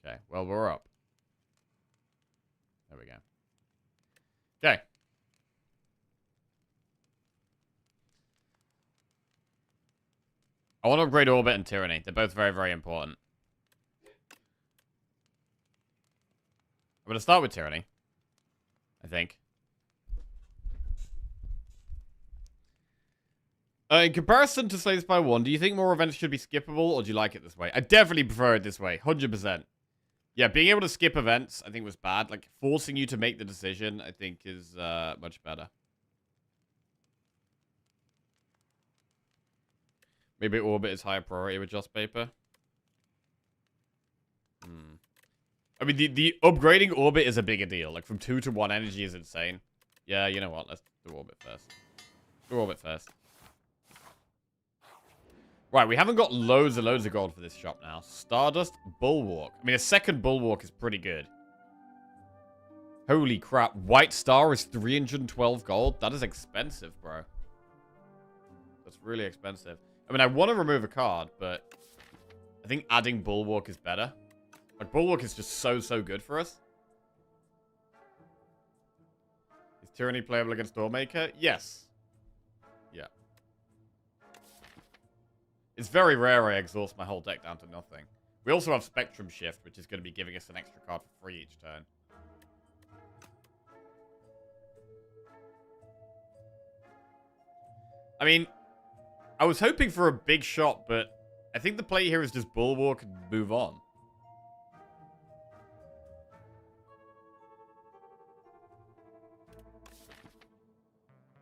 Okay, well, we're up. There we go. Okay. I want to upgrade Orbit and Tyranny. They're both very, very important. I'm going to start with Tyranny, I think. In comparison to Slay the Spire 1, do you think more events should be skippable, or do you like it this way? I definitely prefer it this way, 100%. Yeah, being able to skip events, I think was bad. Like, forcing you to make the decision, I think is much better. Maybe Orbit is higher priority with Just Paper. I mean, the upgrading Orbit is a bigger deal. Like, from 2 to 1 energy is insane. Yeah, you know what? Let's do Orbit first. Do Orbit first. Right, we haven't got loads and loads of gold for this shop now. Stardust, Bulwark. I mean, a second Bulwark is pretty good. Holy crap. White Star is 312 gold? That is expensive, bro. That's really expensive. I mean, I want to remove a card, but I think adding Bulwark is better. Like, Bulwark is just so, so good for us. Is Tyranny playable against Doormaker? Yes. Yeah. It's very rare I exhaust my whole deck down to nothing. We also have Spectrum Shift, which is going to be giving us an extra card for free each turn. I mean, I was hoping for a big shot, but I think the play here is just Bulwark and move on.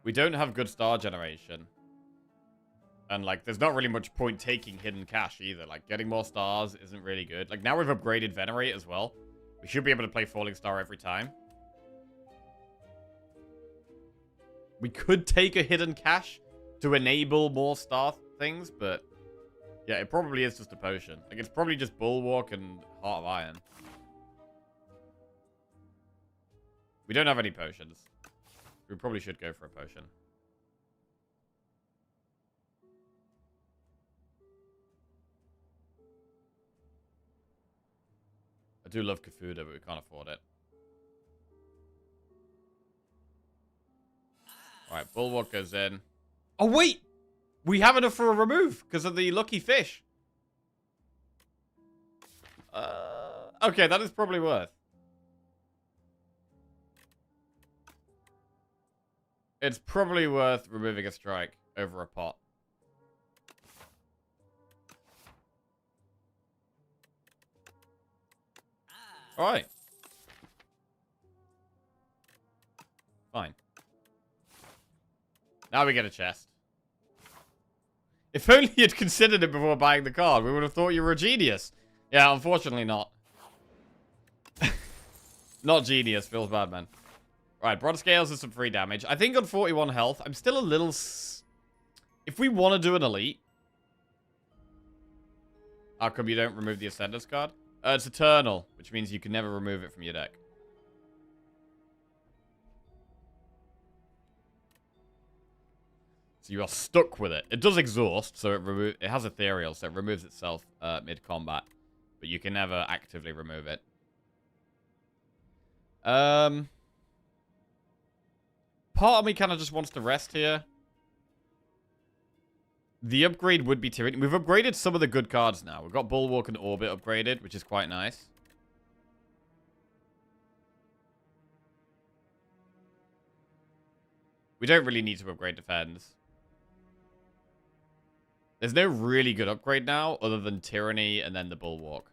We don't have good star generation. And, like, there's not really much point taking hidden cash either. Like, getting more stars isn't really good. Like, now we've upgraded Venerate as well. We should be able to play Falling Star every time. We could take a hidden cash to enable more star things, but yeah, it probably is just a potion. Like, it's probably just Bulwark and Heart of Iron. We don't have any potions. We probably should go for a potion. I do love Kafuda, but we can't afford it. Alright, Bulwark goes in. Oh, wait! We have enough for a remove because of the lucky fish. Okay, that is probably worth. It's probably worth removing a strike over a pot. Alright. Fine. Now we get a chest. If only you'd considered it before buying the card, we would have thought you were a genius. Yeah, unfortunately not. Not genius, feels bad, man. Right, Bronze Scales is some free damage. I think on 41 health, I'm still a little... If we want to do an elite... How come you don't remove the Ascenders card? It's Eternal, which means you can never remove it from your deck. So you are stuck with it. It does exhaust, so it has Ethereal, so it removes itself mid-combat. But you can never actively remove it. Part of me kind of just wants to rest here. The upgrade would be Tyranny. We've upgraded some of the good cards now. We've got Bulwark and Orbit upgraded, which is quite nice. We don't really need to upgrade Defends. There's no really good upgrade now, other than Tyranny and then the Bulwark.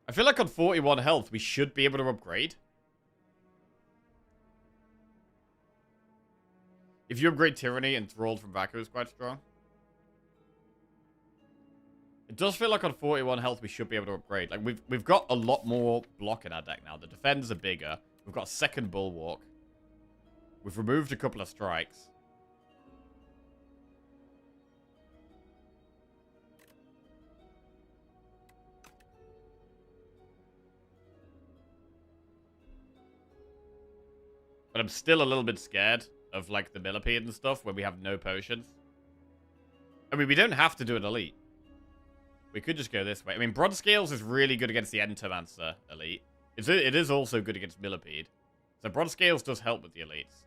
I feel like on 41 health, we should be able to upgrade. If you upgrade Tyranny, Enthralled from Vaku is quite strong. It does feel like on 41 health, we should be able to upgrade. Like, we've got a lot more block in our deck now. The defenders are bigger. We've got a second Bulwark. We've removed a couple of strikes. But I'm still a little bit scared of, like, the Millipede and stuff where we have no potions. I mean, we don't have to do an elite. We could just go this way. I mean, Bronze Scales is really good against the Entomancer elite. It is also good against Millipede. So Bronze Scales does help with the elites.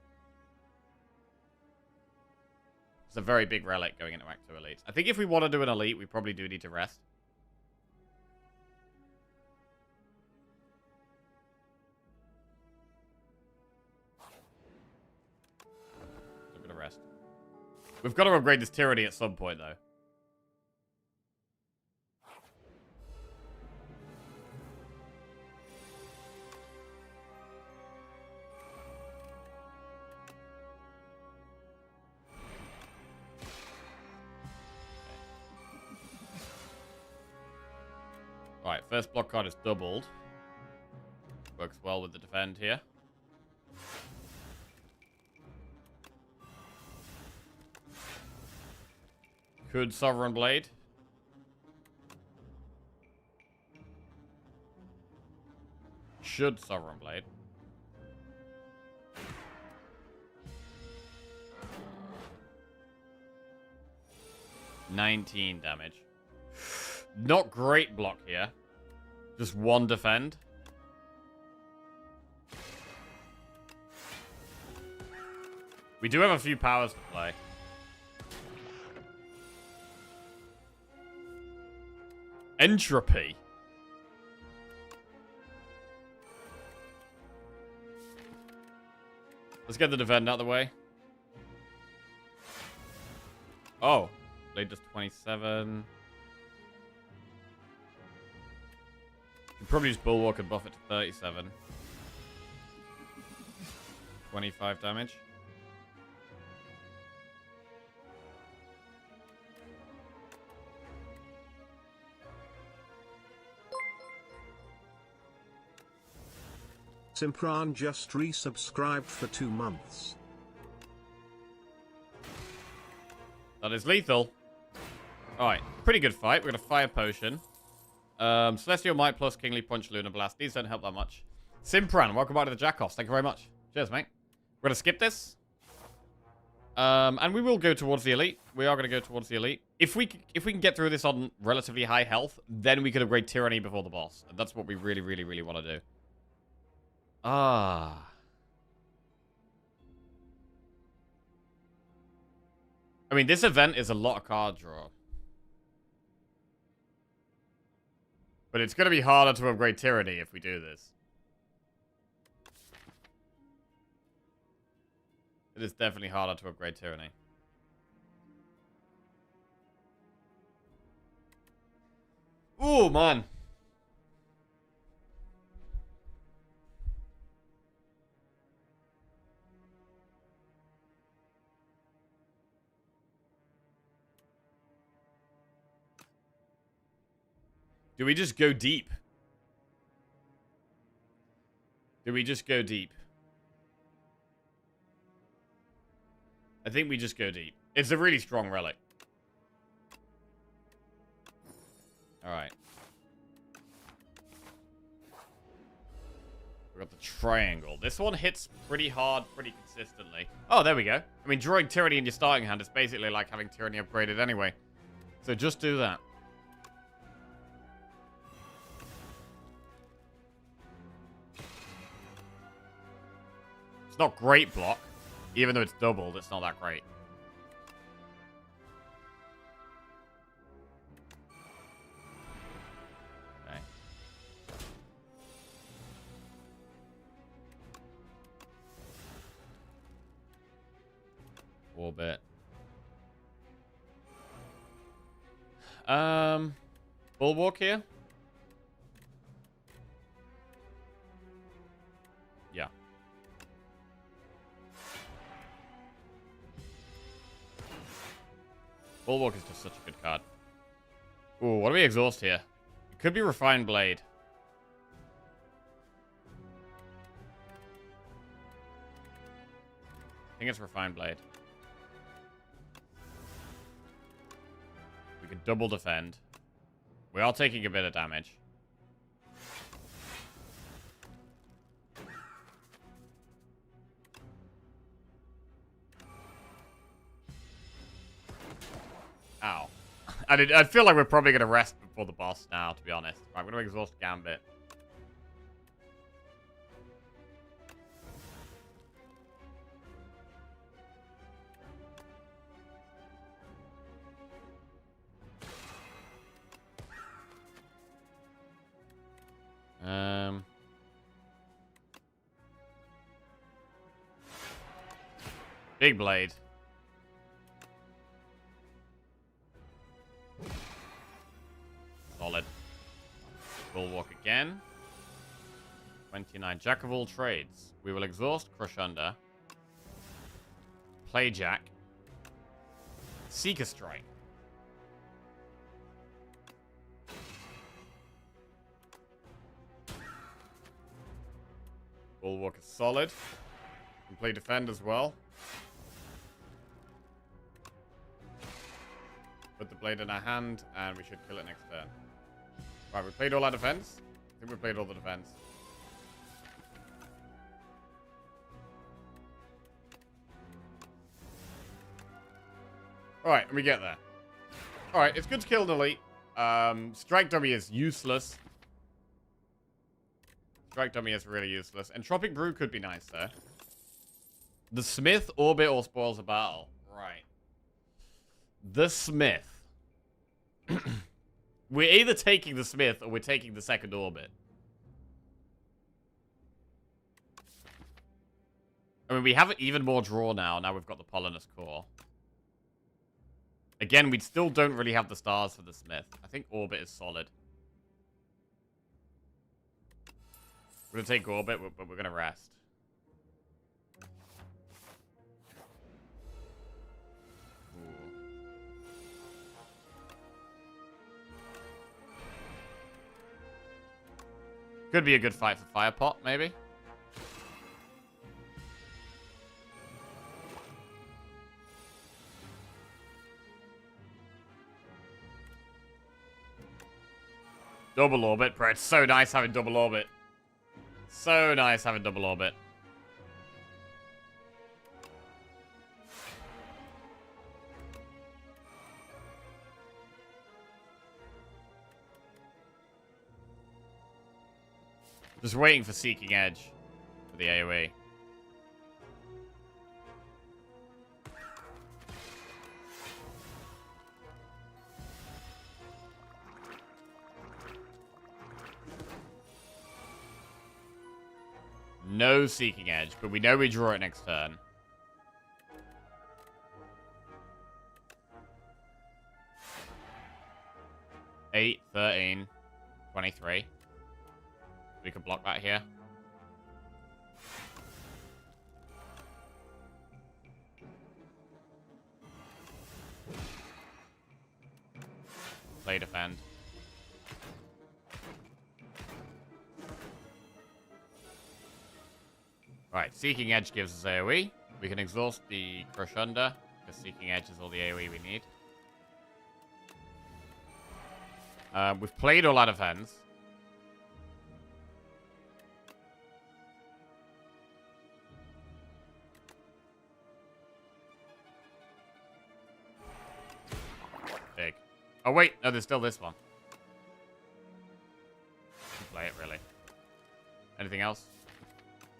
It's a very big relic going into Act 2 elites. I think if we want to do an elite, we probably do need to rest. I'm going to rest. We've got to upgrade this Tyranny at some point, though. Right, first block card is doubled. Works well with the defend here. Could Sovereign Blade. Should Sovereign Blade. $19 damage. Not great block here. Just one defend. We do have a few powers to play. Entropy. Let's get the defend out of the way. Oh. Blade does 27. Could probably just Bulwark and buff it to 37. 25 damage. Simpran just resubscribed for 2 months. That is lethal. Alright, pretty good fight. We're going to Fire Potion. Celestial Might plus Kingly Punch, Lunar Blast. These don't help that much. Simpran, welcome back to the Jackoffs. Thank you very much. Cheers, mate. We're going to skip this. And we will go towards the elite. We are going to go towards the elite. If we can get through this on relatively high health, then we could upgrade Tyranny before the boss. And that's what we really, really, really want to do. Ah. I mean, this event is a lot of card draw. But it's going to be harder to upgrade Tyranny if we do this. It is definitely harder to upgrade Tyranny. Ooh, man. Do we just go deep? Do we just go deep? I think we just go deep. It's a really strong relic. Alright. We got the triangle. This one hits pretty hard, pretty consistently. Oh, there we go. I mean, drawing Tyranny in your starting hand is basically like having Tyranny upgraded anyway. So just do that. It's not great block. Even though it's doubled, it's not that great. Okay. Orbit. Bulwark here? Yeah. Bulwark is just such a good card. Ooh, what do we exhaust here? It could be Refined Blade. I think it's Refined Blade. We can double defend. We are taking a bit of damage. Ow. I feel like we're probably going to rest before the boss now, to be honest. Right, I'm going to exhaust Gambit. Big blade. Solid. Bulwark again. 29. Jack of all trades. We will exhaust, crush under. Play Jack. Seeker strike. Bulwark is solid. Can play defend as well. Put the blade in our hand, and we should kill it next turn. Right, we played all our defense. I think we played all the defense. Alright, and we get there. Alright, it's good to kill an elite. Strike dummy is useless. Strike dummy is really useless. Entropic Brew could be nice, though. The Smith, Orbit, or Spoils a Battle. Right. The Smith. We're either taking the Smith or we're taking the second Orbit. I mean, we have even more draw now. Now we've got the Polonus Core. Again, we still don't really have the stars for the Smith. I think Orbit is solid. We're going to take Orbit, but we're going to rest. Could be a good fight for Firepot, maybe. Double Orbit, bro. It's so nice having double Orbit. So nice having double Orbit. Just waiting for Seeking Edge for the AoE. No Seeking Edge, but we know we draw it next turn. Eight, 13, 23. We can block that here. Play defend. Right, Seeking Edge gives us AoE. We can exhaust the Crush Under, because Seeking Edge is all the AoE we need. We've played all our defense. Big. Oh, wait. No, there's still this one. Play it, really. Anything else?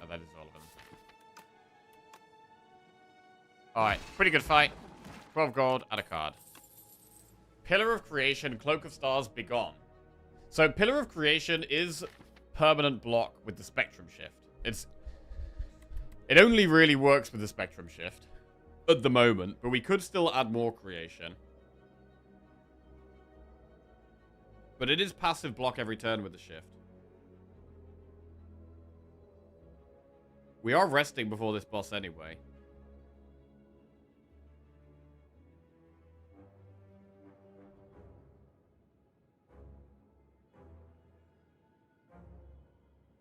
No, that is all of them. Alright, pretty good fight. 12 gold, add a card. Pillar of Creation, Cloak of Stars, Begone. So, Pillar of Creation is permanent block with the Spectrum Shift. It only really works with the Spectrum Shift at the moment, but we could still add more creation. But it is passive block every turn with the shift. We are resting before this boss anyway.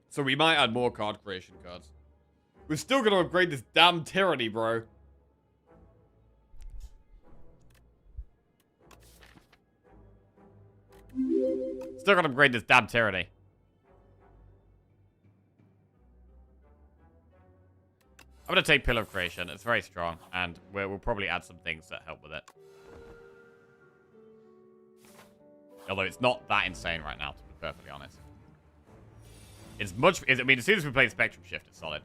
So we might add more card creation cards. We're still going to upgrade this damn tyranny, bro. Still got to upgrade this damn tyranny. I'm going to take Pillar of Creation. It's very strong. And we'll probably add some things that help with it. Although it's not that insane right now, to be perfectly honest. It's much... I mean, as soon as we played Spectrum Shift, it's solid.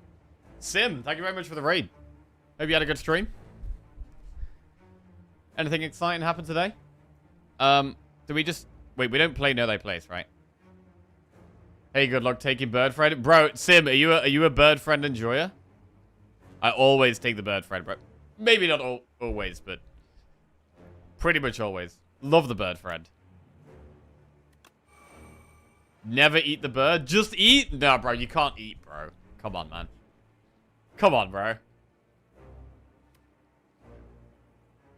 Sim, thank you very much for the raid. Hope you had a good stream. Anything exciting happen today? Do we just... Wait, we don't play No They Place, right? Hey, good luck taking bird friend. Bro, Sim, are you a bird friend enjoyer? I always take the bird friend, bro. Maybe not always, but pretty much always. Love the bird friend. Never eat the bird. Just eat? No, bro, you can't eat, bro. Come on, man. Come on, bro.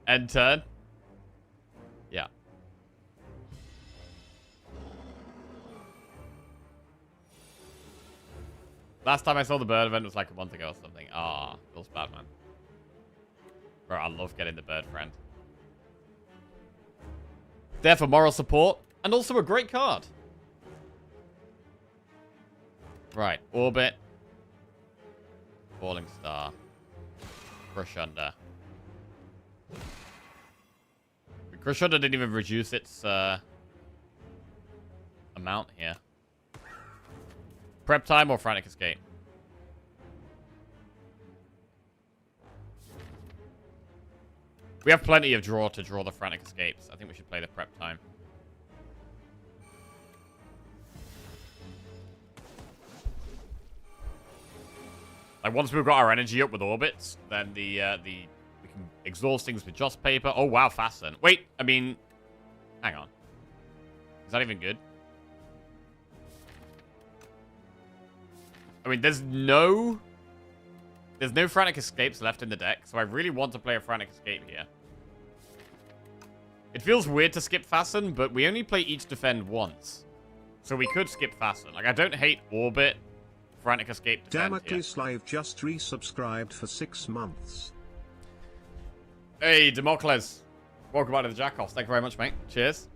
End turn. Yeah. Last time I saw the bird event was like a month ago or something. Ah, feels bad, man. Bro, I love getting the bird friend. There for moral support, and also a great card. Right, Orbit. Falling Star. Crush Under. Crush Under didn't even reduce its amount here. Prep Time or Frantic Escape? We have plenty of draw to draw the Frantic Escapes. I think we should play the Prep Time. Like, once we've got our energy up with Orbits, then we can exhaust things with Joss Paper. Oh, wow, fast then. Wait, I mean... Hang on. Is that even good? I mean, there's no Frantic Escapes left in the deck, so I really want to play a Frantic Escape here. It feels weird to skip Fasten, but we only play each defend once. So we could skip Fasten. Like, I don't hate Orbit, Frantic Escape, defend Damocles Live just resubscribed for 6 months. Hey, Damocles. Welcome back to the Jackoffs. Thank you very much, mate. Cheers.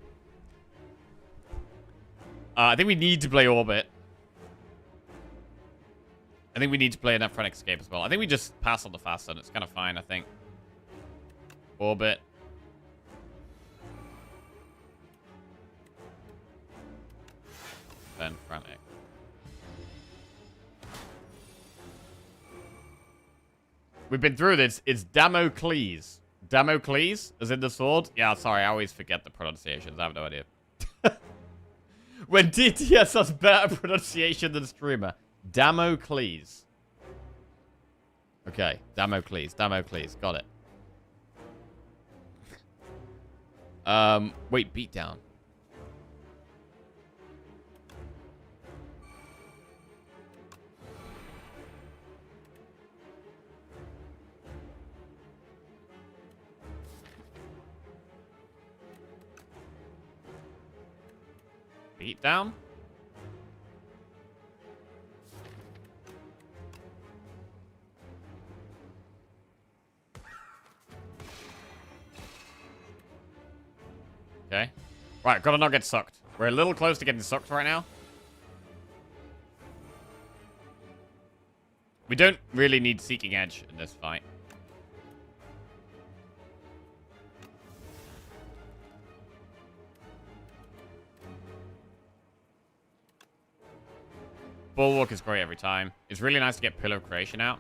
I think we need to play Orbit. I think we need to play enough Frantic Escape as well. I think we just pass on the Fasten. It's kind of fine, I think. Orbit. Then Frantic. We've been through this. It's Damocles. Damocles? As in the sword? Yeah, sorry. I always forget the pronunciations. I have no idea. When DTS has better pronunciation than streamer. Damocles. Okay. Damocles. Damocles. Got it. Wait. Beatdown. Beatdown? Okay. Right, gotta not get sucked. We're a little close to getting sucked right now. We don't really need Seeking Edge in this fight. Bulwark is great every time. It's really nice to get Pillar of Creation out.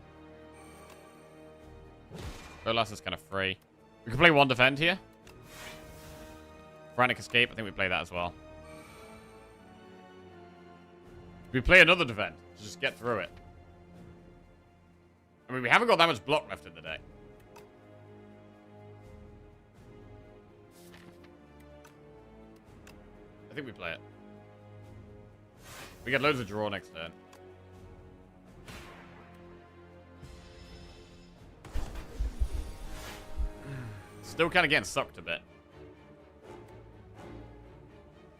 Bolas is kind of free. We can play one defend here. Frantic Escape, I think we play that as well. We play another defend to just get through it. I mean, we haven't got that much block left in the deck. I think we play it. We get loads of draw next turn. Still kind of getting sucked a bit.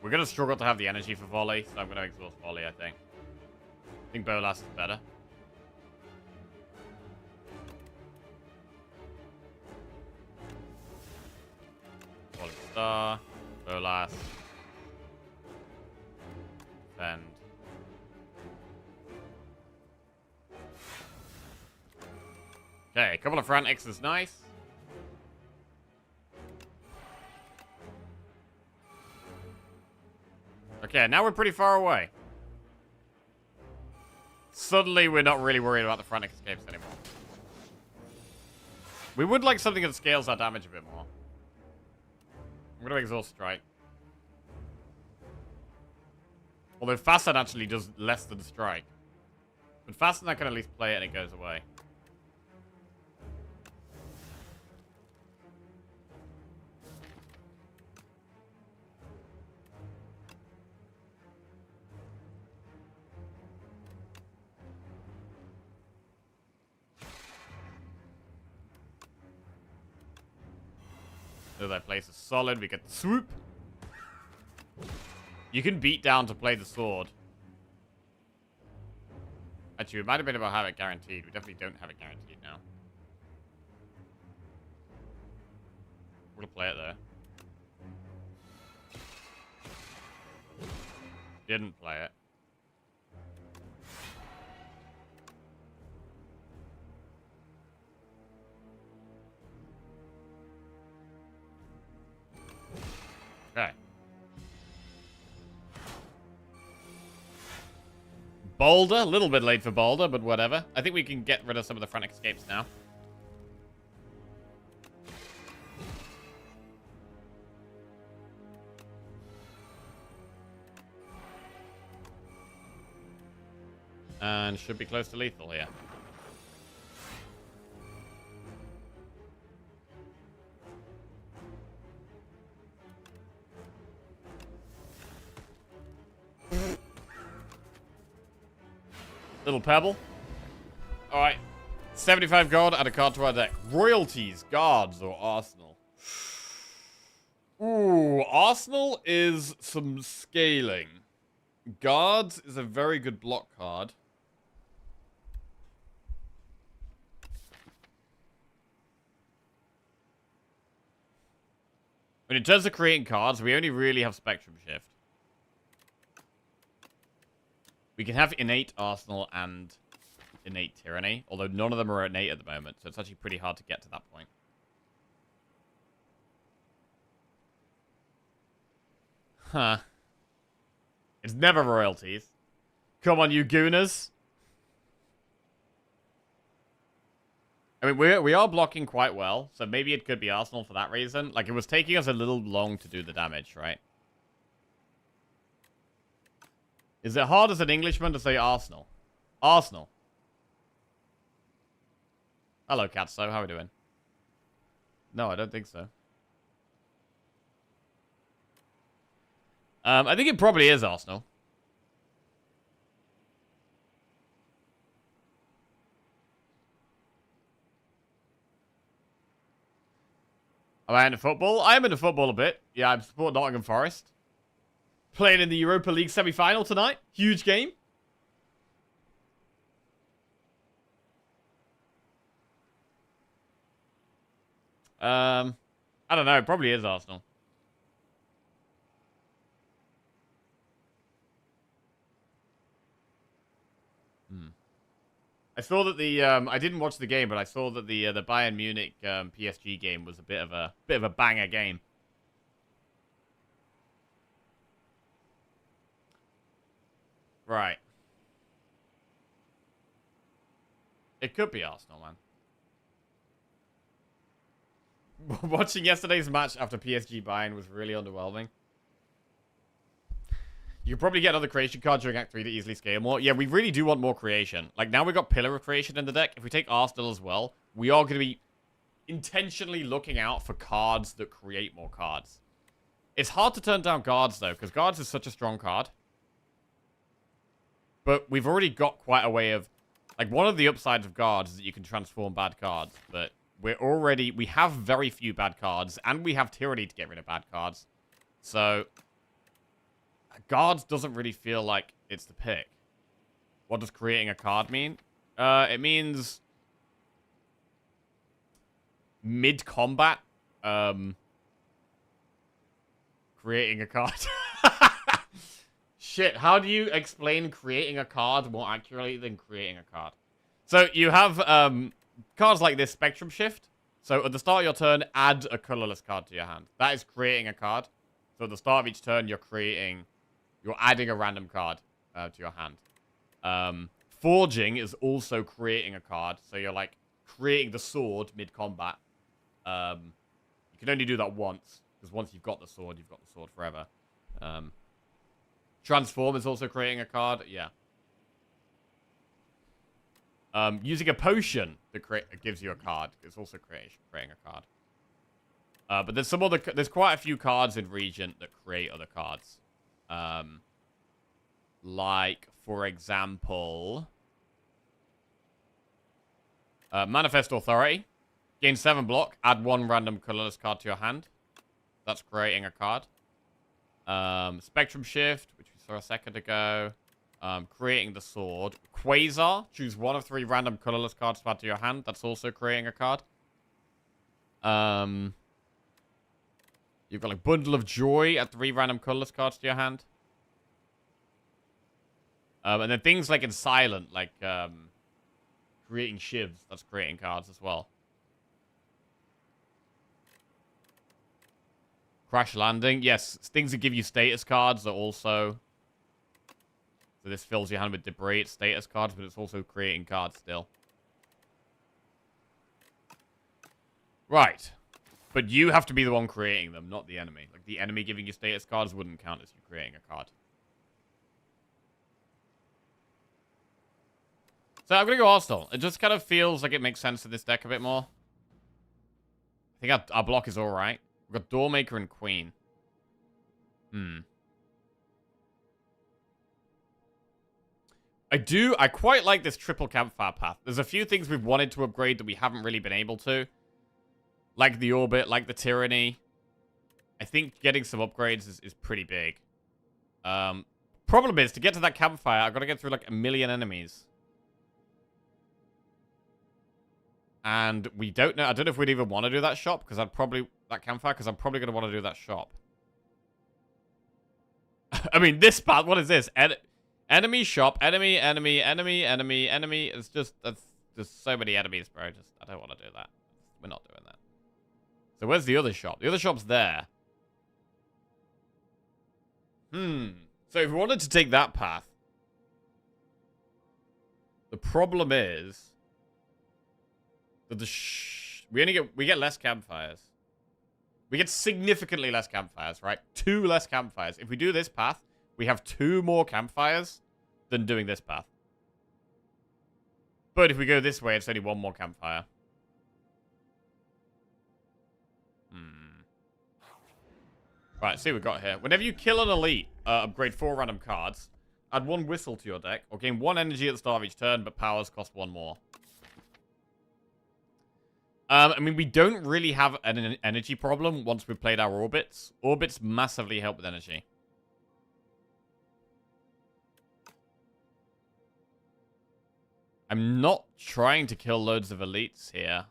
We're going to struggle to have the energy for volley, so I'm going to exhaust volley, I think. I think Bolas is better. Falling Star. Bolas. Defend. Okay, a couple of Frantics is nice. Okay, now we're pretty far away. Suddenly, we're not really worried about the frantic escapes anymore. We would like something that scales our damage a bit more. I'm going to exhaust strike. Although Fasten actually does less than strike. But Fasten, I can at least play it and it goes away. So that place is solid. We get the swoop. You can beat down to play the sword. Actually, we might have been able to have it guaranteed. We definitely don't have it guaranteed now. We're gonna play it there. Didn't play it. Okay. Boulder, a little bit late for Boulder, but whatever. I think we can get rid of some of the frantic escapes now. And should be close to lethal here. Little pebble. Alright. 75 gold, add a card to our deck. Royalties, guards, or arsenal. Ooh, arsenal is some scaling. Guards is a very good block card. But in terms of creating cards, we only really have Spectrum Shift. We can have Innate Arsenal and Innate Tyranny, although none of them are innate at the moment, so it's actually pretty hard to get to that point. Huh. It's never royalties. Come on, you gooners. I mean, we are blocking quite well, so maybe it could be Arsenal for that reason. Like, it was taking us a little long to do the damage, right? Is it hard as an Englishman to say Arsenal? Arsenal. Hello, Katso. How are we doing? No, I don't think so. I think it probably is Arsenal. Am I into football? I am into football a bit. Yeah, I support Nottingham Forest. Playing in the Europa League semi-final tonight. Huge game. I don't know. It probably is Arsenal. I saw that the I didn't watch the game, but I saw that the Bayern Munich PSG game was a bit of a banger game. Right. It could be Arsenal, man. Watching yesterday's match after PSG Bayern was really underwhelming. You can probably get another creation card during Act 3 to easily scale more. Yeah, we really do want more creation. Like, now we've got Pillar of Creation in the deck. If we take Arsenal as well, we are going to be intentionally looking out for cards that create more cards. It's hard to turn down Guards, though, because Guards is such a strong card. But we've already got quite a way of... Like, one of the upsides of Guards is that you can transform bad cards. But we have very few bad cards, and we have Tyranny to get rid of bad cards. So... Guards doesn't really feel like it's the pick. What does creating a card mean? It means mid-combat, creating a card. Shit, how do you explain creating a card more accurately than creating a card? So you have cards like this, Spectrum Shift. So at the start of your turn, add a colorless card to your hand. That is creating a card. So at the start of each turn, you're creating You're adding a random card to your hand. Forging is also creating a card. So you're, like, creating the sword mid-combat. You can only do that once. Because once you've got the sword forever. Transform is also creating a card. Yeah. Using a potion that gives you a card. It's also creating a card. But there's quite a few cards in Regent that create other cards. Like, for example... Manifest Authority. Gain 7 block. Add 1 random colorless card to your hand. That's creating a card. Spectrum Shift, which we saw a second ago. Creating the sword. Quasar. Choose 1 of 3 random colorless cards to add to your hand. That's also creating a card. You've got like Bundle of Joy. Add 3 random colorless cards to your hand. And then things like in Silent, like creating shivs. That's creating cards as well. Crash Landing. Yes, things that give you status cards are also... So this fills your hand with debris. It's status cards, but it's also creating cards still. Right. But you have to be the one creating them, not the enemy. Like, the enemy giving you status cards wouldn't count as you creating a card. So I'm going to go Arsenal. It just kind of feels like it makes sense to this deck a bit more. I think our block is alright. We've got Doormaker and Queen. I quite like this triple campfire path. There's a few things we've wanted to upgrade that we haven't really been able to. Like the Orbit, like the Tyranny. I think getting some upgrades is pretty big. Problem is, to get to that campfire, I've got to get through like 1 million enemies. And we don't know. I don't know if we'd even want to do that shop, because that campfire, because I'm probably going to want to do that shop. I mean, this part, what is this? Enemy shop, enemy. It's just, that's just so many enemies, bro. I don't want to do that. We're not doing that. So where's the other shop? The other shop's there. So if we wanted to take that path, the problem is that we get less campfires. We get significantly less campfires, right? 2 less campfires. If we do this path, we have 2 more campfires than doing this path. But if we go this way, it's only 1 more campfire. Right, see what we've got here. Whenever you kill an elite, upgrade 4 random cards, add 1 whistle to your deck, or gain 1 energy at the start of each turn, but powers cost 1 more. I mean, we don't really have an energy problem once we've played our orbits. Orbits massively help with energy. I'm not trying to kill loads of elites here.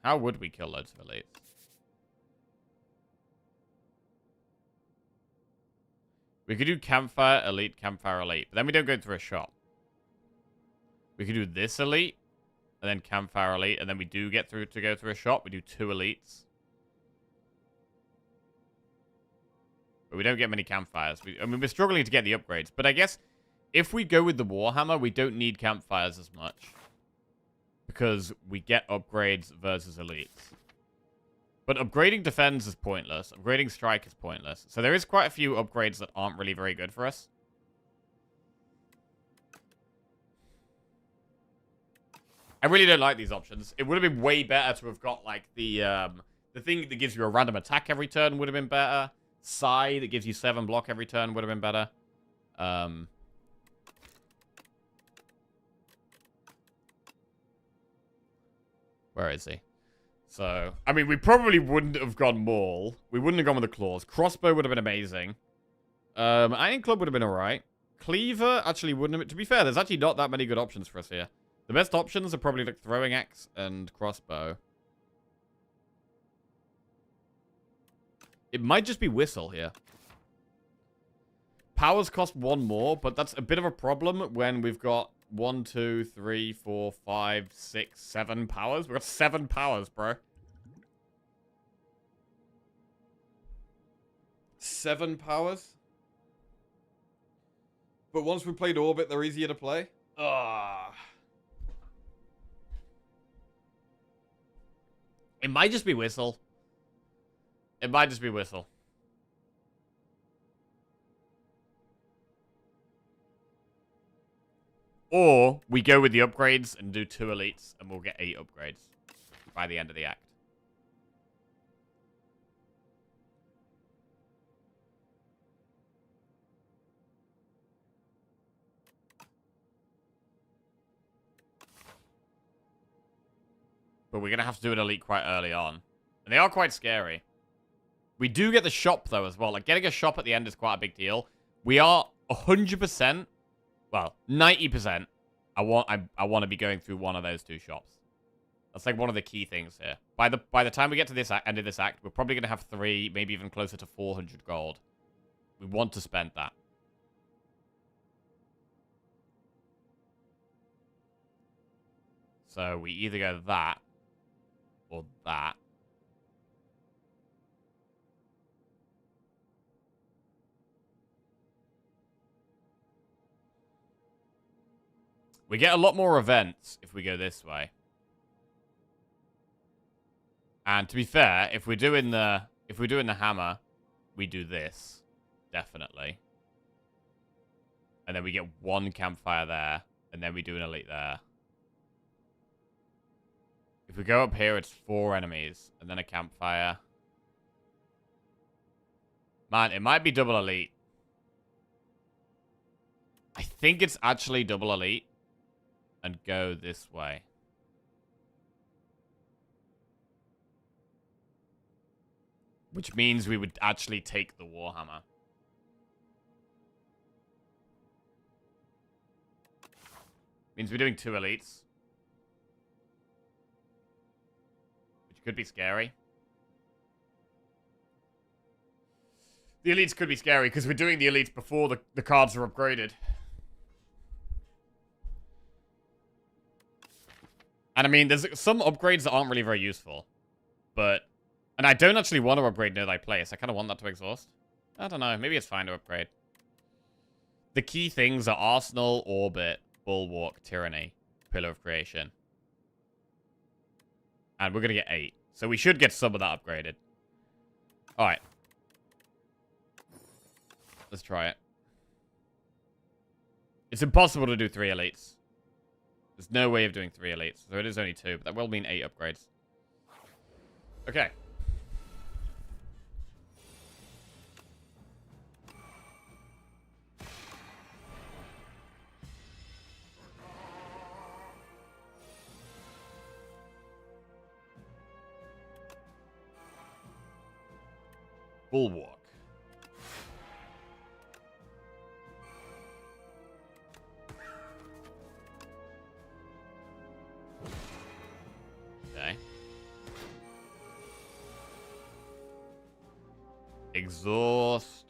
How would we kill loads of elites? We could do campfire, elite, but then we don't go through a shop. We could do this elite, and then campfire elite, and then we do get through to go through a shop. We do 2 elites. But we don't get many campfires. I mean, we're struggling to get the upgrades. But I guess if we go with the Warhammer, we don't need campfires as much. Because we get upgrades versus elites. But upgrading defense is pointless. Upgrading strike is pointless. So there is quite a few upgrades that aren't really very good for us. I really don't like these options. It would have been way better to have got, like, the thing that gives you a random attack every turn would have been better. Sai that gives you 7 block every turn would have been better. Where is he? So, I mean, we probably wouldn't have gone Maul. We wouldn't have gone with the Claws. Crossbow would have been amazing. Iron Club would have been alright. Cleaver actually wouldn't have... To be fair, there's actually not that many good options for us here. The best options are probably like Throwing Axe and Crossbow. It might just be Whistle here. Powers cost 1 more, but that's a bit of a problem when we've got 1, 2, 3, 4, 5, 6, 7 powers. We've got 7 powers, bro. 7 powers? But once we've played Orbit, they're easier to play. Ah. It might just be Whistle. It might just be Whistle. Or we go with the upgrades and do 2 elites and we'll get 8 upgrades by the end of the act. But we're going to have to do an elite quite early on. And they are quite scary. We do get the shop, though, as well. Like, getting a shop at the end is quite a big deal. We are 100%, well, 90%. I want to be going through one of those 2 shops. That's, like, one of the key things here. By the time we get to this end of this act, we're probably going to have 3, maybe even closer to 400 gold. We want to spend that. So, we either go that or that. We get a lot more events if we go this way. And to be fair, if we're doing the hammer, we do this. Definitely. And then we get 1 campfire there, and then we do an elite there. If we go up here, it's 4 enemies, and then a campfire. Man, it might be double elite. I think it's actually double elite. And go this way. Which means we would actually take the Warhammer. Means we're doing 2 elites. Which could be scary. The elites could be scary because we're doing the elites before the cards are upgraded. And I mean, there's some upgrades that aren't really very useful. But, and I don't actually want to upgrade Know Thy Place. I kind of want that to exhaust. I don't know. Maybe it's fine to upgrade. The key things are Arsenal, Orbit, Bulwark, Tyranny, Pillar of Creation. And we're going to get 8. So we should get some of that upgraded. Alright. Let's try it. It's impossible to do 3 elites. There's no way of doing 3 elites. So it is only 2, but that will mean 8 upgrades. Okay. Bulwark. Okay. Exhaust.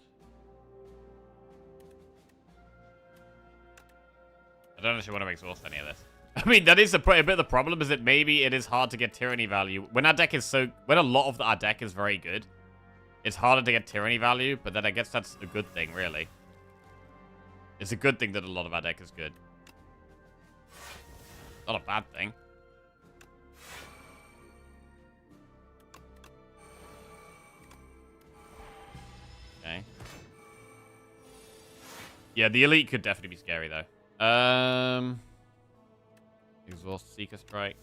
I don't actually want to exhaust any of this. I mean, that is a bit of the problem, is that maybe it is hard to get tyranny value. When our deck is when a lot of our deck is very good, it's harder to get tyranny value, but then I guess that's a good thing, really. It's a good thing that a lot of our deck is good. Not a bad thing. Okay. Yeah, the elite could definitely be scary, though. Exhaust Seeker Strike.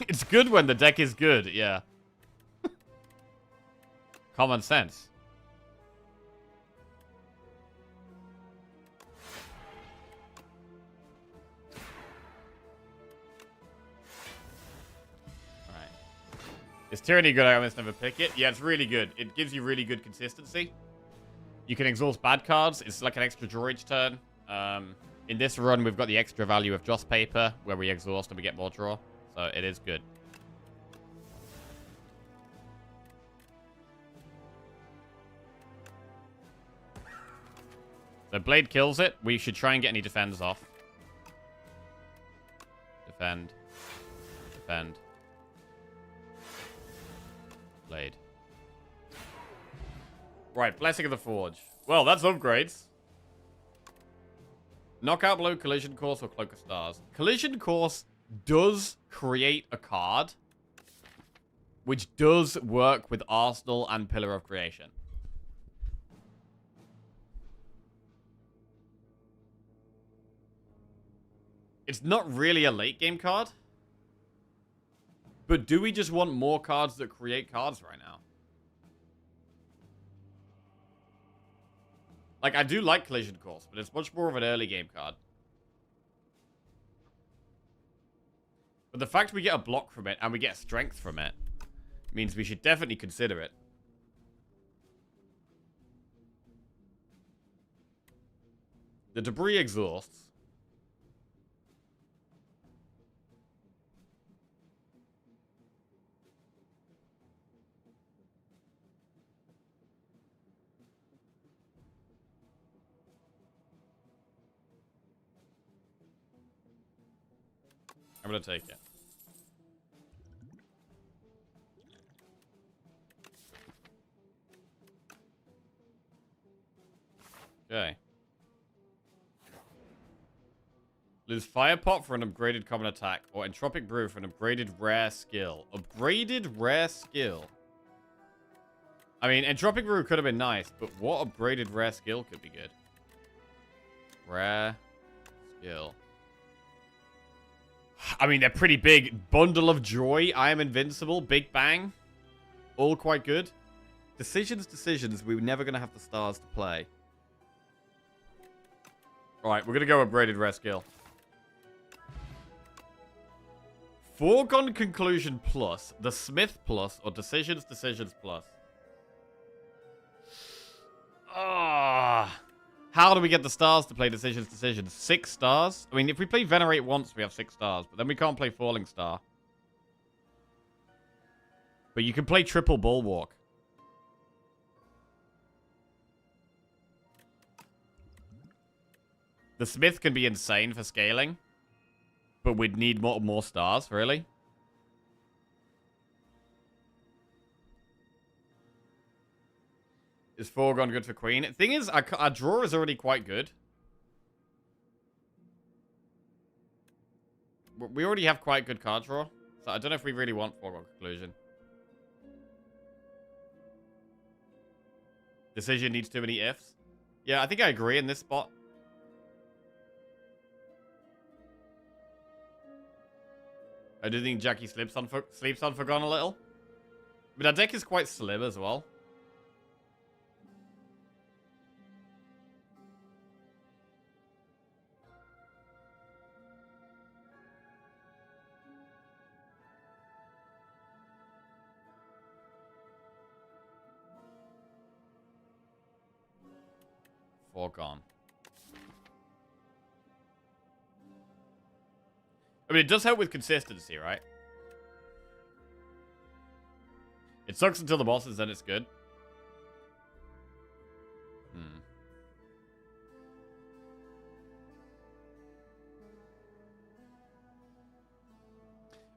It's good when the deck is good, yeah. Common sense. Alright. Is Tyranny good? I almost never pick it. Yeah, it's really good. It gives you really good consistency. You can exhaust bad cards. It's like an extra draw each turn. In this run, we've got the extra value of Joss Paper, where we exhaust and we get more draw. So it is good. So Blade kills it. We should try and get any defends off. Defend. Defend. Blade. Right, Blessing of the Forge. Well, that's upgrades. Knockout Blow, Collision Course, or Cloak of Stars. Collision Course does create a card, which does work with Arsenal and Pillar of Creation. It's not really a late game card. But do we just want more cards that create cards right now? Like, I do like Collision Course, but it's much more of an early game card. But the fact we get a block from it and we get strength from it means we should definitely consider it. The Debris exhausts. I'm gonna take it. Okay. Lose Fire Pot for an upgraded common attack, or Entropic Brew for an upgraded rare skill. Upgraded rare skill. I mean, Entropic Brew could have been nice, but what upgraded rare skill could be good? Rare skill. I mean, they're pretty big. Bundle of Joy, I Am Invincible, Big Bang. All quite good. Decisions. We're never going to have the stars to play. Alright, we're going to go upgraded rare skill. Foregone Conclusion plus, the Smith plus, or Decisions plus. Ah. How do we get the stars to play Decisions? 6 stars? I mean, if we play Venerate once, we have 6 stars. But then we can't play Falling Star. But you can play triple Bulwark. The Smith can be insane for scaling. But we'd need more stars, really. Is Foregone good for Queen? Thing is, our draw is already quite good. We already have quite good card draw. So I don't know if we really want Foregone Conclusion. Decision needs too many ifs. Yeah, I think I agree in this spot. I do think Jackie sleeps on Forgone a little. But our deck is quite slim as well. Foregone. I mean, it does help with consistency, right? It sucks until the bosses, then it's good.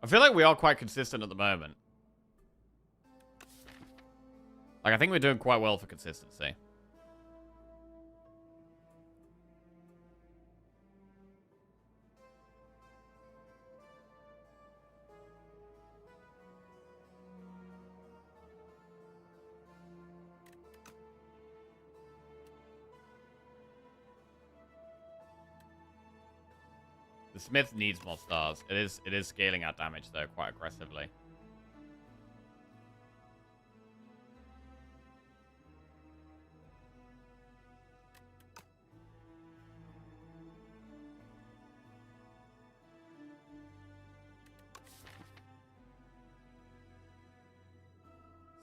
I feel like we are quite consistent at the moment. Like, I think we're doing quite well for consistency. The Smith needs more stars. It is scaling out damage, though, quite aggressively.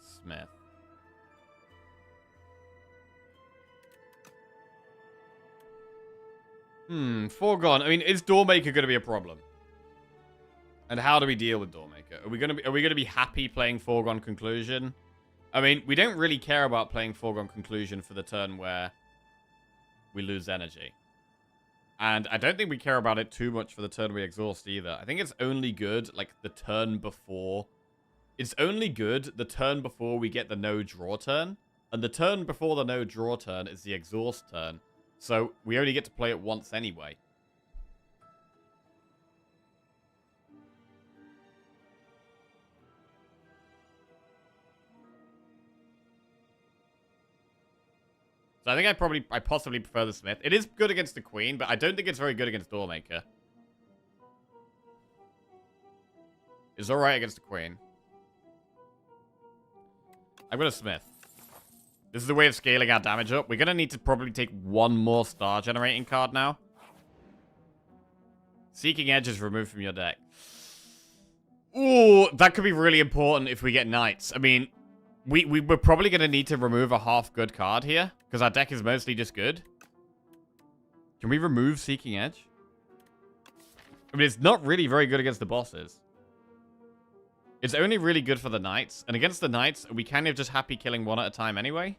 Smith. Foregone. I mean, is Doormaker going to be a problem? And how do we deal with Doormaker? Are we going to be happy playing Foregone Conclusion? I mean, we don't really care about playing Foregone Conclusion for the turn where we lose energy. And I don't think we care about it too much for the turn we exhaust either. I think it's only good, like, the turn before. It's only good the turn before we get the no draw turn. And the turn before the no draw turn is the exhaust turn. So we only get to play it once anyway. So I think I possibly prefer the Smith. It is good against the Queen, but I don't think it's very good against Doormaker. It's alright against the Queen. I'm going to Smith. This is the way of scaling our damage up. We're going to need to probably take one more star generating card now. Seeking Edge is removed from your deck. Ooh, that could be really important if we get Knights. I mean, we're probably going to need to remove a half-good card here, because our deck is mostly just good. Can we remove Seeking Edge? I mean, it's not really very good against the bosses. It's only really good for the Knights, and against the Knights, we kind of just happy killing one at a time anyway.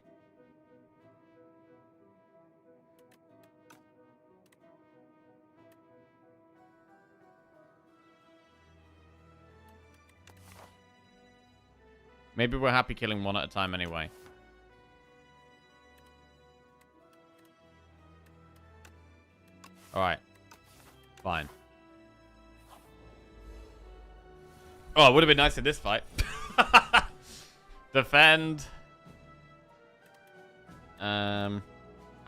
Maybe we're happy killing one at a time anyway. Alright. Fine. Oh, it would have been nice in this fight. Defend. How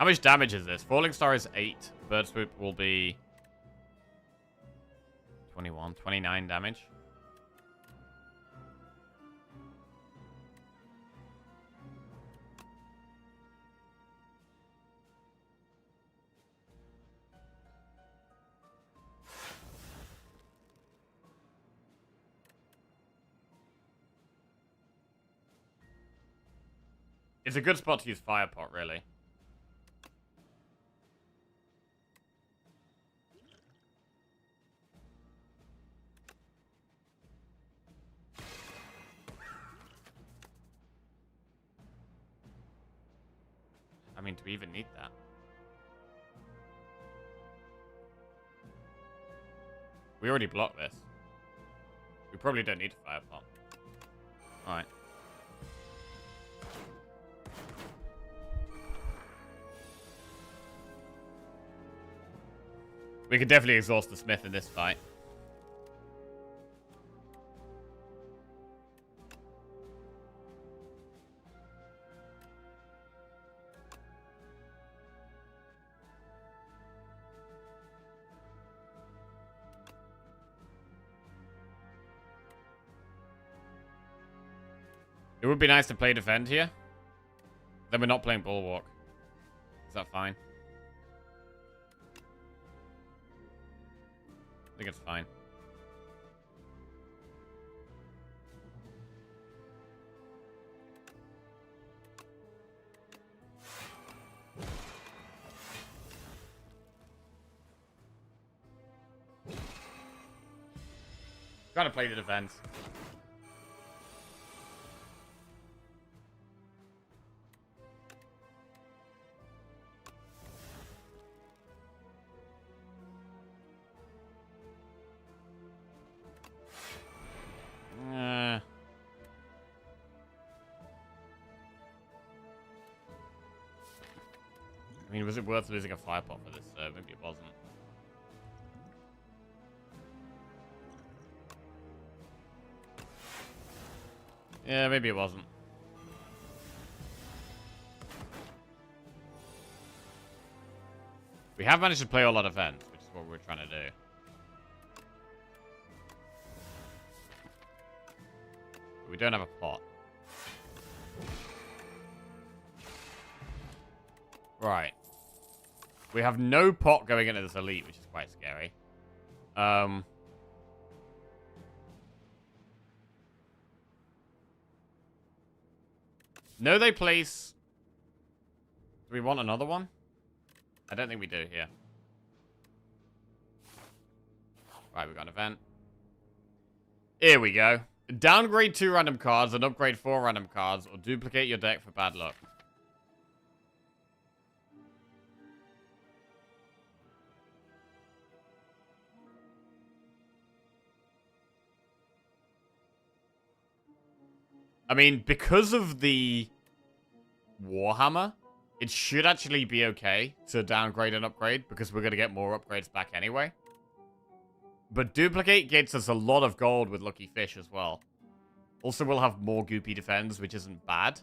much damage is this? Falling Star is 8. Bird Swoop will be 21, 29 damage. It's a good spot to use Fire Pot, really. I mean, do we even need that? We already blocked this. We probably don't need a Fire Pot. Alright. We could definitely exhaust the Smith in this fight. It would be nice to play defend here. Then we're not playing Bulwark. Is that fine? I think it's fine. Gotta play the defense. I mean, was it worth losing a Fire Pot for this? Maybe it wasn't. Yeah, maybe it wasn't. We have managed to play a lot of defense, which is what we're trying to do. But we don't have a pot. Right. We have no pot going into this elite, which is quite scary. No, they place... Do we want another one? I don't think we do here. Right, we got an event. Here we go. Downgrade 2 random cards and upgrade 4 random cards, or duplicate your deck for bad luck. I mean, because of the Warhammer, it should actually be okay to downgrade and upgrade, because we're going to get more upgrades back anyway. But Duplicate gets us a lot of gold with Lucky Fish as well. Also, we'll have more Goopy Defense, which isn't bad.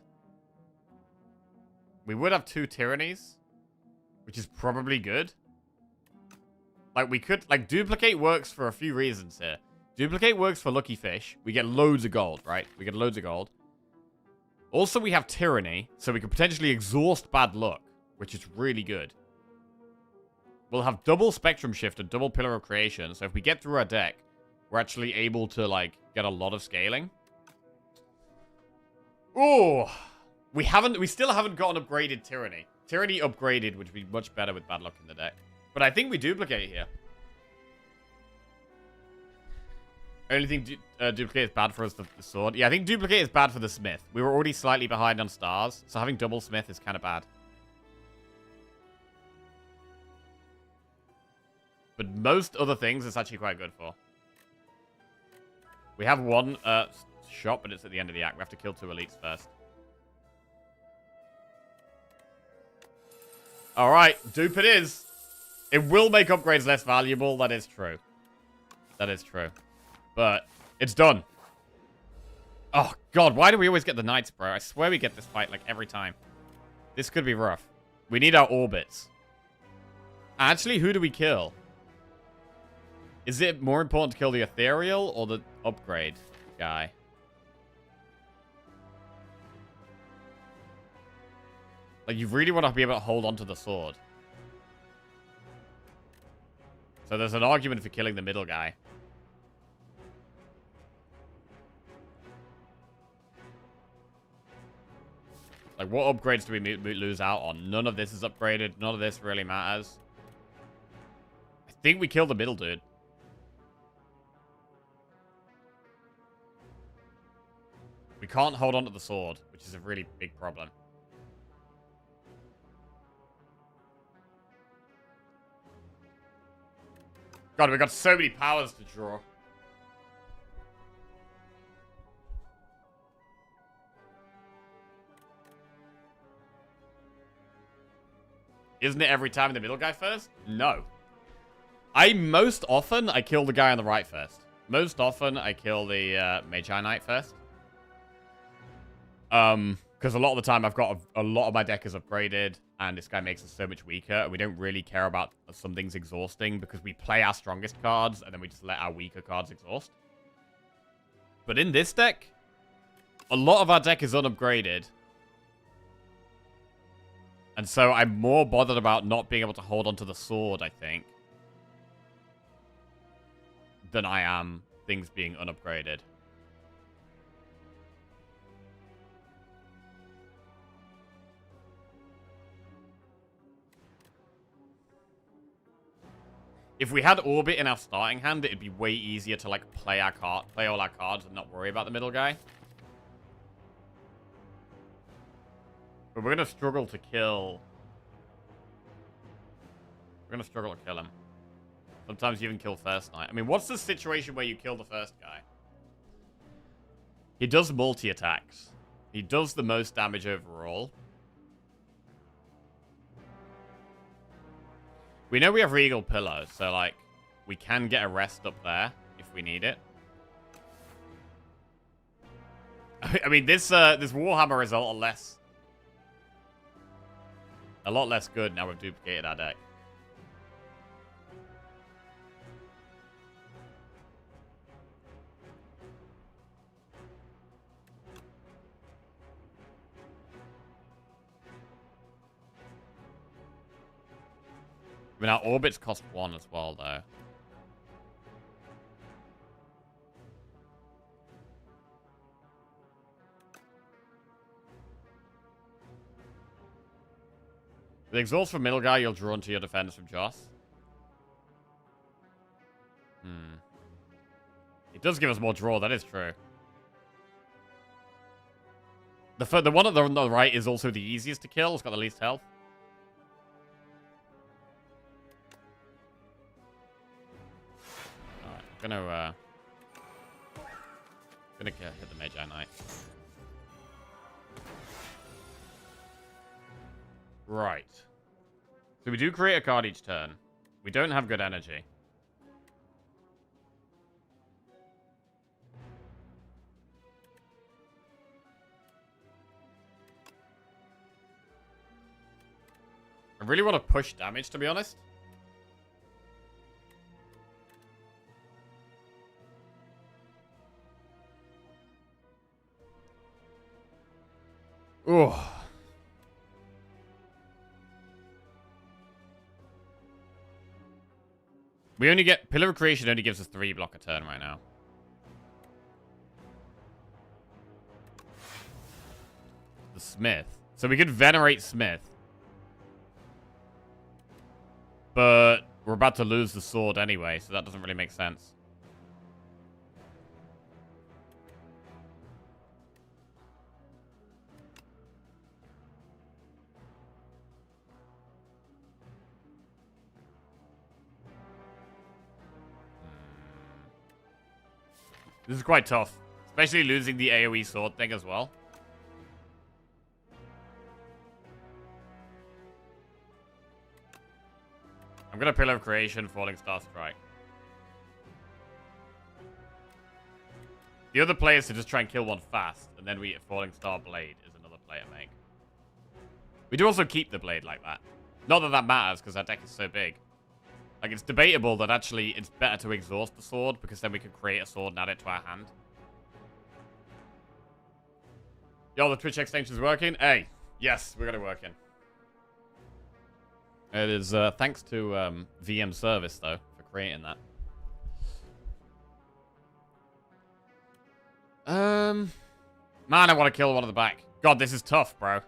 We would have 2 Tyrannies, which is probably good. Like, we could... Like, Duplicate works for a few reasons here. Duplicate works for Lucky Fish. We get loads of gold, right? We get loads of gold. Also, we have Tyranny, so we could potentially exhaust Bad Luck, which is really good. We'll have double Spectrum Shift and double Pillar of Creation, so if we get through our deck, we're actually able to, like, get a lot of scaling. Oh, we still haven't got an upgraded Tyranny. Tyranny upgraded would be much better with Bad Luck in the deck. But I think we Duplicate here. Only thing Duplicate is bad for us, the sword. Yeah, I think Duplicate is bad for the Smith. We were already slightly behind on stars, so having double Smith is kind of bad. But most other things it's actually quite good for. We have one shot, but it's at the end of the act. We have to kill 2 elites first. Alright, dupe it is. It will make upgrades less valuable. That is true. That is true. But it's done. Oh, God. Why do we always get the knights, bro? I swear we get this fight, like, every time. This could be rough. We need our orbits. Actually, who do we kill? Is it more important to kill the ethereal or the upgrade guy? Like, you really want to be able to hold on to the sword. So there's an argument for killing the middle guy. Like, what upgrades do we lose out on? None of this is upgraded. None of this really matters. I think we kill the middle dude. We can't hold on to the sword, which is a really big problem. God, we got so many powers to draw. Isn't it every time the middle guy first? No. Most often, I kill the guy on the right first. Most often, I kill the Magi Knight first. Because a lot of the time, I've got a lot of my deck is upgraded, and this guy makes us so much weaker, and we don't really care about some things exhausting, because we play our strongest cards, and then we just let our weaker cards exhaust. But in this deck, a lot of our deck is unupgraded. And so I'm more bothered about not being able to hold onto the sword, I think, than I am things being unupgraded. If we had Orbit in our starting hand, it'd be way easier to, like, play all our cards and not worry about the middle guy. But we're going to struggle to kill... We're going to struggle to kill him. Sometimes you even kill first knight. I mean, what's the situation where you kill the first guy? He does multi-attacks. He does the most damage overall. We know we have Regal Pillow, so, like, we can get a rest up there if we need it. I mean, this Warhammer is a lot less good now we've duplicated our deck. I mean, our orbits cost 1 as well, though. The exhaust from middle guy, you'll draw into your defense from Joss. It does give us more draw, that is true. The one on the right is also the easiest to kill. It's got the least health. Alright, gonna hit the Magi Knight. Right. So we do create a card each turn. We don't have good energy. I really want to push damage, to be honest. Ooh. We only get... Pillar of Creation only gives us 3 block a turn right now. The Smith. So we could Venerate Smith. But we're about to lose the sword anyway, so that doesn't really make sense. This is quite tough. Especially losing the AoE sword thing as well. I'm gonna Pillar of Creation, Falling Star Strike. The other play is to just try and kill one fast, and then we Falling Star Blade is another play to make. We do also keep the blade like that. Not that that matters, because our deck is so big. Like, it's debatable that actually it's better to exhaust the sword, because then we can create a sword and add it to our hand. Yo, the Twitch extension's working? Hey, yes, we're gonna work in. It is thanks to VM Service, though, for creating that. Man, I want to kill one at the back. God, this is tough, bro.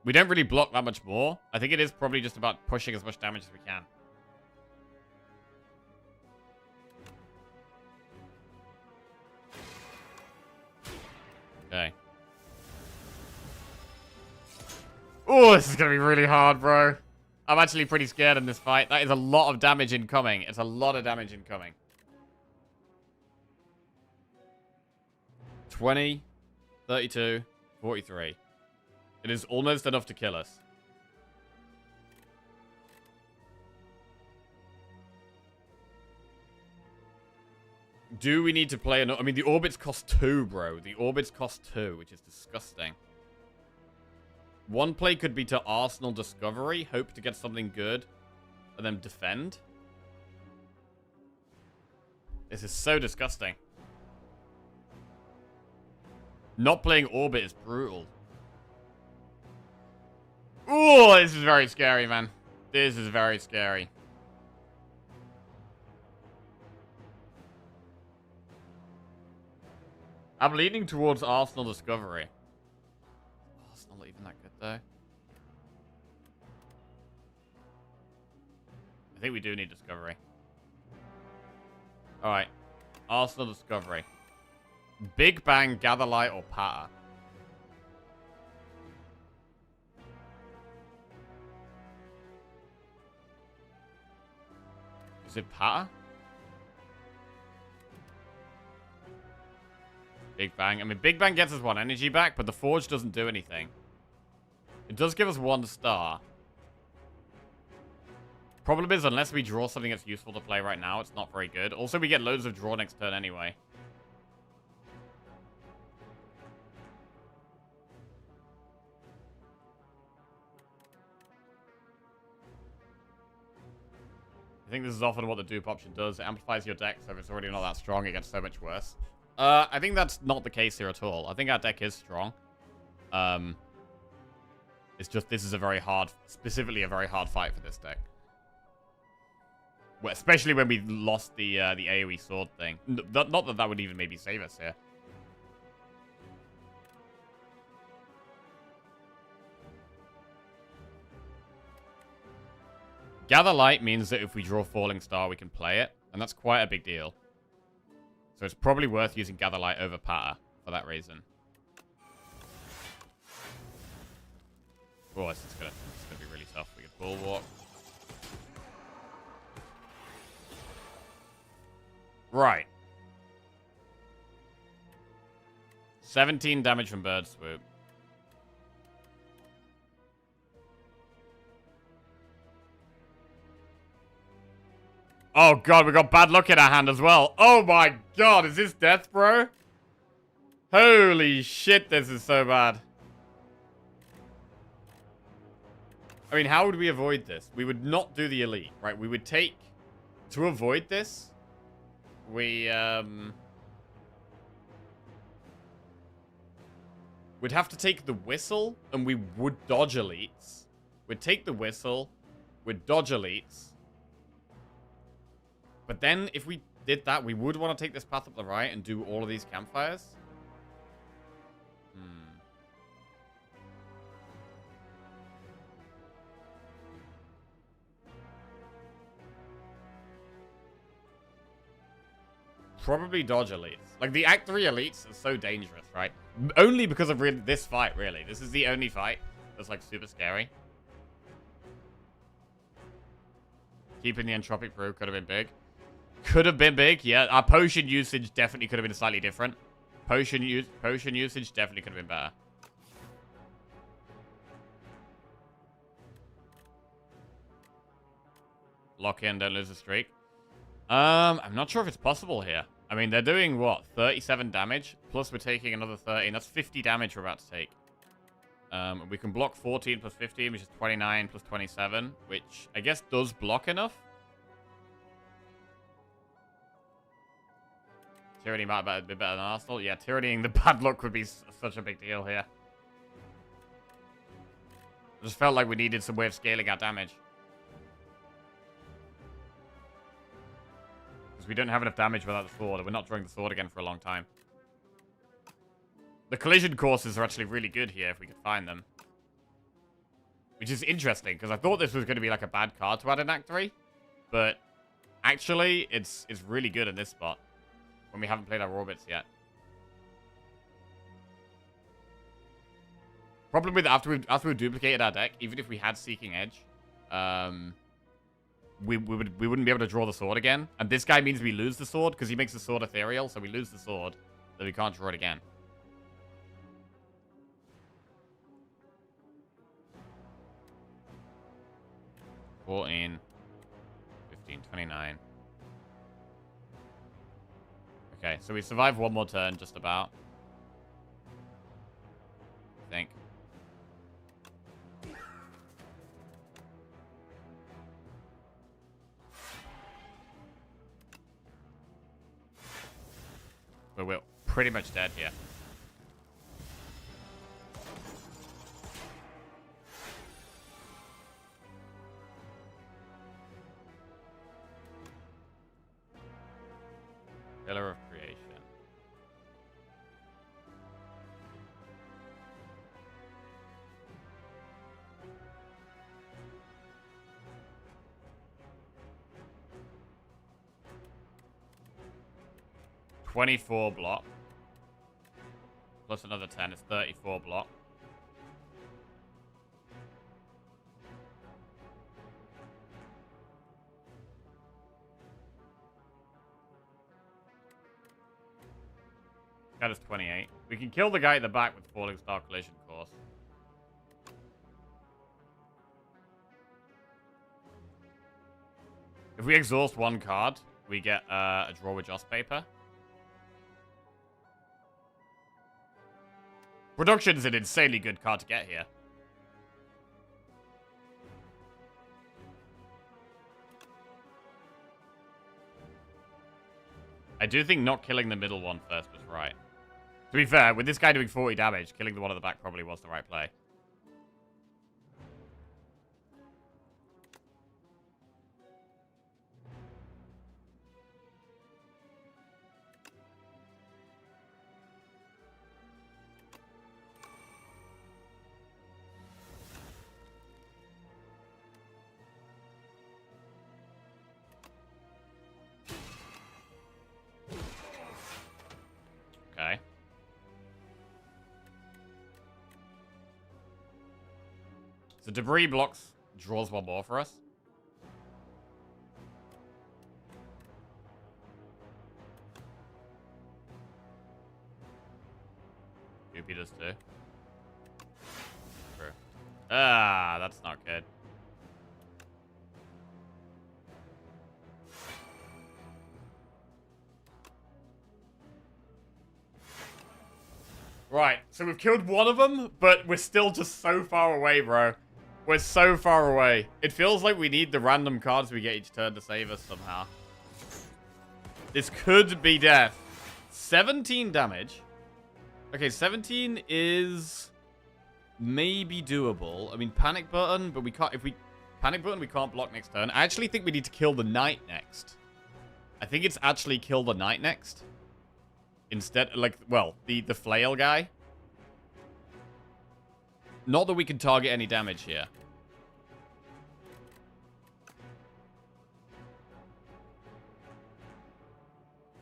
We don't really block that much more. I think it is probably just about pushing as much damage as we can. Okay. Oh, this is going to be really hard, bro. I'm actually pretty scared in this fight. That is a lot of damage incoming. It's a lot of damage incoming. 20, 32, 43. It is almost enough to kill us. Do we need to play another? I mean, the orbits cost 2, bro. The orbits cost 2, which is disgusting. One play could be to Arsenal Discovery, hope to get something good, and then defend. This is so disgusting. Not playing Orbit is brutal. Oh, this is very scary, man. This is very scary. I'm leaning towards Arsenal Discovery. Arsenal not even that good, though. I think we do need Discovery. Alright. Arsenal Discovery. Big Bang, Gather Light, or Patter? Is it Patter? Big Bang. I mean, Big Bang gets us 1 energy back, but the Forge doesn't do anything. It does give us 1 star. Problem is, unless we draw something that's useful to play right now, it's not very good. Also, we get loads of draw next turn anyway. I think this is often what the dupe option does. It amplifies your deck, so if it's already not that strong, it gets so much worse. I think that's not the case here at all. I think our deck is strong. It's just this is a very hard, specifically a very hard fight for this deck. Well, especially when we lost the AoE sword thing. Not that that would even maybe save us here. Gather Light means that if we draw Falling Star, we can play it. And that's quite a big deal. So it's probably worth using Gather Light over Patter for that reason. Oh, this is gonna be really tough. We get Bulwark. Right. 17 damage from Bird Swoop. Oh god, we got bad luck in our hand as well. Oh my god, is this death, bro? Holy shit, this is so bad. I mean, how would we avoid this? We would not do the elite, right? We would take... To avoid this, we, we'd have to take the whistle, and we would dodge elites. We'd take the whistle, we'd dodge elites. But then, if we did that, we would want to take this path up the right and do all of these campfires. Probably dodge elites. Like, the Act 3 elites are so dangerous, right? Only because of this fight, really. This is the only fight that's, like, super scary. Keeping the Entropic Brew could have been big. Could have been big, yeah. Our potion usage definitely could have been slightly different. Potion usage definitely could have been better. Lock in, don't lose the streak. I'm not sure if it's possible here. I mean, they're doing, what, 37 damage? Plus we're taking another 13. That's 50 damage we're about to take. We can block 14 plus 15, which is 29 plus 27, which I guess does block enough. Tyranny might be better than Arsenal. Yeah, tyrannying the bad luck would be such a big deal here. I just felt like we needed some way of scaling our damage. Because we don't have enough damage without the sword, and we're not drawing the sword again for a long time. The collision courses are actually really good here if we could find them. Which is interesting, because I thought this was going to be like a bad card to add in Act 3. But actually, it's really good in this spot. When we haven't played our orbits yet. Problem with after we've duplicated our deck, even if we had Seeking Edge, we wouldn't be able to draw the sword again. And this guy means we lose the sword because he makes the sword ethereal, so we lose the sword, so we can't draw it again. $14, $15, $29. Okay, so we survive one more turn, just about. I think. But we're pretty much dead here. Pillar of Creation. $24 block. Plus another 10, it's 34 block. That is 28. We can kill the guy at the back with Falling Star Collision Course. If we exhaust one card, we get a draw with Joss Paper. Production's an insanely good card to get here. I do think not killing the middle one first was right. To be fair, with this guy doing 40 damage, killing the one at the back probably was the right play. Okay. So debris blocks draws one more for us. Maybe he does too. True. Ah, that's not good. Right, so we've killed one of them, but we're still just so far away, bro. We're so far away. It feels like we need the random cards we get each turn to save us somehow. This could be death. 17 damage. Okay, 17 is maybe doable. I mean, panic button, but we can't. If we panic button, we can't block next turn. I actually think we need to kill the knight next. I think it's actually kill the knight next. Instead, like, well, the flail guy. Not that we can target any damage here.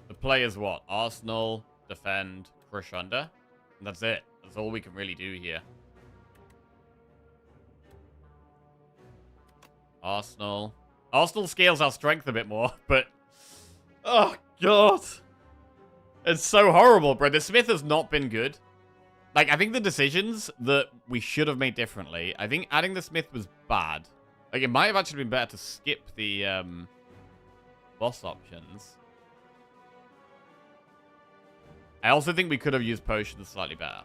The play is what? Arsenal, defend, crush under. And that's it. That's all we can really do here. Arsenal. Arsenal scales our strength a bit more, but... Oh, God. It's so horrible, bro. The Smith has not been good. Like, I think the decisions that we should have made differently, I think adding the Smith was bad. Like, it might have actually been better to skip the boss options. I also think we could have used potions slightly better.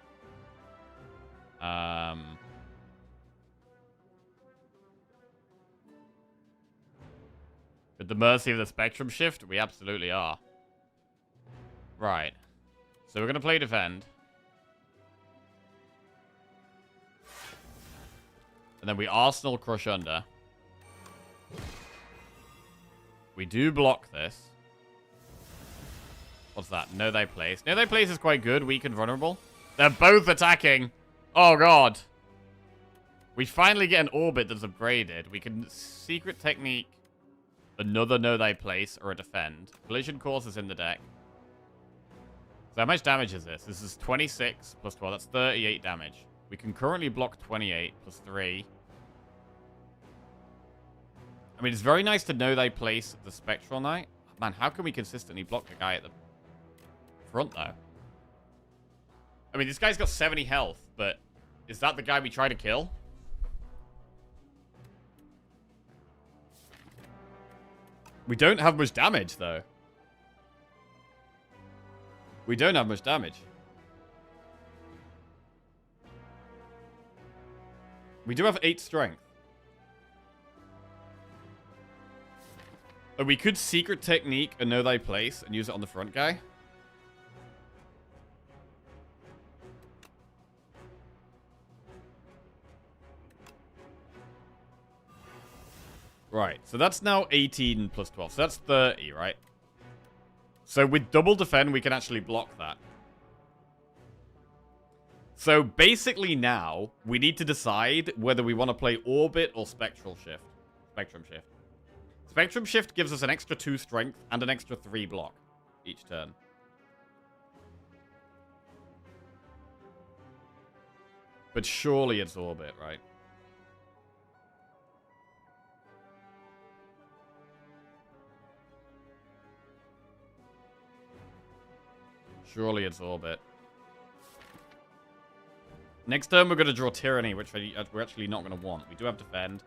At the mercy of the spectrum shift, we absolutely are. Right. So we're going to play defend. And then we Arsenal crush under. We do block this. What's that? Know thy place. Know thy place is quite good. Weak and vulnerable. They're both attacking. Oh, God. We finally get an orbit that's upgraded. We can secret technique another know thy place or a defend. Collision course is in the deck. So how much damage is this? This is 26 plus 12. That's 38 damage. We can currently block 28 plus 3. I mean, it's very nice to know thy place at the Spectral Knight. Man, how can we consistently block the guy at the front, though? I mean, this guy's got 70 health, but is that the guy we try to kill? We don't have much damage, though. We don't have much damage. We do have 8 strength. We could secret technique and know thy place and use it on the front guy. Right, so that's now 18 plus 12. So that's 30, right? So with double defend, we can actually block that. So basically now, we need to decide whether we want to play Orbit or Spectral Shift. Spectrum Shift. Spectrum Shift gives us an extra 2 strength and an extra 3 block each turn. But surely it's Orbit, right? Surely it's Orbit. Next turn, we're going to draw Tyranny, which we're actually not going to want. We do have Defend.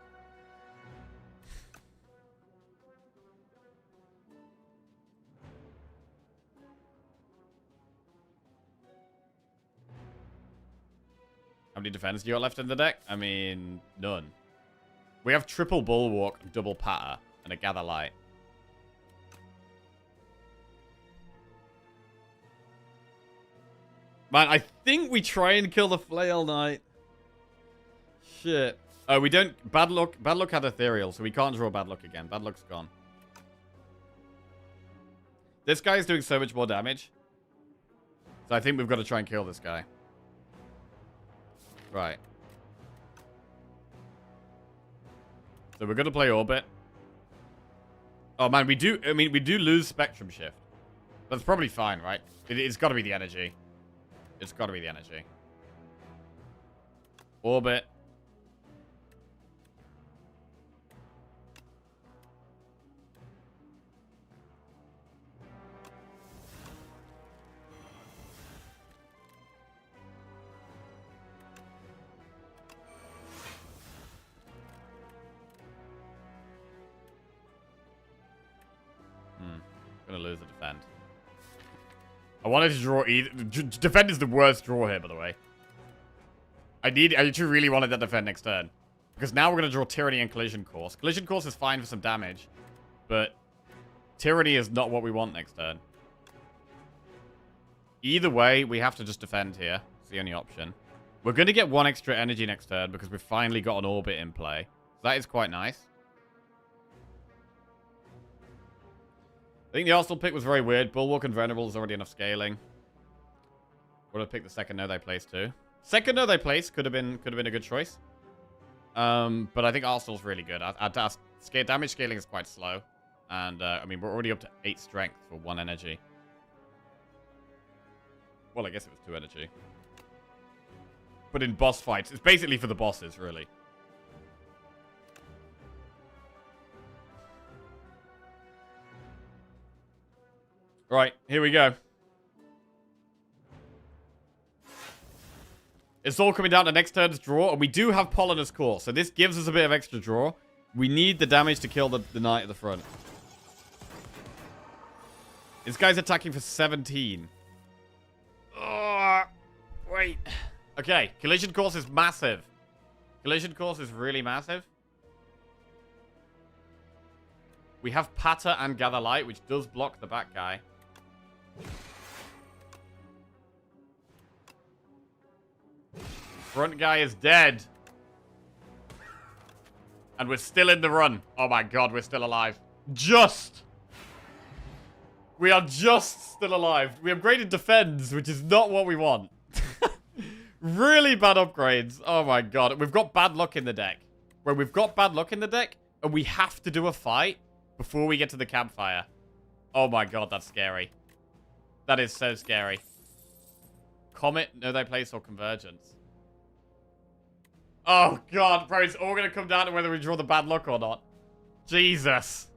How many defense do you got left in the deck? I mean, none. We have triple Bulwark, double Patter, and a Gather Light. Man, I think we try and kill the Flail Knight. Shit. Oh, we don't... Bad Luck had Ethereal, so we can't draw Bad Luck again. Bad Luck's gone. This guy's doing so much more damage. So I think we've got to try and kill this guy. Right. So we're going to play Orbit. Oh, man, we do... I mean, we do lose Spectrum Shift. That's probably fine, right? It's got to be the energy. It's got to be the energy. Orbit. to lose the defend. I wanted to draw either. Defend is the worst draw here, by the way. I actually really wanted that defend next turn. Because now we're going to draw Tyranny and Collision Course. Collision Course is fine for some damage. But Tyranny is not what we want next turn. Either way, we have to just defend here. It's the only option. We're going to get 1 extra energy next turn because we've finally got an orbit in play. That is quite nice. I think the Arsenal pick was very weird. Bulwark and Venerable is already enough scaling. Would have picked the second No They Place too. Second No They Place could have been a good choice. But I think Arsenal's really good. Damage scaling is quite slow. And, I mean, we're already up to 8 strength for 1 energy. Well, I guess it was 2 energy. But in boss fights, it's basically for the bosses, really. Right, here we go. It's all coming down to next turn's draw, and we do have Pollinus Core, so this gives us a bit of extra draw. We need the damage to kill the knight at the front. This guy's attacking for 17. Oh, wait. Okay, Collision Course is massive. Collision Course is really massive. We have Patter and Gather Light, which does block the back guy. Front guy is dead. And we're still in the run. Oh my god, we're still alive. Just. We are just still alive. We upgraded Defends, which is not what we want. Really bad upgrades. Oh my god. We've got bad luck in the deck. Where we've got bad luck in the deck, and we have to do a fight before we get to the campfire. Oh my god, that's scary. That is so scary. Comet, No They Place, or Convergence. Oh god, bro, it's all gonna come down to whether we draw the bad luck or not. Jesus.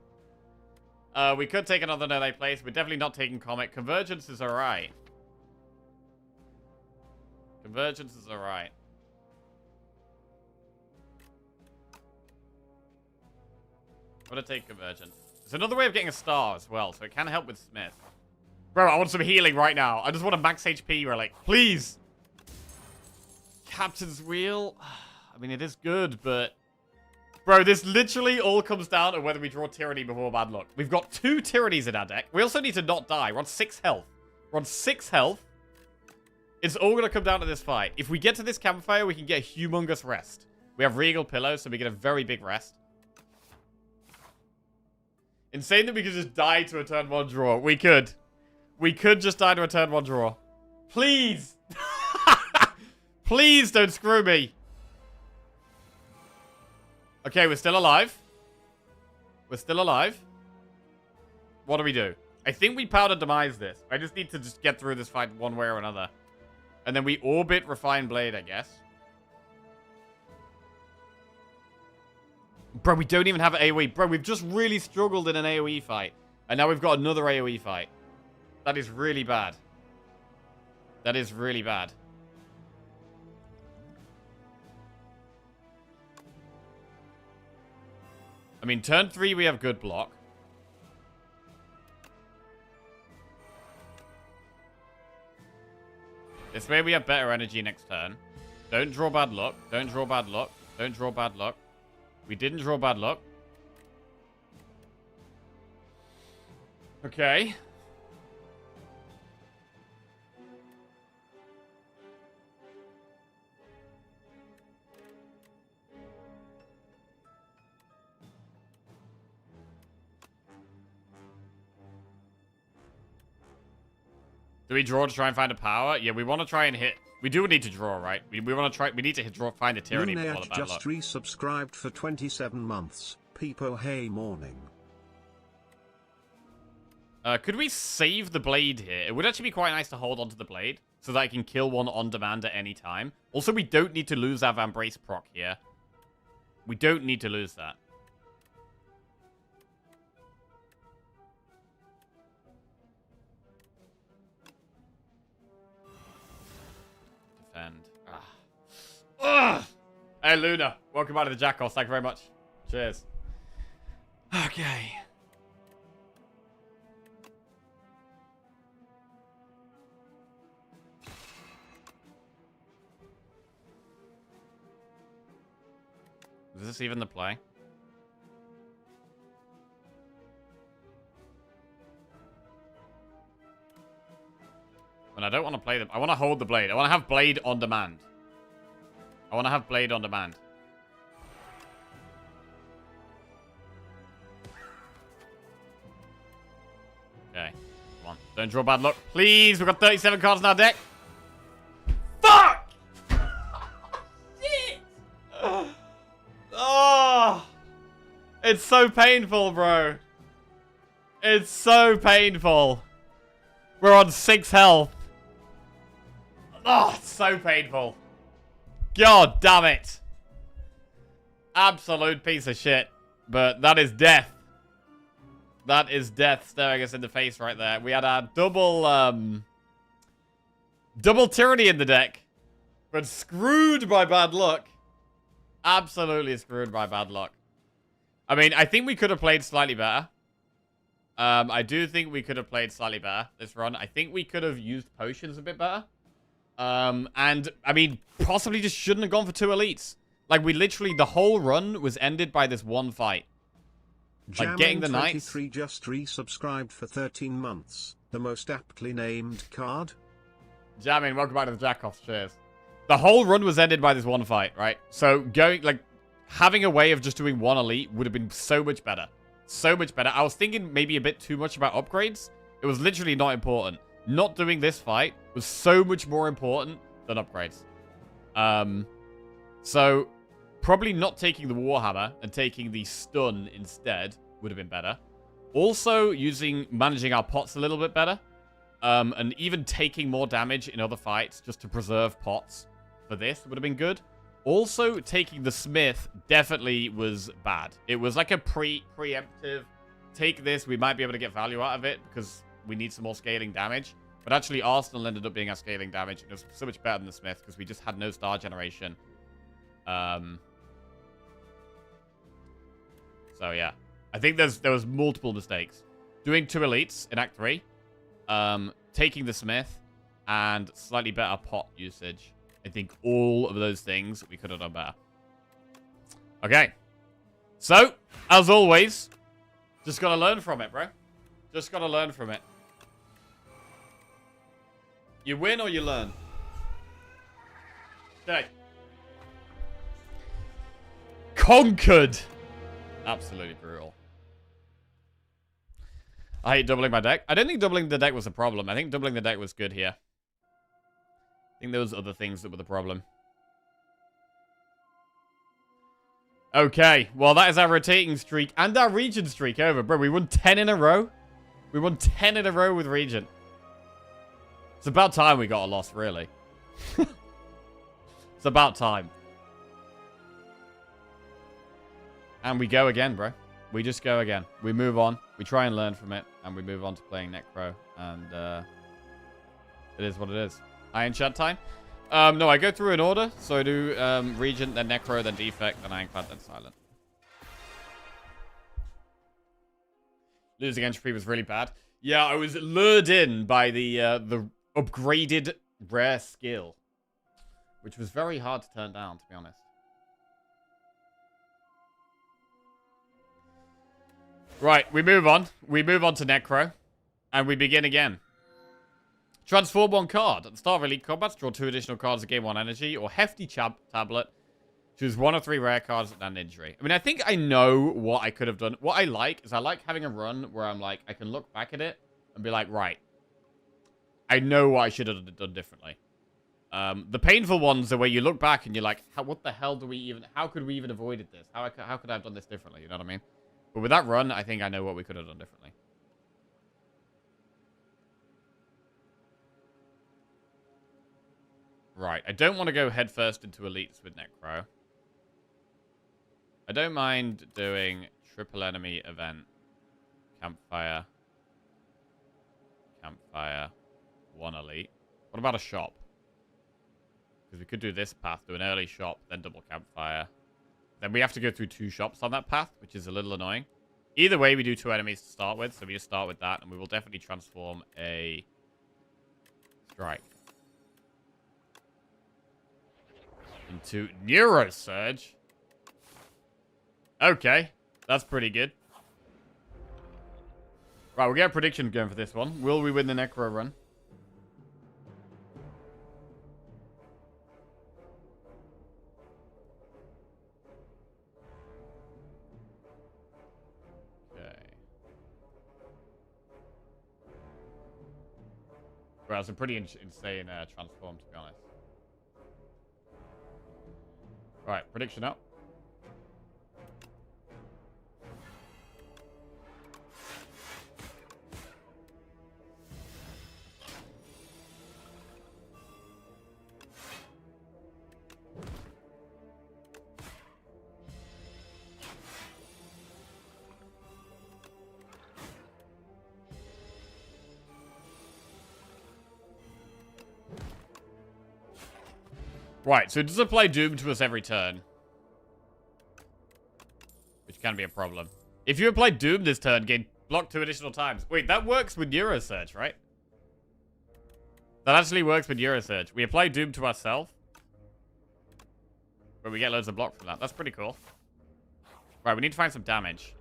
We could take another No They Place. We're definitely not taking Comet. Convergence is alright. Convergence is alright. I'm gonna take Convergence. It's another way of getting a star as well, so it can help with Smith. Bro, I want some healing right now. I just want a max HP relic. Please! Captain's Wheel. I mean, it is good, but... Bro, this literally all comes down to whether we draw Tyranny before bad luck. We've got 2 Tyrannies in our deck. We also need to not die. We're on 6 health. We're on 6 health. It's all going to come down to this fight. If we get to this campfire, we can get a humongous rest. We have Regal Pillow, so we get a very big rest. Insane that we could just die to a turn 1 draw. We could. We could just die to a turn 1 draw. Please! Please don't screw me. Okay, we're still alive. We're still alive. What do we do? I think we Powder Demise this. I just need to just get through this fight one way or another. And then we orbit Refined Blade, I guess. Bro, we don't even have an AoE. Bro, we've just really struggled in an AoE fight. And now we've got another AoE fight. That is really bad. That is really bad. I mean, turn 3, we have good block. This way we have better energy next turn. Don't draw bad luck. Don't draw bad luck. Don't draw bad luck. We didn't draw bad luck. Okay. Do we draw to try and find a power? Yeah, we want to try and hit. We do need to draw, right? We want to try. We need to hit, find a Tyranny before the bad luck. Just resubscribed for 27 months. Peepo, hey, morning. Could we save the blade here? It would actually be quite nice to hold onto the blade so that I can kill one on demand at any time. Also, we don't need to lose our Vambrace proc here. We don't need to lose that. Defend. Ugh. Hey, Luna. Welcome back to the Jackals. Thank you very much. Cheers. Okay. Is this even the play? And I don't want to play them. I want to hold the blade. I want to have blade on demand. I want to have blade on demand. Okay. Come on. Don't draw bad luck. Please. We've got 37 cards in our deck. Fuck! Shit! Oh! It's so painful, bro. It's so painful. We're on 6 health. Oh, it's so painful. God damn it. Absolute piece of shit. But that is death. That is death staring us in the face right there. We had our double tyranny in the deck. But screwed by bad luck. Absolutely screwed by bad luck. I mean, I think we could have played slightly better. I do think we could have played slightly better this run. I think we could have used potions a bit better. And, I mean, possibly just shouldn't have gone for 2 elites. Like, we literally, the whole run was ended by this one fight. Like, getting the knights. 23 just resubscribed for 13 months. The most aptly named card. Jamin, welcome back to the Jackoffs. Cheers. The whole run was ended by this one fight, right? So, going, like, having a way of just doing 1 elite would have been so much better. So much better. I was thinking maybe a bit too much about upgrades. It was literally not important. Not doing this fight was so much more important than upgrades. So, probably not taking the Warhammer and taking the stun instead would have been better. Also, managing our pots a little bit better. And even taking more damage in other fights just to preserve pots for this would have been good. Also, taking the Smith definitely was bad. It was like a preemptive, take this, we might be able to get value out of it because we need some more scaling damage. But actually, Arsenal ended up being our scaling damage. It was so much better than the Smith because we just had no star generation. So, yeah. I think there was multiple mistakes. Doing 2 elites in Act 3. Taking the Smith. And slightly better pot usage. I think all of those things we could have done better. Okay. So, as always, just got to learn from it, bro. Just got to learn from it. You win or you learn. Okay. Conquered. Absolutely brutal. I hate doubling my deck. I don't think doubling the deck was a problem. I think doubling the deck was good here. I think there was other things that were the problem. Okay. Well, that is our rotating streak and our Regent streak over. Bro, we won 10 in a row. We won 10 in a row with Regent. It's about time we got a loss, really. It's about time. And we go again, bro. We just go again. We move on. We try and learn from it. And we move on to playing Necro. And it is what it is. Iron Shad time? No, I go through in order. So I do Regent, then Necro, then Defect, then Ironclad, then Silent. Losing Entropy was really bad. Yeah, I was lured in by the upgraded rare skill. Which was very hard to turn down, to be honest. Right, we move on. We move on to Necro. And we begin again. Transform 1 card. At the start of Elite Combats, draw 2 additional cards to gain 1 energy. Or Hefty Tablet. Choose 1 of 3 rare cards and an injury. I mean, I think I know what I could have done. What I like is I like having a run where I'm like, I can look back at it and be like, right. I know what I should have done differently. The painful ones are where you look back and you're like, what the hell do we even... How could we even avoided this? How could I have done this differently? You know what I mean? But with that run, I think I know what we could have done differently. Right. I don't want to go headfirst into elites with Necro. I don't mind doing triple enemy event. Campfire. Campfire. 1 elite. What about a shop? Because we could do this path, do an early shop, then double campfire. Then we have to go through 2 shops on that path, which is a little annoying. Either way, we do 2 enemies to start with, so we just start with that, and we will definitely transform a strike into Neurosurge. Okay. That's pretty good. Right, we'll get a prediction going for this one. Will we win the Necro run? Okay. Well, it's a pretty insane transform, to be honest. Right, prediction up. Right, so it does apply Doom to us every turn. Which can be a problem. If you apply Doom this turn, gain blocked 2 additional times. Wait, that works with Neurosurge, right? That actually works with Neurosurge. We apply Doom to ourselves. But we get loads of block from that. That's pretty cool. Right, we need to find some damage.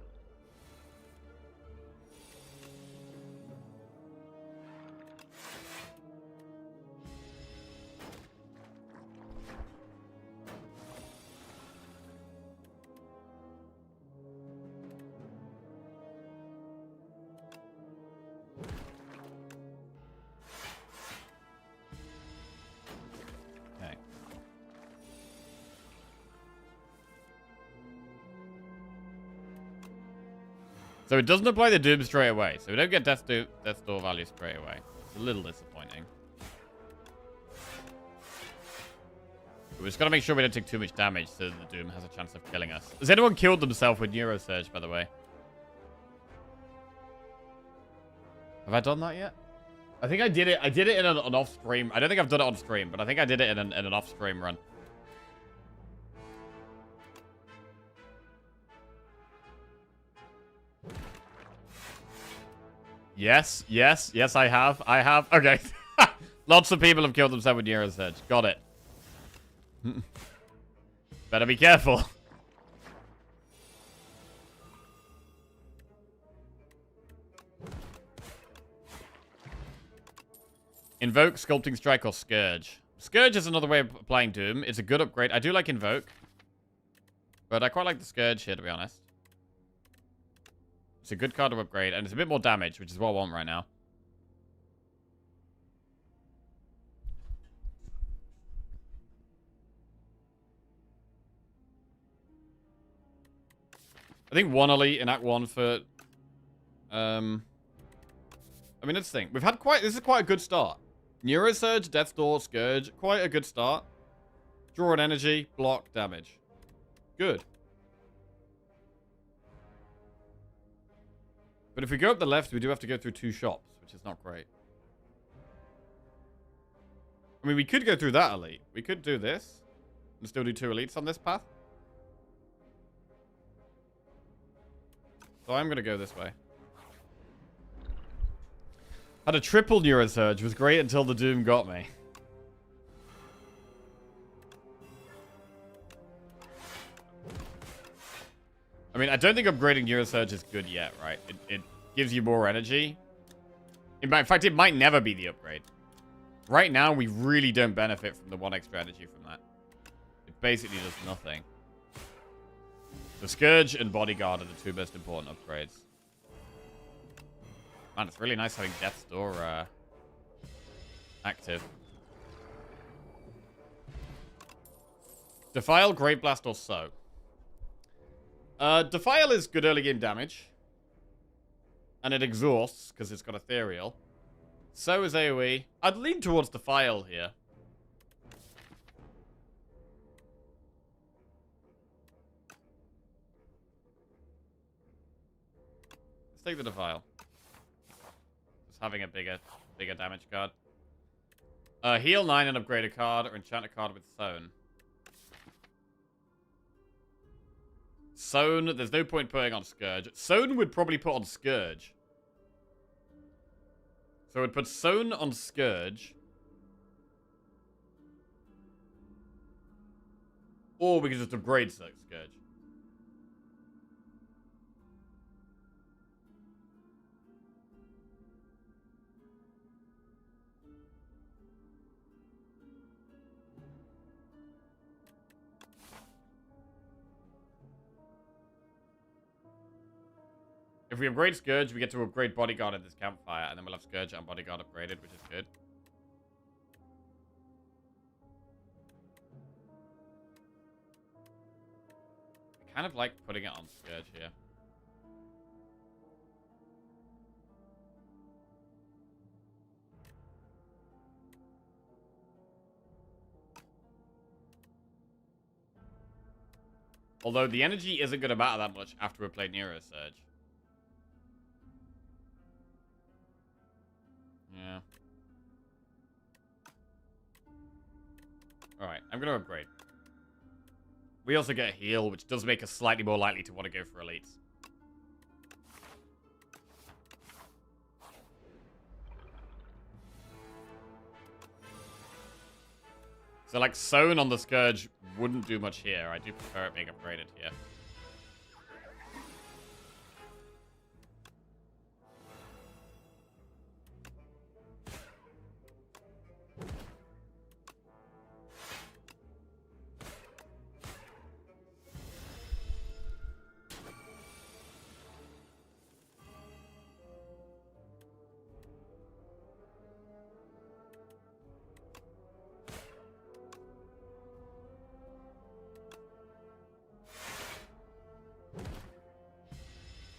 So it doesn't apply the Doom straight away. So we don't get Death Door value straight away. It's a little disappointing. But we just got to make sure we don't take too much damage so the Doom has a chance of killing us. Has anyone killed themselves with Neurosurge, by the way? Have I done that yet? I think I did it. I did it in an off-stream. I don't think I've done it on stream, but I think I did it in an off-stream run. Yes, I have. Okay. Lots of people have killed themselves with Neurosurge. Got it. Better be careful. Invoke, Sculpting Strike, or Scourge. Scourge is another way of applying Doom. It's a good upgrade. I do like Invoke. But I quite like the Scourge here, to be honest. It's a good card to upgrade, and it's a bit more damage, which is what I want right now. I think 1 elite in Act 1 for... I mean, let's think. We've had quite... This is quite a good start. Neurosurge, Death's Door, Scourge. Quite a good start. Draw an energy, block, damage. Good. But if we go up the left, we do have to go through 2 shops, which is not great. I mean, we could go through that elite. We could do this and still do 2 elites on this path. So I'm going to go this way. Had a triple Neurosurge. Was great until the Doom got me. I mean, I don't think upgrading Neurosurge is good yet, right? It gives you more energy. In fact, it might never be the upgrade. Right now, we really don't benefit from the 1 extra energy from that. It basically does nothing. The Scourge and Bodyguard are the 2 most important upgrades. Man, it's really nice having Death's Door active. Defile, Great Blast, or So. Defile is good early game damage. And it exhausts, because it's got Ethereal. So is AoE. I'd lean towards Defile here. Let's take the Defile. Just having a bigger damage card. Heal 9 and upgrade a card, or enchant a card with Sown. Sown, there's no point putting on Scourge. Sown would probably put on Scourge. So we'd put Sown on Scourge. Or we could just upgrade Scourge. If we upgrade Scourge, we get to upgrade Bodyguard at this campfire, and then we'll have Scourge and Bodyguard upgraded, which is good. I kind of like putting it on Scourge here. Although the energy isn't going to matter that much after we play Neurosurge. Yeah. Alright, I'm going to upgrade. We also get a heal, which does make us slightly more likely to want to go for elites. So, like, Sown on the Scourge wouldn't do much here. I do prefer it being upgraded here.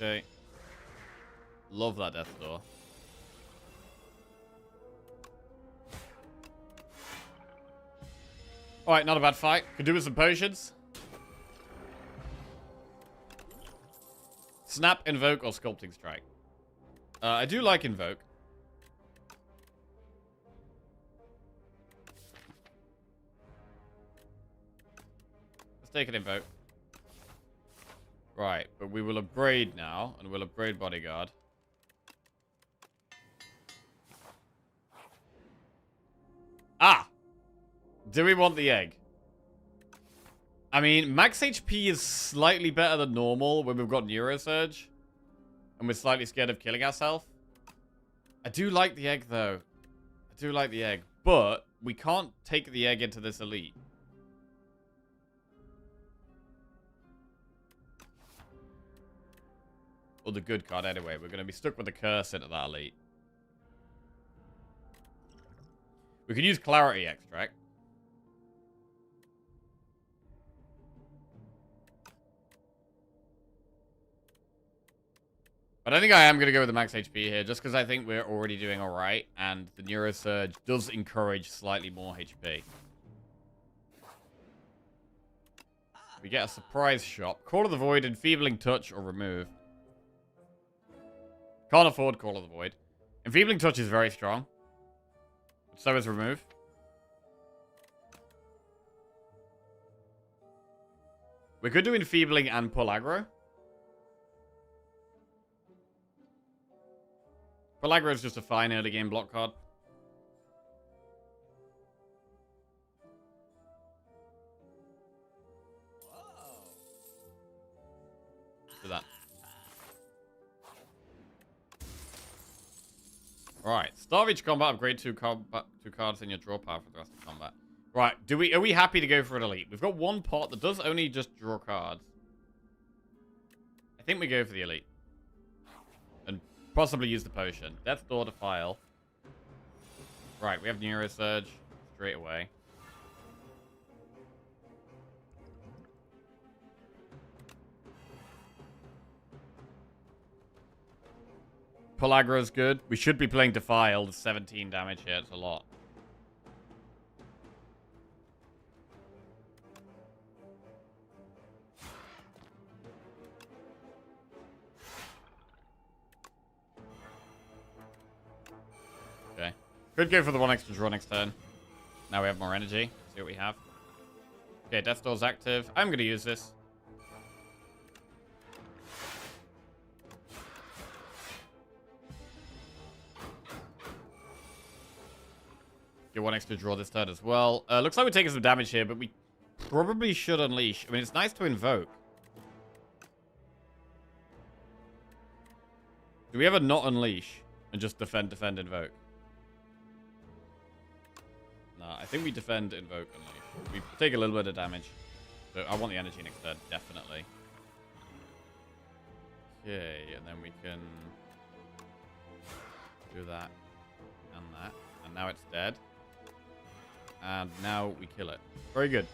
Okay. Love that Death Door. Alright, not a bad fight. Could do with some potions. Snap, Invoke, or Sculpting Strike. I do like Invoke. Let's take an Invoke. Right, but we will upgrade now, and we'll upgrade Bodyguard. Ah! Do we want the egg? I mean, max HP is slightly better than normal when we've got Neurosurge. And we're slightly scared of killing ourselves. I do like the egg, though. I do like the egg. But we can't take the egg into this elite. Or the good card, anyway. We're going to be stuck with the curse into that elite. We could use Clarity Extract. But I think I am going to go with the max HP here, just because I think we're already doing alright, and the Neurosurge does encourage slightly more HP. We get a surprise shot. Call of the Void, Enfeebling Touch, or Remove. Can't afford Call of the Void. Enfeebling Touch is very strong. So is Remove. We could do Enfeebling and pull aggro. Pull aggro is just a fine early game block card. Do that. Alright, Starvage Combat, upgrade two cards in your draw power for the rest of combat. Right, are we happy to go for an elite? We've got one pot that does only just draw cards. I think we go for the elite. And possibly use the potion. Death Door to file. Right, we have Neurosurge straight away. Pull aggro is good. We should be playing Defile. There's 17 damage here. It's a lot. Okay. Could go for the one extra draw next turn. Now we have more energy. See what we have. Okay, Death Door's active. I'm going to use this. Get one extra draw this turn as well. Looks like we're taking some damage here, but we probably should unleash. I mean, it's nice to invoke. Do we ever not unleash and just defend, invoke? No, I think we defend, invoke, unleash. We take a little bit of damage. So I want the energy next turn, definitely. Okay, and then we can do that and that. And now it's dead. And now we kill it. Very good.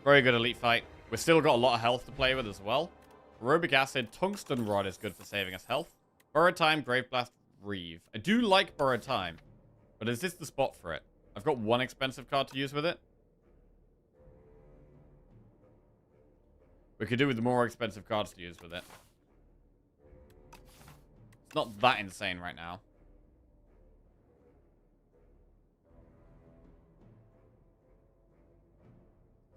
Very good elite fight. We've still got a lot of health to play with as well. Aerobic acid, tungsten rod is good for saving us health. Borrowed time, grave blast, reeve. I do like borrowed time, but is this the spot for it? I've got one expensive card to use with it. We could do with more expensive cards to use with it. It's not that insane right now.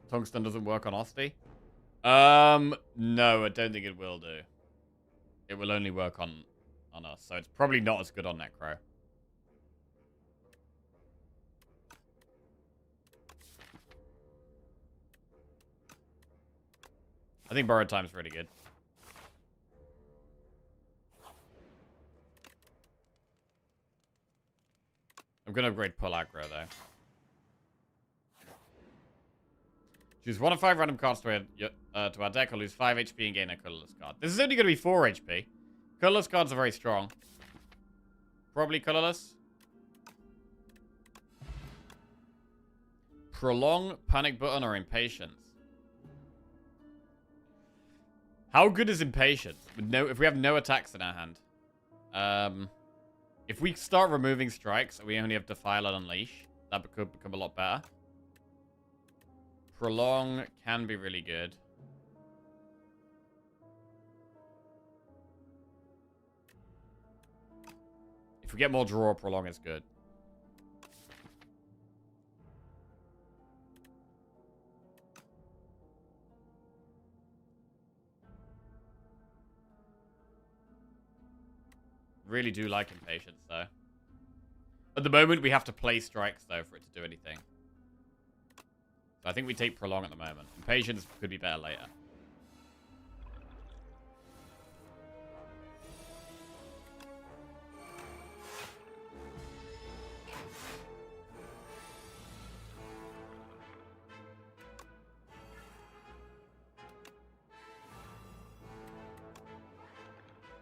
Tungsten doesn't work on Osty? No, I don't think it will do. It will only work on us, so it's probably not as good on Necro. I think borrowed time's really good. I'm gonna upgrade pull aggro though. Choose 1 of 5 random cards to our deck or lose 5 HP and gain a colorless card. This is only going to be 4 HP. Colorless cards are very strong. Probably colorless. Prolong, Panic Button, or Impatience. How good is Impatience? If we have no attacks in our hand. If we start removing strikes, we only have Defile and Unleash. That could become a lot better. Prolong can be really good. If we get more draw, Prolong is good. Really do like Impatience, though. At the moment, we have to play strikes, though, for it to do anything. So I think we take Prolong at the moment. Impatience could be better later.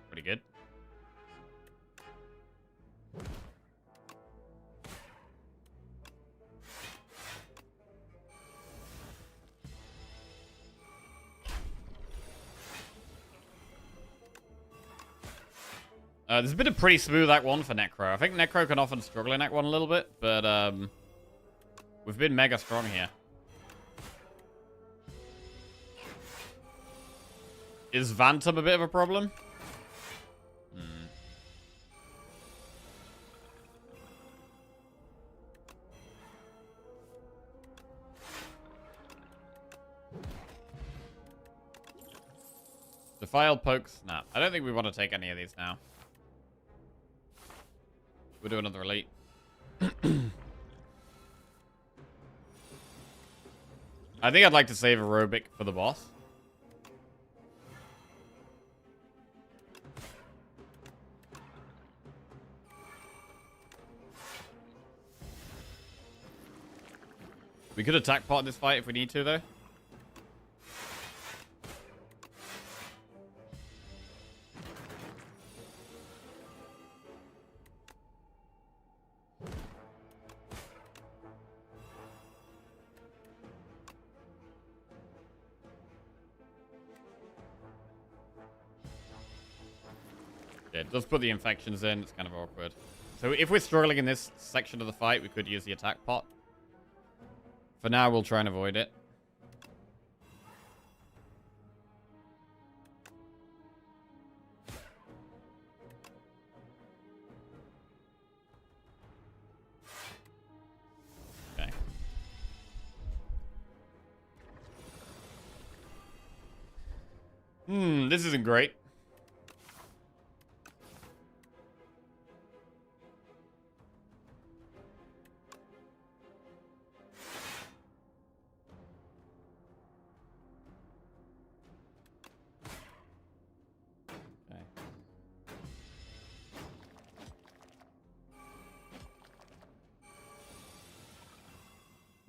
Pretty good. There's been a pretty smooth Act 1 for Necro. I think Necro can often struggle in Act 1 a little bit, but we've been mega strong here. Is Vantum a bit of a problem? Defile, Poke, Snap. I don't think we want to take any of these now. We'll do another elite. I think I'd like to save Aerobic for the boss. We could attack pot this fight if we need to, though. It does put the infections in. It's kind of awkward. So if we're struggling in this section of the fight, we could use the attack pot. For now, we'll try and avoid it. Okay. This isn't great.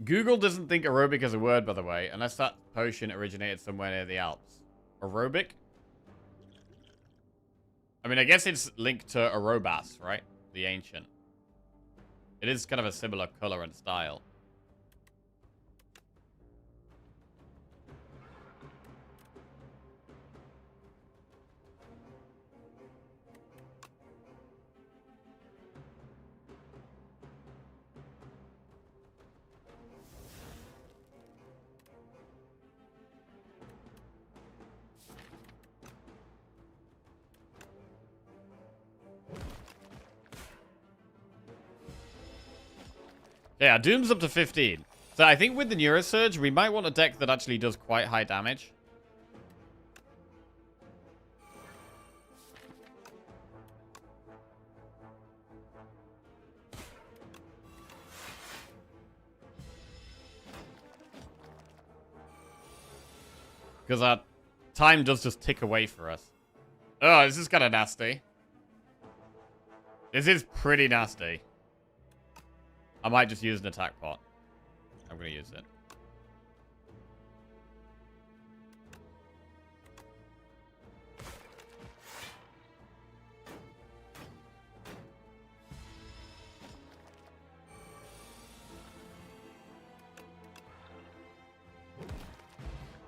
Google doesn't think aerobic is a word, by the way, unless that potion originated somewhere near the Alps. Aerobic? I mean, I guess it's linked to Arobas, right? The Ancient. It is kind of a similar color and style. Yeah, Doom's up to 15. So I think with the Neurosurge, we might want a deck that actually does quite high damage. Because our time does just tick away for us. Oh, this is kind of nasty. This is pretty nasty. I might just use an attack pot. I'm going to use it.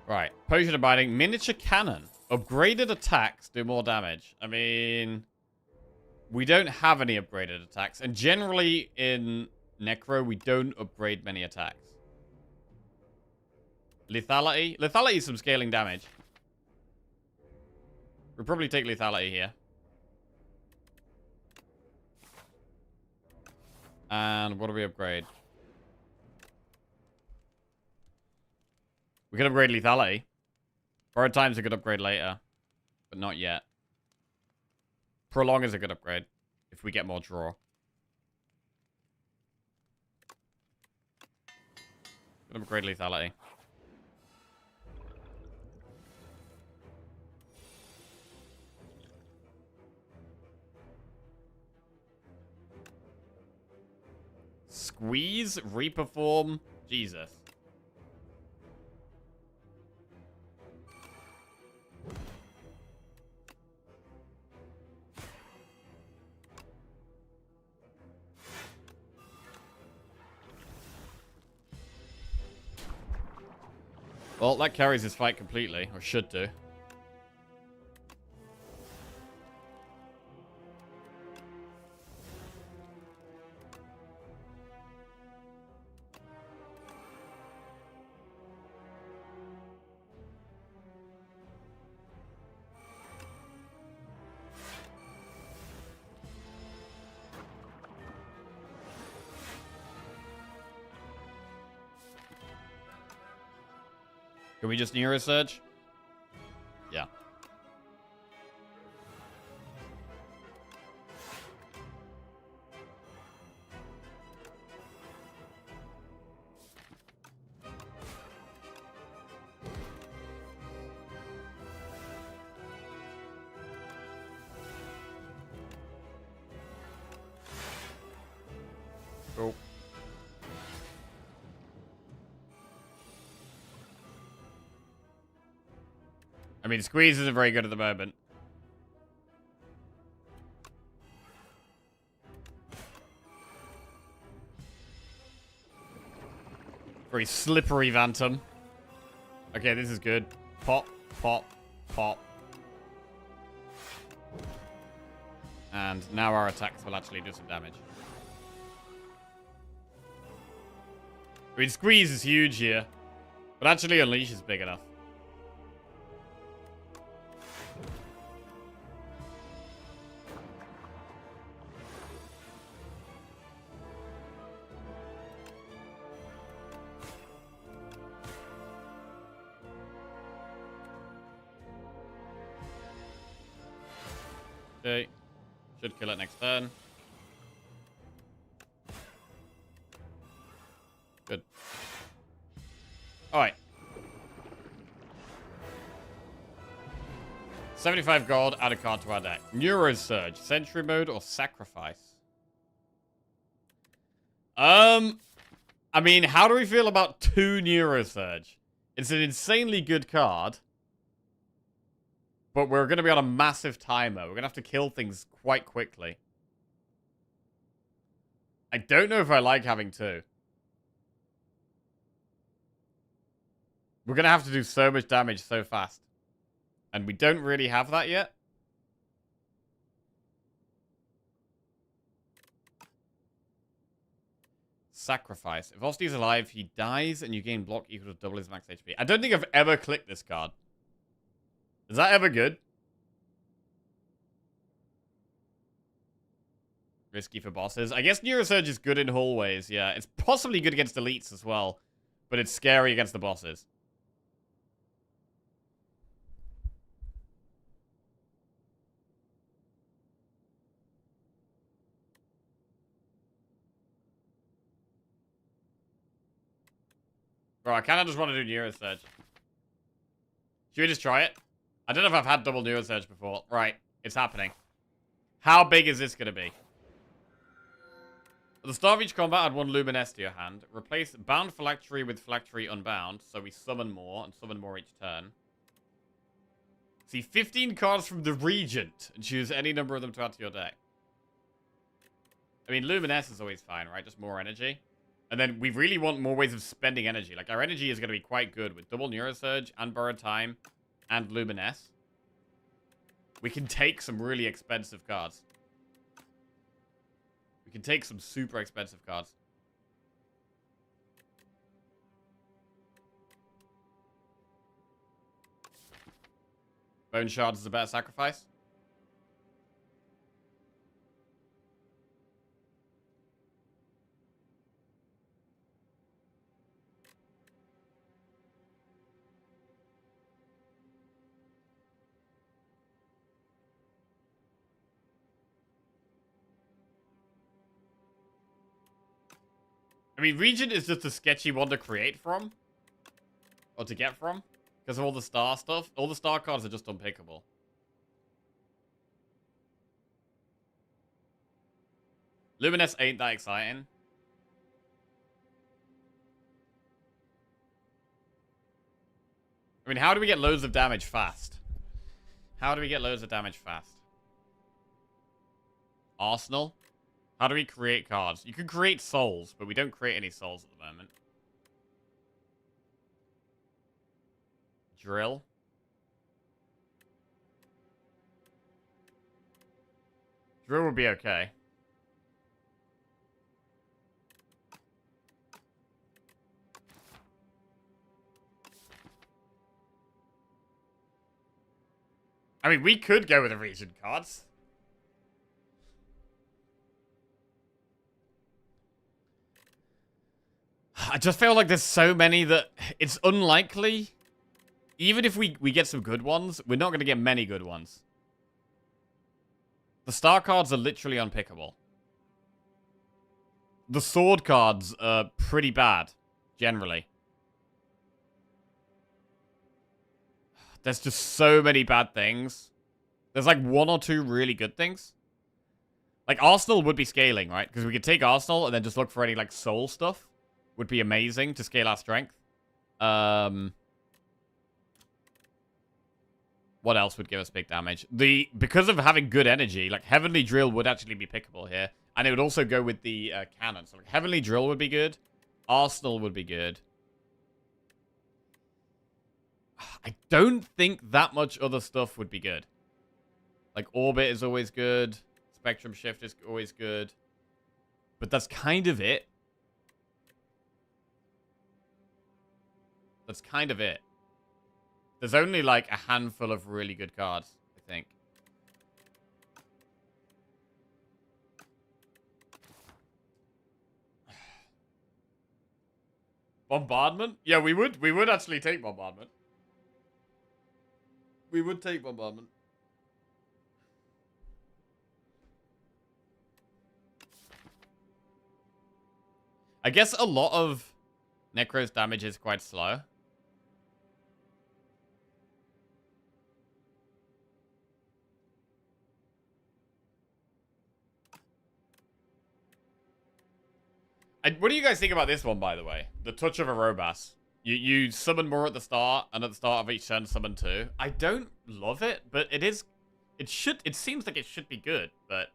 Right. Potion of Binding. Miniature Cannon. Upgraded attacks do more damage. I mean, we don't have any upgraded attacks. And generally in Necro, we don't upgrade many attacks. Lethality. Lethality is some scaling damage. We'll probably take lethality here. And what do we upgrade? We could upgrade lethality. Borrowed Time's a good upgrade later. But not yet. Prolong is a good upgrade. If we get more draw. Could upgrade lethality. Squeeze? Reperform? Jesus. Well, that carries his fight completely, or should do. Can we just Neurosurge? Yeah. Cool. I mean, Squeeze isn't very good at the moment. Very slippery Phantom. Okay, this is good. Pop, pop, pop. And now our attacks will actually do some damage. I mean, Squeeze is huge here. But actually, Unleash is big enough. Okay. Should kill it next turn. Good. Alright. 75 gold, add a card to our deck. Neurosurge, Sentry Mode, or Sacrifice? I mean, how do we feel about 2 Neurosurge? It's an insanely good card. But we're going to be on a massive timer. We're going to have to kill things quite quickly. I don't know if I like having 2. We're going to have to do so much damage so fast. And we don't really have that yet. Sacrifice. If Osti's alive, he dies and you gain block equal to double his max HP. I don't think I've ever clicked this card. Is that ever good? Risky for bosses. I guess Neurosurge is good in hallways, yeah. It's possibly good against elites as well. But it's scary against the bosses. Bro, I kind of just want to do Neurosurge. Should we just try it? I don't know if I've had double Neurosurge before. Right, it's happening. How big is this going to be? At the start of each combat, add 1 Luminous to your hand. Replace Bound Phylactery with Phylactery Unbound, so we summon more, and summon more each turn. See 15 cards from the Regent, and choose any number of them to add to your deck. I mean, Luminous is always fine, right? Just more energy. And then we really want more ways of spending energy. Like, our energy is going to be quite good with double Neurosurge, and Borrowed Time, and Luminous. We can take some really expensive cards. We can take some super expensive cards. Bone Shards is a better sacrifice. I mean, Regent is just a sketchy one to create from. Or to get from. Because of all the star stuff. All the star cards are just unpickable. Luminous ain't that exciting. I mean, how do we get loads of damage fast? How do we get loads of damage fast? Arsenal? How do we create cards? You can create souls, but we don't create any souls at the moment. Drill. Drill would be okay. I mean, we could go with the Regent cards. I just feel like there's so many that it's unlikely. Even if we get some good ones, we're not going to get many good ones. The star cards are literally unpickable. The sword cards are pretty bad, generally. There's just so many bad things. There's like 1 or 2 really good things. Like, Arsenal would be scaling, right? Because we could take Arsenal and then just look for any, like, soul stuff. Would be amazing to scale our strength. What else would give us big damage? Because of having good energy, like, Heavenly Drill would actually be pickable here. And it would also go with the cannon. So, like, Heavenly Drill would be good. Arsenal would be good. I don't think that much other stuff would be good. Like, Orbit is always good. Spectrum Shift is always good. But that's kind of it. That's kind of it. There's only, like, a handful of really good cards, I think. Bombardment? Yeah, we would actually take Bombardment. We would take Bombardment. I guess a lot of Necro's damage is quite slow. What do you guys think about this one, by the way? The Touch of a Robas. You summon more at the start, and at the start of each turn summon 2. I don't love it, but it seems like it should be good, but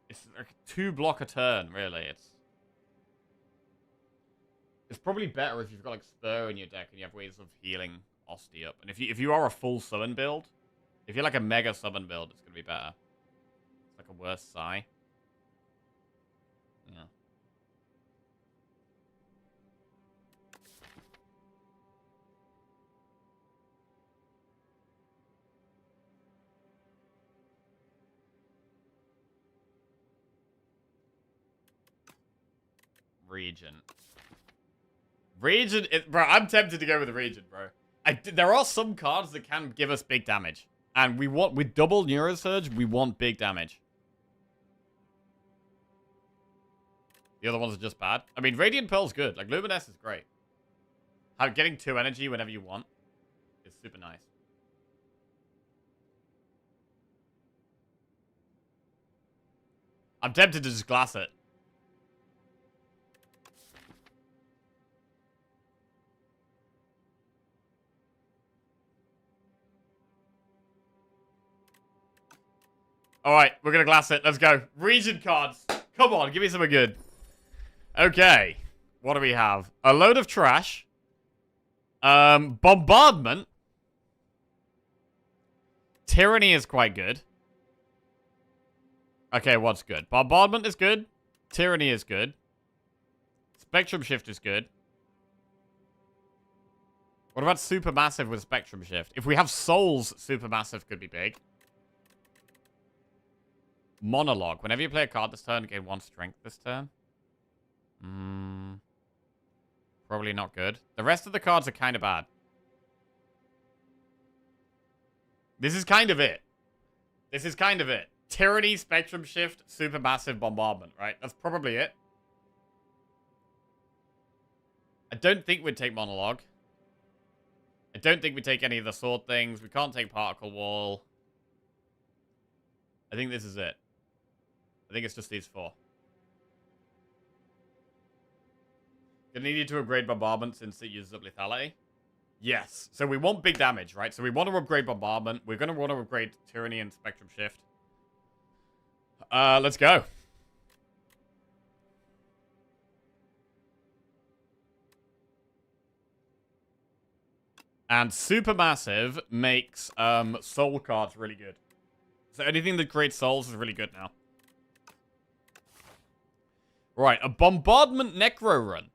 it's like a 2-block a turn, really. It's probably better if you've got like Spur in your deck and you have ways of healing Osti up. And if you are a full summon build, if you're like a mega summon build, it's gonna be better. It's like a worse Psy. Yeah. Regent. Bro, I'm tempted to go with the Regent, bro. There are some cards that can give us big damage. And with double Neurosurge, we want big damage. The other ones are just bad. I mean, Radiant Pearl's good. Like, Luminous is great. Getting 2 energy whenever you want is super nice. I'm tempted to just glass it. Alright, we're gonna glass it. Let's go. Regent cards. Come on, give me something good. Okay. What do we have? A load of trash. Bombardment. Tyranny is quite good. Okay, what's good? Bombardment is good. Tyranny is good. Spectrum Shift is good. What about Supermassive with Spectrum Shift? If we have Souls, Supermassive could be big. Monologue. Whenever you play a card this turn, gain 1 strength this turn. Probably not good. The rest of the cards are kind of bad. This is kind of it. This is kind of it. Tyranny, Spectrum Shift, Supermassive, Bombardment, right? That's probably it. I don't think we'd take Monologue. I don't think we take any of the sword things. We can't take Particle Wall. I think this is it. I think it's just these 4. Gonna need you to upgrade Bombardment since it uses up lethality. Yes. So we want big damage, right? So we want to upgrade Bombardment. We're gonna want to upgrade Tyranny and Spectrum Shift. Let's go. And Supermassive makes soul cards really good. So anything that creates souls is really good now. Right, a Bombardment Necro run.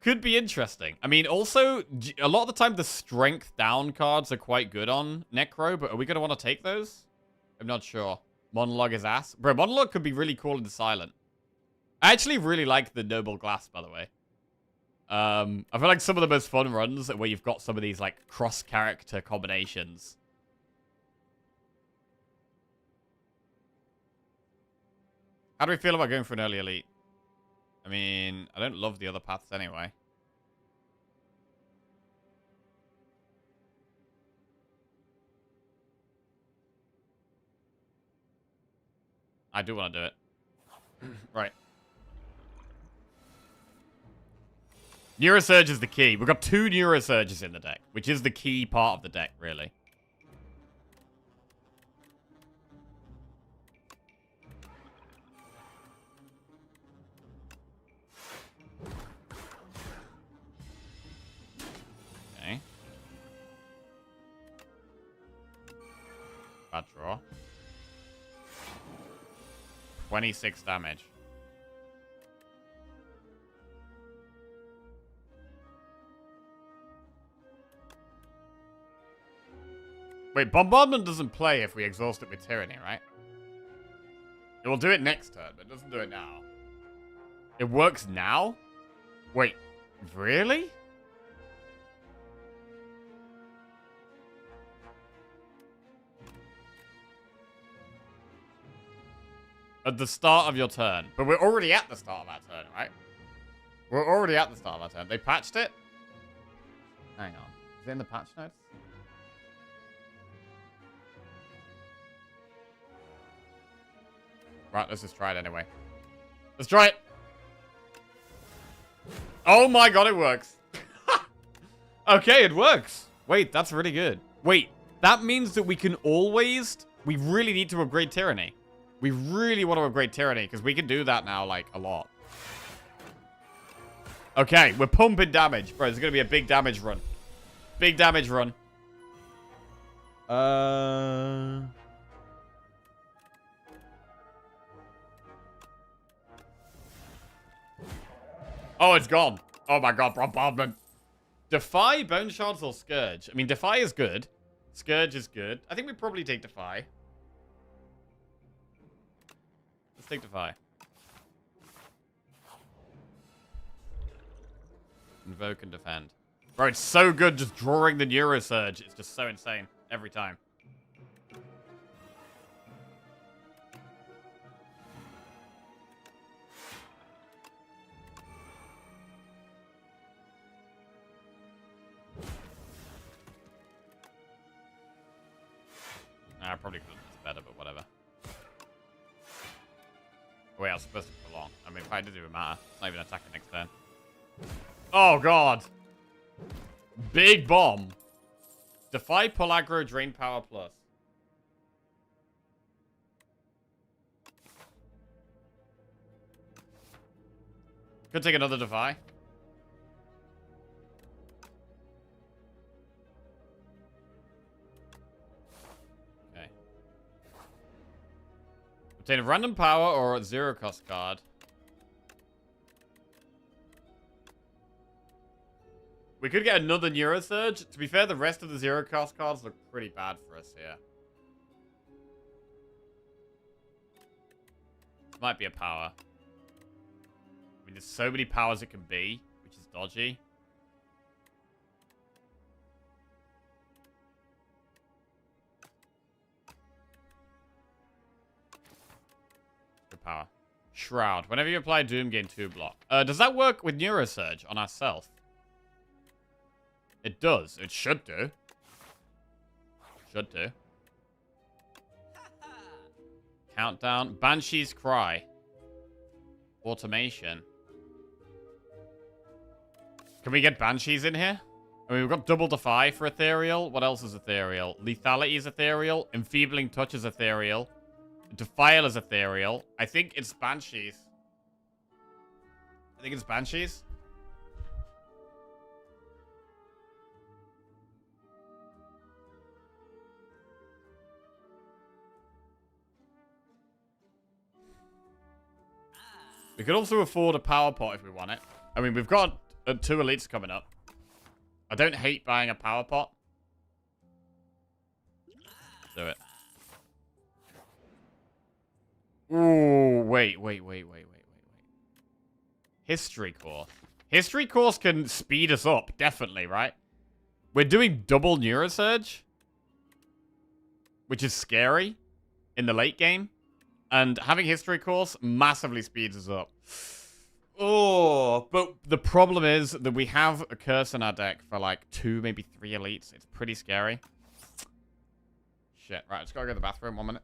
Could be interesting. I mean, also, a lot of the time the strength down cards are quite good on Necro, but are we going to want to take those? I'm not sure. Monologue is ass. Bro, Monologue could be really cool and silent. I actually really like the Noble Glass, by the way. I feel like some of the most fun runs are where you've got some of these, like, cross-character combinations. How do we feel about going for an early elite? I mean, I don't love the other paths anyway. I do want to do it. Right. Neurosurge is the key. We've got 2 Neurosurges in the deck, which is the key part of the deck, really. Okay. Bad draw. 26 damage. Wait, Bombardment doesn't play if we exhaust it with Tyranny, right? It will do it next turn, but it doesn't do it now. It works now? Wait, really? At the start of your turn. But we're already at the start of our turn, right? We're already at the start of our turn. They patched it? Hang on. Is it in the patch notes? Right, let's just try it anyway. Let's try it! Oh my god, it works. Okay, it works. Wait, that's really good. Wait, that means that we can always... We really need to upgrade Tyranny. We really want to upgrade Tyranny, because we can do that now, like, a lot. Okay, we're pumping damage. Bro, it's going to be a big damage run. Big damage run. Oh, it's gone. Oh my god, bombardment. Defy, Bone Shards, or Scourge? I mean, Defy is good. Scourge is good. I think we probably take Defy. Let's take Defy. Invoke and defend. Bro, it's so good just drawing the Neurosurge. It's just so insane every time. Nah, I probably could have done this better, but whatever. Wait, I was supposed to prolong. I mean, if I did, it would matter. It's not even attacking next turn. Oh, God. Big bomb. Defy, pull aggro, drain power plus. Could take another Defy. Okay. Obtain a random power or a zero cost card. We could get another Neurosurge. To be fair, the rest of the zero cost cards look pretty bad for us here. Might be a power. I mean, there's so many powers it can be, which is dodgy. Good power. Shroud. Whenever you apply Doom, gain 2 block. Does that work with Neurosurge on ourself? It does. It should do. Should do. Countdown. Banshee's Cry. Automation. Can we get Banshees in here? I mean, we've got Double Defy for Ethereal. What else is Ethereal? Lethality is Ethereal. Enfeebling Touch is Ethereal. Defile is Ethereal. I think it's Banshees. I think it's Banshees. We could also afford a power pot if we want it. I mean, we've got 2 elites coming up. I don't hate buying a power pot. Do it. Ooh, wait. History course. History course can speed us up, definitely, right? We're doing double Neurosurge, which is scary in the late game. And having history course massively speeds us up. Oh, but the problem is that we have a curse in our deck for like 2, maybe 3 elites. It's pretty scary. Shit. Right, I just gotta go to the bathroom. 1 minute.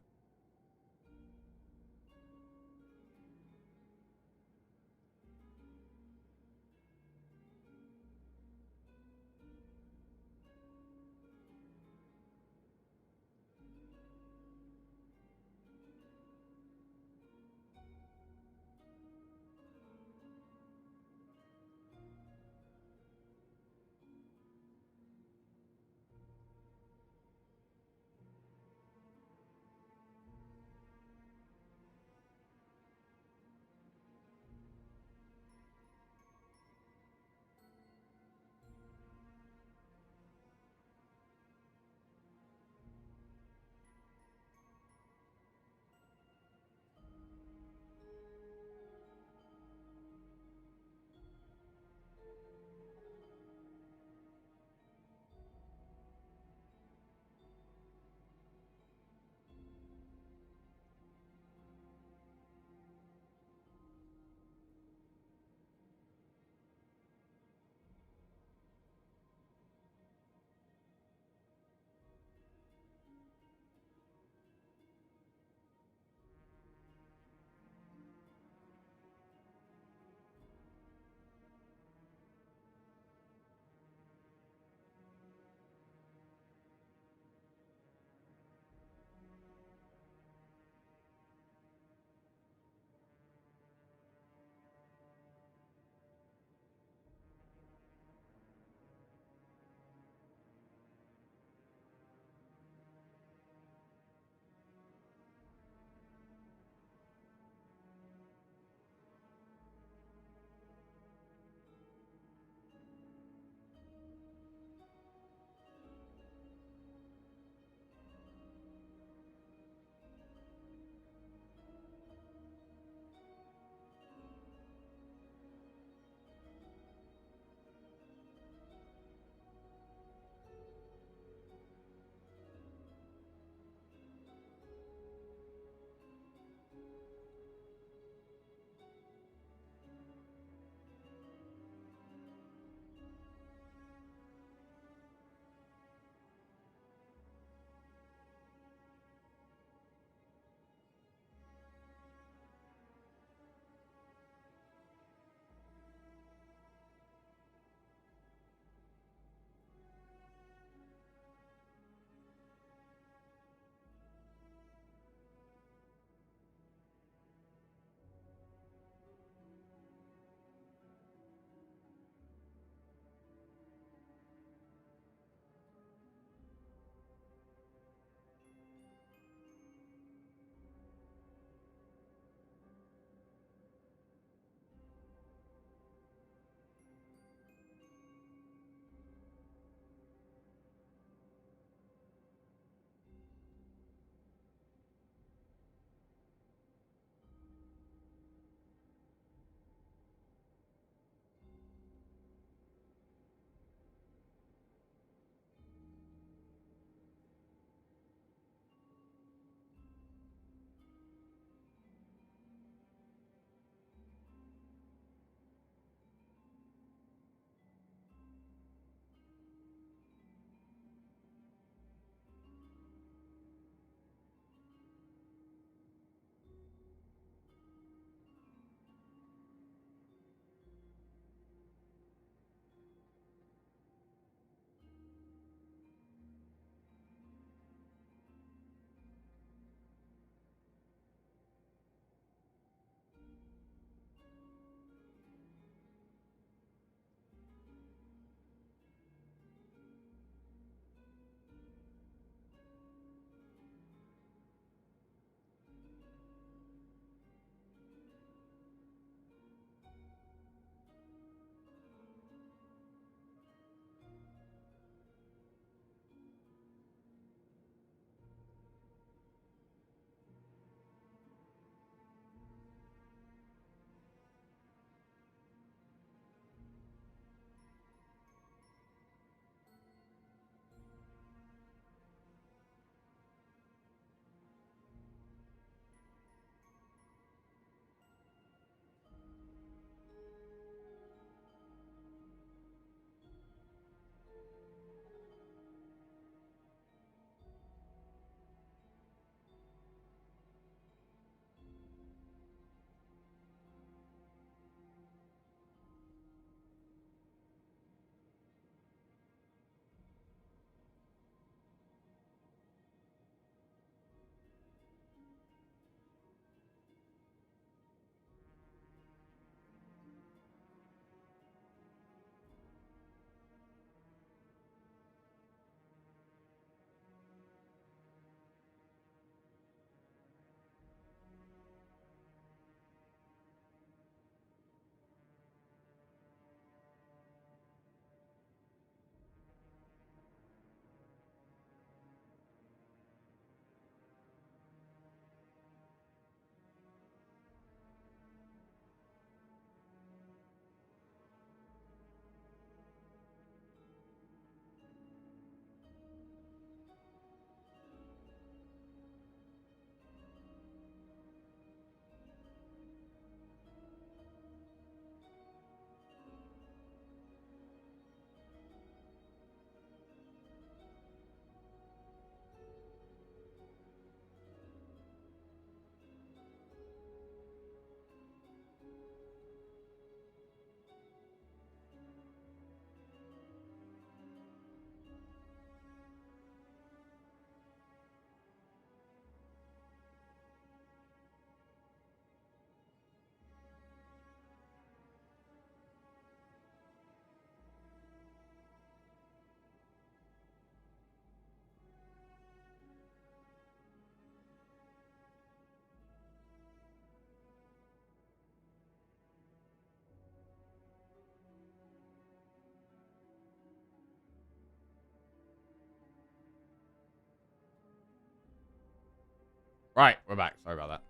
Right, we're back. Sorry about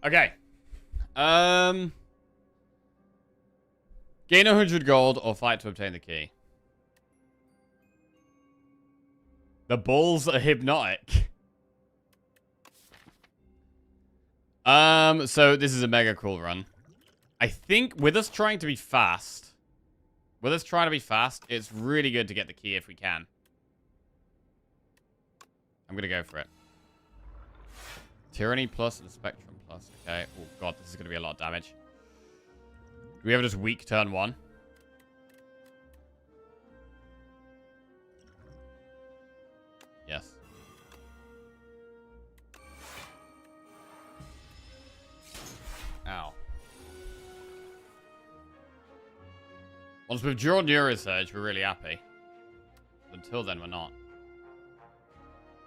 that. Okay. Gain 100 gold or fight to obtain the key. The bulls are hypnotic. So this is a mega cool run. I think with us trying to be fast, it's really good to get the key if we can. I'm gonna go for it. Tyranny plus and Spectrum plus. Okay. Oh god, this is gonna be a lot of damage. Do we have just weak turn 1? Yes. Ow. Once we've drawn Neurosurge, we're really happy. Until then, we're not.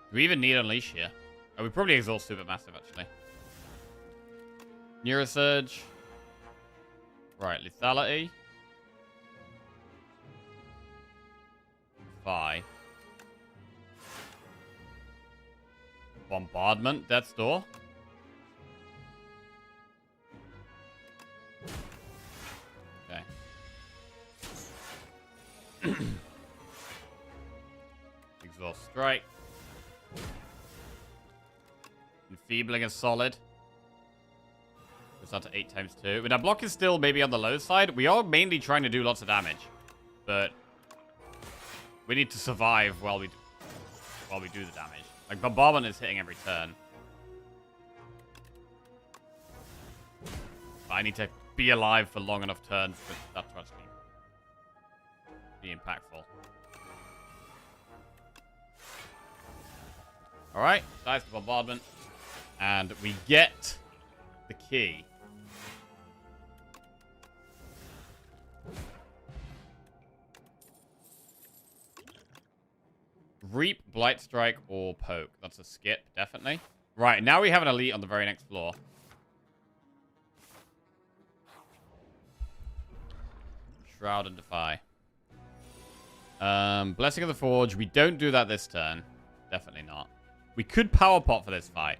Do we even need Unleash here? Oh, we probably exhaust Supermassive, actually. Neurosurge. Right, Lethality. Vi. Bombardment, Death's Door. Okay. Exhaust Strike. Enfeebling is solid. Goes out to 8 times 2. But our block is still maybe on the low side. We are mainly trying to do lots of damage. But we need to survive while we do the damage. Like, Bombardment is hitting every turn. But I need to be alive for long enough turns for that to actually be impactful. Alright, dies the Bombardment. And we get the key. Reap, Blight Strike, or Poke. That's a skip, definitely. Right, now we have an elite on the very next floor. Shroud and Defy. Blessing of the Forge. We don't do that this turn. Definitely not. We could Power Pot for this fight.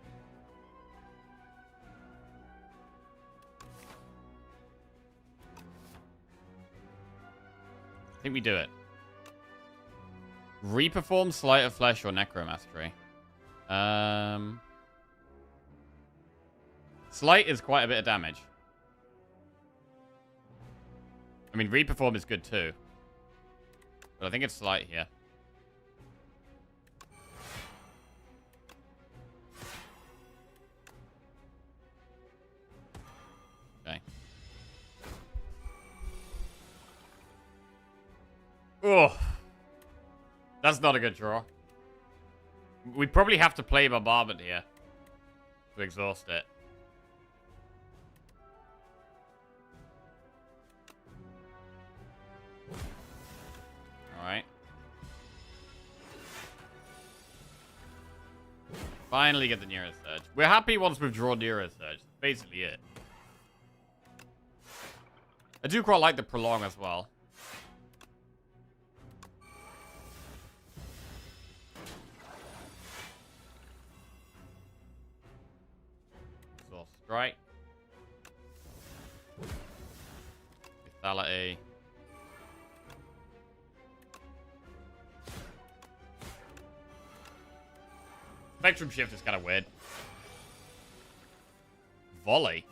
I think we do it. Reperform, Sleight of Flesh, or Necromastery. Sleight is quite a bit of damage. I mean, Reperform is good too. But I think it's Sleight here. Okay. Oh. That's not a good draw. We probably have to play Bombardment here to exhaust it. Alright. Finally get the Neurosurge. We're happy once we've drawn Neurosurge. That's basically it. I do quite like the Prolong as well. Strike. Lethality. Spectrum Shift is kind of weird. Volley.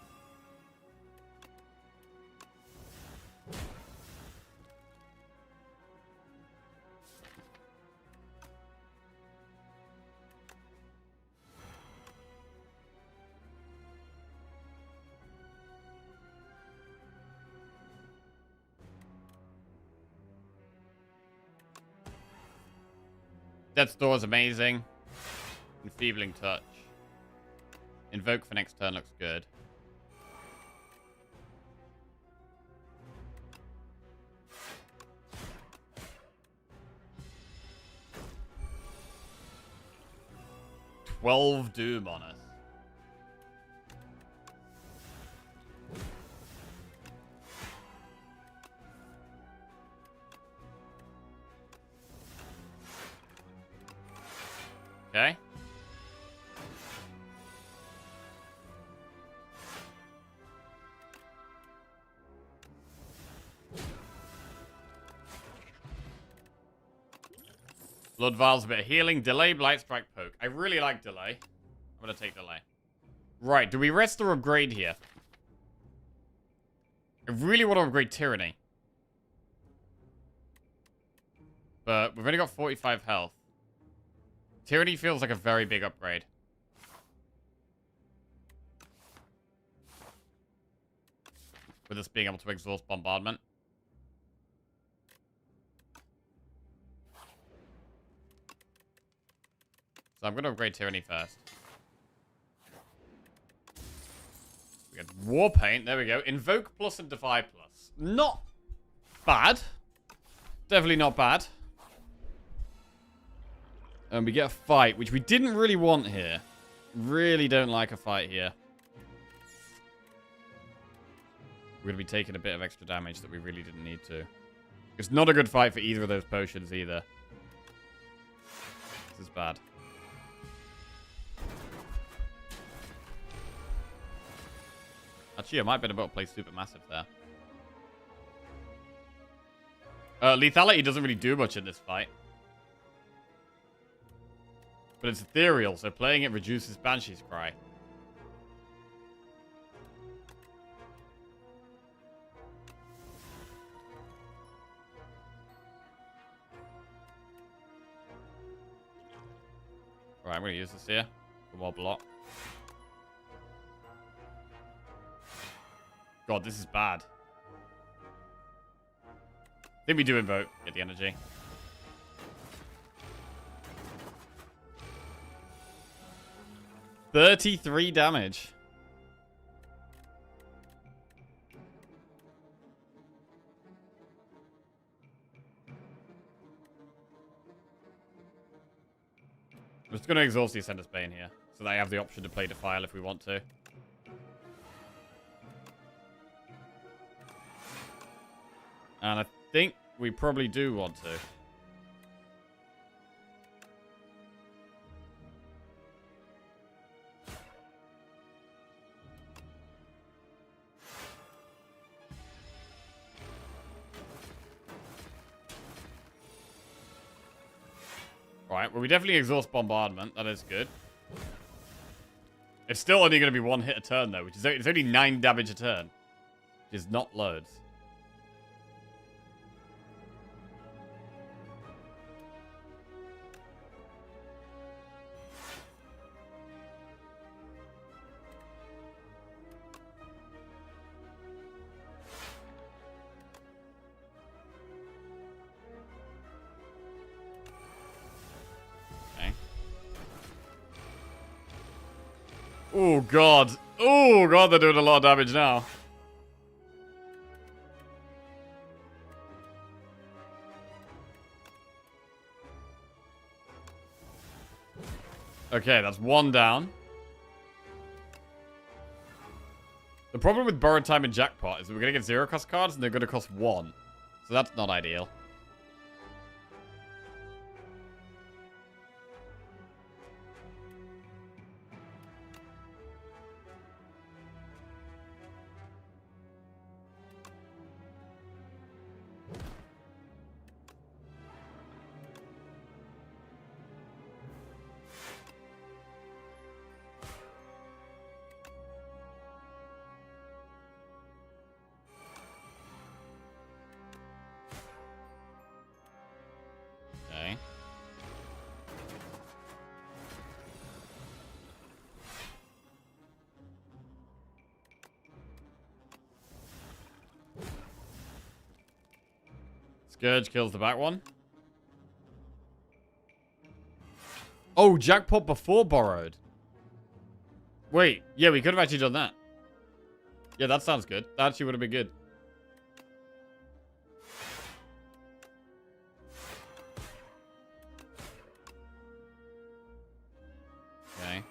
Death's Door is amazing. Enfeebling Touch. Invoke for next turn looks good. $12 Doom on us. Okay. Blood vials, a bit of healing. Delay, blight, strike, poke. I really like delay. I'm going to take delay. Right, do we rest or upgrade here? I really want to upgrade Tyranny. But we've only got 45 health. Tyranny feels like a very big upgrade. With us being able to exhaust bombardment. So I'm going to upgrade Tyranny first. We got War Paint. There we go. Invoke plus and Defy plus. Not bad. Definitely not bad. And we get a fight, which we didn't really want here. Really don't like a fight here. We're going to be taking a bit of extra damage that we really didn't need to. It's not a good fight for either of those potions either. This is bad. Actually, I might be able to play Supermassive there. Lethality doesn't really do much in this fight. But it's ethereal, so playing it reduces Banshee's Cry. Right, I'm going to use this here for more block. God, this is bad. I think we do invoke. Get the energy. $33 damage. I'm just going to exhaust the Ascender's Bane here, so that I have the option to play Defile if we want to. And I think we probably do want to. Right, well, we definitely exhaust bombardment. That is good. It's still only going to be one hit a turn, though, which is it's only 9 damage a turn, which is not loads. Oh, God. Oh, God, they're doing a lot of damage now. Okay, that's one down. The problem with Borrowed Time and Jackpot is that we're going to get 0-cost cards and they're going to cost 1. So that's not ideal. Okay. Scourge kills the back one. Oh, Jackpot before Borrowed. Wait, yeah, we could have actually done that. Yeah, that sounds good. That actually would have been good. Okay.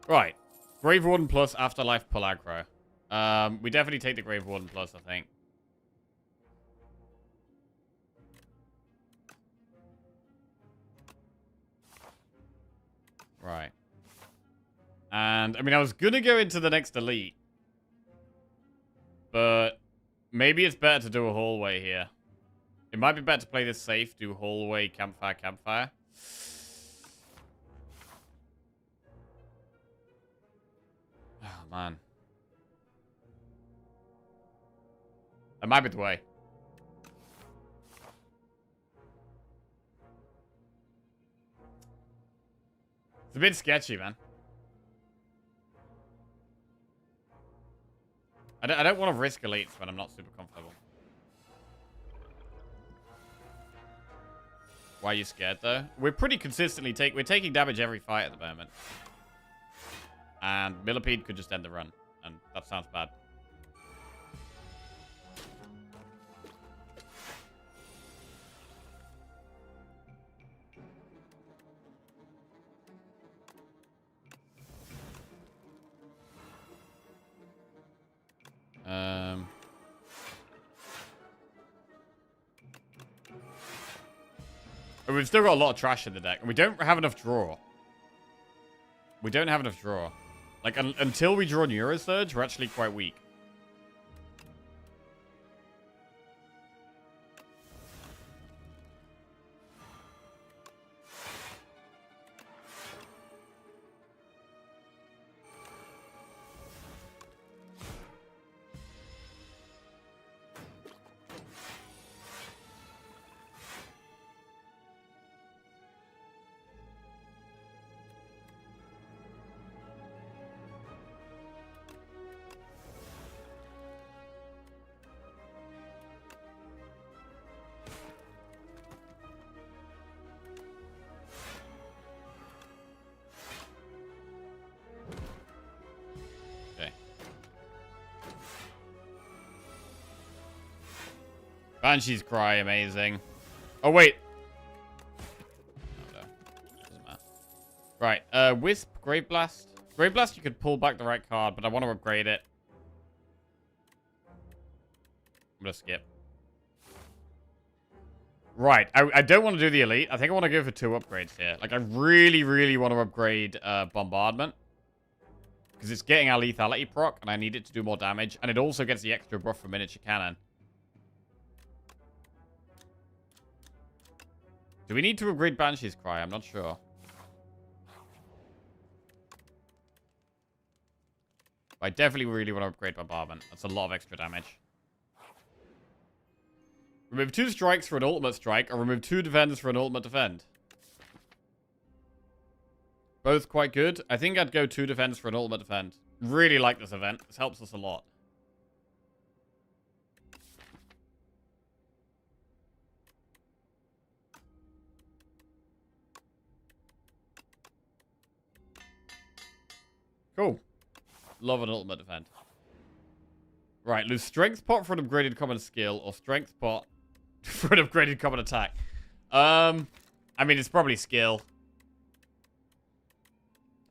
Right. Grave Warden plus Afterlife pull aggro. We definitely take the Grave Warden plus, I think. Right. And, I mean, I was going to go into the next elite. But maybe it's better to do a hallway here. It might be better to play this safe, do hallway, campfire, campfire. Oh, man. That might be the way. It's a bit sketchy, man. I don't want to risk elites when I'm not super comfortable. Why are you scared, though? We're pretty consistently we're taking damage every fight at the moment. And Millipede could just end the run. And that sounds bad. But we've still got a lot of trash in the deck. And we don't have enough draw. We don't have enough draw. Like, until we draw Neurosurge, we're actually quite weak. Banshee's Cry, amazing. Oh, wait. Oh, no. Doesn't matter. Right, Wisp, Grave Blast. Grave Blast, you could pull back the right card, but I want to upgrade it. I'm going to skip. Right, I don't want to do the Elite. I think I want to go for 2 upgrades here. Like, I really, really want to upgrade Bombardment. Because it's getting our lethality proc, and I need it to do more damage. And it also gets the extra buff for miniature cannon. Do we need to upgrade Banshee's Cry? I'm not sure. I definitely really want to upgrade Bombardment. That's a lot of extra damage. Remove 2 strikes for an ultimate strike, or remove 2 defends for an ultimate defend. Both quite good. I think I'd go 2 defends for an ultimate defend. Really like this event. This helps us a lot. Cool. Love an ultimate defend. Right, lose strength pot for an upgraded common skill, or strength pot for an upgraded common attack. I mean, it's probably skill.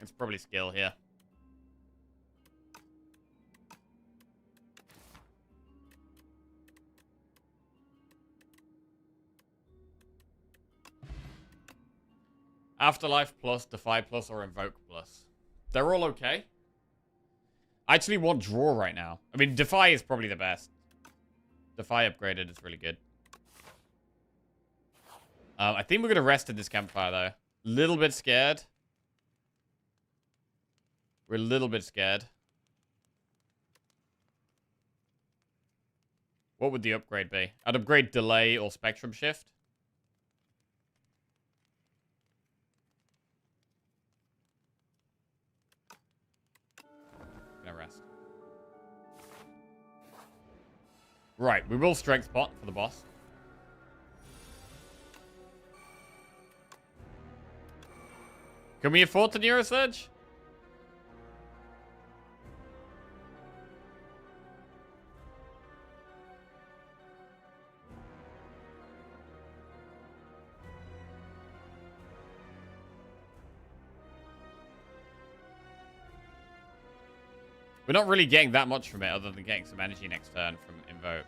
It's probably skill here. Afterlife plus, Defy plus, or Invoke plus. They're all okay. I actually want Draw right now. I mean, Defy is probably the best. Defy upgraded is really good. I think we're going to rest in this campfire, though. Little bit scared. We're a little bit scared. What would the upgrade be? I'd upgrade Delay or Spectrum Shift. Gonna rest. Right, we will Strength Pot for the boss. Can we afford to Neurosurge? We're not really getting that much from it other than getting some energy next turn from Invoke.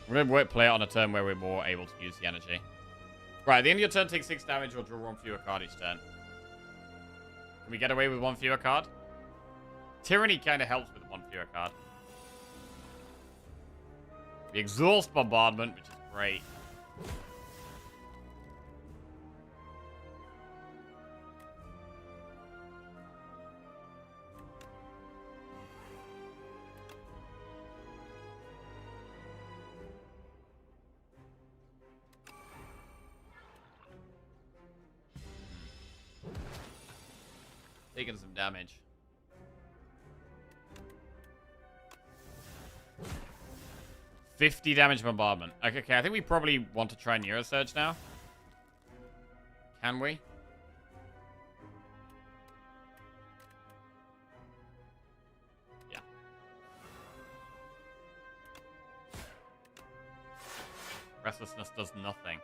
We're going to play it on a turn where we're more able to use the energy. Right, at the end of your turn, take 6 damage or draw 1 fewer card each turn. Can we get away with 1 fewer card? Tyranny kind of helps with 1 fewer card. We exhaust Bombardment, which is great. Taking some damage. $50 damage bombardment. Okay, I think we probably want to try Neurosurge now. Can we? Yeah. Restlessness does nothing.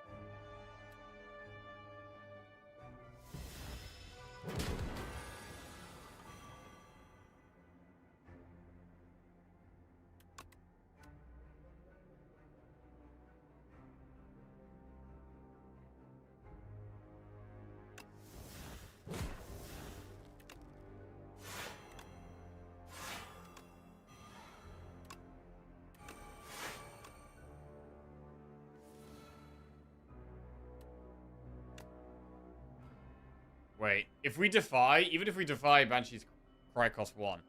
Wait, if we defy, even if we defy Banshee's Cry cost 1,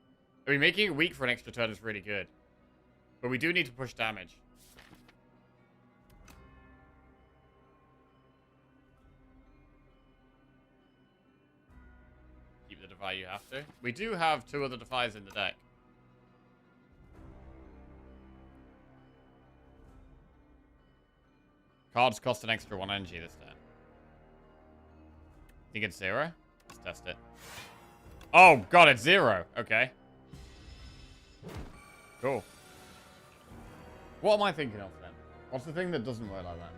I mean, making it weak for an extra turn is really good. But we do need to push damage. Keep the Defy, you have to. We do have 2 other Defies in the deck. Cards cost an extra 1 energy this turn. Think it's 0? Let's test it. Oh, God, it's 0. Okay. Cool. What am I thinking of, then? What's the thing that doesn't work like that?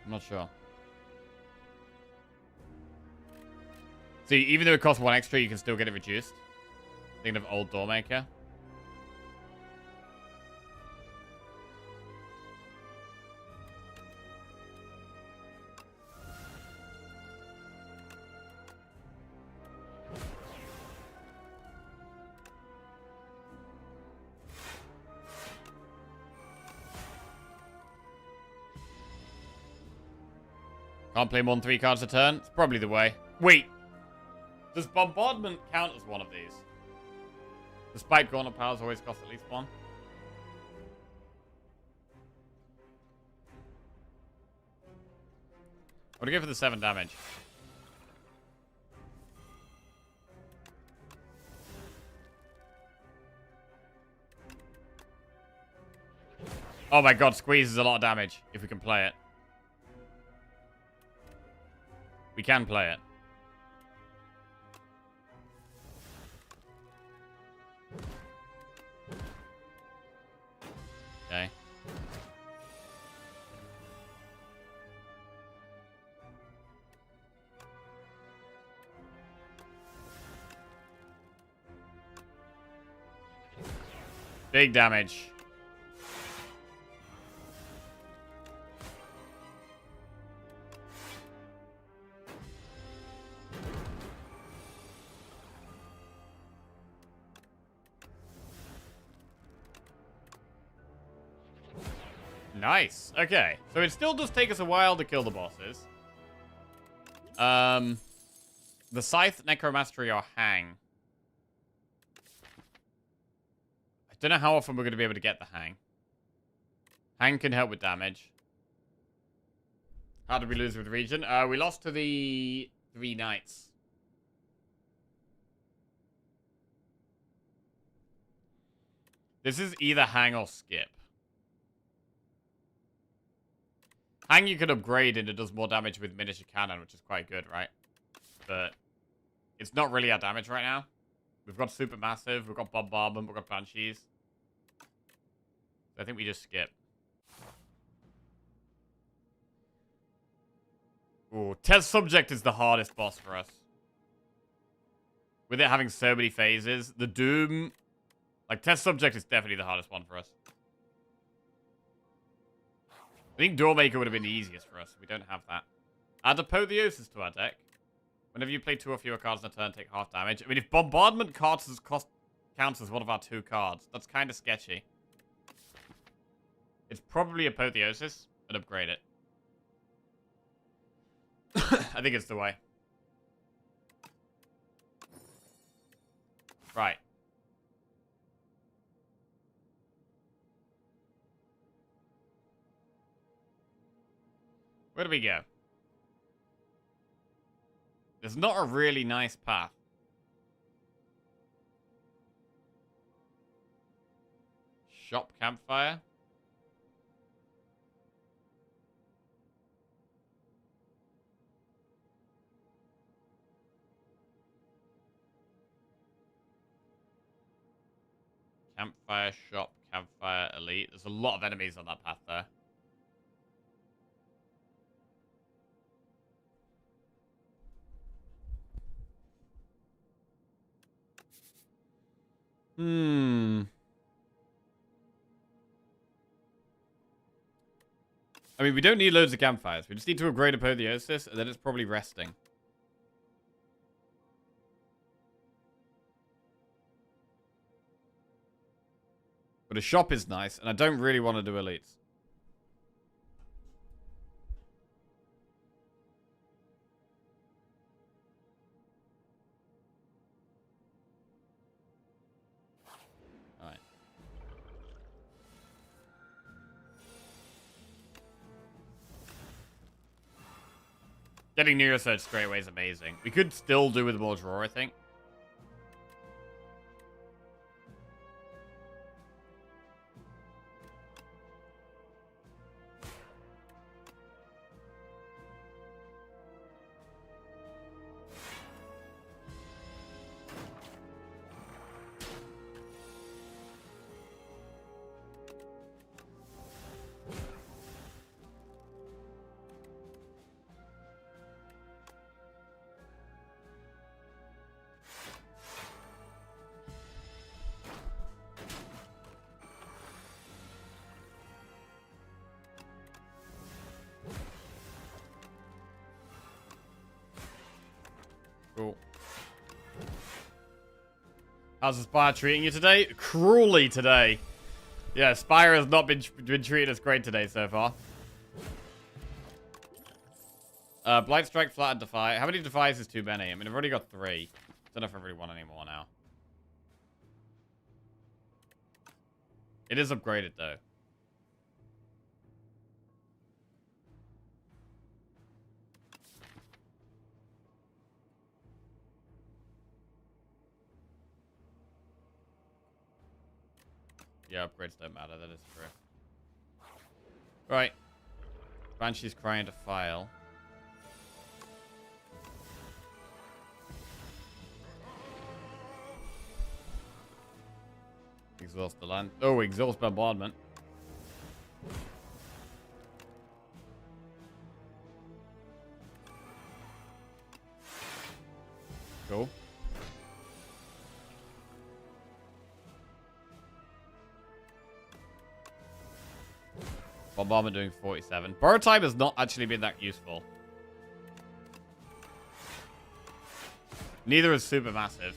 I'm not sure. See, even though it costs 1 extra, you can still get it reduced. Thinking of Old Doormaker. Can't play more than 3 cards a turn. It's probably the way. Wait. Does Bombardment count as one of these? Despite Gauntlet powers always cost at least 1. I'm gonna go for the 7 damage. Oh my God, Squeeze is a lot of damage if we can play it. We can play it. Okay. Big damage. Nice. Okay. So it still does take us a while to kill the bosses. The Scythe, Necromastery, or Hang. I don't know how often we're going to be able to get the Hang. Hang can help with damage. How did we lose with Region? We lost to the 3 Knights. This is either Hang or Skip. Hang you can upgrade and it does more damage with miniature cannon, which is quite good, right? But it's not really our damage right now. We've got Supermassive, we've got Bombardment, we've got Banshees. So I think we just skip. Ooh, Test Subject is the hardest boss for us. With it having so many phases, the Doom... Like, Test Subject is definitely the hardest one for us. think Doormaker would have been the easiest for us. We don't have that. Add Apotheosis to our deck. Whenever you play 2 or fewer cards in a turn, take half damage. I mean, if Bombardment counts as one of our 2 cards, that's kind of sketchy. It's probably Apotheosis, but upgrade it. I think it's the way. Right. Where do we go? There's not a really nice path. Shop Campfire. Campfire, Shop, Campfire, Elite. There's a lot of enemies on that path there. I mean, we don't need loads of campfires. We just need to upgrade Apotheosis, and then it's probably resting. But a shop is nice, and I don't really want to do elites. Alright. Getting Neurosurge straight away is amazing. We could still do with more draw, I think. Cool. How's the Spire treating you today? Cruelly today. Yeah, Spire has not been treated as great today so far. Blight Strike, Flat, and Defy. How many Defies is too many? I mean, I've already got 3. Don't know if I really want any more now. It is upgraded, though. Yeah, upgrades don't matter. That is true. Right. Banshee's crying to file. Exhaust the land. Oh, exhaust bombardment. Cool. Bombardment doing 47. Borrow time has not actually been that useful. Neither is super massive.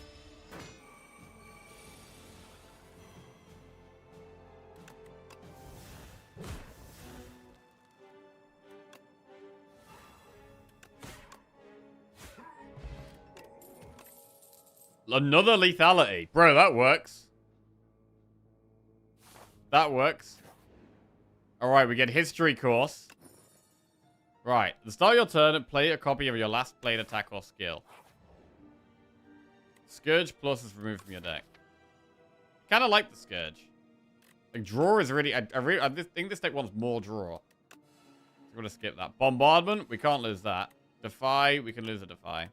Another lethality. Bro, that works. That works. Alright, we get History Course. Right. At the start of your turn, play a copy of your last played attack or skill. Scourge Plus is removed from your deck. Kind of like the Scourge. Like, draw is really... I think this deck wants more draw. So we're going to skip that. Bombardment, we can't lose that. Defy, we can lose a Defy.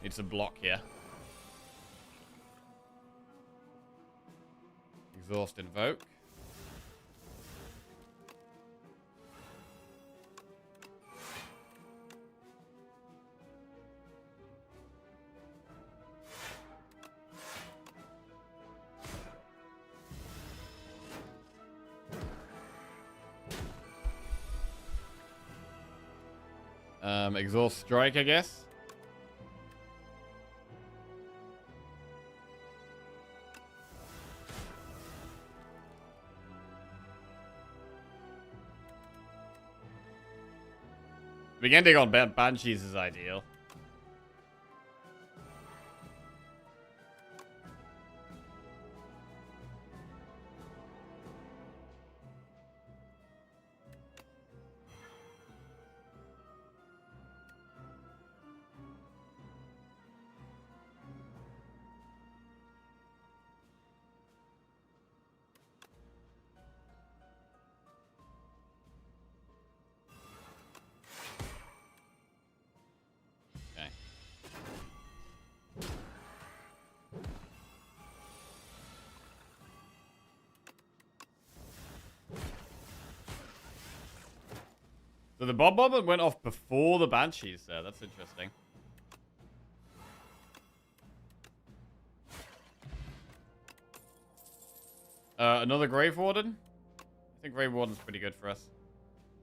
Need some block here. Exhaust Invoke. Exhaust Strike, I guess. The ending on Banshees is ideal. Okay. So the bomb bomber went off before the Banshees there. That's interesting. Another Grave Warden? I think Grave Warden's pretty good for us.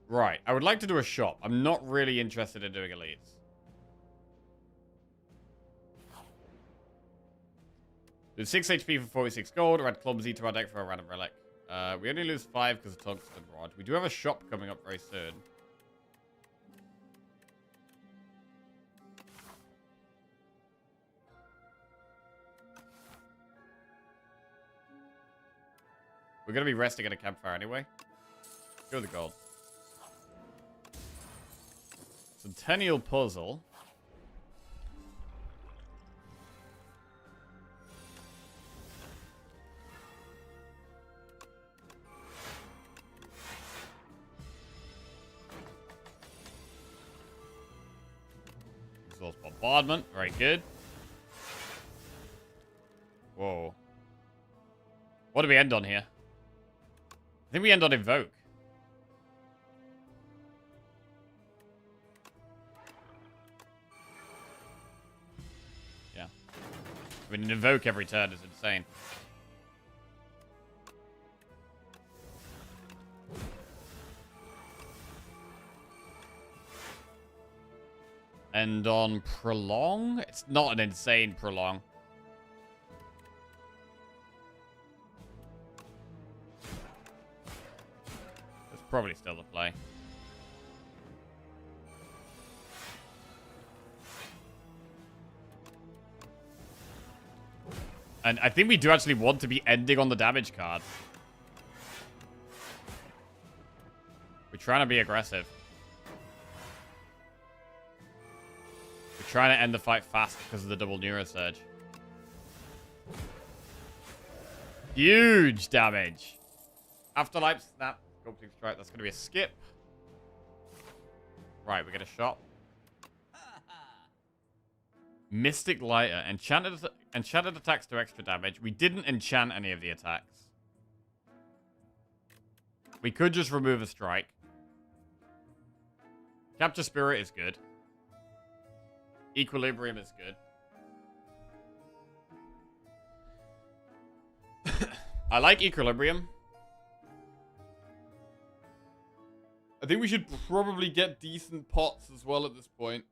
Right. I would like to do a shop. I'm not really interested in doing elites. Do 6 HP for 46 gold, or add Clumsy to our deck for a random relic. We only lose 5 because of Tungsten Rod. We do have a shop coming up very soon. We're going to be resting at a campfire anyway. Go with the gold. Centennial Puzzle. Exhaust Bombardment. Very good. Whoa. What do we end on here? I think we end on Invoke. Yeah. I mean, Invoke every turn is insane. End on Prolong? It's not an insane Prolong. Probably still the play. And I think we do actually want to be ending on the damage card. We're trying to be aggressive. We're trying to end the fight fast because of the double Neurosurge. Huge damage. Afterlife Snap. Sculpting Strike, that's going to be a skip. Right, we get a shot. Mystic Lighter. Enchanted attacks do extra damage. We didn't enchant any of the attacks. We could just remove a strike. Capture Spirit is good. Equilibrium is good. I like Equilibrium. I think we should probably get decent pots as well at this point.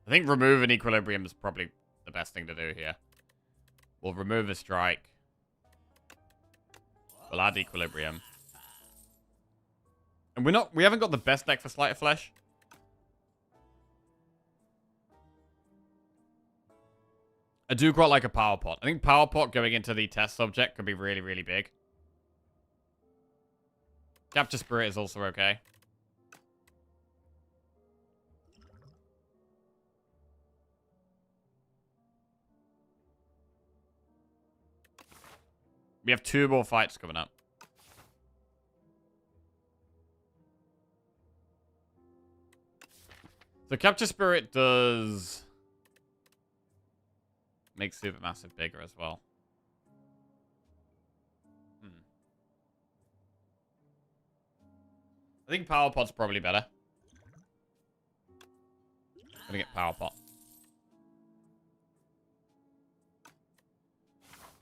I think remove an Equilibrium is probably the best thing to do here. We'll remove a strike. We'll add Equilibrium. And we haven't got the best deck for Sleight of Flesh. I do quite like a Power Pot. I think Power Pot going into the test subject could be really, really big. Capture Spirit is also okay. We have 2 more fights coming up. So Capture Spirit does make Supermassive bigger as well. I think Power Pot's probably better. I'm gonna get Power Pot.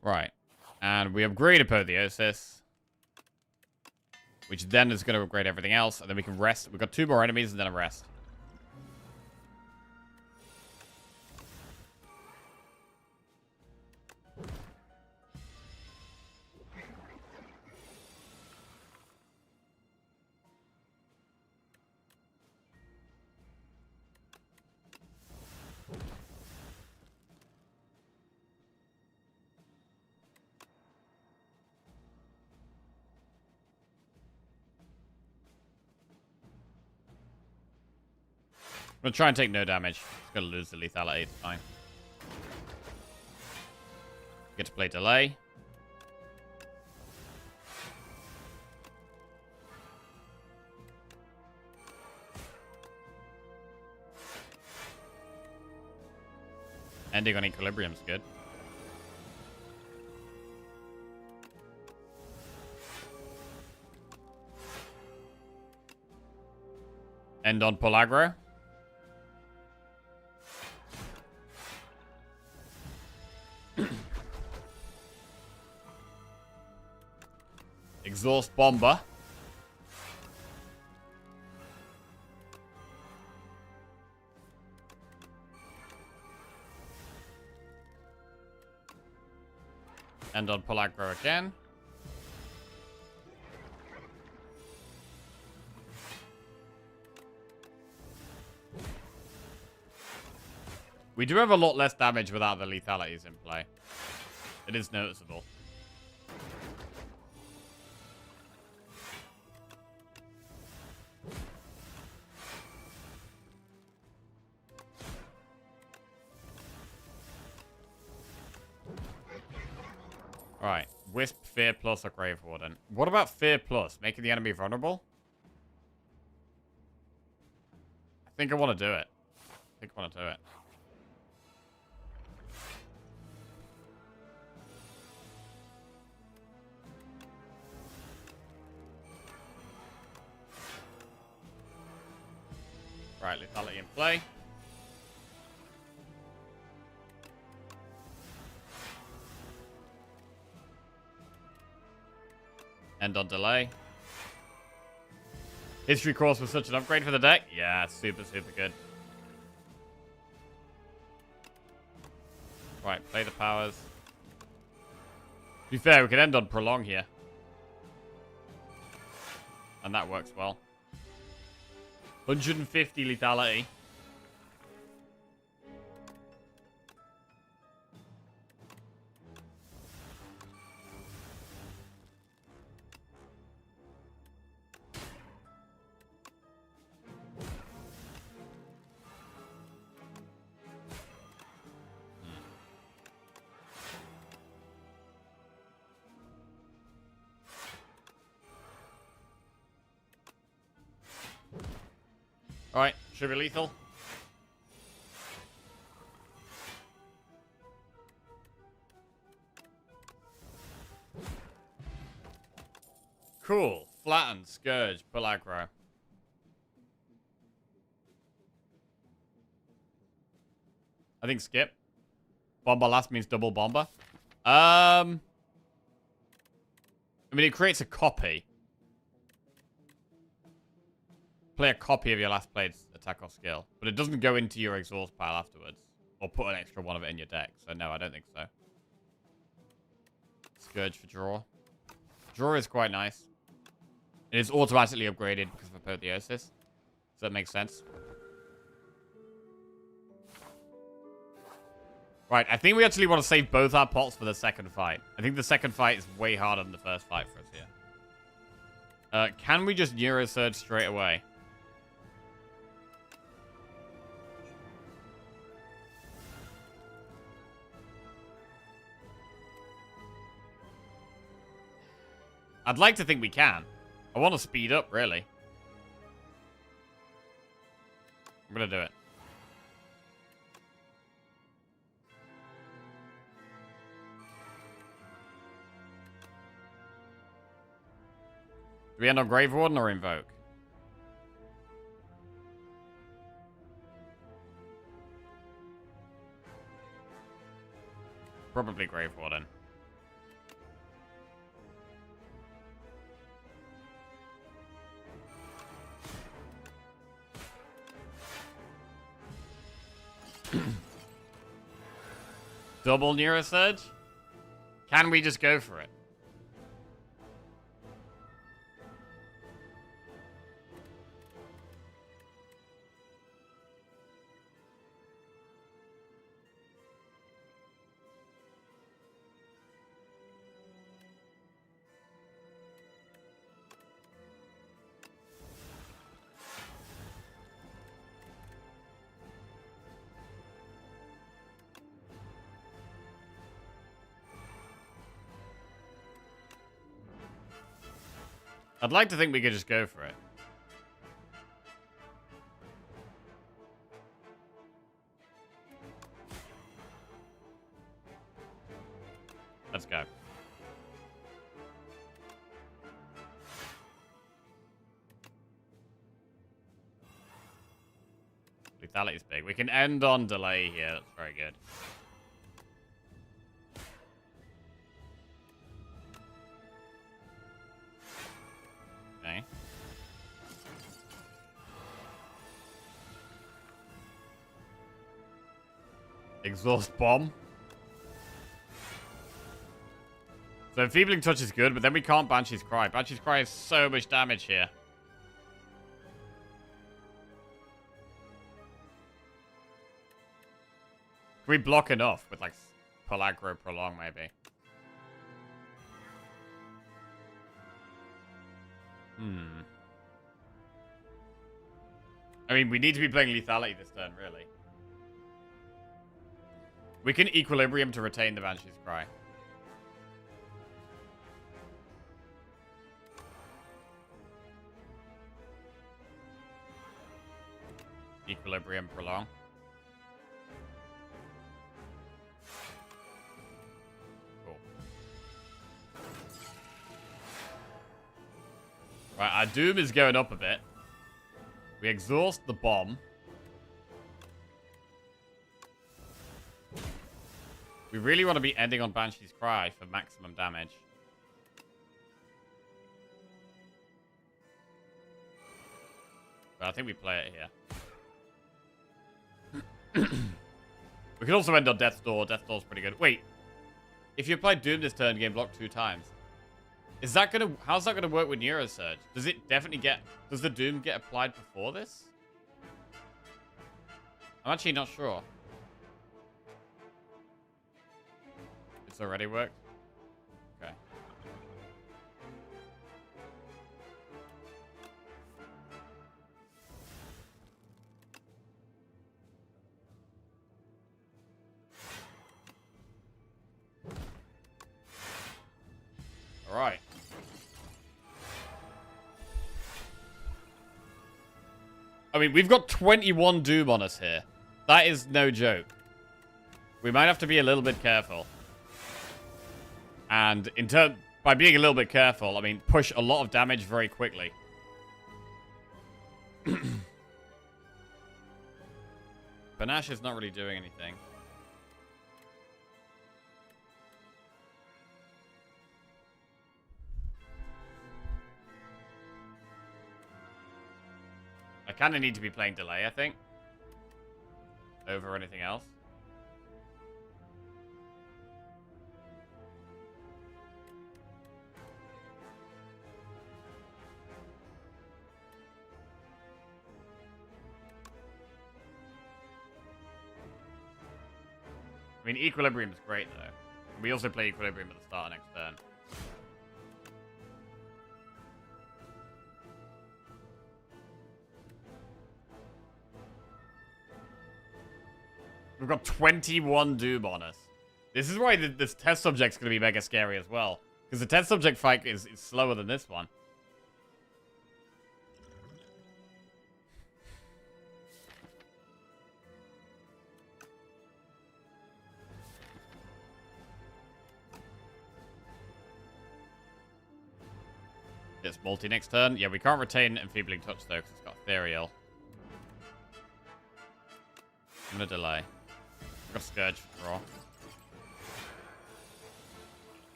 Right. And we upgrade Apotheosis, which then is going to upgrade everything else. And then we can rest. We've got 2 more enemies and then a rest. I'm going to try and take no damage. Just going to lose the lethality. It's fine. Get to play delay. Ending on Equilibrium's good. End on Polaggro. Exhaust Bomber. End on Polaggro again. We do have a lot less damage without the lethalities in play. It is noticeable. Alright. Wisp, Fear Plus, or Grave Warden. What about Fear Plus? Making the enemy vulnerable? I think I want to do it. Right, lethality in play. End on delay. History course was such an upgrade for the deck. Yeah, super, super good. Right, play the powers. To be fair, we could end on Prolong here. And that works well. 150 lethality. Alright, should be lethal. Cool. Flatten, Scourge, pull aggro. I think skip. Bomber last means double bomber. I mean, it creates a copy. Play a copy of your last played attack or skill. But it doesn't go into your exhaust pile afterwards. Or put an extra one of it in your deck. So no, I don't think so. Scourge for draw. Draw is quite nice. It is automatically upgraded because of Apotheosis. So that makes sense. Right, I think we actually want to save both our pots for the second fight. I think the second fight is way harder than the first fight for us here. Can we just Neurosurge straight away? I'd like to think we can. I want to speed up, really. I'm gonna do it. Do we end on Grave Warden or Invoke? Probably Grave Warden. Double Neurosurge? Can we just go for it? I'd like to think we could just go for it. Let's go. Lethality's big. We can end on delay here. That's very good. Okay. Exhaust Bomb. So Enfeebling Touch is good, but then we can't Banshee's Cry. Banshee's Cry has so much damage here. Can we block enough with, like, Pull Aggro Prolong, maybe? I mean, we need to be playing Lethality this turn, really. We can Equilibrium to retain the Banshee's Cry. Equilibrium Prolong. Cool. Right, our Doom is going up a bit. We exhaust the bomb. We really want to be ending on Banshee's Cry for maximum damage. But I think we play it here. We can also end on Death's Door. Death's Door's pretty good. Wait. If you apply Doom this turn, game blocked 2 times. Is that gonna... How's that gonna work with Neurosurge? Does it definitely get... Does the Doom get applied before this? I'm actually not sure. It's already worked? Okay. Alright. I mean, we've got 21 Doom on us here. That is no joke. We might have to be a little bit careful. And by being a little bit careful, I mean, push a lot of damage very quickly. Panache is not really doing anything. I kind of need to be playing delay, I think. Over anything else. I mean, Equilibrium is great, though. We also play Equilibrium at the start of next turn. We've got 21 Doom on us. This is why this test subject's going to be mega scary as well. Because the test subject fight is slower than this one. It's multi next turn. Yeah, we can't retain Enfeebling Touch, though, because it's got Ethereal. I'm going to delay. I've got Scourge for draw.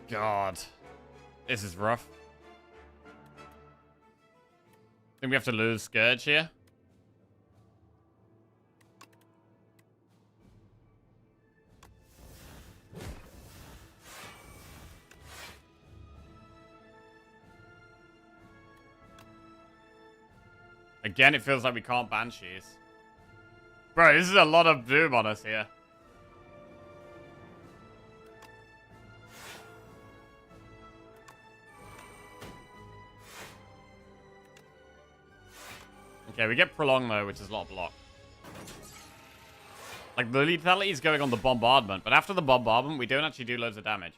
God. This is rough. I think we have to lose Scourge here. Again, it feels like we can't Banshees. Bro, this is a lot of Doom on us here. Okay, we get Prolong, though, which is a lot of block. Like, the lethality is going on the Bombardment, but after the Bombardment, we don't actually do loads of damage.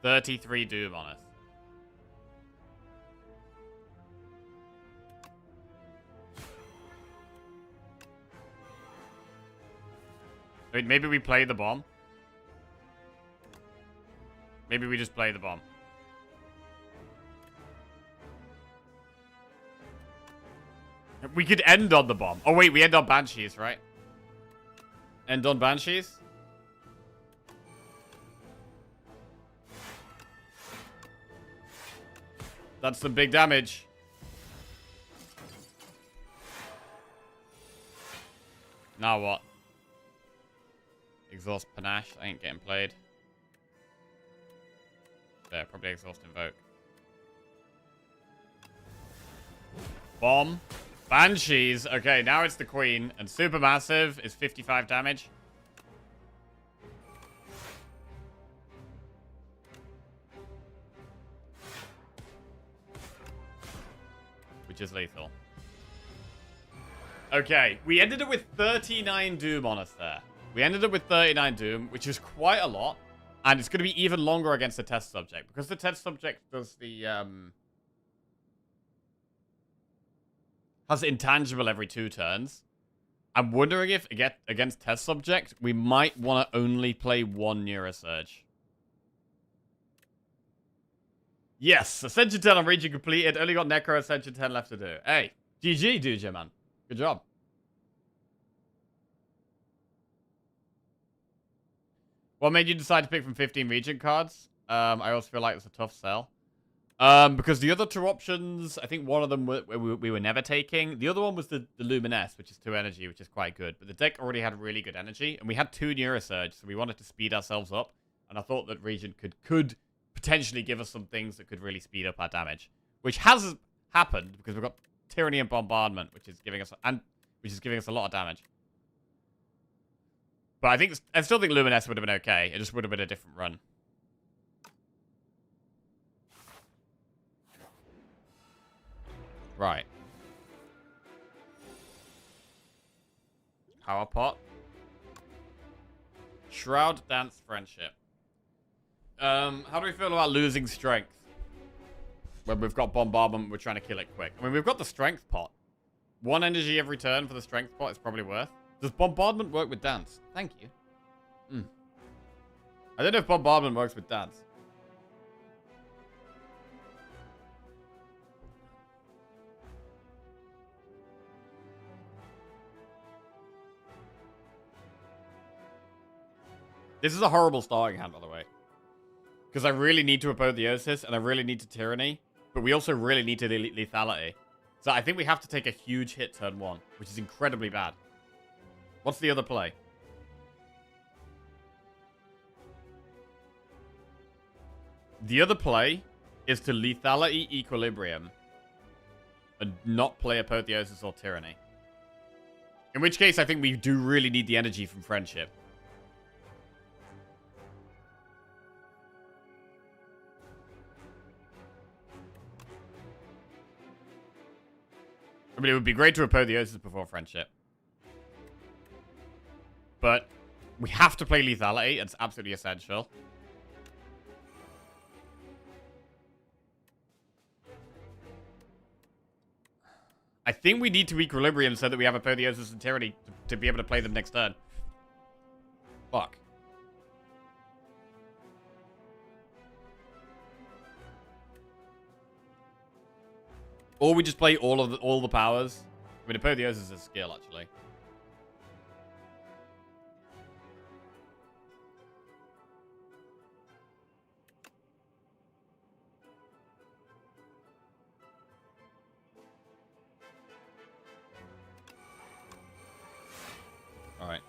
$33 Doom on us. Wait, maybe we play the bomb? Maybe we just play the bomb. We could end on the bomb. Oh, wait, we end on Banshees, right? End on Banshees? That's some big damage. Now what? Exhaust Panache. I ain't getting played. There, probably Exhaust Invoke. Bomb. Banshees. Okay, now it's the Queen. And Supermassive is 55 damage. Which is lethal. Okay, we ended up with 39 Doom on us there. We ended up with 39 Doom, which is quite a lot. And it's going to be even longer against the test subject. Because the test subject does the, has intangible every 2 turns. I'm wondering if, against test subject, we might want to only play 1 Neurosurge. Yes, Ascension 10 on region completed. Only got Necro Ascension 10 left to do. Hey, GG, dude, man. Good job. What made you decide to pick from 15 region cards? I also feel like it's a tough sell. Because the other 2 options, I think one of them we were never taking. The other one was the Luminous, which is 2 energy, which is quite good. But the deck already had really good energy. And we had 2 Neurosurge, so we wanted to speed ourselves up. And I thought that region could potentially give us some things that could really speed up our damage. Which has happened, because we've got Tyranny and Bombardment, which is giving us a lot of damage. But I still think Luminous would have been okay. It just would have been a different run. Right. Power Pot. Shroud, Dance, Friendship. How do we feel about losing Strength? When we've got Bombardment, we're trying to kill it quick. I mean, we've got the Strength pot. 1 energy every turn for the Strength pot is probably worth. Does Bombardment work with Dance? Thank you. I don't know if Bombardment works with Dance. This is a horrible starting hand, by the way. Because I really need to Apotheosis, and I really need to Tyranny. But we also really need to Lethality. So I think we have to take a huge hit turn 1, which is incredibly bad. What's the other play? The other play is to Lethality Equilibrium. And not play Apotheosis or Tyranny. In which case, I think we do really need the energy from Friendship. I mean, it would be great to Apotheosis before Friendship. But we have to play Lethality. It's absolutely essential. I think we need to equilibrium so that we have Apotheosis and Tyranny to be able to play them next turn. Fuck. Or we just play all the powers. I mean, Apotheosis is a skill, actually. Alright.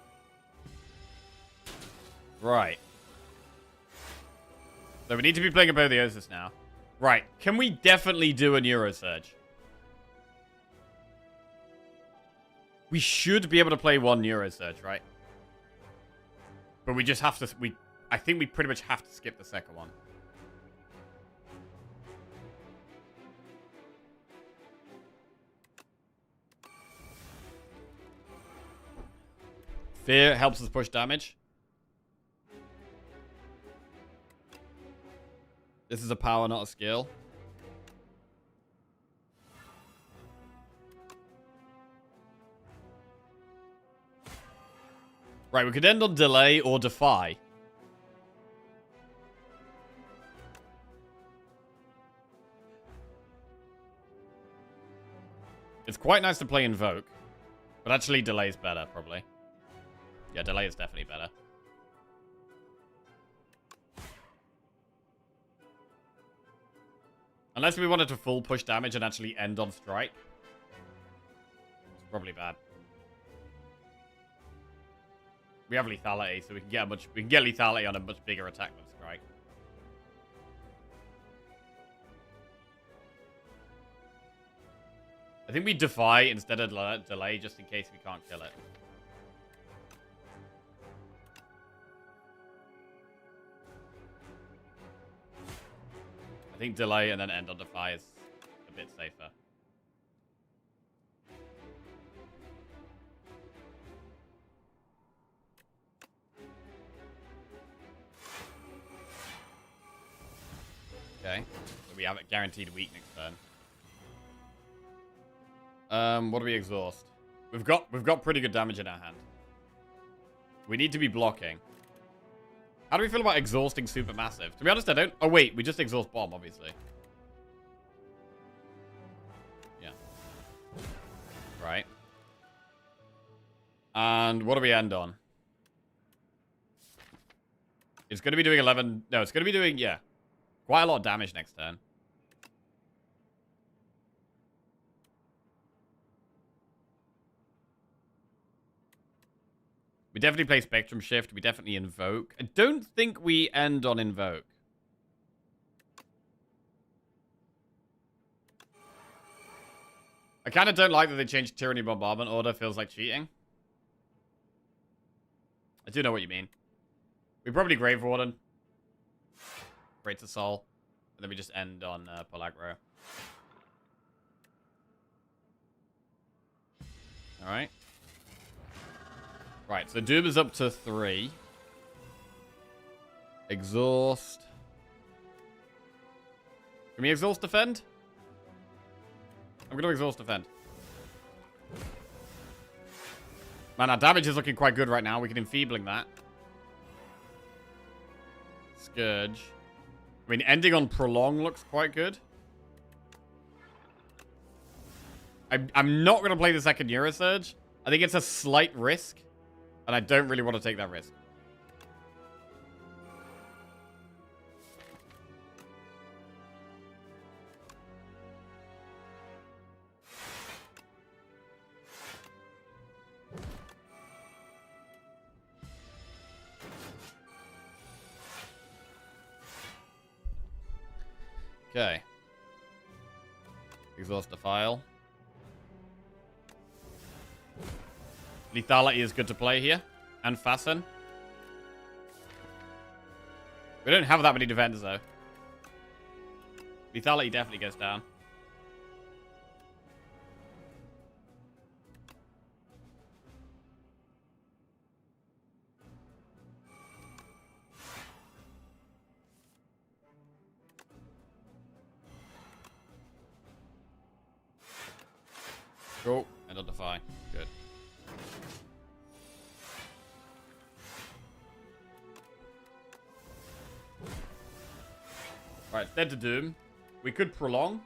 Right. So we need to be playing Apotheosis now. Right. Can we definitely do a Neurosurge? We should be able to play one Neurosurge, right? But we just have to... I think we pretty much have to skip the second one. Fear helps us push damage. This is a power, not a skill. Right, we could end on delay or defy. It's quite nice to play Invoke. But actually, delay is better, probably. Yeah, delay is definitely better. Unless we wanted to full push damage and actually end on strike. It's probably bad. We have lethality, so we can get lethality on a much bigger attack than strike. I think we defy instead of delay just in case we can't kill it. I think delay and then end on defy is a bit safer. Okay, so we have it guaranteed weak next turn. What do we exhaust? We've got pretty good damage in our hand. We need to be blocking. How do we feel about exhausting Supermassive? To be honest, I don't... Oh, wait. We just exhaust Bomb, obviously. Yeah. Right. And what do we end on? It's going to be doing 11... No, it's going to be doing... Yeah. Quite a lot of damage next turn. We definitely play Spectrum Shift. We definitely Invoke. I don't think we end on Invoke. I kind of don't like that they changed Tyranny Bombardment Order. Feels like cheating. I do know what you mean. We probably Grave Warden. Great to Soul. And then we just end on Pelagro. Alright. Right, so Doom is up to 3. Exhaust. Can we exhaust defend? I'm going to exhaust defend. Man, our damage is looking quite good right now. We can enfeebling that. Scourge. I mean, ending on Prolong looks quite good. I'm not going to play the second Neurosurge. I think it's a slight risk. And I don't really want to take that risk. Okay. Exhaust the file. Lethality is good to play here. And Fasten. We don't have that many defenders, though. Lethality definitely goes down. Cool. And on Defy. Good. Right, dead to Doom. We could prolong.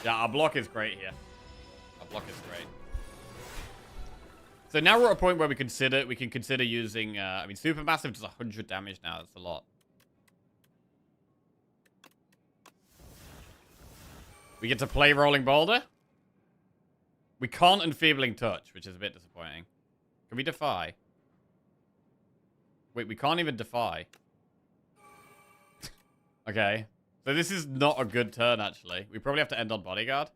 Yeah, our block is great here. Our block is great. So now we're at a point where we can consider using, I mean, Supermassive does 100 damage now. That's a lot. We get to play Rolling Boulder. We can't Enfeebling Touch, which is a bit disappointing. Can we Defy? Wait, we can't even Defy. Okay. So this is not a good turn, actually. We probably have to end on Bodyguard.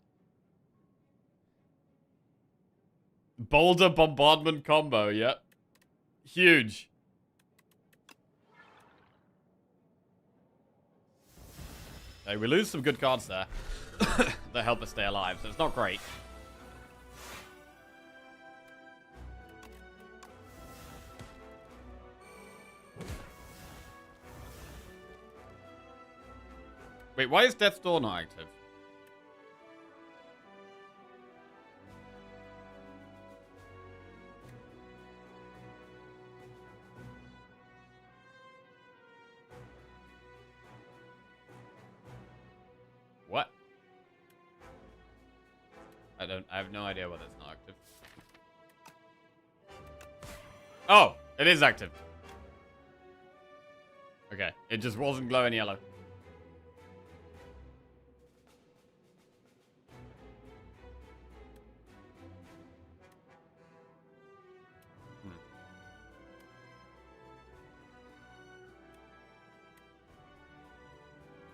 Boulder Bombardment combo, yep. Huge. Okay, we lose some good cards there. That help us stay alive, so it's not great. Wait, why is Death's Door not active? What? I have no idea why that's not active. Oh, it is active. Okay, it just wasn't glowing yellow.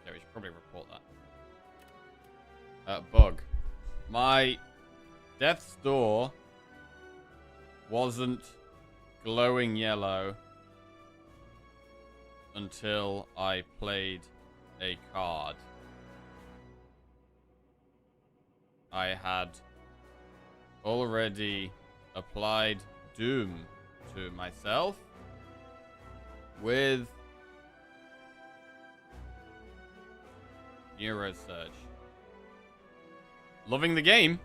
Okay, we should probably report that. Bug. My Death's Door wasn't glowing yellow until I played a card. I had already applied Doom to myself with Neurosurge. Loving the game.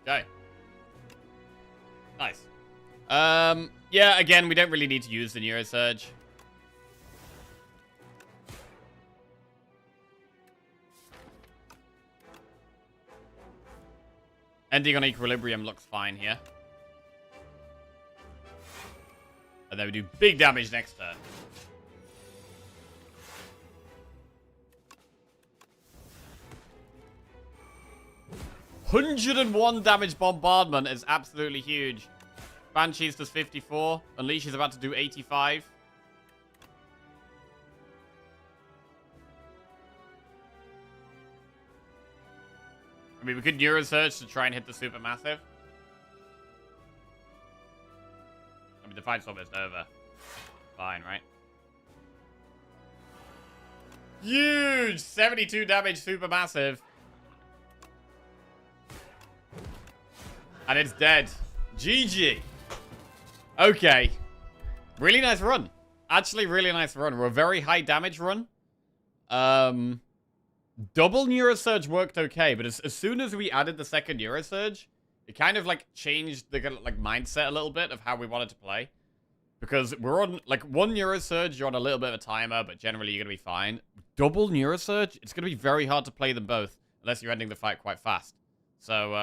Okay. Nice. Yeah, again, we don't really need to use the Neurosurge. Ending on Equilibrium looks fine here. And then we do big damage next turn. "101 damage bombardment" is absolutely huge. Banshees does 54. Unleash is about to do 85. I mean, we could Neurosurge to try and hit the Supermassive. I mean, the fight's almost over. Fine, right? Huge! 72 damage Supermassive. And it's dead. GG. Okay. Really nice run. Actually, really nice run. We're a very high damage run. Double Neurosurge worked okay, but as soon as we added the second Neurosurge, it kind of, like, changed the, like, mindset a little bit of how we wanted to play. Because we're on, like, one Neurosurge, you're on a little bit of a timer, but generally you're going to be fine. Double Neurosurge, it's going to be very hard to play them both, unless you're ending the fight quite fast. So,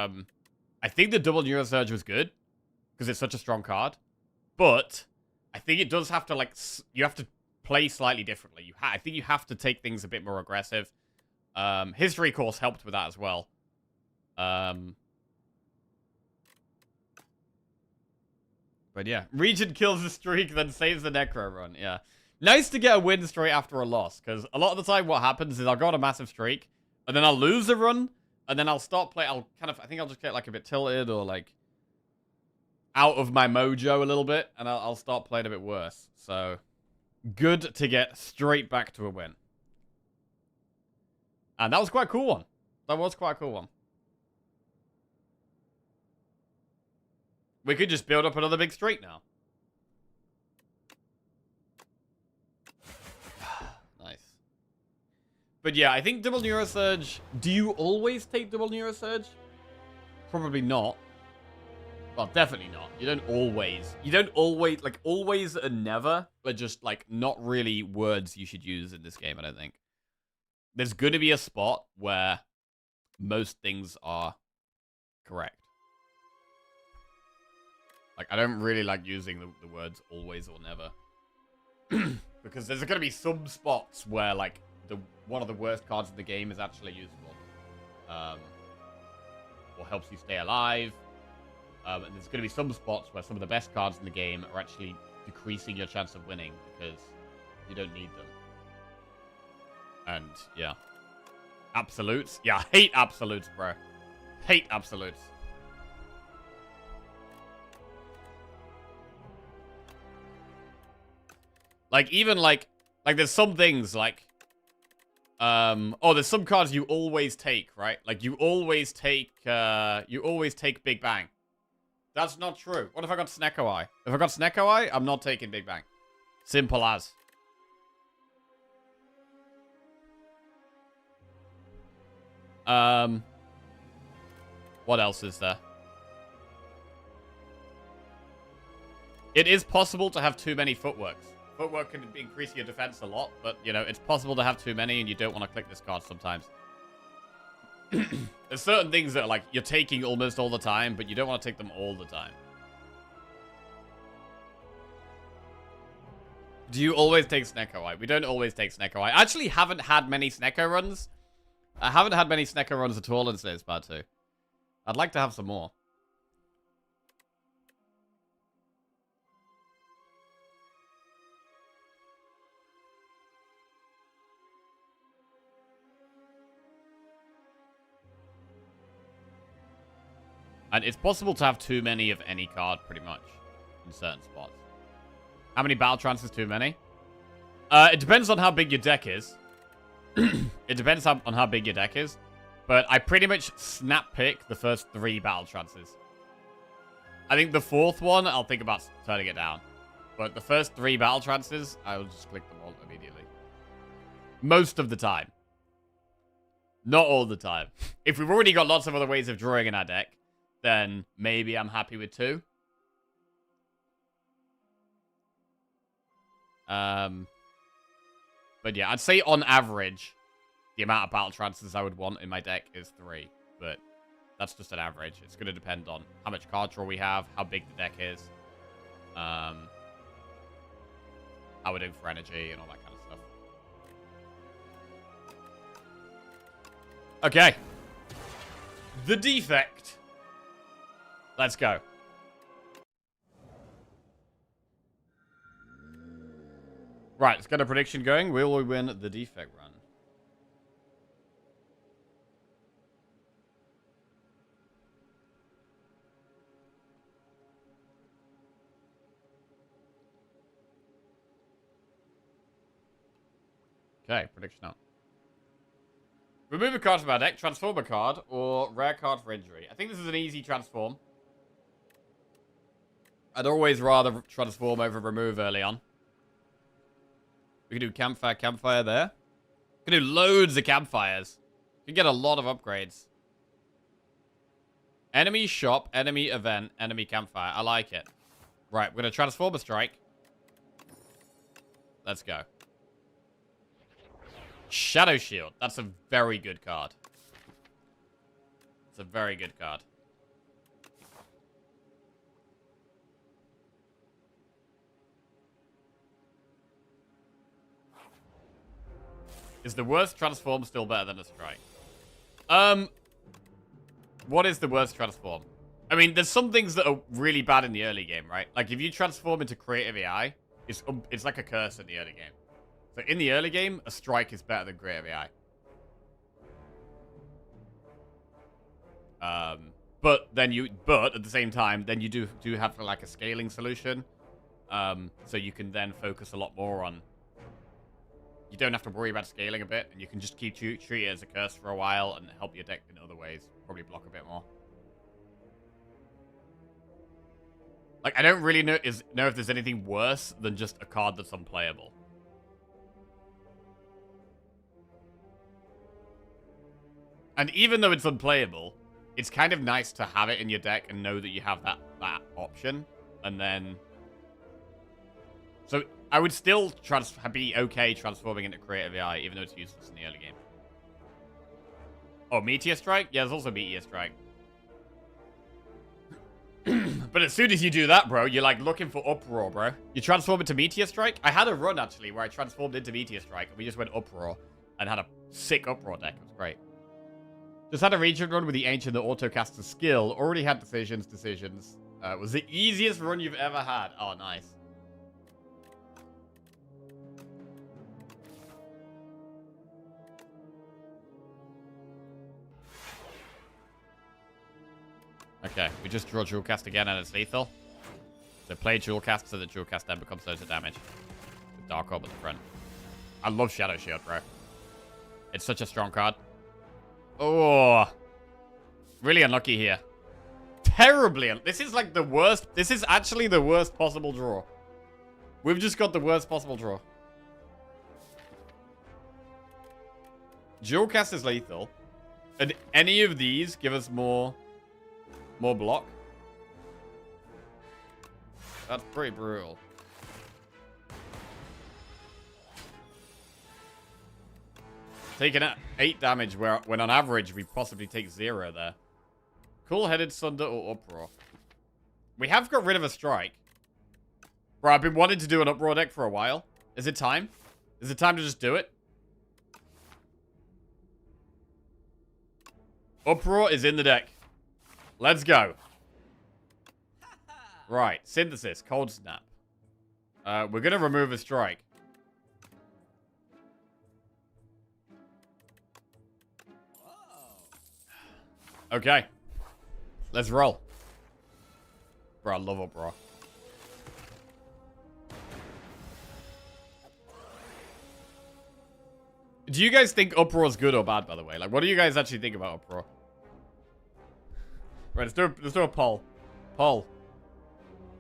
I think the double Neurosurge was good, because it's such a strong card. But I think it does have to, like, you have to play slightly differently. I think you have to take things a bit more aggressive. History Course helped with that as well. But yeah, Regent kills the streak, then saves the Necro run. Yeah. Nice to get a win straight after a loss, because a lot of the time what happens is I'll go on a massive streak, and then I'll lose a run, and then I'll stop playing. I think I'll just get, like, a bit tilted or, like, out of my mojo a little bit, and I'll start playing a bit worse. So, good to get straight back to a win. And that was quite a cool one. That was quite a cool one. We could just build up another big streak now. Nice. But yeah, I think double Neurosurge... Do you always take double Neurosurge? Probably not. Well, definitely not. You don't always. Like, always and never are just, like, not really words you should use in this game, I don't think. There's going to be a spot where most things are correct. Like, I don't really like using the words always or never. Because there's going to be some spots where, like, one of the worst cards in the game is actually useful. Or helps you stay alive. And there's going to be some spots where some of the best cards in the game are actually decreasing your chance of winning because you don't need them. And, yeah. Absolutes? Yeah, I hate absolutes, bro. Hate absolutes. Like, even, like, there's some things, like, oh, there's some cards you always take, right? Like, you always take Big Bang. That's not true. What if I got Snecko Eye? If I got Snecko Eye, I'm not taking Big Bang. Simple as. What else is there? It is possible to have too many footworks. Footwork can increase your defense a lot, but, you know, it's possible to have too many and you don't want to click this card sometimes. There's certain things that, like, you're taking almost all the time, but you don't want to take them all the time. Do you always take Snecko Eye? We don't always take Snecko Eye. I actually haven't had many Snecko runs. I haven't had many Snecko runs at all in today's part 2. I'd like to have some more. And it's possible to have too many of any card, pretty much, in certain spots. How many Battle Trance is too many? It depends on how big your deck is. It depends on how big your deck is. But I pretty much snap pick the first 3 Battle Trances. I think the 4th one, I'll think about turning it down. But the first 3 Battle Trances, I'll just click them all immediately. Most of the time. Not all the time. If we've already got lots of other ways of drawing in our deck, then maybe I'm happy with 2. But yeah, I'd say on average, the amount of Battle Trances I would want in my deck is 3. But that's just an average. It's going to depend on how much card draw we have, how big the deck is, how we're doing for energy, and all that kind of stuff. Okay. The defect. Let's go. Right, let's get a prediction going. Will we win the defect run? Okay, prediction out. Remove a card from our deck, transform a card, or rare card for injury. I think this is an easy transform. I'd always rather transform over remove early on. We can do campfire there. We can do loads of campfires. We can get a lot of upgrades. Enemy shop, enemy event, enemy campfire. I like it. Right, we're going to transform a strike. Let's go. Shadow Shield. That's a very good card. It's a very good card. Is the worst transform still better than a strike? What is the worst transform? I mean, there's some things that are really bad in the early game, right? Like, if you transform into Creative AI, it's like a curse in the early game. So, in the early game, a strike is better than Creative AI. But at the same time, then you do have, like, a scaling solution. So you can then focus a lot more on... You don't have to worry about scaling a bit, and you can just treat it as a curse for a while and help your deck in other ways. Probably block a bit more. Like, I don't really know if there's anything worse than just a card that's unplayable. And even though it's unplayable, it's kind of nice to have it in your deck and know that you have that option. And then... So, I would still be okay transforming into Creative AI, even though it's useless in the early game. Oh, Meteor Strike? Yeah, there's also Meteor Strike. But as soon as you do that, bro, you're like looking for Uproar, bro. You transform into Meteor Strike? I had a run, actually, where I transformed into Meteor Strike, and we just went Uproar, and had a sick Uproar deck. It was great. Just had a region run with the Ancient that autocasts a skill. Already had decisions. Was the easiest run you've ever had. Oh, nice. Okay, we just draw Jewel Cast again and it's lethal. So play Jewel Cast so that Jewel Cast then becomes loads of damage. With Dark Orb at the front. I love Shadow Shield, bro. It's such a strong card. Oh. Really unlucky here. Terribly. This is like the worst. This is actually the worst possible draw. We've just got the worst possible draw. Jewel Cast is lethal. And any of these give us more block. That's pretty brutal. Taking 8 damage when on average we possibly take 0 there. Cool-Headed Sunder or Uproar. We have got rid of a strike. Bro, I've been wanting to do an Uproar deck for a while. Is it time? Is it time to just do it? Uproar is in the deck. Let's go. Right. Synthesis. Cold Snap. We're going to remove a strike. Okay. Let's roll. Bro, I love Uproar. Do you guys think Uproar is good or bad, by the way? Like, what do you guys actually think about Uproar? Right, let's do a poll. Poll.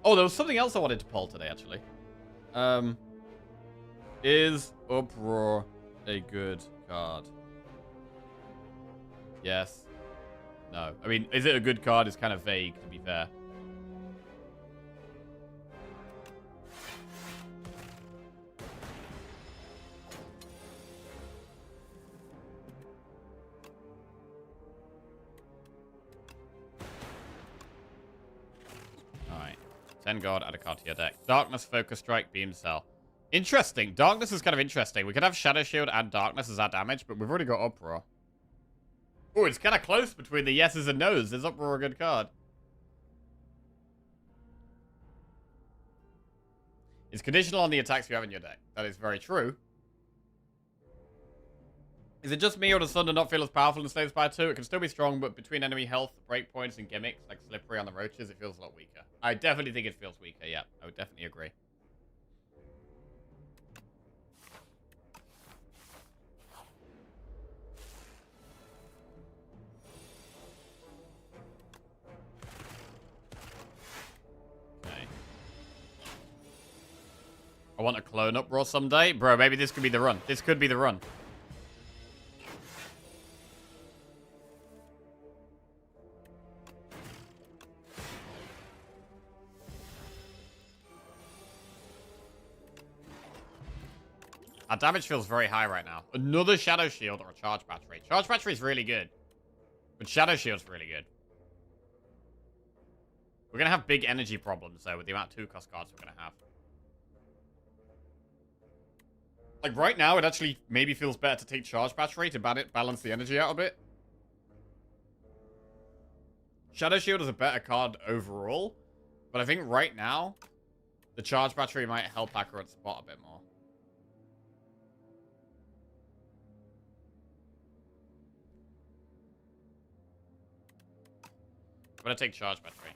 Oh, there was something else I wanted to poll today, actually. Is Uproar a good card? Yes. No. I mean, is it a good card? It's kind of vague, to be fair. Alright. 10 God, add a card to your deck. Darkness, Focus Strike, Beam Cell. Interesting. Darkness is kind of interesting. We could have Shadow Shield and Darkness as our damage, but we've already got Uproar. Oh, it's kind of close between the yeses and nos. Is Uproar a good card? It's conditional on the attacks you have in your deck. That is very true. Is it just me or does Thunder not feel as powerful in Slave Spire 2? It can still be strong, but between enemy health, breakpoints, and gimmicks, like Slippery on the Roaches, it feels a lot weaker. I definitely think it feels weaker, yeah. I would definitely agree. I want a clone Uproar someday. Bro, maybe this could be the run. This could be the run. Our damage feels very high right now. Another Shadow Shield or a Charge Battery. Charge Battery is really good. But Shadow Shield's really good. We're going to have big energy problems, though, with the amount of 2-cost cards we're going to have. Like, right now, it actually maybe feels better to take Charge Battery to balance the energy out a bit. Shadow Shield is a better card overall. But I think right now, the Charge Battery might help our current spot a bit more. I'm going to take Charge Battery.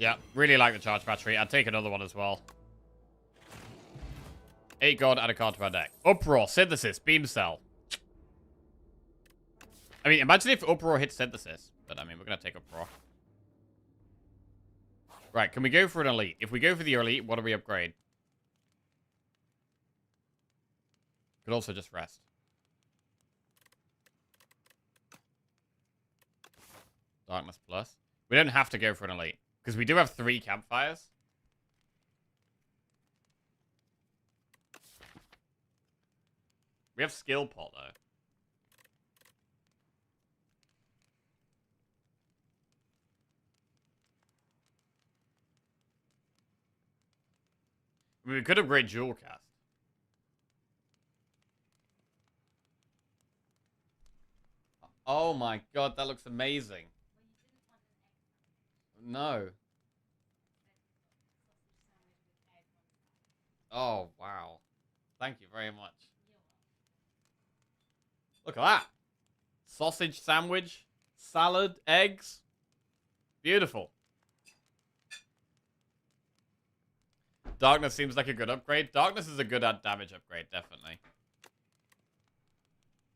Yeah, really like the charge battery. I'd take another one as well. 8 gold, add a card to our deck. Uproar, Synthesis, Beam Cell. I mean, imagine if Uproar hits Synthesis. But, I mean, we're going to take Uproar. Right, can we go for an Elite? If we go for the Elite, what do we upgrade? Could also just rest. Darkness Plus. We don't have to go for an Elite. Because we do have 3 campfires. We have Skill Pot, though. I mean, we could upgrade Jewel Cast. Oh my god, that looks amazing. No. Oh, wow. Thank you very much. Look at that. Sausage sandwich, salad, eggs. Beautiful. Darkness seems like a good upgrade. Darkness is a good damage upgrade, definitely.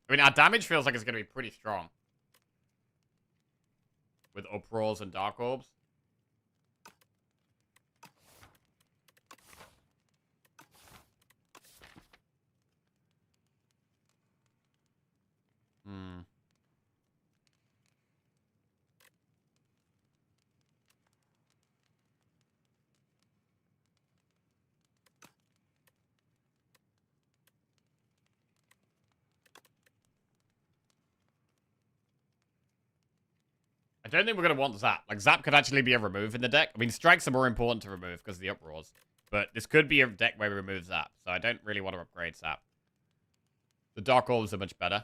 I mean, our damage feels like it's going to be pretty strong. With Uproars and Dark Orbs. Hmm. I don't think we're going to want Zap. Like, Zap could actually be a remove in the deck. I mean, Strikes are more important to remove because of the Uproars. But this could be a deck where we remove Zap. So I don't really want to upgrade Zap. The Dark Orbs are much better.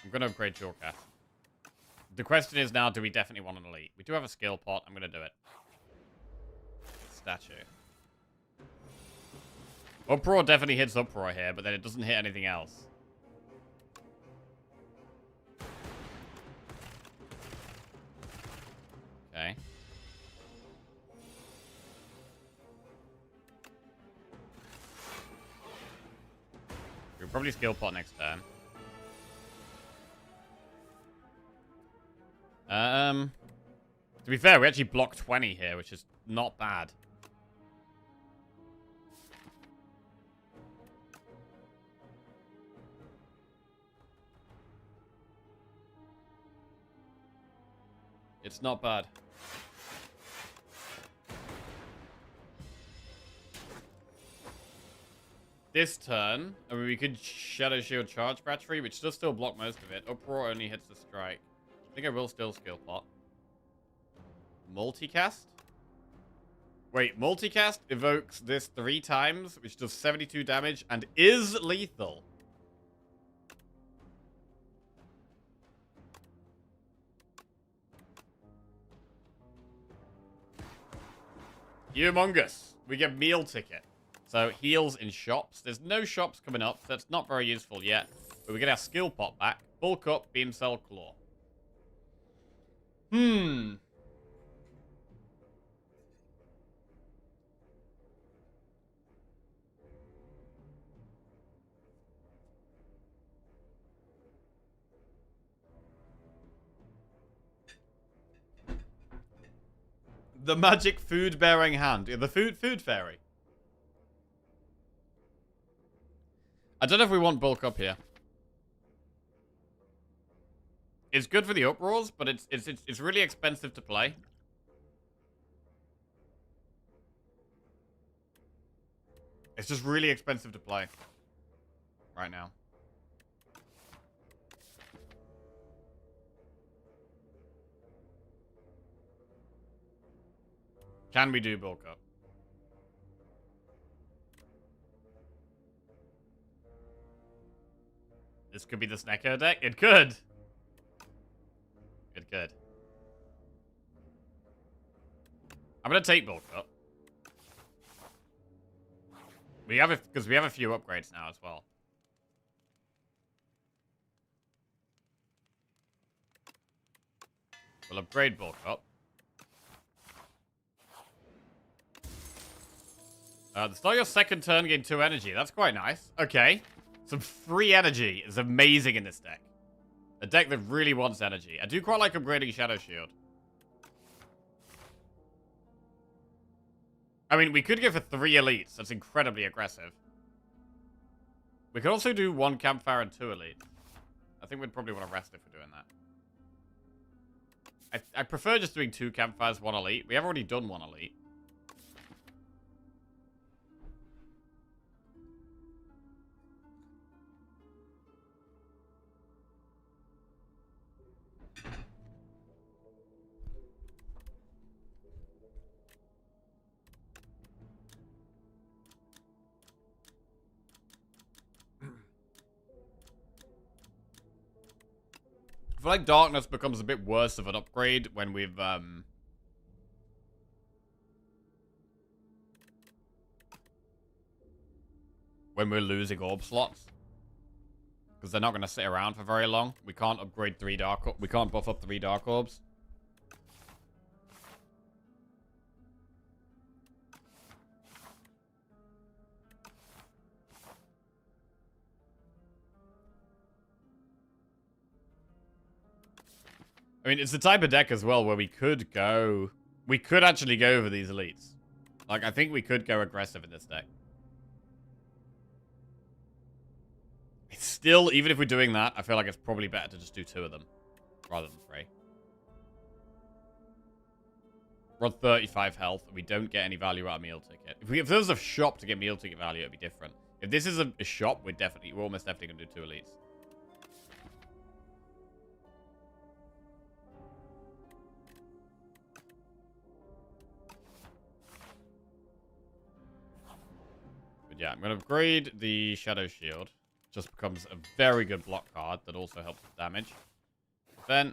I'm going to upgrade Jawcast. The question is now, do we definitely want an Elite? We do have a skill pot. I'm going to do it. Statue. Uproar definitely hits Uproar here, but then it doesn't hit anything else. Okay. We'll probably skill pot next turn. To be fair, we actually block 20 here, which is not bad. It's not bad. This turn, I mean, we could Shadow Shield Charge Battery, which does still block most of it. Uproar only hits the strike. I think I will still skill pot. Multicast? Wait, Multicast evokes this 3 times, which does 72 damage and is lethal. Humongous. We get meal ticket. So heals in shops. There's no shops coming up, so that's not very useful yet. But we get our skill pot back. Bulk up, beam cell, claw. The magic food-bearing hand. Yeah, the food fairy. I don't know if we want bulk up here. It's good for the uproars, but it's really expensive to play. It's just really expensive to play right now. Can we do bulk up? This could be the Snecko deck. It could. It could. I'm going to take bulk up. Because we have a few upgrades now as well. We'll upgrade bulk up. The start of your second turn, gain 2 energy. That's quite nice. Okay. Some free energy is amazing in this deck. A deck that really wants energy. I do quite like upgrading Shadow Shield. I mean, we could go for 3 elites. That's incredibly aggressive. We could also do 1 campfire and 2 elites. I think we'd probably want to rest if we're doing that. I prefer just doing 2 campfires, 1 elite. We have already done 1 elite. I feel like Darkness becomes a bit worse of an upgrade when we've, when we're losing orb slots. Because they're not going to sit around for very long. We can't upgrade 3 dark... We can't buff up 3 dark orbs. I mean, it's the type of deck as well where we could go... We could actually go over these elites. Like, I think we could go aggressive in this deck. It's still, even if we're doing that, I feel like it's probably better to just do 2 of them. Rather than 3. We're on 35 health. We don't get any value out of meal ticket. If there was a shop to get meal ticket value, it'd be different. If this is a shop, we're almost definitely going to do 2 elites. But yeah, I'm going to upgrade the Shadow Shield. Just becomes a very good block card that also helps with damage. Then,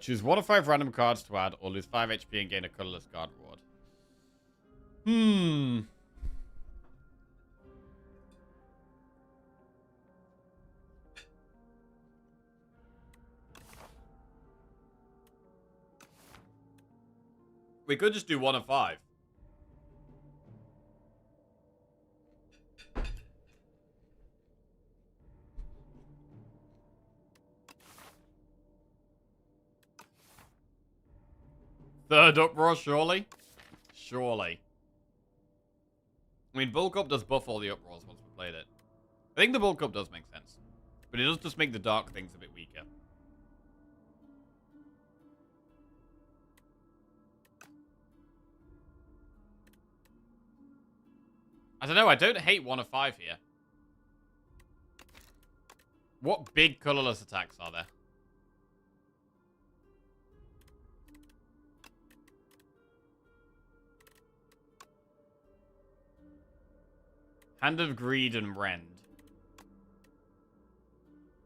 choose 1 of 5 random cards to add, or lose 5 HP and gain a colorless card reward. We could just do 1 of 5. Third uproar, surely? Surely. I mean, bulk up does buff all the uproars once we played it. I think the bulk up does make sense. But it does just make the dark things a bit weaker. I don't know, I don't hate 1 of 5 here. What big colorless attacks are there? Hand of Greed and Rend.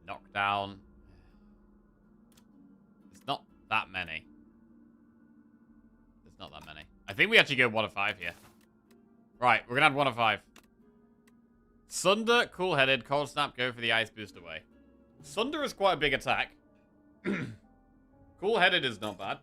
Knockdown. It's not that many. It's not that many. I think we actually go 1 of 5 here. Right, we're gonna add 1 of 5. Sunder, Cool-Headed, Cold Snap, go for the Ice Boost away. Sunder is quite a big attack. Cool-Headed is not bad.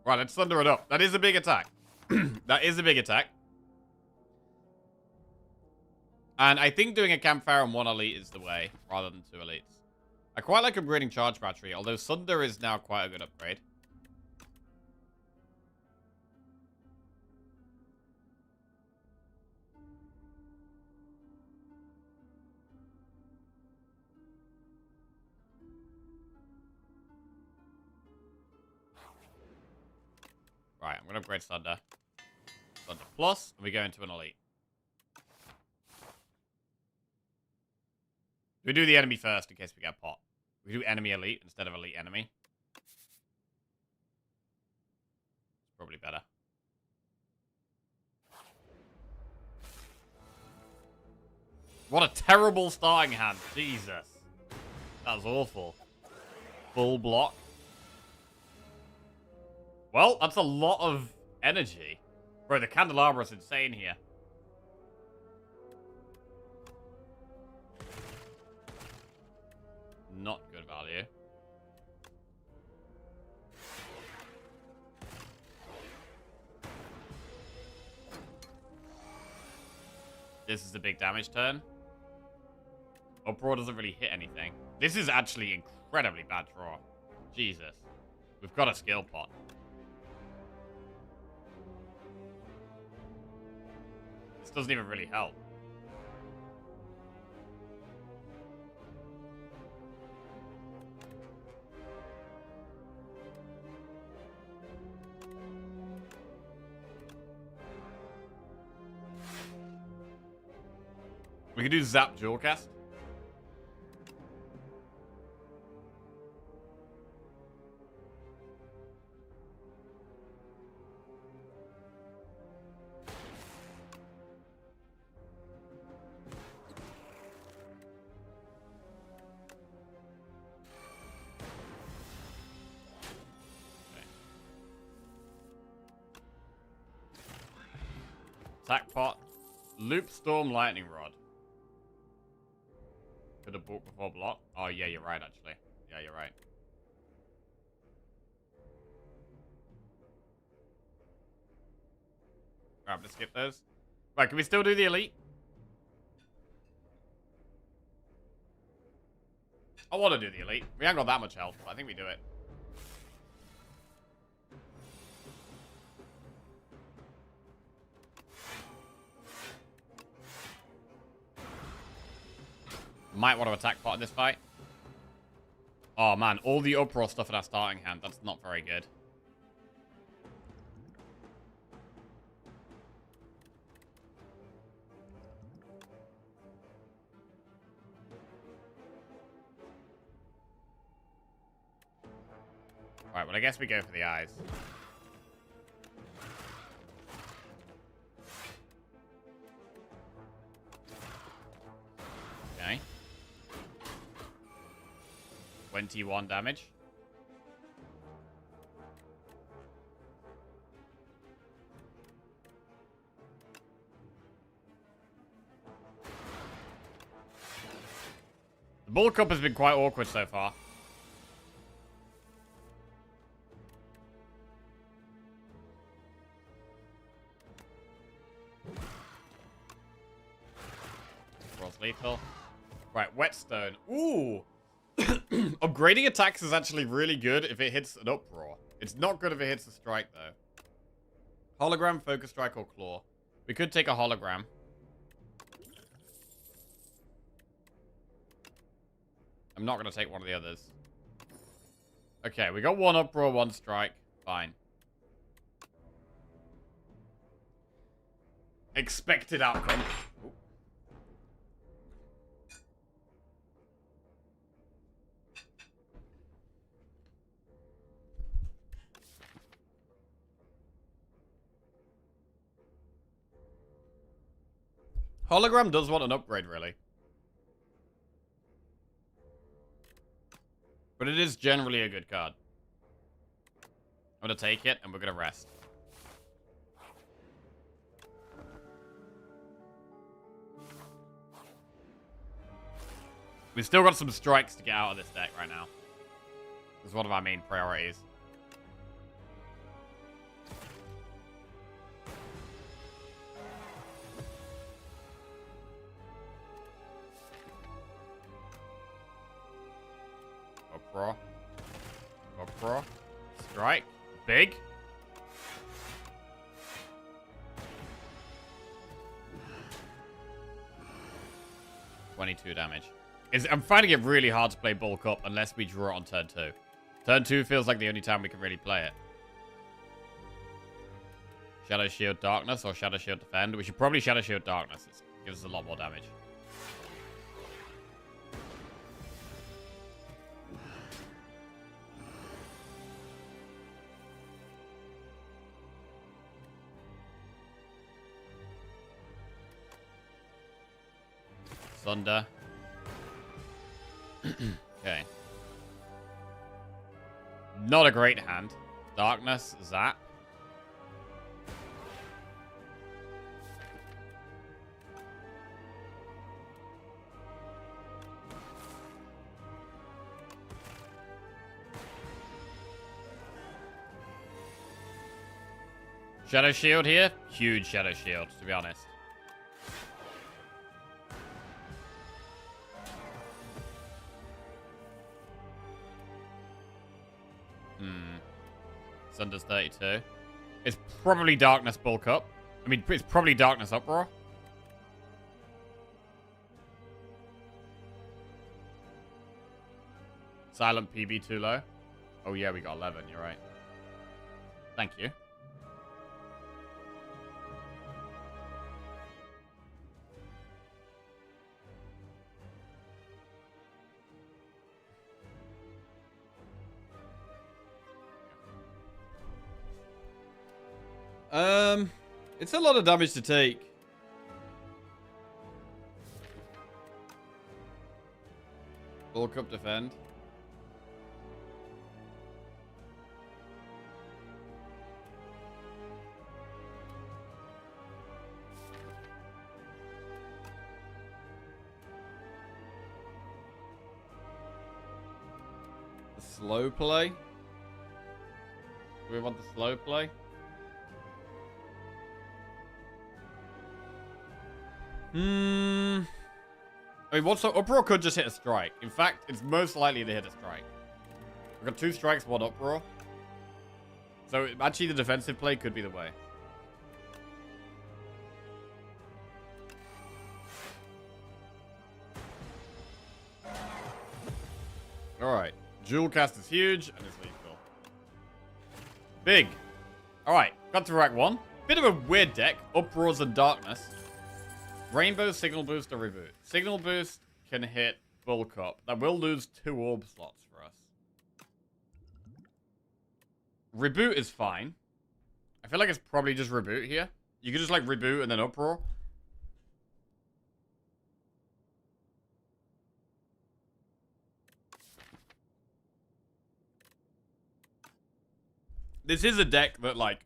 Right, let's thunder it up. That is a big attack. That is a big attack. And I think doing a campfire and 1 elite is the way, rather than 2 elites. I quite like upgrading charge battery, although Sunder is now quite a good upgrade. Right, I'm going to upgrade Thunder. Thunder Plus, and we go into an elite. We do the enemy first in case we get pot. We do enemy elite instead of elite enemy. It's probably better. What a terrible starting hand. Jesus. That was awful. Full block. Well, that's a lot of energy. Bro, the candelabra is insane here. Not good value. This is a big damage turn. Uproar doesn't really hit anything. This is actually incredibly bad draw. Jesus. We've got a skill pot. This doesn't even really help. We can do Zap Dual Cast. Attack pot. Loop Storm Lightning Rod. Could have bought before block. Oh, yeah, you're right, actually. Yeah, you're right. Right, I'm gonna skip those. Right, can we still do the elite? I want to do the elite. We haven't got that much health, but I think we do it. Might want to attack pot in this fight. Oh, man. All the uproar stuff in our starting hand. That's not very good. Alright, well, I guess we go for the eyes. Okay. 21 damage. The Bull Cup has been quite awkward so far. Rolls lethal. Right, Whetstone. Ooh! Upgrading attacks is actually really good if it hits an uproar. It's not good if it hits a strike, though. Hologram, Focus Strike, or Claw. We could take a hologram. I'm not going to take one of the others. Okay, we got one uproar, one strike. Fine. Expected outcome. Ooh. Hologram does want an upgrade, really. But it is generally a good card. I'm going to take it, and we're going to rest. We've still got some strikes to get out of this deck right now. It's one of our main priorities. Uproar. Uproar. Strike. Big. $22 damage. I'm finding it really hard to play Bulk Up unless we draw it on turn 2. Turn 2 feels like the only time we can really play it. Shadow Shield Darkness or Shadow Shield Defend. We should probably Shadow Shield Darkness. It gives us a lot more damage. Sunder. Okay. Not a great hand. Darkness, Zap. Shadow Shield here. Huge Shadow Shield, to be honest. Sunder's 32. It's probably Darkness Bulk Up. I mean, it's probably Darkness Uproar. Silent PB too low. Oh yeah, we got 11. You're right. Thank you. It's a lot of damage to take. Bulk up, defend. The slow play. Do we want the slow play? I mean, what's Uproar could just hit a strike. In fact, it's most likely to hit a strike. We've got 2 strikes, 1 Uproar. So actually the defensive play could be the way. Alright. Jewel Cast is huge and it's lethal. Big. Alright, got to rack 1. Bit of a weird deck. Uproars and Darkness. Rainbow, Signal Boost, or Reboot. Signal Boost can hit Bulk Up. That will lose 2 orb slots for us. Reboot is fine. I feel like it's probably just Reboot here. You could just like Reboot and then Uproar. This is a deck that like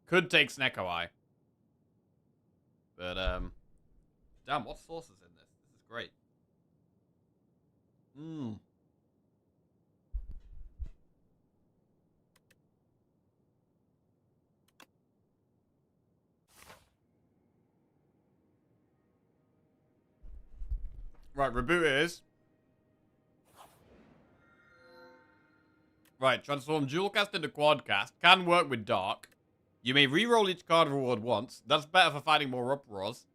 could take Snecko Eye. But, damn, what sauce is in this? This is great. Right, Reboot is. Right, transform Dual Cast into Quad Cast. Can work with Dark. You may re-roll each card reward once. That's better for fighting more Uproars.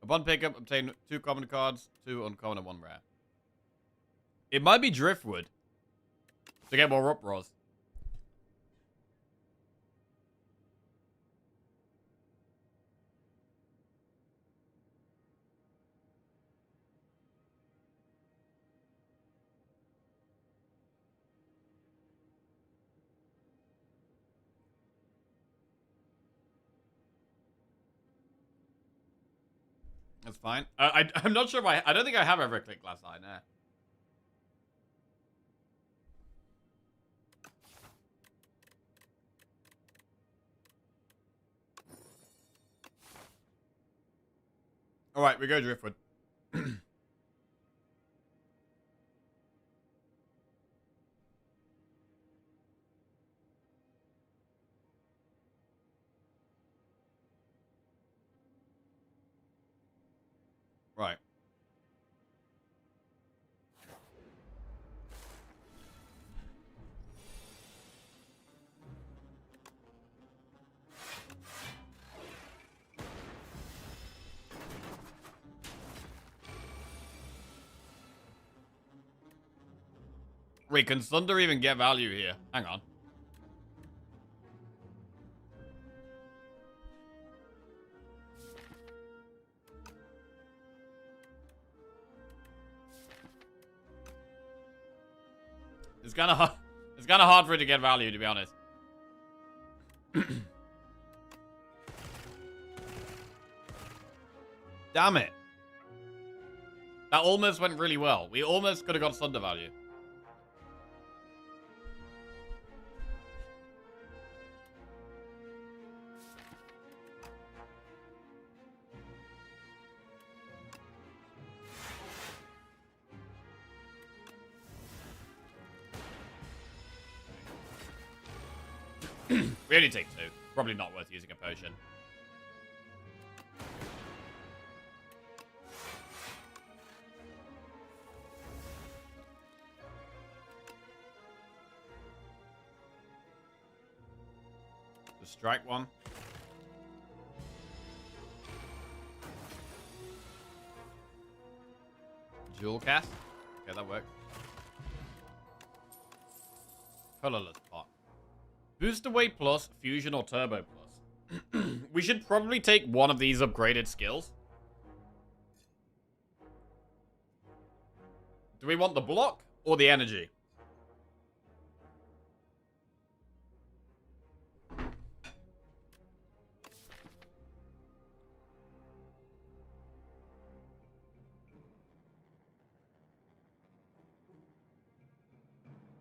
Upon pickup, obtain 2 common cards, 2 uncommon and 1 rare. It might be Driftwood to get more Uproars. That's fine. I'm not sure if I don't think I have ever clicked Glass Eye now. Alright, we go Driftwood. Right. Wait, can Thunder even get value here? Hang on. It's kind of hard for it to get value, to be honest. Damn it. That almost went really well. We almost could have got Sunder value. We only take 2. Probably not worth using a potion. Just strike one. Dual cast. Okay, that worked. Colorless pot. Booster Weight Plus, Fusion, or Turbo Plus. We should probably take one of these upgraded skills. Do we want the block or the energy?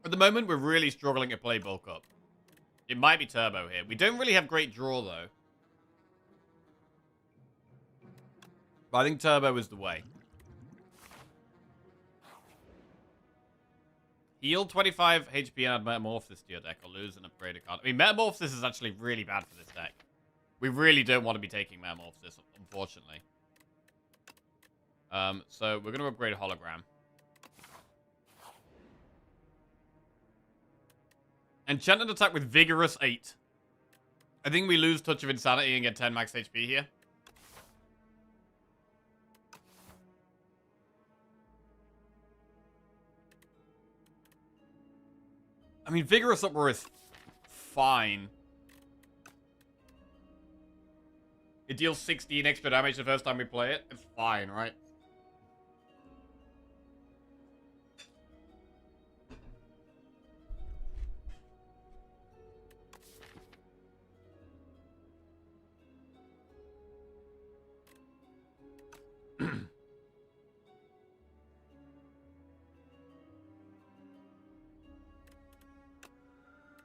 At the moment, we're really struggling to play bulk up. It might be turbo here. We don't really have great draw, though. But I think turbo is the way. Heal 25 HP and add Metamorphosis to your deck, or lose an upgraded card. I mean, Metamorphosis is actually really bad for this deck. We really don't want to be taking Metamorphosis, unfortunately. So we're going to upgrade a Hologram. Enchanted attack with Vigorous 8. I think we lose Touch of Insanity and get 10 max HP here. I mean, Vigorous Uproar is fine. It deals 16 extra damage the first time we play it. It's fine, right?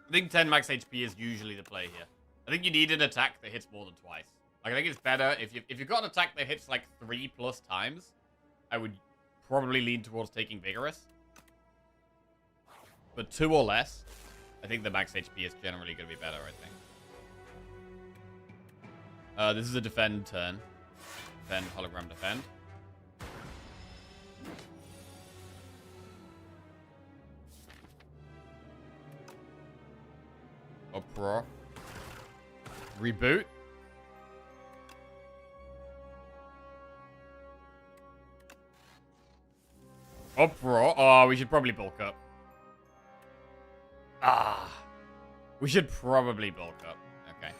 I think 10 max HP is usually the play here. I think you need an attack that hits more than twice. Like, I think it's better if you've got an attack that hits like 3+ times. I would probably lean towards taking Vigorous. But 2 or less, I think the max HP is generally going to be better, I think. This is a defend turn. Defend, hologram, defend. Uproar. Reboot. Uproar. Oh, we should probably bulk up. We should probably bulk up. Okay.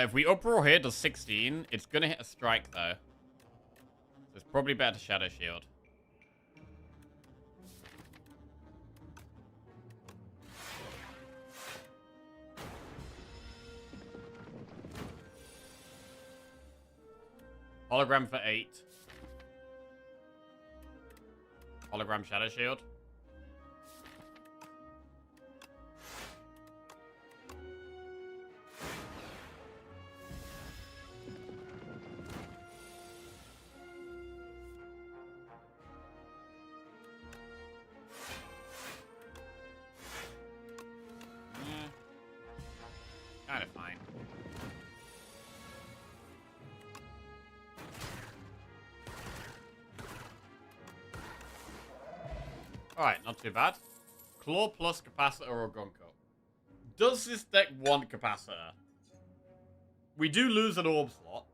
If we uproar here, does 16. It's gonna hit a strike though. So it's probably better to Shadow Shield. Hologram for 8. Hologram Shadow Shield. Kind of fine. Alright, not too bad. Claw plus Capacitor or Gunko. Does this deck want Capacitor? We do lose an Orb slot.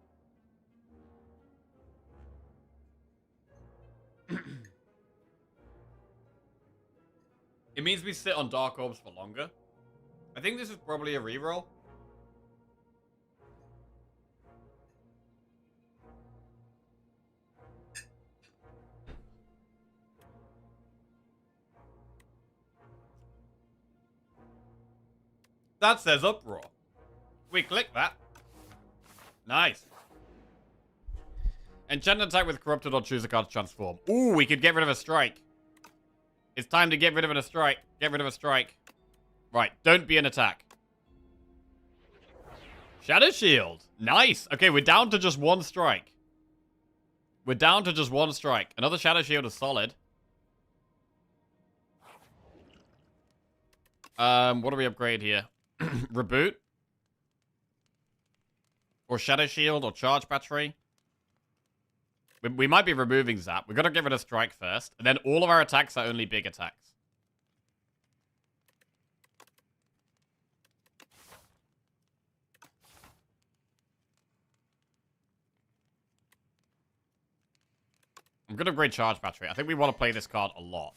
It means we sit on Dark Orbs for longer. I think this is probably a reroll. That says Uproar. We click that. Nice. Enchant attack with Corrupted or choose a card to transform. Ooh, we could get rid of a strike. It's time to get rid of a strike. Get rid of a strike. Right, don't be an attack. Shadow Shield. Nice. Okay, we're down to just one strike. We're down to just one strike. Another Shadow Shield is solid. What do we upgrade here? Reboot? Or Shadow Shield or Charge Battery? We might be removing Zap. We've got to get rid of Strike first. And then all of our attacks are only big attacks. I'm going to upgrade Charge Battery. I think we want to play this card a lot.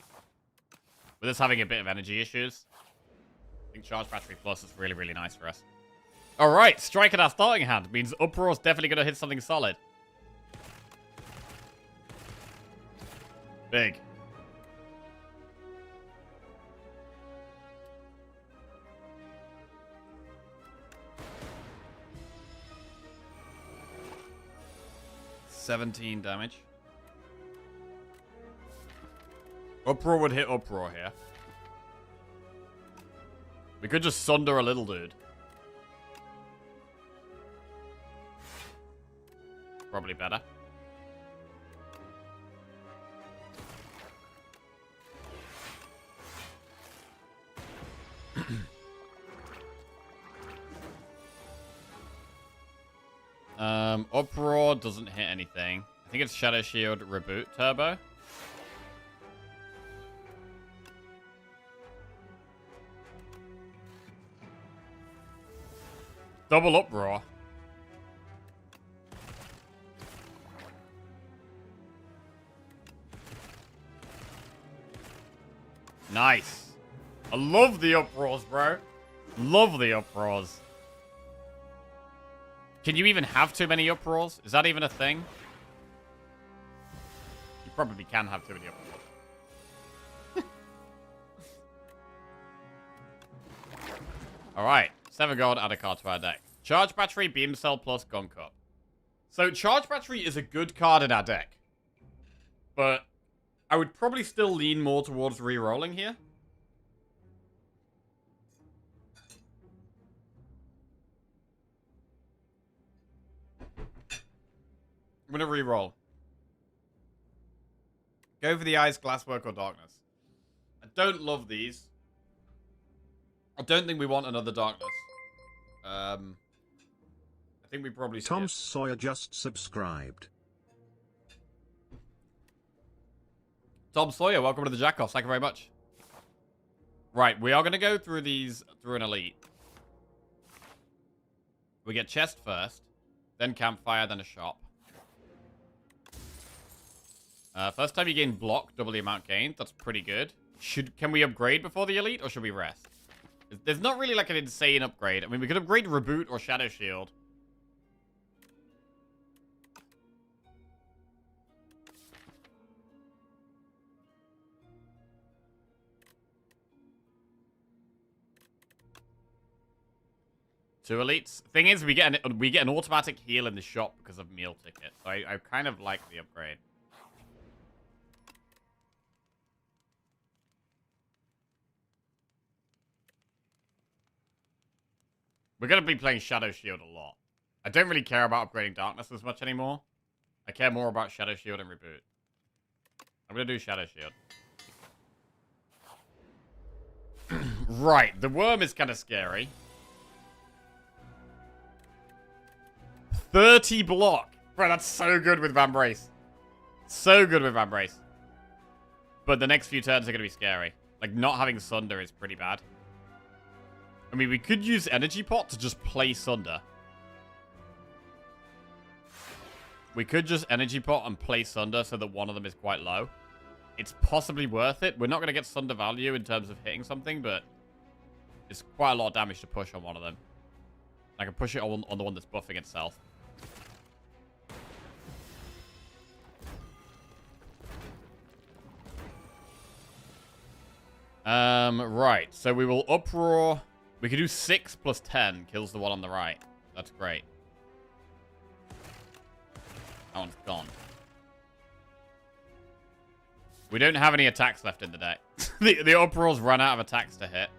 With us having a bit of energy issues. I think Charge Battery Plus is really, really nice for us. Alright, Strike at our starting hand means Uproar's definitely going to hit something solid. Big. $17 damage. Uproar would hit Uproar here. We could just Sunder a little dude. Probably better. Uproar doesn't hit anything. I think it's Shadow Shield Reboot Turbo. Double Uproar. Nice. I love the Uproars, bro. Love the Uproars. Can you even have too many Uproars? Is that even a thing? You probably can have too many Uproars. Alright. 7 gold, add a card to our deck. Charge Battery, Beam Cell plus Gun Cup. So, Charge Battery is a good card in our deck. But I would probably still lean more towards re-rolling here. I'm gonna re-roll. Go for the Eyes, Glasswork, or Darkness. I don't love these. I don't think we want another Darkness. I think we probably skip. Tom Sawyer just subscribed. Tom Sawyer, welcome to the Jackoffs. Thank you very much. Right, we are going to go through these through an elite. We get chest first, then campfire, then a shop. First time you gain block, double the amount gained. That's pretty good. Can we upgrade before the elite, or should we rest? There's not really like an insane upgrade. I mean, we could upgrade Reboot or Shadow Shield. Two elites. Thing is, we get an automatic heal in the shop because of meal ticket. So I kind of like the upgrade. We're going to be playing Shadow Shield a lot. I don't really care about upgrading Darkness as much anymore. I care more about Shadow Shield and Reboot. I'm going to do Shadow Shield. Right, the worm is kind of scary. 30 block. Bro, that's so good with Vambrace. So good with Vambrace. But the next few turns are going to be scary. Like, not having Sunder is pretty bad. I mean, we could use Energy Pot to just play Sunder. We could just Energy Pot and play Sunder so that one of them is quite low. It's possibly worth it. We're not going to get Sunder value in terms of hitting something, but it's quite a lot of damage to push on one of them. I can push it on the one that's buffing itself. Right. So we will Uproar We could do 6 plus 10 kills the one on the right. That's great. That one's gone. We don't have any attacks left in the deck. the uproar's run out of attacks to hit.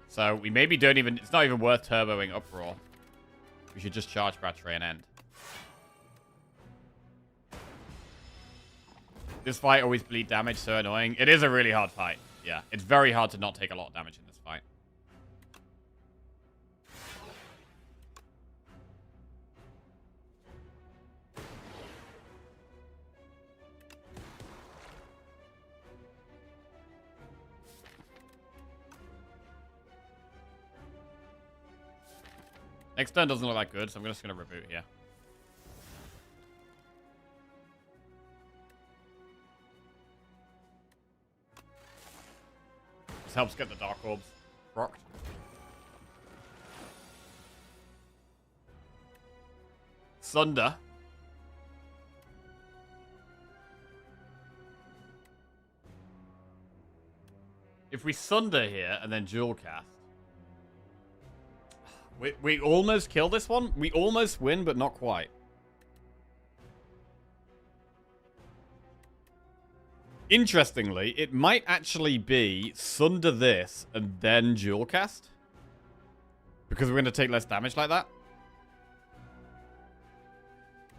So we maybe don't even... It's not even worth turboing uproar. We should just charge battery and end. This fight always bleed damage, so annoying. It is a really hard fight. Yeah, it's very hard to not take a lot of damage in this fight. Next turn doesn't look that good, so I'm just going to reboot here. This helps get the Dark Orbs rocked. Sunder. If we Sunder here and then dual cast. We almost kill this one. We almost win, but not quite. Interestingly, it might actually be Sunder this and then dual cast. Because we're going to take less damage like that.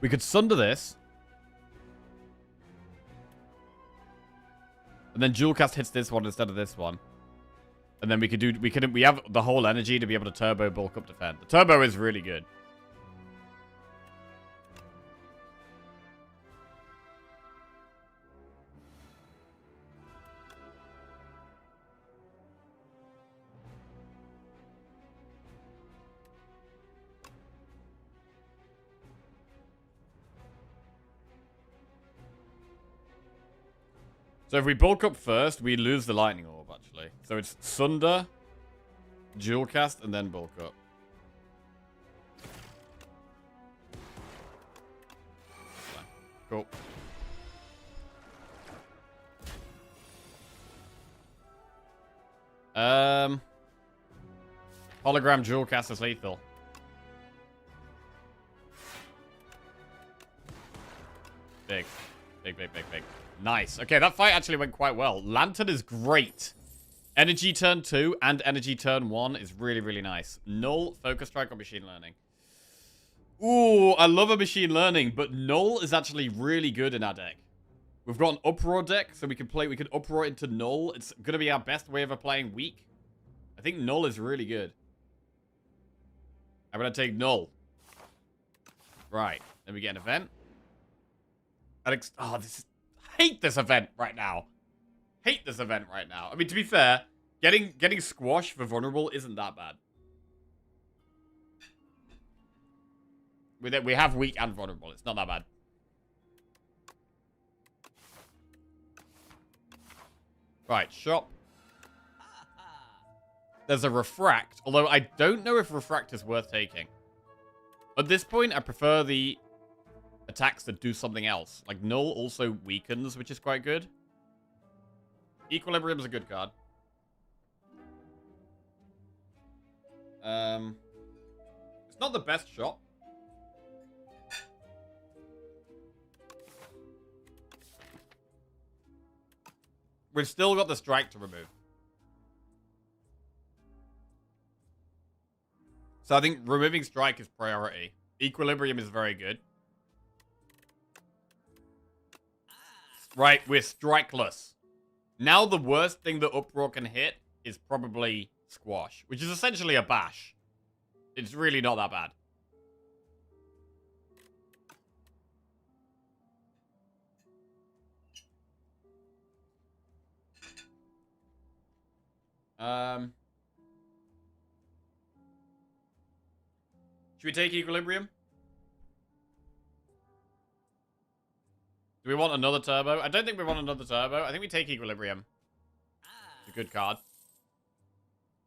We could Sunder this. And then dual cast hits this one instead of this one. And then we have the whole energy to be able to turbo bulk up defend. The turbo is really good. So if we bulk up first, we lose the lightning orb, actually. So it's Sunder, dual cast, and then bulk up. Cool. Hologram dual cast is lethal. Big. Big, big, big, big. Nice. Okay, that fight actually went quite well. Lantern is great. Energy turn 2 and energy turn 1 is really, really nice. Null, focus strike, or machine learning. Ooh, I love a machine learning, but Null is actually really good in our deck. We've got an Uproar deck, so we can Uproar into Null. It's going to be our best way of playing weak. I think Null is really good. I'm going to take Null. Right. Then we get an event. Oh, this is... hate this event right now. Hate this event right now. I mean, to be fair, getting squash for vulnerable isn't that bad. We have weak and vulnerable. It's not that bad. Right, shop. There's a refract, although I don't know if refract is worth taking. At this point, I prefer the attacks that do something else. Like, Null also weakens, which is quite good. Equilibrium is a good card. It's not the best shot. We've still got the strike to remove. So I think removing strike is priority. Equilibrium is very good. Right, we're strikeless. Now the worst thing that Uproar can hit is probably Squash, which is essentially a bash. It's really not that bad. Should we take Equilibrium? Do we want another turbo? I don't think we want another turbo. I think we take Equilibrium. It's a good card.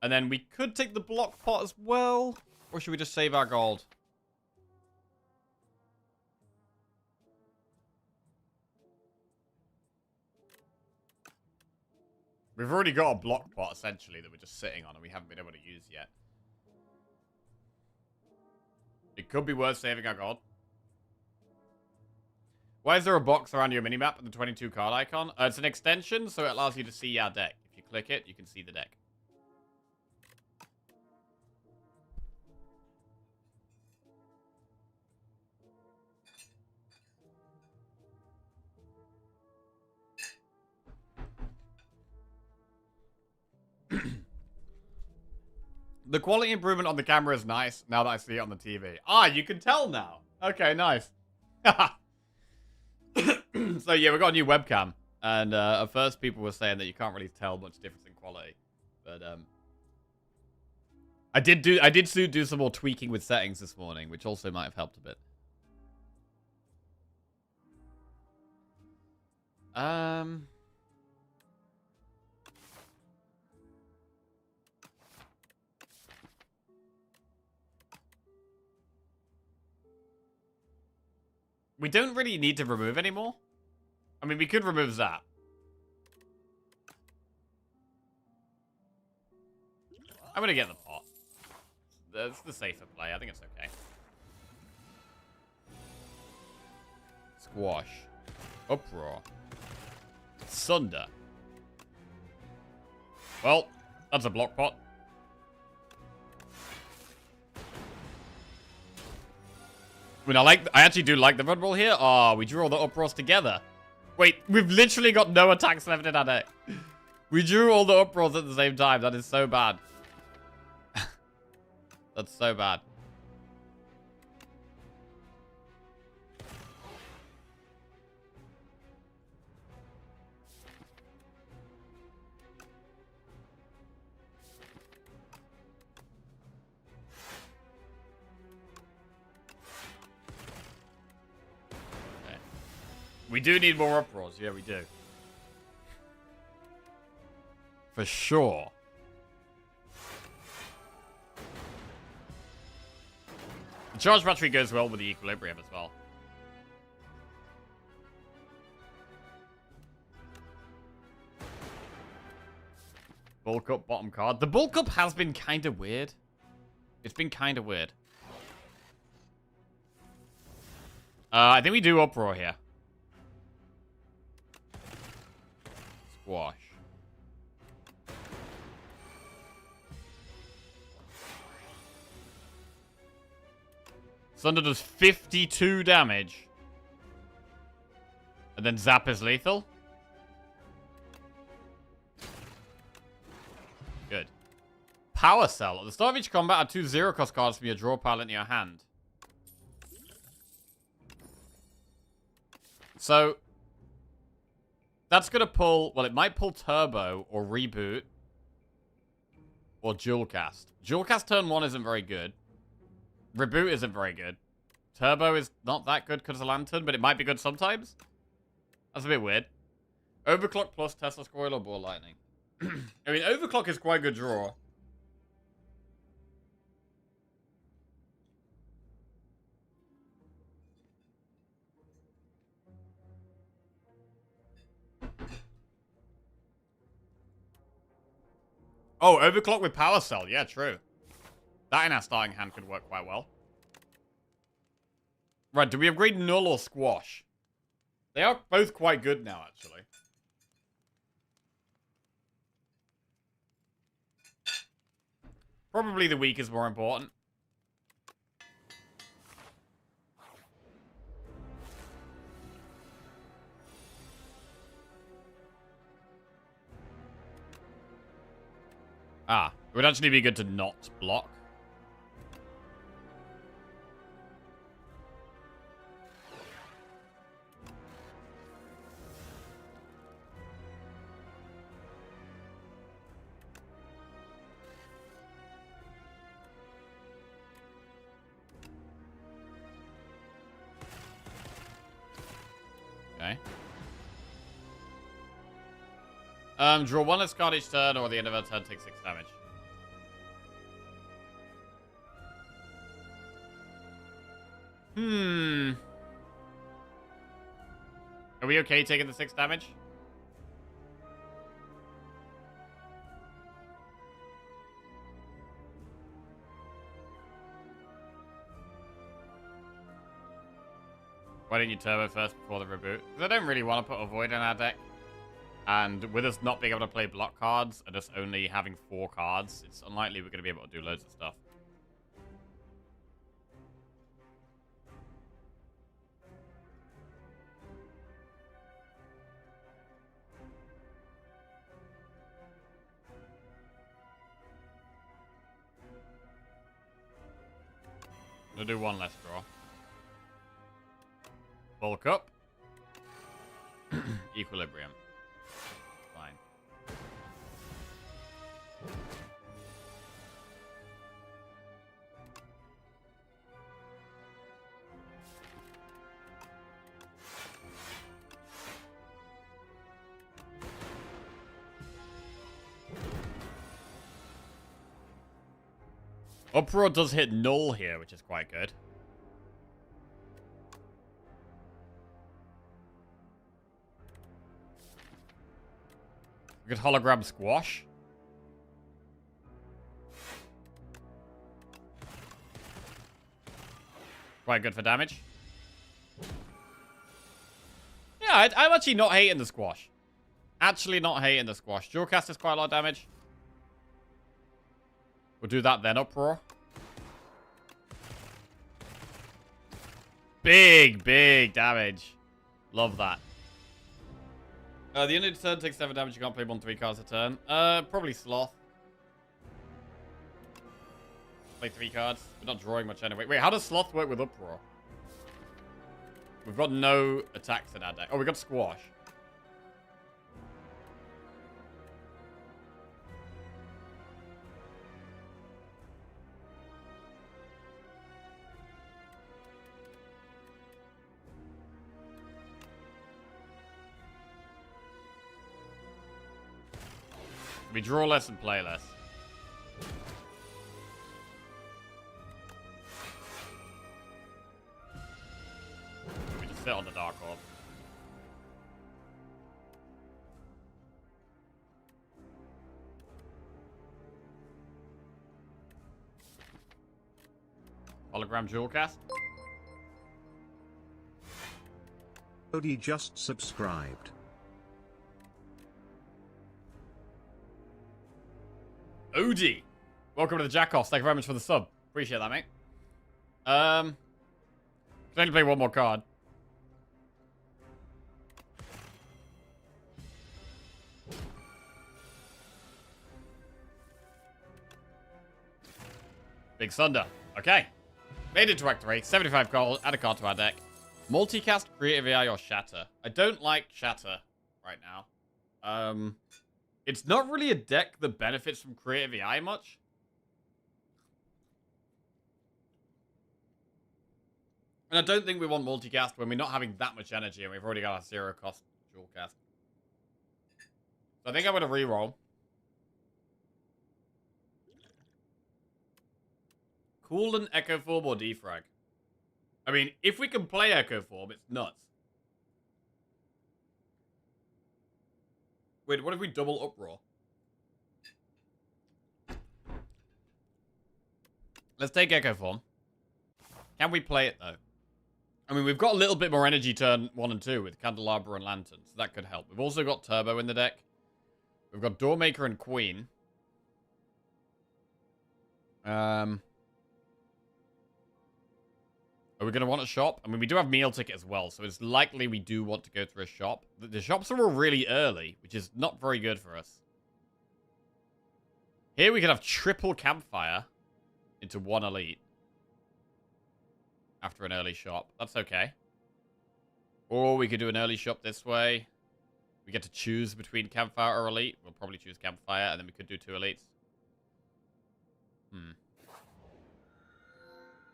And then we could take the block pot as well. Or should we just save our gold? We've already got a block pot, essentially, that we're just sitting on and we haven't been able to use yet. It could be worth saving our gold. Why is there a box around your minimap and the 22 card icon? It's an extension, so it allows you to see our deck. If you click it, you can see the deck. The quality improvement on the camera is nice now that I see it on the TV. Ah, you can tell now. Okay, nice. So yeah, we got a new webcam. And at first people were saying that you can't really tell much difference in quality. But I did do some more tweaking with settings this morning, which also might have helped a bit. We don't really need to remove anymore. I mean, we could remove that. I'm gonna get the pot. That's the safer play. I think it's okay. Squash. Uproar. Sunder. Well, that's a block pot. I mean, I actually do like the red roll here. Oh, we drew all the uproars together. Wait, we've literally got no attacks left in our deck. We drew all the uproars at the same time. That is so bad. That's so bad. We do need more uproars. Yeah, we do. For sure. The charge battery goes well with the equilibrium as well. Bulk up bottom card. The bulk up has been kind of weird. It's been kind of weird. I think we do uproar here. Squash. Sunder does 52 damage. And then Zap is lethal. Good. Power Cell. At the start of each combat, add 2 0-cost cards from your draw pile into your hand. So, that's going to pull... Well, it might pull Turbo or Reboot. Or Dual Cast. Dual Cast turn 1 isn't very good. Reboot isn't very good. Turbo is not that good because of Lantern, but it might be good sometimes. That's a bit weird. Overclock plus Tesla Coil or Ball Lightning. I mean, Overclock is quite a good draw. Oh, Overclock with Power Cell. Yeah, true. That in our starting hand could work quite well. Right, do we upgrade Null or Squash? They are both quite good now, actually. Probably the weak is more important. Ah, it would actually be good to not block. Okay. Draw 1 less card each turn, or at the end of a turn, take 6 damage. Are we okay taking the 6 damage? Why didn't you turbo first before the reboot? Because I don't really want to put a void in our deck. And with us not being able to play block cards and us only having 4 cards, it's unlikely we're going to be able to do loads of stuff. We'll do one less draw. Bulk up. Equilibrium. Fine. Uproar does hit null here, which is quite good. We could hologram squash. Quite good for damage. Yeah, I'm actually not hating the squash. Actually not hating the squash. Dual cast is quite a lot of damage. We'll do that then, Uproar. Big, big damage. Love that. The end of the turn takes 7 damage. You can't play more than 3 cards a turn. Probably Sloth. Play 3 cards. We're not drawing much anyway. Wait, how does Sloth work with Uproar? We've got no attacks in our deck. Oh, we got Squash. We draw less and play less. We just sit on the Dark Orb. Hologram dual cast. Odie just subscribed. Odie! Welcome to the Jackoffs. Thank you very much for the sub. Appreciate that, mate. Can only play one more card. Big Thunder. Okay. Made it to Act 3. 75 gold. Add a card to our deck. Multicast, Creative AI, or Shatter. I don't like Shatter right now. It's not really a deck that benefits from Creative AI much. And I don't think we want multicast when we're not having that much energy and we've already got a 0 cost dual cast. So I think I'm going to reroll. Cool and Echo Form or Defrag? I mean, if we can play Echo Form, it's nuts. Wait, what if we double Uproar? Let's take Echo Form. Can we play it, though? I mean, we've got a little bit more energy turn 1 and 2 with Candelabra and Lantern, so that could help. We've also got Turbo in the deck. We've got Doormaker and Queen. Are we going to want a shop? I mean, we do have meal ticket as well, so it's likely we do want to go through a shop. The shops are all really early, which is not very good for us. Here we can have triple Campfire into 1 elite. After an early shop. That's okay. Or we could do an early shop this way. We get to choose between Campfire or elite. We'll probably choose Campfire, and then we could do 2 elites.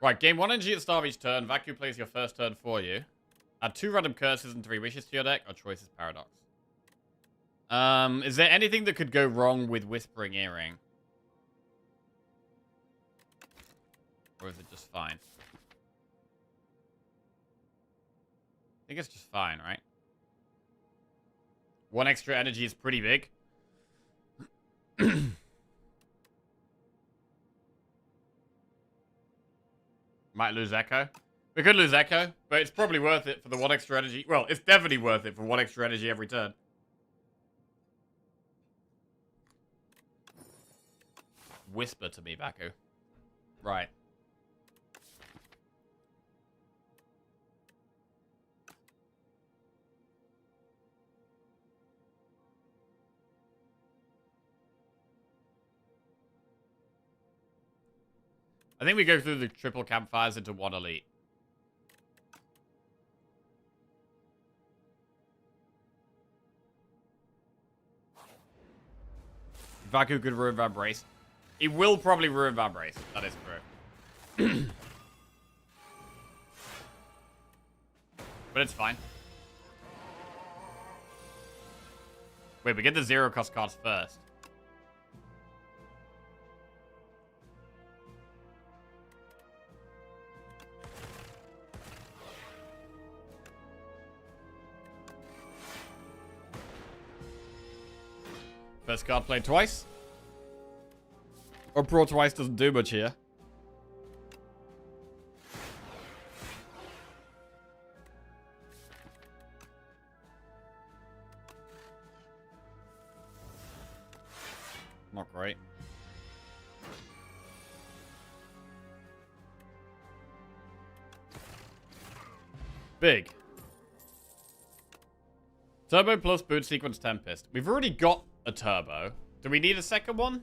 Right, gain 1 energy at the start of each turn. Vacuum plays your first turn for you. Add 2 random curses and 3 wishes to your deck, or choices paradox. Is there anything that could go wrong with Whispering Earring? Or is it just fine? I think it's just fine, right? 1 extra energy is pretty big. Might lose Echo. We could lose Echo, but it's probably worth it for the 1 extra energy. Well, it's definitely worth it for 1 extra energy every turn. Whisper to me, Baku. Right. I think we go through the triple campfires into 1 elite. Vaku could ruin Van Brace. He will probably ruin Van Brace. That is true. But it's fine. Wait, we get the 0 cost cards first. First card played twice. Uproar twice doesn't do much here. Not great. Big. Turbo plus boot sequence Tempest. We've already got a turbo. Do we need a second one?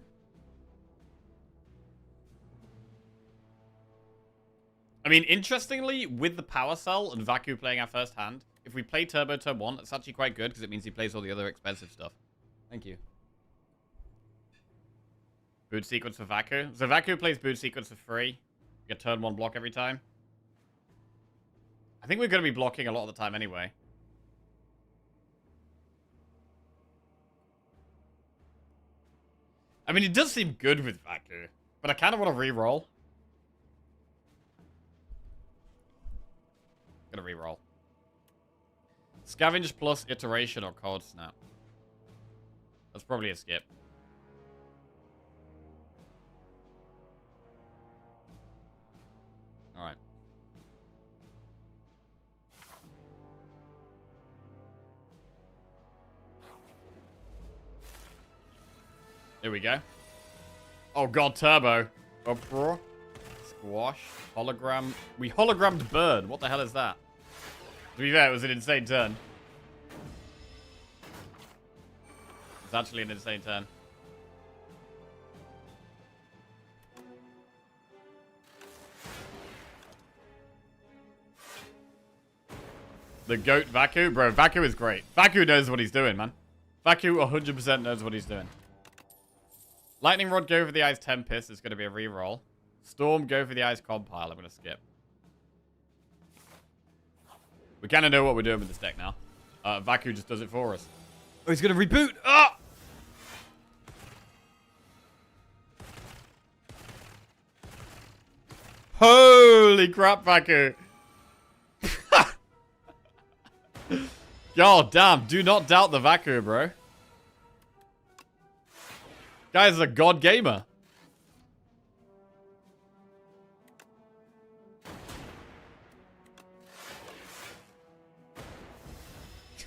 I mean, interestingly, with the power cell and Vaku playing our first hand, if we play turbo turn 1, it's actually quite good because it means he plays all the other expensive stuff. Thank you. Boot sequence for Vaku. So Vaku plays boot sequence for free. You get turn 1 block every time. I think we're going to be blocking a lot of the time anyway. I mean, it does seem good with Vaku, but I kind of want to re-roll. Gonna re-roll. Scavenge plus iteration or cold snap. That's probably a skip. Alright. Here we go. Oh god, turbo. Uproar. Squash. Hologram. We hologrammed bird. What the hell is that? To be fair, it was an insane turn. It's actually an insane turn. The GOAT Vaku? Bro, Vaku is great. Vaku knows what he's doing, man. Vaku 100% knows what he's doing. Lightning Rod, go for the Ice Tempest. It's going to be a reroll. Storm, go for the Ice Compile. I'm going to skip. We kind of know what we're doing with this deck now. Vaku just does it for us. Oh, he's going to reboot. Ah! Holy crap, Vaku. God damn. Do not doubt the Vaku, bro. Guy's a god gamer.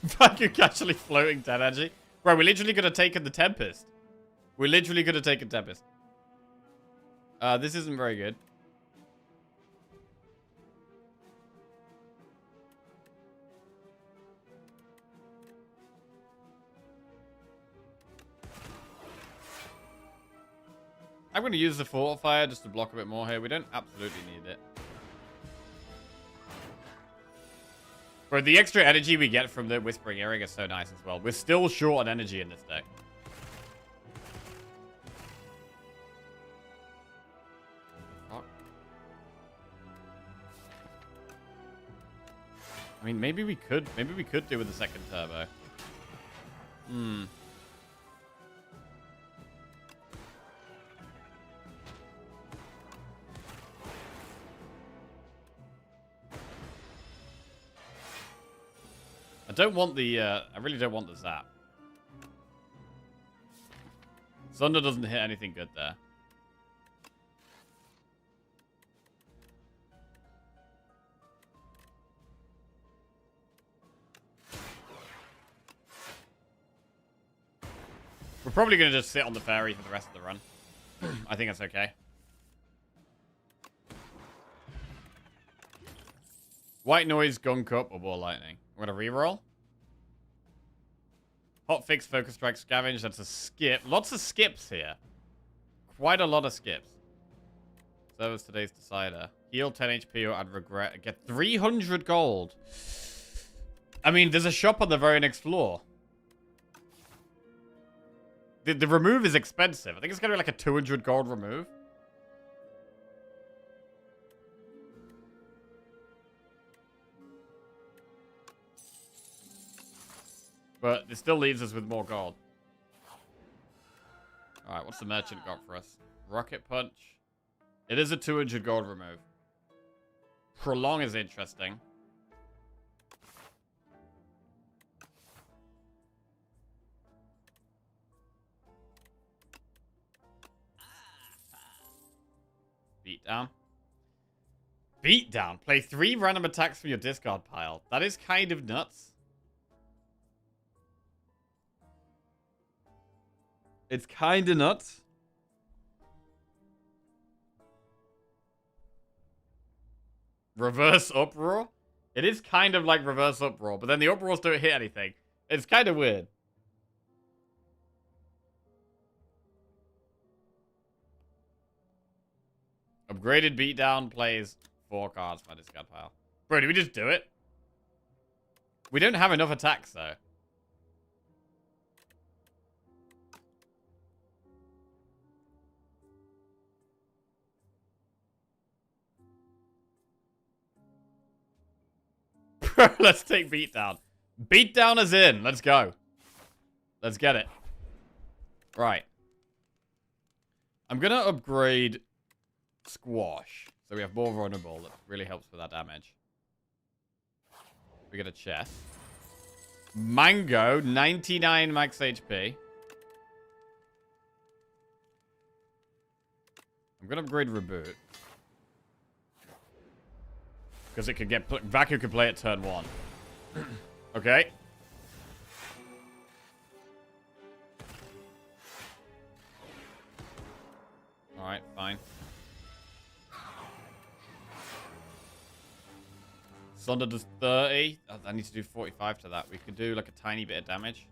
Vaku actually floating 10 energy. Bro, we literally could have taken the Tempest. We literally could have taken Tempest. This isn't very good. I'm going to use the Fortifier just to block a bit more here. We don't absolutely need it. Bro, the extra energy we get from the Whispering Earring is so nice as well. We're still short on energy in this deck. Fuck. I mean, maybe we could do with the second turbo. I don't want the, I really don't want the zap. Thunder doesn't hit anything good there. We're probably going to just sit on the ferry for the rest of the run. I think that's okay. White noise, gunk up, or ball lightning. We're going to reroll. Hot fix, focus strike, scavenge. That's a skip. Lots of skips here. Quite a lot of skips. So was today's decider. Heal 10 HP or add regret. Get 300 gold. I mean, there's a shop on the very next floor. The remove is expensive. I think it's going to be like a 200 gold remove. But it still leaves us with more gold. Alright, what's the merchant got for us? Rocket punch. It is a 200 gold remove. Prolong is interesting. Beat down. Beat down. Play 3 random attacks from your discard pile. That is kind of nuts. It's kind of nuts. Reverse uproar? It is kind of like reverse uproar, but then the uproars don't hit anything. It's kind of weird. Upgraded beatdown plays 4 cards from my discard pile. Bro, do we just do it? We don't have enough attacks, though. Let's take beatdown. Beatdown is in. Let's go. Let's get it. Right. I'm going to upgrade Squash. So we have more vulnerable. That really helps with that damage. We get a chest. Mango, 99 max HP. I'm going to upgrade Reboot. Because it could get... Vacu could play at turn 1. Okay. Alright, fine. Sunder does 30. I need to do 45 to that. We could do like a tiny bit of damage.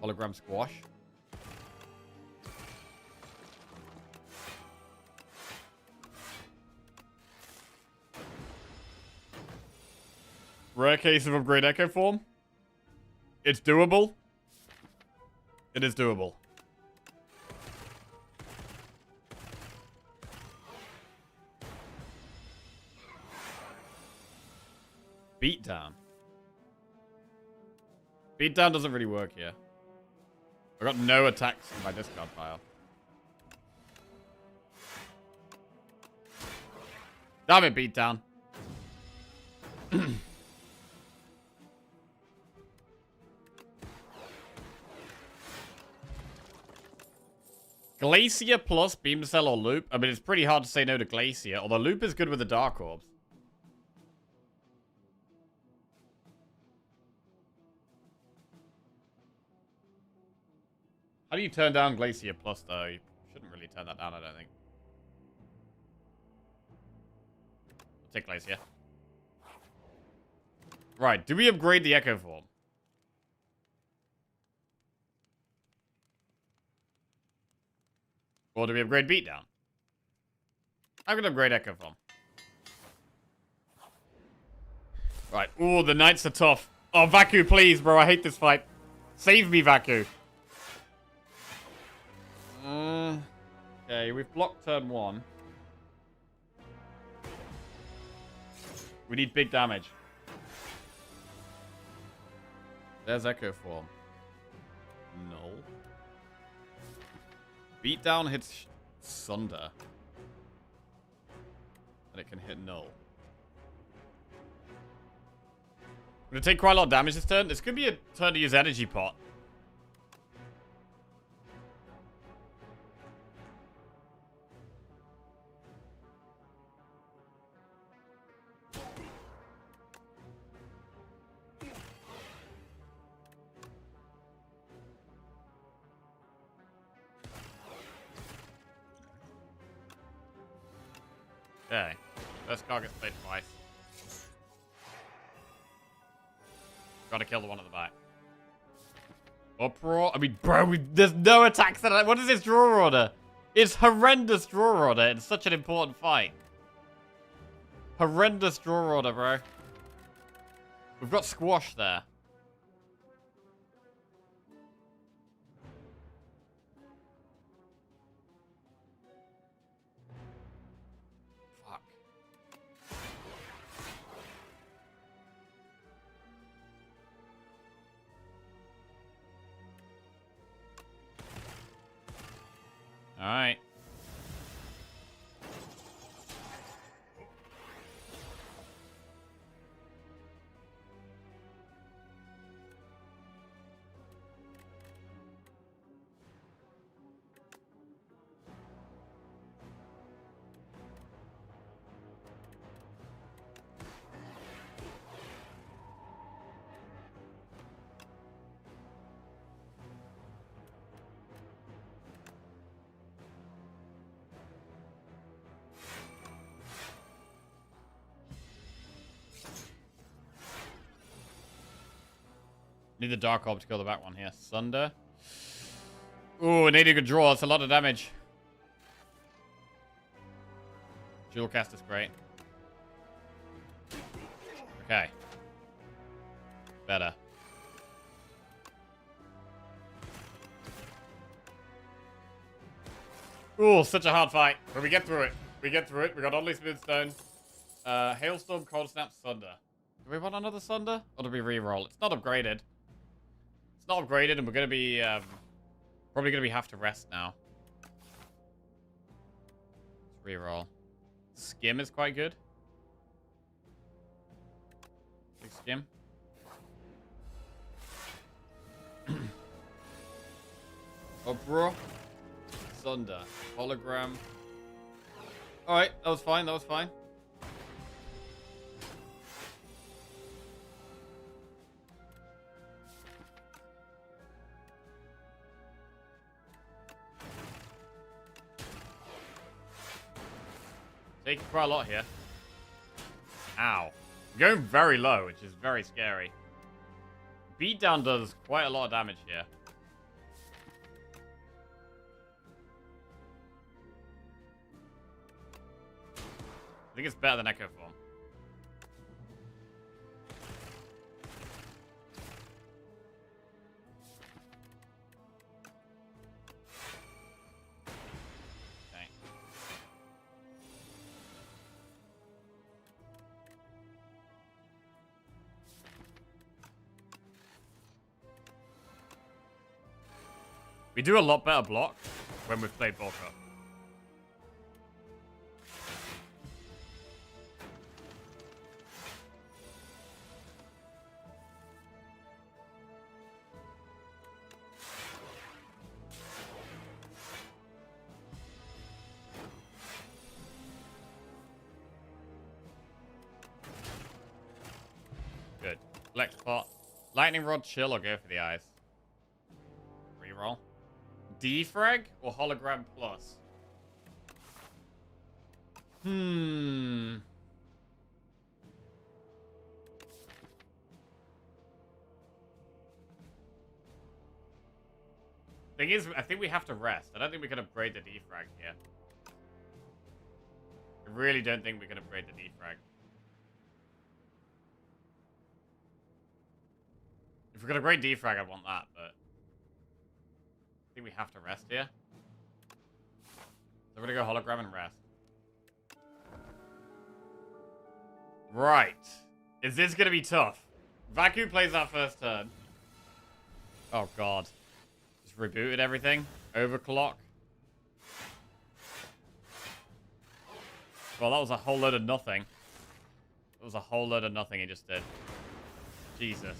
Hologram Squash. Rare case of upgrade Echo Form. It's doable. It is doable. Beatdown. Beatdown doesn't really work here. I got no attacks in my discard pile. Damn it, Beatdown. Glacier plus Beam Cell or Loop. I mean, it's pretty hard to say no to Glacier, although Loop is good with the Dark Orbs. How do you turn down Glacier plus, though? You shouldn't really turn that down, I don't think. I'll take Glacier. Right, do we upgrade the Echo Form? Or do we upgrade Beatdown? I'm going to upgrade Echo Form. Right. Ooh, the Knights are tough. Oh, Vacu, please, bro. I hate this fight. Save me, Vacu. Okay, we've blocked turn 1. We need big damage. There's Echo Form. Null. Beatdown hits Sunder. And it can hit Null. I'm going to take quite a lot of damage this turn. This could be a turn to use Energy Pot. Okay. First card gets played twice. Gotta kill the one at the back. Uproar? I mean, bro, there's no attacks. What is this draw order? It's horrendous draw order in such an important fight. Horrendous draw order, bro. We've got squash there. Fuck. Alright. Need the Dark Orb to kill the back one here. Sunder. Ooh, need a good draw. That's a lot of damage. Dual cast is great. Okay. Better. Ooh, such a hard fight. But we get through it. We get through it. We got Oddly Smooth Stone. Hailstorm, Cold Snap, Sunder. Do we want another Sunder? Or do we reroll? It's not upgraded. It's not upgraded, and we're going to be, probably going to be have to rest now. Let's reroll. Skim is quite good. Big Skim. Uproar. Sunder. Hologram. Alright, that was fine, that was fine. Taking quite a lot here. Ow. I'm going very low, which is very scary. Beatdown does quite a lot of damage here. I think it's better than Echo Form. Okay. We do a lot better block when we've played bulk up. Good. Flex pot. Lightning Rod, chill, or go for the eyes. Reroll. Defrag or Hologram Plus? Thing is, I think we have to rest. I don't think we can upgrade the defrag here. I really don't think we can upgrade the defrag. If we're gonna upgrade defrag, I want that, but I think we have to rest here. So we're gonna go hologram and rest. Right. Is this gonna be tough? Vacu plays that first turn. Oh god. Just rebooted everything. Overclock. Well, that was a whole load of nothing. That was a whole load of nothing he just did. Jesus.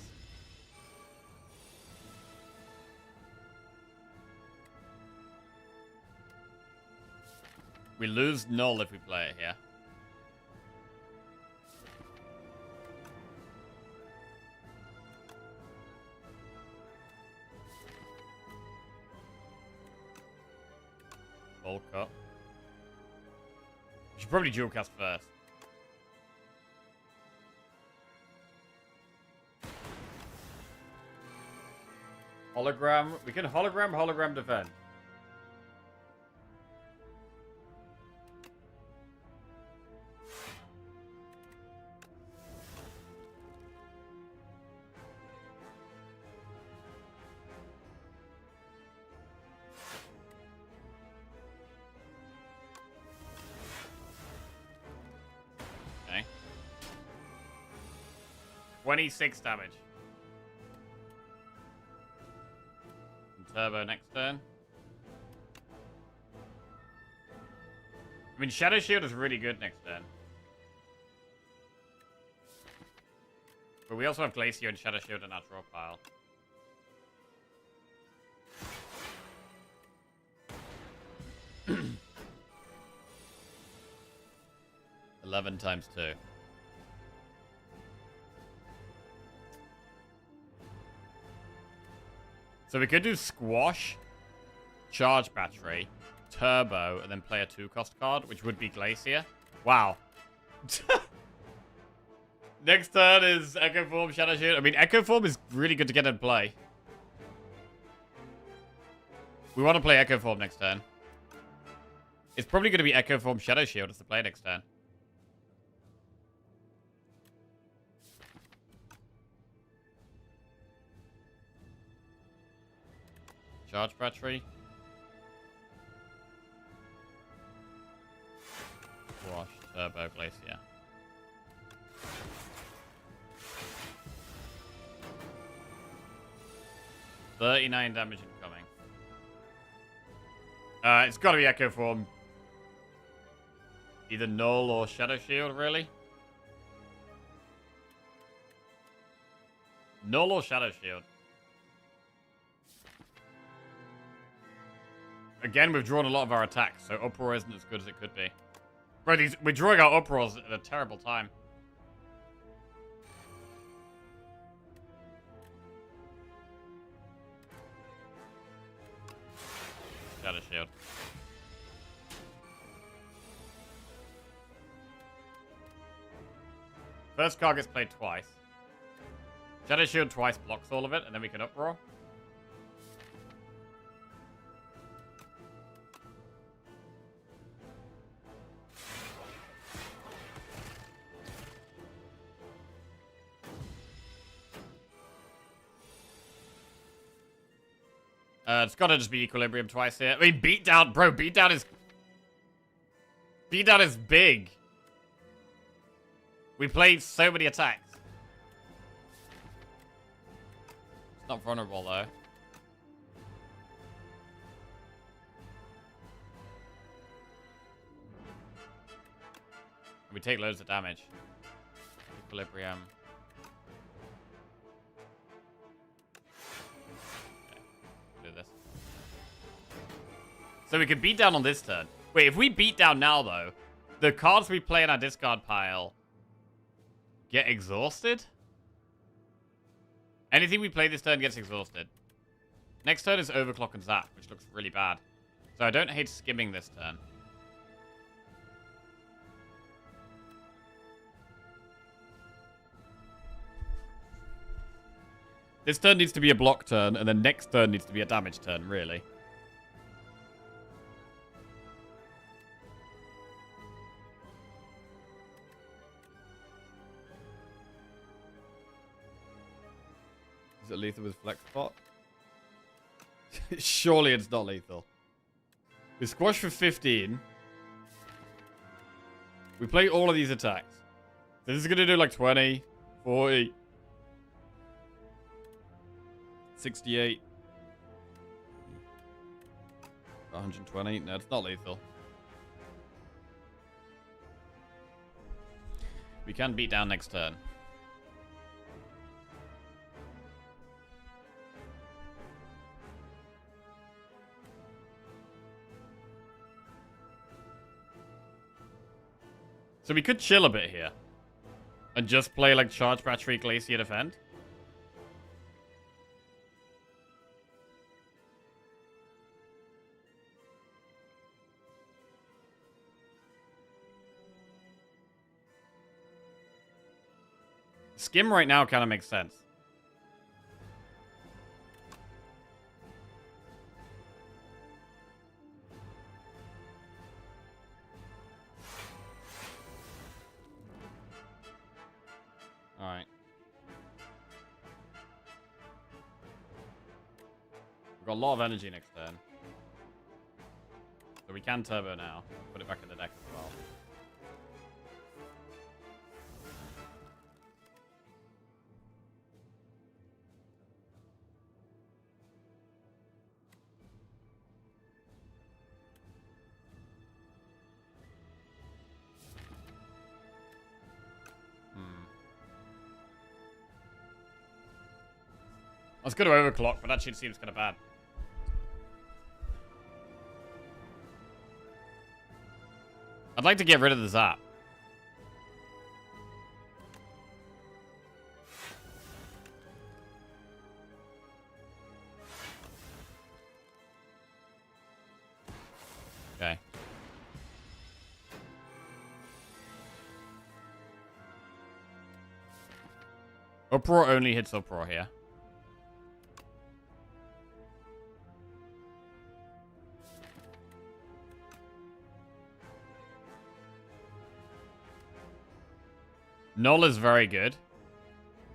We lose null if we play it here. Bulk up. Should probably dual cast first. Hologram. We can hologram defend. Okay. 26 damage. Turbo next turn. I mean, Shadow Shield is really good next turn. But we also have Glacier and Shadow Shield in our draw pile. $11 times 2. So we could do Squash, Charge Battery, Turbo, and then play a 2-cost card, which would be Glacier. Wow. Next turn is Echo Form, Shadow Shield. I mean, Echo Form is really good to get in play. We want to play Echo Form next turn. It's probably going to be Echo Form, Shadow Shield as the play next turn. Charge Battery. Squash, Turbo, Glacier. $39 damage incoming. It's got to be Echo Form. Either Null or Shadow Shield, really. Null or Shadow Shield. Again, we've drawn a lot of our attacks, so Uproar isn't as good as it could be. Bro, we're drawing our Uproars at a terrible time. Shadow Shield. First card gets played twice. Shadow Shield twice blocks all of it, and then we can Uproar. It's gotta just be Equilibrium twice here. I mean, Beatdown, bro, Beatdown is big. We played so many attacks. It's not vulnerable, though. We take loads of damage. Equilibrium. Do this. So we can beat down on this turn. Wait, if we beat down now, though, the cards we play in our discard pile get exhausted? Anything we play this turn gets exhausted. Next turn is Overclock and Zap, which looks really bad. So I don't hate skimming this turn. This turn needs to be a block turn, and then next turn needs to be a damage turn, really. Is it lethal with Flex Pot? Surely it's not lethal. We squash for 15. We play all of these attacks. So this is going to do like 20, 40... 68. 120. No, it's not lethal. We can beat down next turn. So we could chill a bit here. And just play like Charge Battery, Glacier, Defend. Skim right now kind of makes sense. Alright. We've got a lot of energy next turn. So we can turbo now. Put it back in the deck as well. I was going to overclock, but that shit seems kind of bad. I'd like to get rid of the zap. Okay. Uproar only hits Uproar here. Null is very good.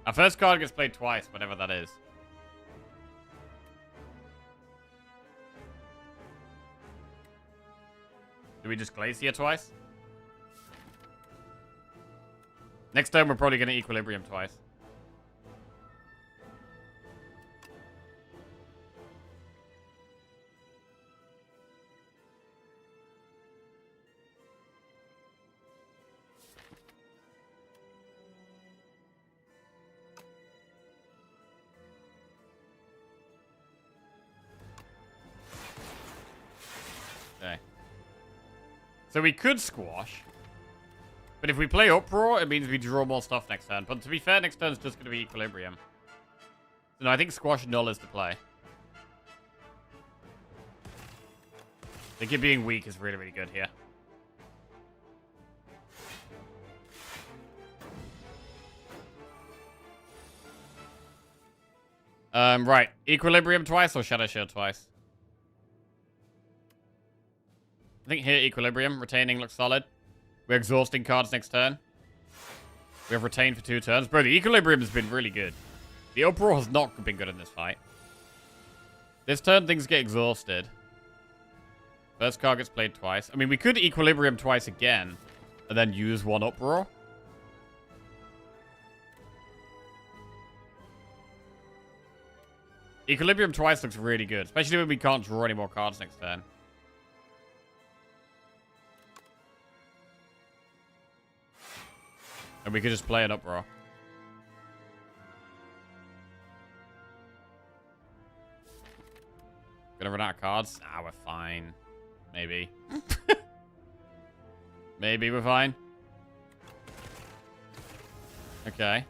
Our first card gets played twice, whatever that is. Do we just Glacier twice? Next turn, we're probably going to Equilibrium twice. Okay. So we could Squash. But if we play Uproar, it means we draw more stuff next turn. But to be fair, next turn is just going to be Equilibrium. So no, I think Squash Null is the play. I think it being weak is really, really good here. Right. Equilibrium twice or Shadow Shield twice? I think here, Equilibrium. Retaining looks solid. We're exhausting cards next turn. We have retained for 2 turns. Bro, the Equilibrium has been really good. The Uproar has not been good in this fight. This turn, things get exhausted. First card gets played twice. I mean, we could Equilibrium twice again, and then use 1 Uproar. Equilibrium twice looks really good, especially when we can't draw any more cards next turn. And we could just play an Uproar. Gonna run out of cards? Ah, we're fine. Maybe. Maybe we're fine. Okay.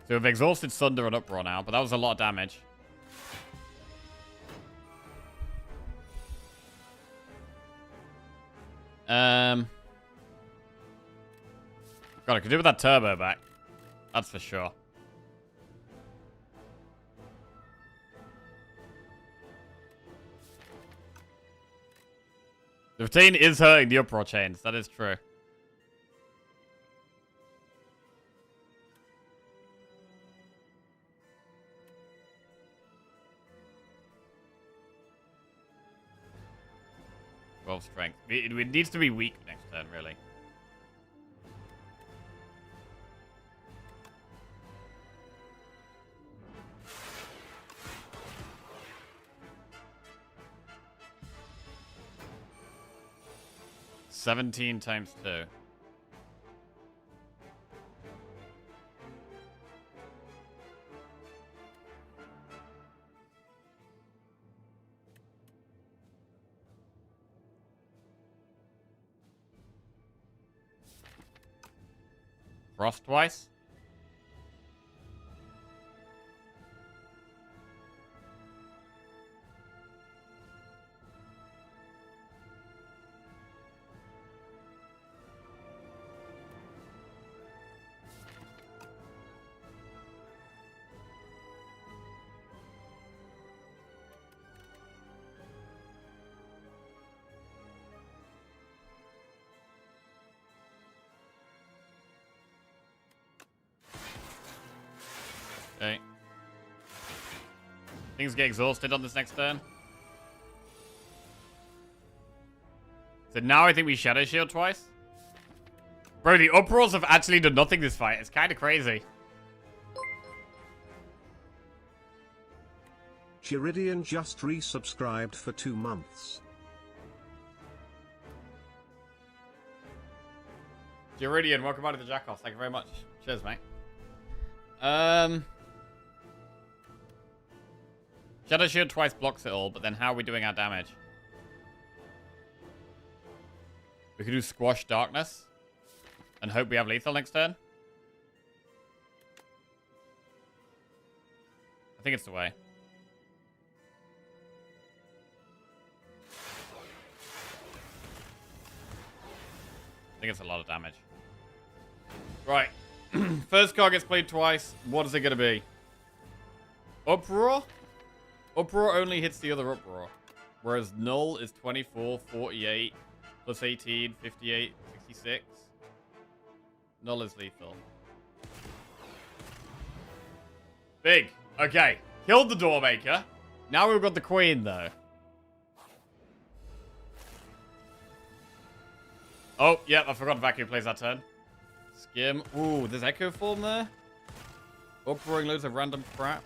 So we've exhausted Sunder and Uproar now, but that was a lot of damage. God, I could do with that turbo back. That's for sure. The retain is hurting the Uproar chains. That is true. Well, strength. It needs to be weak next turn, really. $17 times 2. Frost twice? Things get exhausted on this next turn. So now I think we Shadow Shield twice. Bro, the Uproars have actually done nothing this fight. It's kind of crazy. Chiridian just resubscribed for 2 months. Jeridian, welcome out to the Jackoffs. Thank you very much. Cheers, mate. Shadow Shield twice blocks it all, but then how are we doing our damage? We could do Squash Darkness and hope we have lethal next turn. I think it's the way. I think it's a lot of damage. Right. First card gets played twice. What is it going to be? Uproar? Uproar only hits the other Uproar. Whereas Null is 24, 48, plus 18, 58, 66. Null is lethal. Big. Okay. Killed the Doormaker. Now we've got the Queen, though. Oh, yeah, I forgot Vacuum plays that turn. Skim. Ooh, there's Echo Form there. Uproaring loads of random crap.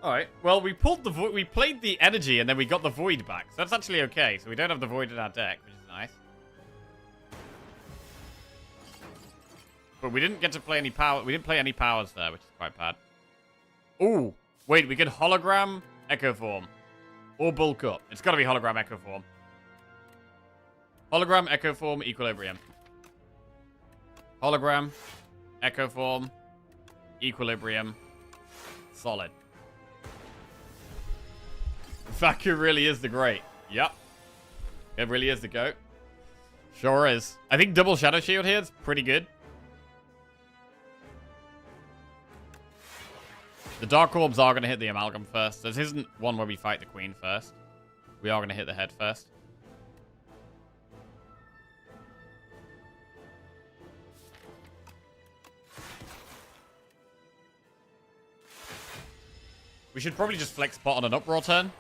Alright, well, we pulled the Void. We played the energy and then we got the Void back. So that's actually okay. So we don't have the Void in our deck, which is nice. But we didn't get to play any power. We didn't play any powers there, which is quite bad. Ooh, wait, we could hologram Echo Form. Or bulk up. It's got to be hologram Echo Form. Hologram Echo Form Equilibrium. Hologram Echo Form Equilibrium. Solid. Vacuum really is the great. Yep. It really is the GOAT. Sure is. I think double Shadow Shield here is pretty good. The Dark Orbs are going to hit the Amalgam first. This isn't one where we fight the Queen first. We are going to hit the head first. We should probably just flex spot on an Uproar turn.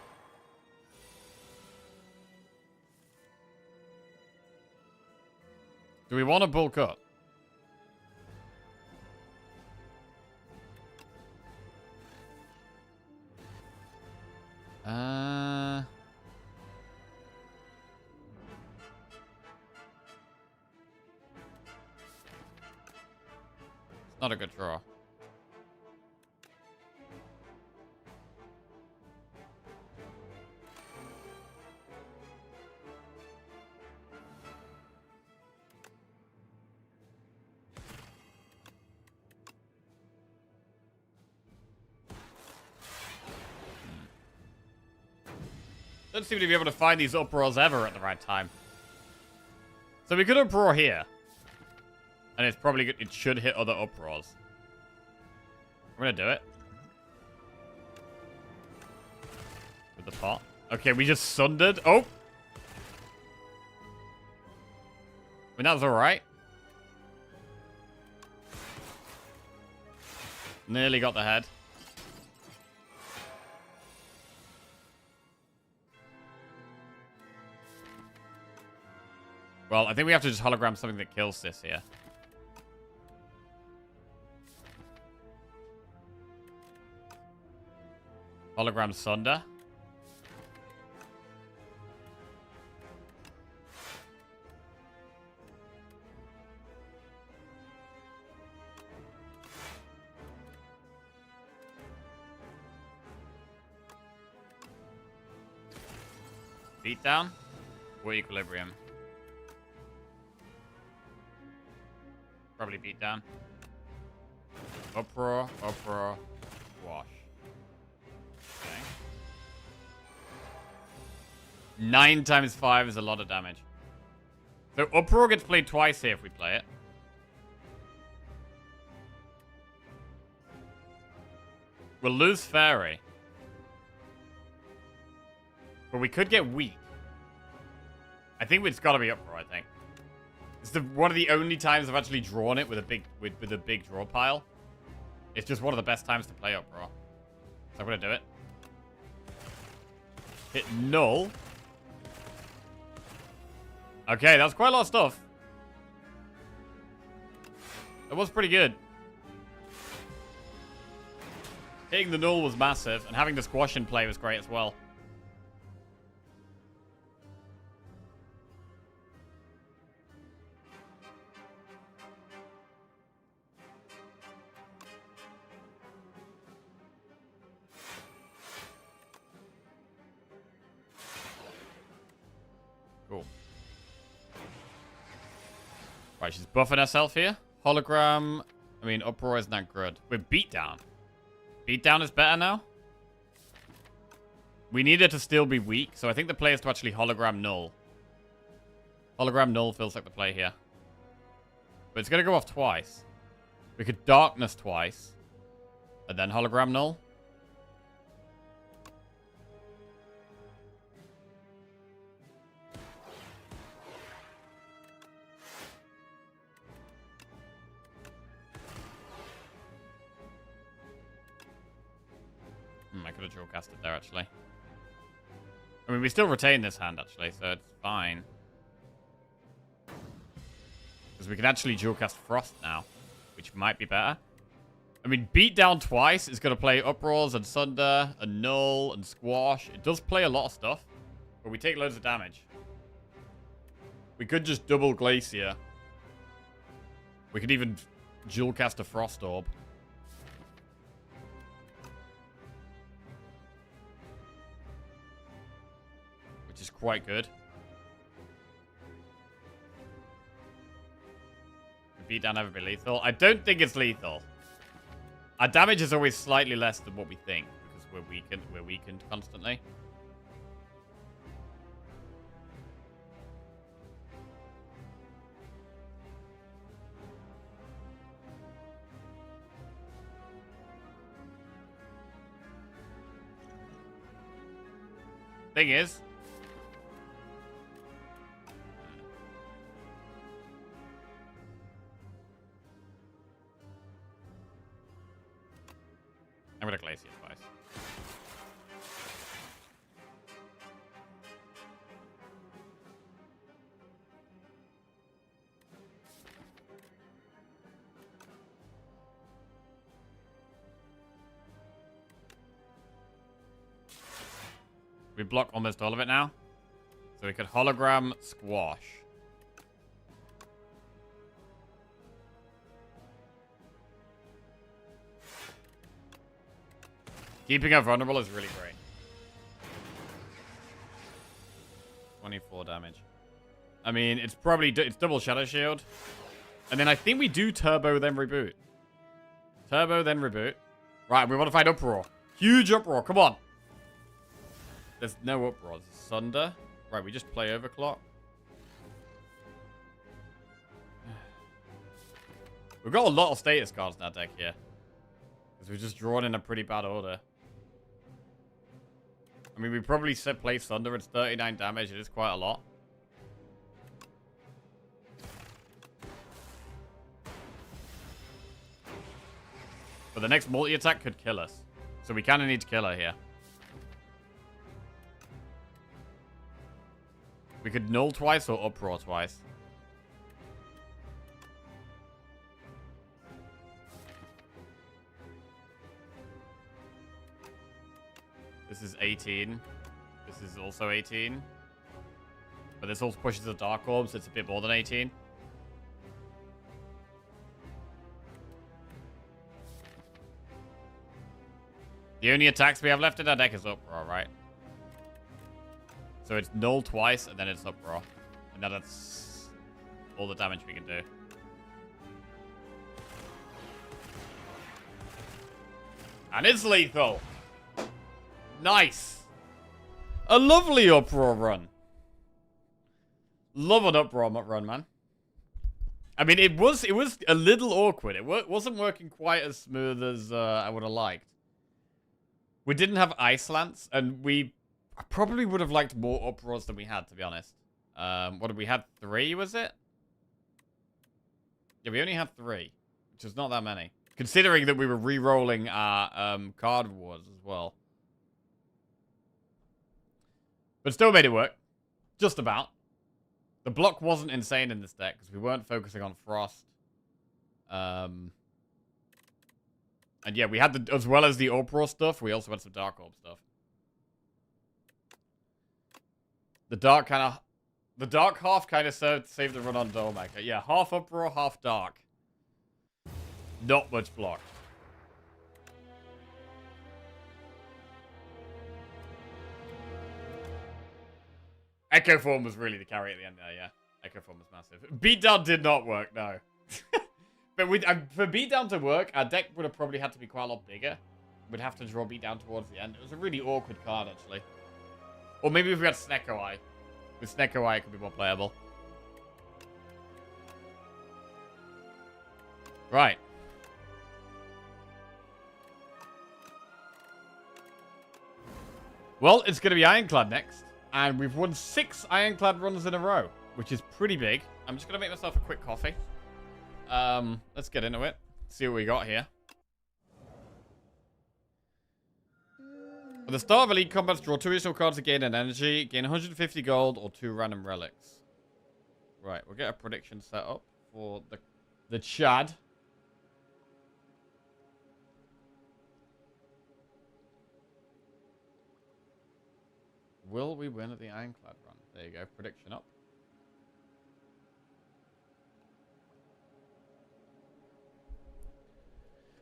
Do we want to bulk up? It's not a good draw. Don't seem to be able to find these Uproars ever at the right time. So we could Uproar here. And it's probably good. It should hit other Uproars. We're gonna do it. With the pot. Okay, we just sundered. Oh! I mean, that was alright. Nearly got the head. Well, I think we have to just hologram something that kills this here. Hologram Sunder. Beatdown or Equilibrium? Probably Beatdown. Uproar, Uproar, Wash. Okay. 9 times 5 is a lot of damage. So Uproar gets played twice here if we play it. We'll lose Fairy. But we could get weak. I think it's got to be Uproar, I think. It's one of the only times I've actually drawn it with a big draw pile. It's just one of the best times to play Uproar. So I'm going to do it. Hit null. Okay, that's quite a lot of stuff. That was pretty good. Hitting the null was massive, and having the squash in play was great as well. Cool. Right, she's buffing herself here. Hologram. I mean, Uproar isn't that good. We're Beatdown. Beatdown is better now. We need it to still be weak, so I think the play is to actually Hologram Null. Hologram Null feels like the play here. But it's going to go off twice. We could Darkness twice. And then Hologram Null. I could have dual casted there, actually. I mean, we still retain this hand, actually, so it's fine. Because we can actually dual cast Frost now, which might be better. I mean, Beat Down twice is going to play Uproars and Sunder and Null and Squash. It does play a lot of stuff, but we take loads of damage. We could just double Glacier. We could even dual cast a Frost Orb. Which is quite good. Beat down never be lethal. I don't think it's lethal. Our damage is always slightly less than what we think because we're weakened constantly. Thing is, I'm gonna Glacier twice. We block almost all of it now. So we could Hologram Squash. Keeping her vulnerable is really great. 24 damage. I mean, it's probably it's double Shadow Shield. And then I think we do Turbo, then Reboot. Turbo, then Reboot. Right, we want to find Uproar. Huge Uproar, come on. There's no Uproar. There's Sunder. Right, we just play Overclock. We've got a lot of status cards in our deck here. Because we've just drawn in a pretty bad order. I mean, we probably play Sunder. It's 39 damage. It is quite a lot. But the next multi-attack could kill us. So we kind of need to kill her here. We could Null twice or Uproar twice. This is 18. This is also 18. But this also pushes the Dark Orbs. It's a bit more than 18. The only attacks we have left in our deck is Uproar, right? So it's Null twice, and then it's Uproar. And now that's all the damage we can do. And it's lethal! Nice! A lovely Uproar run. Love an Uproar run, man. I mean, it was a little awkward. It wasn't working quite as smooth as I would have liked. We didn't have Ice Lance, and I probably would have liked more Uproars than we had, to be honest. What did we have? 3, was it? Yeah, we only had 3, which is not that many. Considering that we were re-rolling our card rewards as well. But still made it work. Just about. The block wasn't insane in this deck because we weren't focusing on Frost. And yeah, we had the, as well as the Uproar stuff, we also had some Dark Orb stuff. The dark half kind of saved the run on Dollmaker. Yeah, half Uproar, half Dark. Not much block. Echo Form was really the carry at the end there, yeah. Echo Form was massive. Beatdown did not work, no. But for Beatdown to work, our deck would have probably had to be quite a lot bigger. We'd have to draw Beatdown towards the end. It was a really awkward card, actually. Or maybe if we had Snecko Eye. With Snecko Eye, it could be more playable. Right. Well, it's going to be Ironclad next. And we've won 6 Ironclad runs in a row, which is pretty big. I'm just going to make myself a quick coffee. Let's get into it. See what we got here. At the start of Elite Combats, draw 2 additional cards to gain an energy. Gain 150 gold or 2 random relics. Right, we'll get a prediction set up for the Chad. Will we win at the Ironclad run? There you go, prediction up.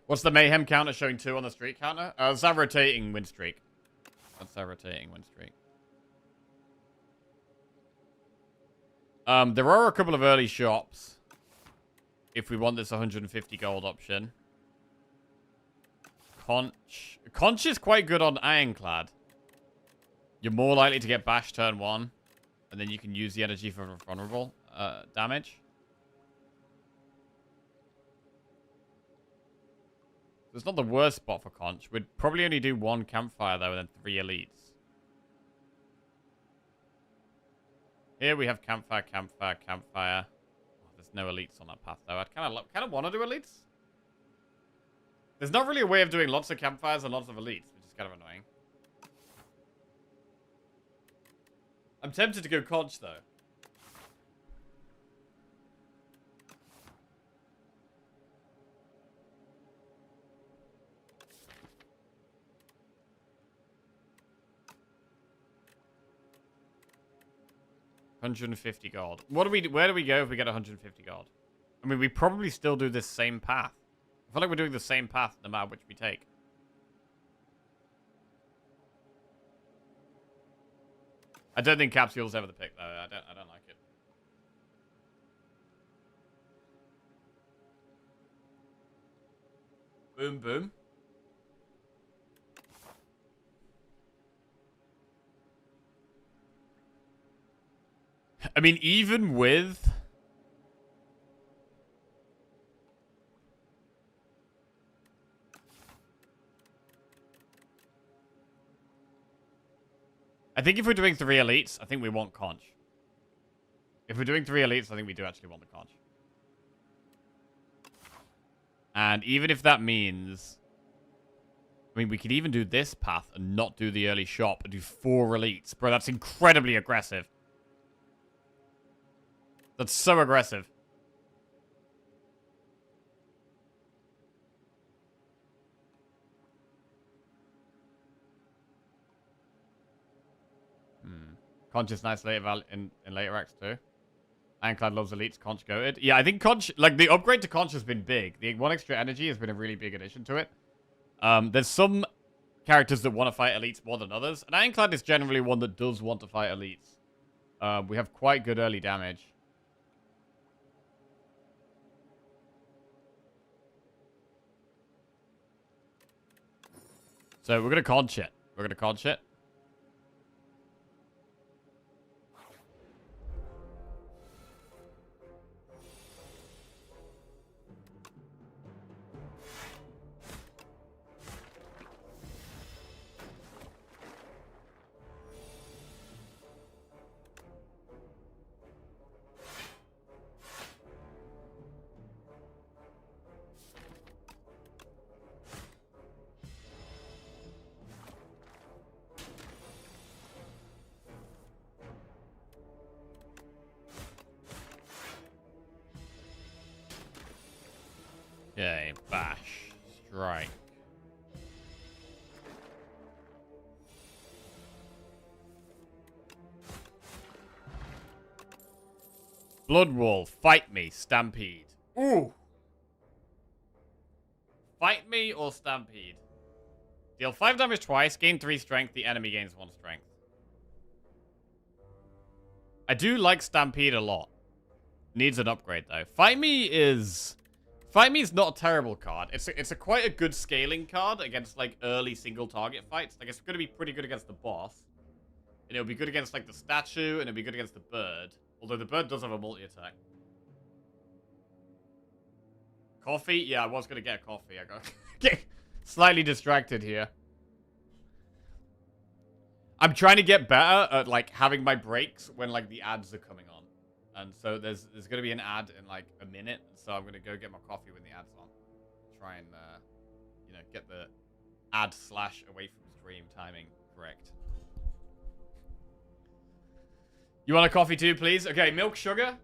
What's the Mayhem counter showing 2 on the streak counter? It's that rotating win streak. That's our rotating win streak. There are a couple of early shops. If we want this 150 gold option. Conch. Conch is quite good on Ironclad. You're more likely to get bash turn 1. And then you can use the energy for vulnerable damage. It's not the worst spot for Conch. We'd probably only do 1 campfire, though, and then 3 elites. Here we have campfire, campfire, campfire. Oh, there's no elites on that path, though. I'd kind of want to do elites. There's not really a way of doing lots of campfires and lots of elites, which is kind of annoying. I'm tempted to go Conch, though. $150 gold. Where do we go if we get 150 gold? I mean, we probably still do this same path. I feel like we're doing the same path no matter which we take. I don't think Capsule's ever the pick, though. I don't like it. Boom, boom. I mean, even with... I think if we're doing 3 elites, I think we want Conch. If we're doing 3 elites, I think we do actually want the Conch. And even if that means... I mean, we could even do this path and not do the early shop and do 4 elites. Bro, that's incredibly aggressive. That's so aggressive. Conch is nice later in later acts too. Ironclad loves elites. Conch goated. Yeah, I think Conch, like the upgrade to Conch has been big. The 1 extra energy has been a really big addition to it. There's some characters that want to fight elites more than others, and Ironclad is generally one that does want to fight elites. We have quite good early damage. So we're gonna Conch it. We're gonna Conch it. Okay, bash. Strike. Bloodwall, fight me, Stampede. Ooh! Fight me or Stampede? Deal 5 damage twice, gain 3 strength, the enemy gains 1 strength. I do like Stampede a lot. Needs an upgrade though. Fight me is not a terrible card. It's a quite a good scaling card against like early single target fights. Like it's gonna be pretty good against the boss. And it'll be good against like the statue, and it'll be good against the bird. Although the bird does have a multi-attack. Coffee? Yeah, I was gonna get a coffee. I got get slightly distracted here. I'm trying to get better at like having my breaks when like the ads are coming on. And so there's gonna be an ad in like a minute, so I'm gonna go get my coffee when the ad's on. Try and you know, get the ad slash away from stream timing correct. You want a coffee too, please? Okay, milk, sugar.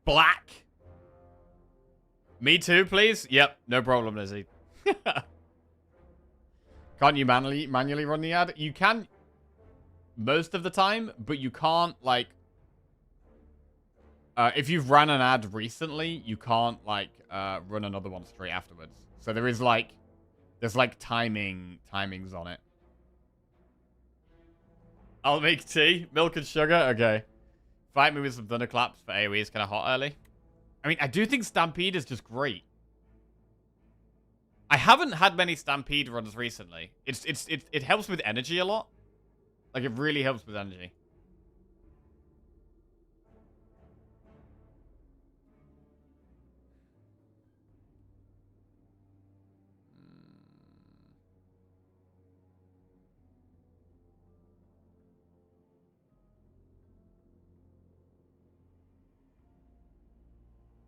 Black. Me too, please. Yep, no problem, Lizzie. Can't you manually run the ad? You can most of the time, but you can't, like... if you've ran an ad recently, you can't, like, run another one straight afterwards. So there is, like... There's, like, timings on it. I'll make tea. Milk and sugar? Okay. Fight me with some thunderclaps for AoE is kind of hot early. I mean, I do think Stampede is just great. I haven't had many Stampede runs recently. It helps with energy a lot. Like, it really helps with energy.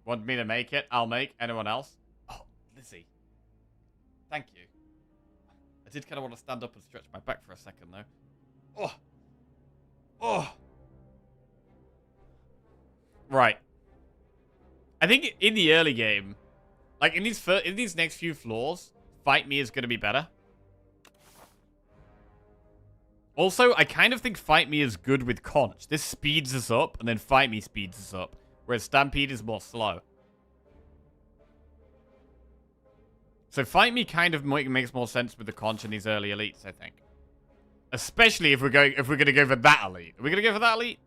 Want me to make it? I'll make. Anyone else? Oh, Lizzie. Thank you. I did kind of want to stand up and stretch my back for a second, though. Oh. Oh. Right. I think in the early game, like in these next few floors, Fight Me is going to be better. Also, I kind of think Fight Me is good with Conch. This speeds us up, and then Fight Me speeds us up. Whereas Stampede is more slow. So Fight Me kind of makes more sense with the Conch in these early elites, I think. Especially if we're going to go for that elite. Are we gonna go for that elite?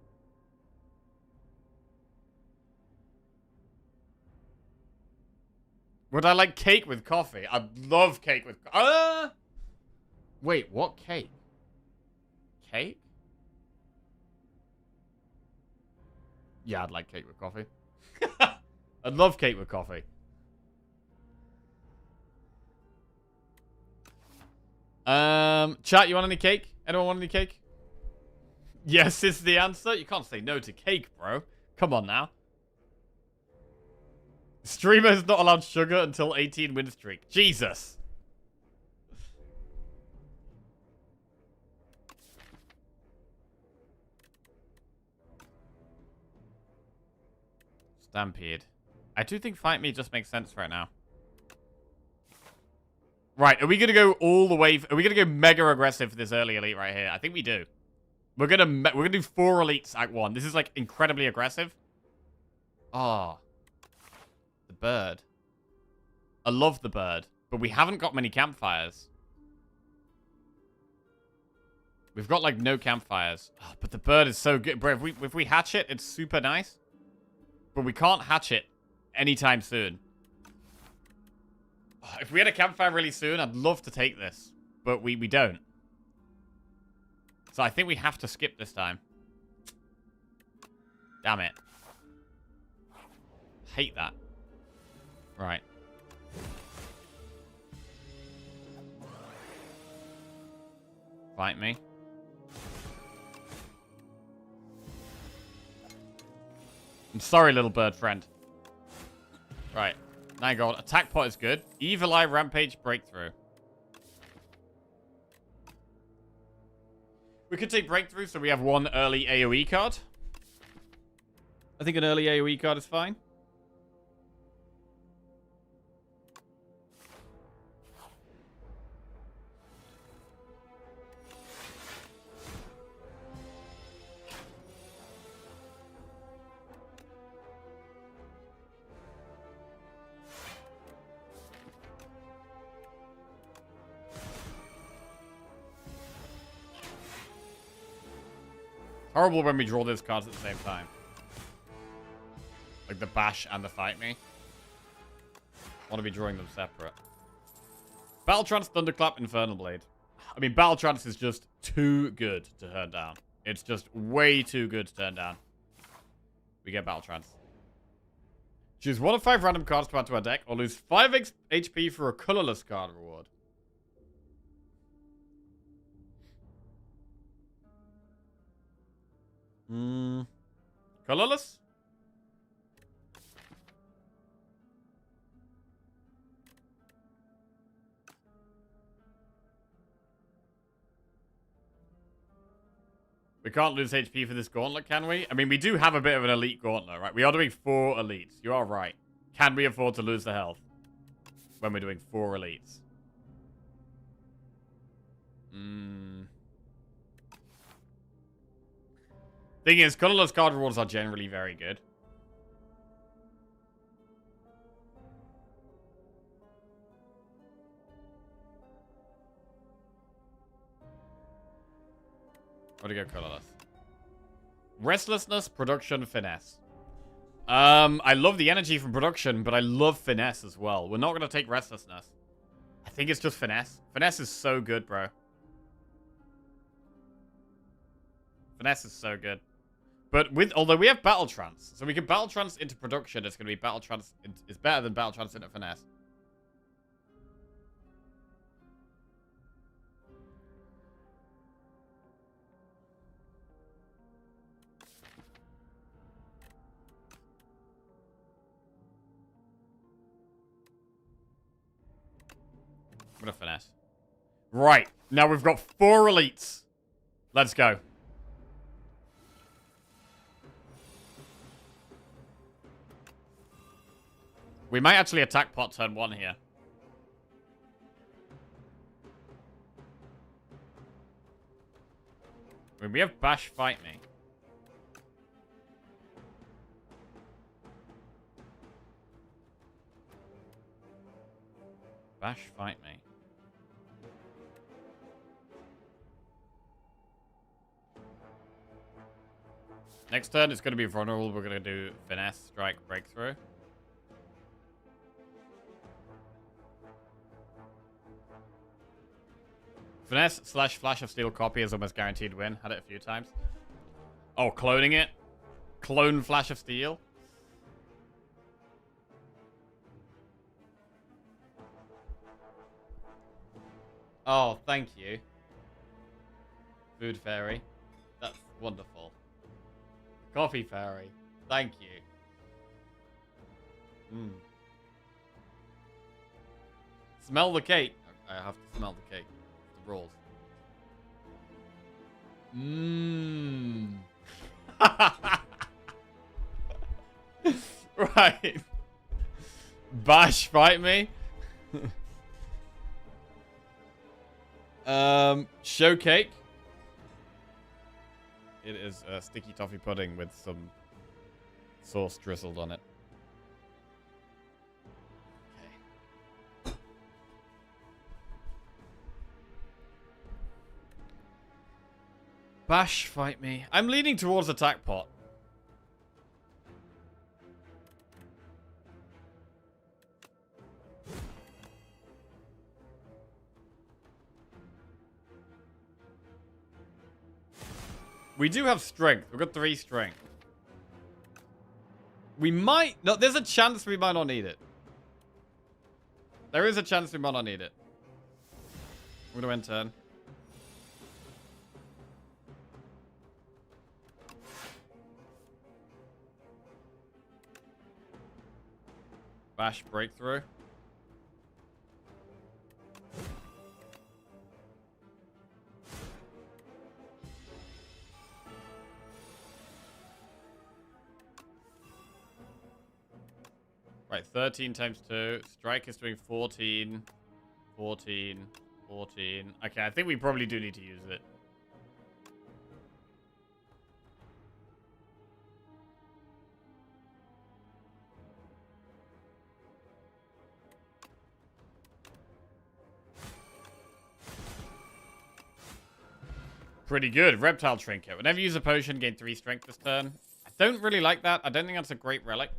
Would I like cake with coffee? I'd love cake with wait, what cake? Cake? Yeah, I'd like cake with coffee. I'd love cake with coffee. Chat, you want any cake? Anyone want any cake? Yes is the answer. You can't say no to cake, bro. Come on now. Streamer is not allowed sugar until 18 win streak. Jesus. Stampede. I do think Fight Me just makes sense right now. Right, are we going to go all the way... Are we going to go mega aggressive for this early elite right here? I think we do. We're going to do 4 elites Act 1. This is, like, incredibly aggressive. Oh. The bird. I love the bird. But we haven't got many campfires. We've got, like, no campfires. Oh, but the bird is so good. Bro, if we hatch it, it's super nice. But we can't hatch it anytime soon. If we had a campfire really soon, I'd love to take this. But we don't. So I think we have to skip this time. Damn it. Hate that. Right. Fight me. I'm sorry, little bird friend. Right. 9 gold. Attack pot is good. Evil Eye, Rampage, Breakthrough. We could take Breakthrough so we have 1 early AoE card. I think an early AoE card is fine. Horrible when we draw those cards at the same time. Like the bash and the fight me. I want to be drawing them separate. Battle Trance, Thunderclap, Infernal Blade. I mean, Battle Trance is just too good to turn down. It's just way too good to turn down. We get Battle Trance. Choose 1 of 5 random cards to add to our deck, or lose 5 HP for a colorless card reward. Colorless? We can't lose HP for this gauntlet, can we? I mean, we do have a bit of an elite gauntlet, right? We are doing 4 elites. You are right. Can we afford to lose the health when we're doing 4 elites? Thing is, colorless card rewards are generally very good. Where to go colorless? Restlessness, production, finesse. I love the energy from production, but I love finesse as well. We're not going to take restlessness. I think it's just finesse. Finesse is so good, bro. Finesse is so good. But although we have Battle Trance, so we can Battle Trance into production, it's going to be Battle Trance. It's better than Battle Trance into finesse. I'm going to finesse. Right. Now we've got 4 elites. Let's go. We might actually attack pot turn 1 here. I mean, we have Bash fight me. Bash fight me. Next turn, it's going to be vulnerable. We're going to do finesse, strike, breakthrough. Finesse / Flash of Steel copy is almost guaranteed win. Had it a few times. Oh, cloning it? Clone Flash of Steel? Oh, thank you. Food Fairy. That's wonderful. Coffee Fairy. Thank you. Smell the cake. I have to smell the cake. The rolls. Right. Bash fight me. Show cake. It is a sticky toffee pudding with some sauce drizzled on it. Okay. Bash fight me. I'm leaning towards attack pot. We do have strength. We've got 3 strength. We might... No, there's a chance we might not need it. There is a chance we might not need it. I'm going to end turn. Bash breakthrough. Right, 13 times 2. Strike is doing 14. 14. 14. Okay, I think we probably do need to use it. Pretty good. Reptile Trinket. Whenever you use a potion, gain 3 strength this turn. I don't really like that. I don't think that's a great relic.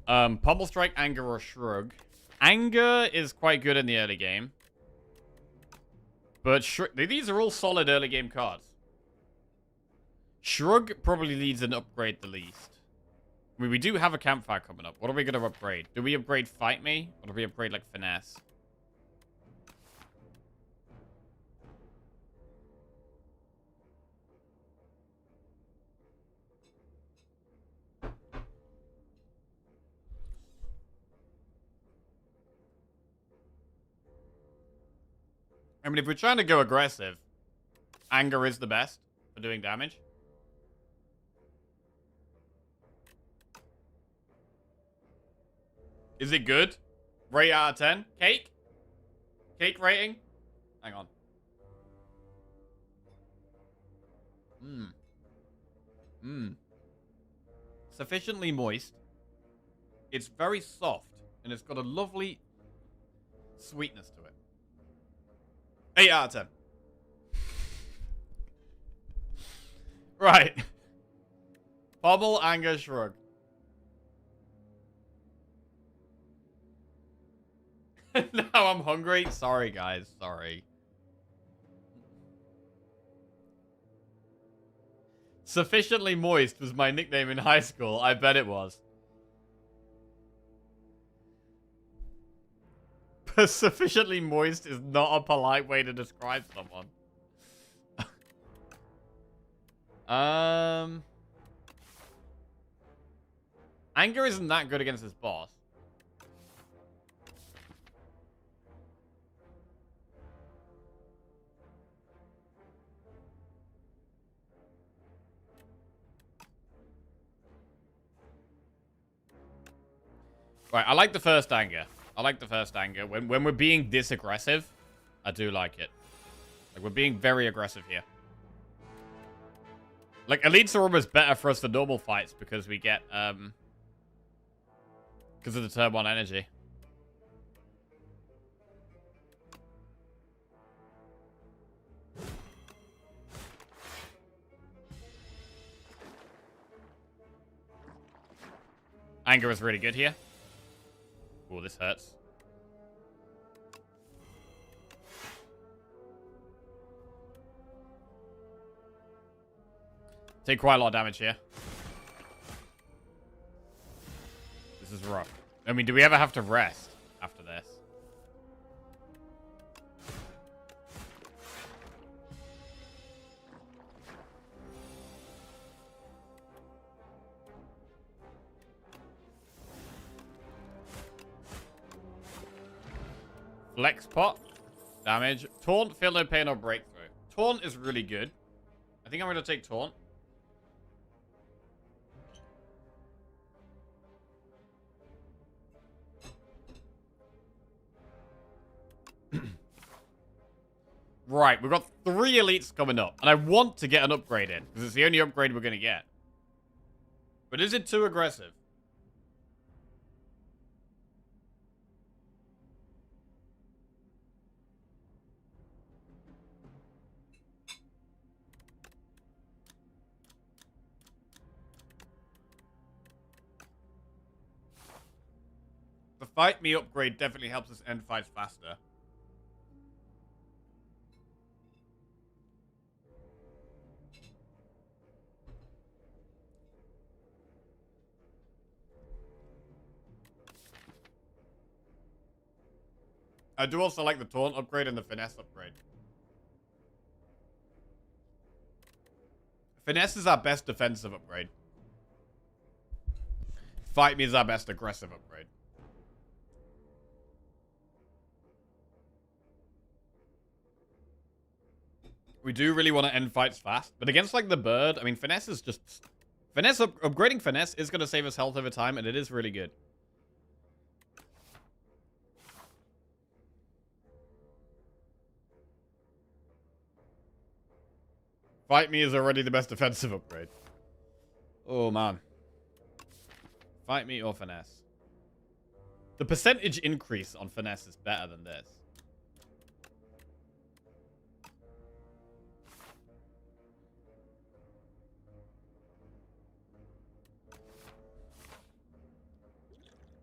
Pummel Strike, Anger, or Shrug. Anger is quite good in the early game. But these are all solid early game cards. Shrug probably needs an upgrade the least. I mean, we do have a campfire coming up. What are we going to upgrade? Do we upgrade Fight Me? Or do we upgrade, like, Finesse? I mean, if we're trying to go aggressive, Anger is the best for doing damage. Is it good? Rate out of 10? Cake? Cake rating? Hang on. Sufficiently moist. It's very soft, and it's got a lovely sweetness to it. 8 out of 10. Right. Bubble, Anger, Shrug. Now I'm hungry. Sorry, guys. Sorry. Sufficiently moist was my nickname in high school. I bet it was. But sufficiently moist is not a polite way to describe someone. Anger isn't that good against this boss. Right, I like the first Anger. I like the first Anger. When we're being this aggressive, I do like it. Like, we're being very aggressive here. Like, elites are almost better for us for normal fights because we get, because of the turn 1 energy. Anger is really good here. Oh, this hurts. Take quite a lot of damage here. This is rough. I mean, do we ever have to rest after this? Flex pot. Damage. Taunt, feel no pain or breakthrough. Taunt is really good. I think I'm going to take Taunt. Right, we've got 3 elites coming up. And I want to get an upgrade in. Because it's the only upgrade we're going to get. But is it too aggressive? The Fight Me upgrade definitely helps us end fights faster. I do also like the Taunt upgrade and the Finesse upgrade. Finesse is our best defensive upgrade. Fight Me is our best aggressive upgrade. We do really want to end fights fast. But against, like, the bird, I mean, Finesse is just... Finesse, upgrading Finesse is going to save us health over time, and it is really good. Fight me is already the best defensive upgrade. Oh, man. Fight me or finesse. The percentage increase on finesse is better than this.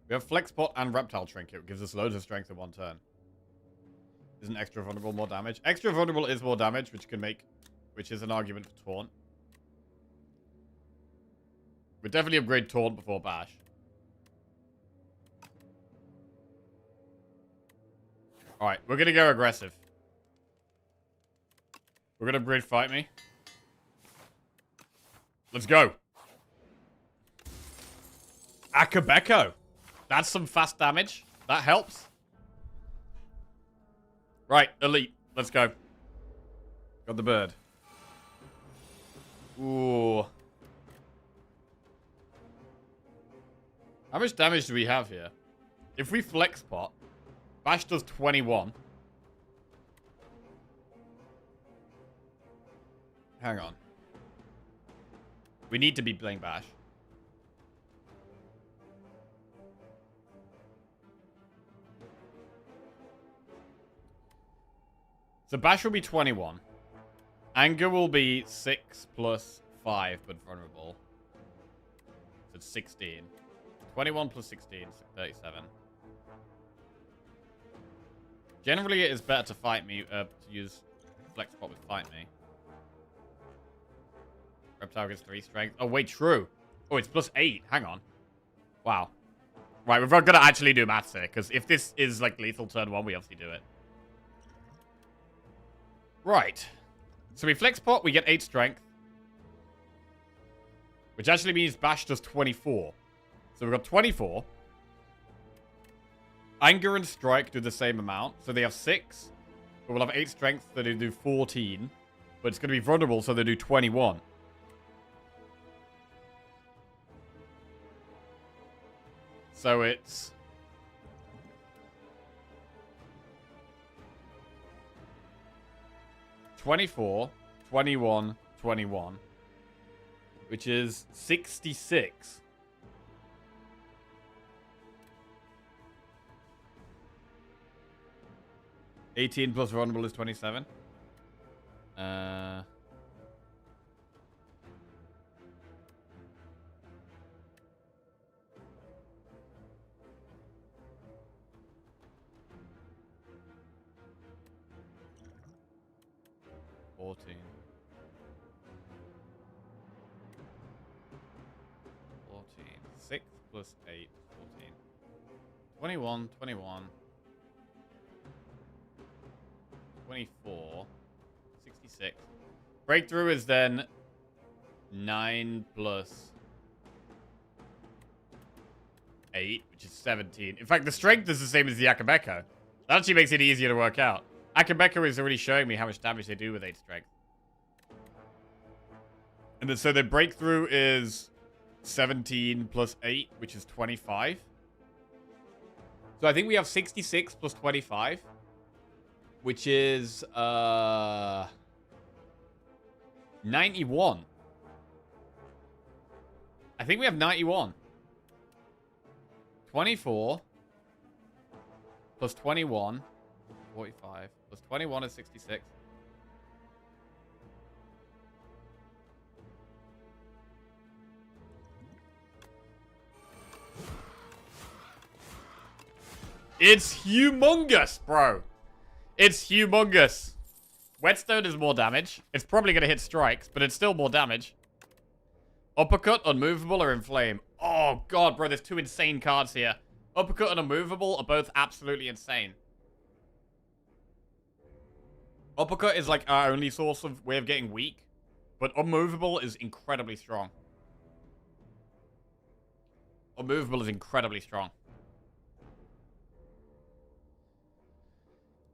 We have Flex Pot and Reptile Trinket. It gives us loads of strength in one turn. Isn't extra vulnerable more damage? Extra vulnerable is more damage, which is an argument for Taunt. We'd definitely upgrade Taunt before Bash. Alright, we're gonna go aggressive. We're gonna upgrade Fight Me. Let's go. Akabeko. That's some fast damage. That helps. Right, Elite. Let's go. Got the bird. Ooh. How much damage do we have here? If we Flex Pot, Bash does 21. Hang on. We need to be playing Bash. So Bash will be 21. Anger will be 6 plus 5, but vulnerable. So it's 16. 21 plus 16, 37. Generally, it is better to fight me, to use Flex Pot with Fight Me. Reptile gets 3 strength. Oh, wait, true. Oh, it's plus 8. Hang on. Wow. Right, we've got to actually do maths here, because if this is, like, lethal turn 1, we obviously do it. Right. So we Flex Pot, we get 8 strength. Which actually means Bash does 24. So we've got 24. Anger and Strike do the same amount. So they have 6. But we'll have 8 strength, so they do 14. But it's going to be vulnerable, so they do 21. So it's... 24, 21, 21. Which is 66. $18 plus vulnerable is 27. 14. 14. 6 plus 8. 14. 21. 21. 24. 66. Breakthrough is then 9 plus 8, which is 17. In fact, the strength is the same as the Akabeko. That actually makes it easier to work out. Akabeko is already showing me how much damage they do with 8 strength. And then, so the breakthrough is 17 plus 8, which is 25. So I think we have 66 plus 25, which is 91. I think we have 91. 24 plus 21, 45, plus 21 is 66. It's humongous, bro. It's humongous. Whetstone is more damage. It's probably going to hit strikes, but it's still more damage. Uppercut, Unmovable, or Inflame. Oh, God, bro, there's 2 insane cards here. Uppercut and Unmovable are both absolutely insane. Uppercut is like our only source of way of getting weak, but Unmovable is incredibly strong. Unmovable is incredibly strong.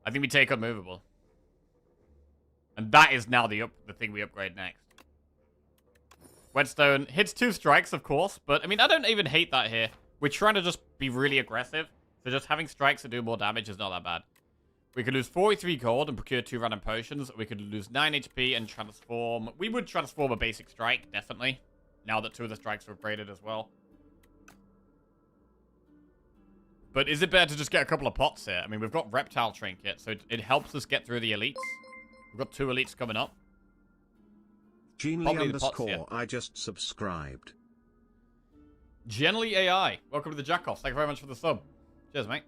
I think we take Unmovable. And that is now the thing we upgrade next. Whetstone hits 2 strikes, of course, but I mean, I don't even hate that here. We're trying to just be really aggressive, so just having strikes that do more damage is not that bad. We could lose 43 gold and procure 2 random potions. We could lose 9 HP and transform. We would transform a basic strike, definitely. Now that 2 of the strikes are upgraded as well. But is it better to just get a couple of pots here? I mean, we've got Reptile Trinket, so it helps us get through the elites. We've got 2 elites coming up. Genly_, I just subscribed. Genly AI, welcome to the Jackoffs. Thank you very much for the sub. Cheers, mate.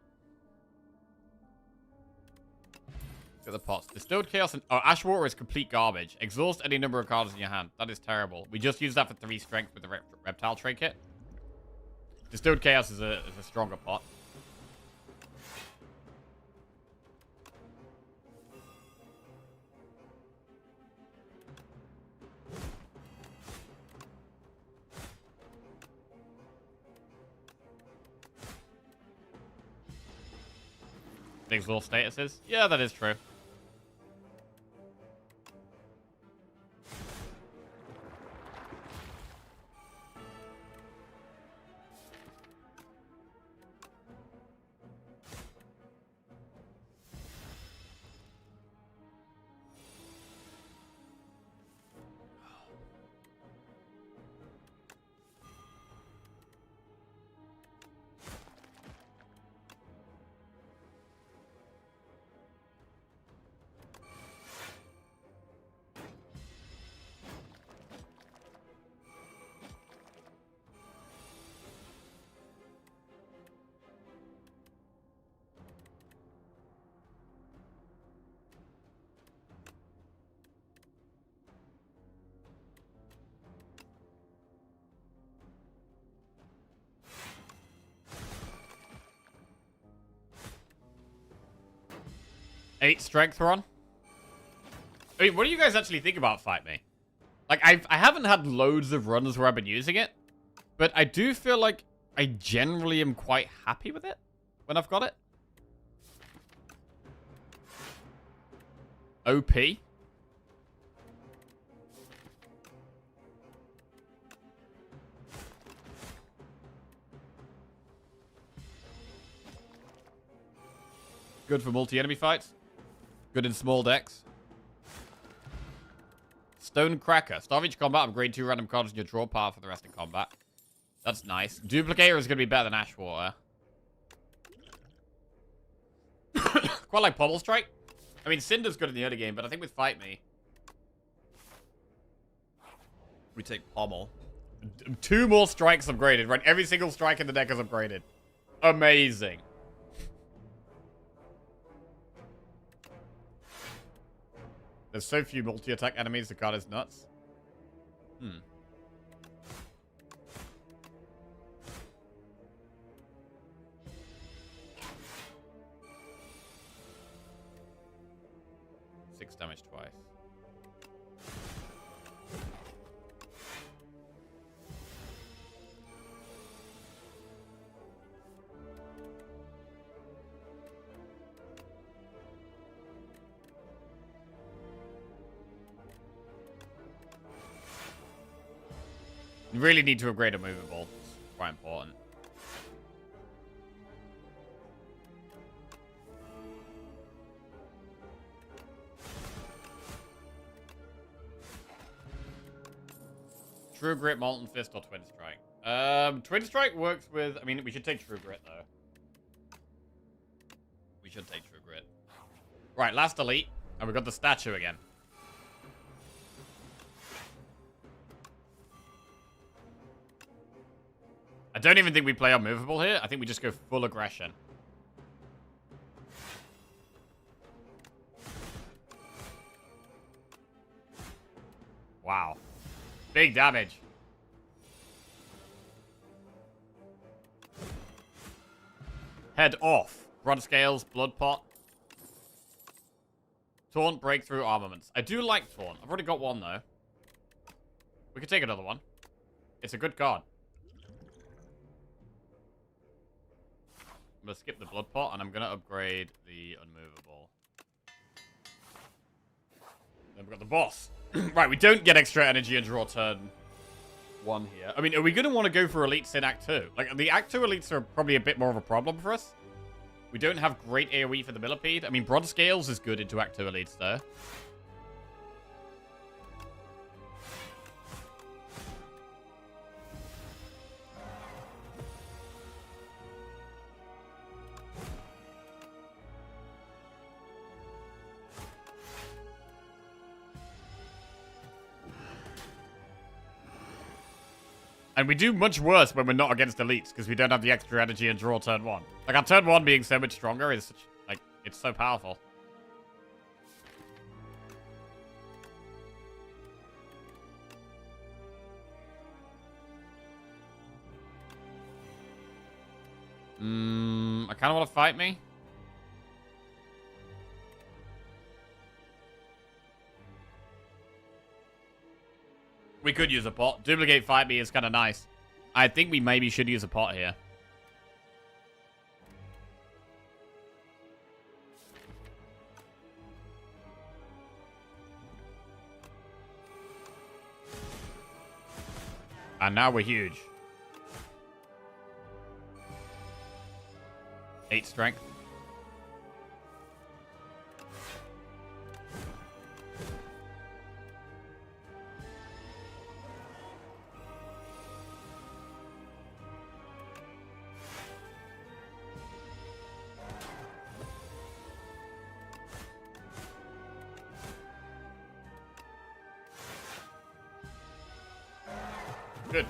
Get the pots. Distilled Chaos and... Oh, Ash Water is complete garbage. Exhaust any number of cards in your hand. That is terrible. We just used that for 3 strength with the Reptile Trinket. Distilled Chaos is a stronger pot. Exhaust statuses? Yeah, that is true. Eight strength run. I mean, what do you guys actually think about Fight Me? Like, I haven't had loads of runs where I've been using it, but I do feel like I generally am quite happy with it when I've got it. OP. Good for multi-enemy fights. Good in small decks. Stone Cracker. Start each combat, upgrade 2 random cards in your draw pile for the rest of combat. That's nice. Duplicator is going to be better than Ash Water. Quite like Pommel Strike. I mean, Cinder's good in the early game, but I think with Fight Me, we take Pommel. 2 more strikes upgraded, right? Every single strike in the deck is upgraded. Amazing. There's so few multi-attack enemies, the card is nuts. 6 damage twice. You really need to upgrade a movable. It's quite important. True Grit, Molten Fist, or Twin Strike? Twin Strike works with... I mean, we should take True Grit, though. We should take True Grit. Right, last elite. And we've got the statue again. I don't even think we play unmovable here. I think we just go full aggression. Wow. Big damage. Head off. Bronze Scales, Blood Pot. Taunt, Breakthrough, Armaments. I do like Taunt. I've already got one, though. We could take another one. It's a good card. I'm going to skip the Blood Pot, and I'm going to upgrade the Unmovable. Then we've got the boss. Right, we don't get extra energy and draw turn 1 here. I mean, are we going to want to go for elites in Act 2? Like, the Act 2 elites are probably a bit more of a problem for us. We don't have great AoE for the millipede. I mean, Bronze Scales is good into Act 2 elites, though. And we do much worse when we're not against elites, because we don't have the extra energy and draw turn 1. Like, our turn 1 being so much stronger is such, like, it's so powerful. I kind of want to fight me. We could use a pot. Duplicate fight me is kind of nice. I think we maybe should use a pot here. And now we're huge. 8 strength. Good.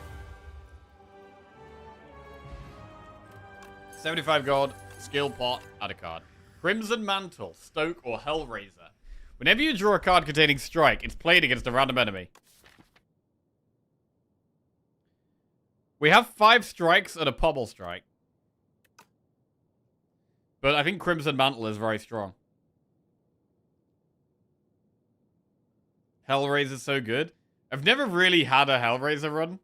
75 gold, skill pot, add a card. Crimson Mantle, Stoke, or Hellraiser. Whenever you draw a card containing Strike, it's played against a random enemy. We have 5 strikes and a Pommel Strike. But I think Crimson Mantle is very strong. Hellraiser's so good. I've never really had a Hellraiser run.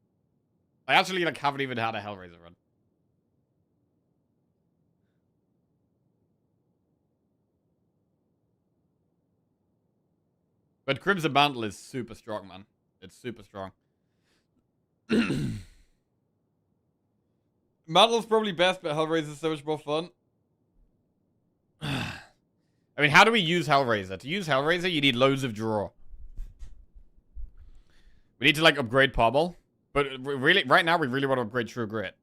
I actually like haven't even had a Hellraiser run. But Crimson Mantle is super strong, man. It's super strong. Mantle's probably best, but Hellraiser's so much more fun. I mean, how do we use Hellraiser? To use Hellraiser, you need loads of draw. We need to, like, upgrade Pommel. But really, right now, we really want to upgrade True Grit.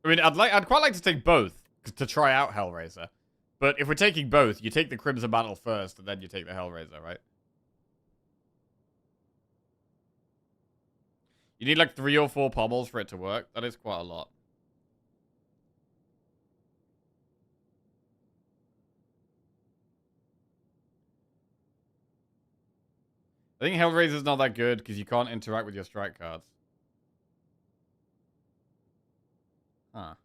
I mean, I'd quite like to take both to try out Hellraiser. But if we're taking both, you take the Crimson Mantle first, and then you take the Hellraiser, right? You need like 3 or 4 pommels for it to work. That is quite a lot. I think Hellraiser's not that good because you can't interact with your strike cards. Huh.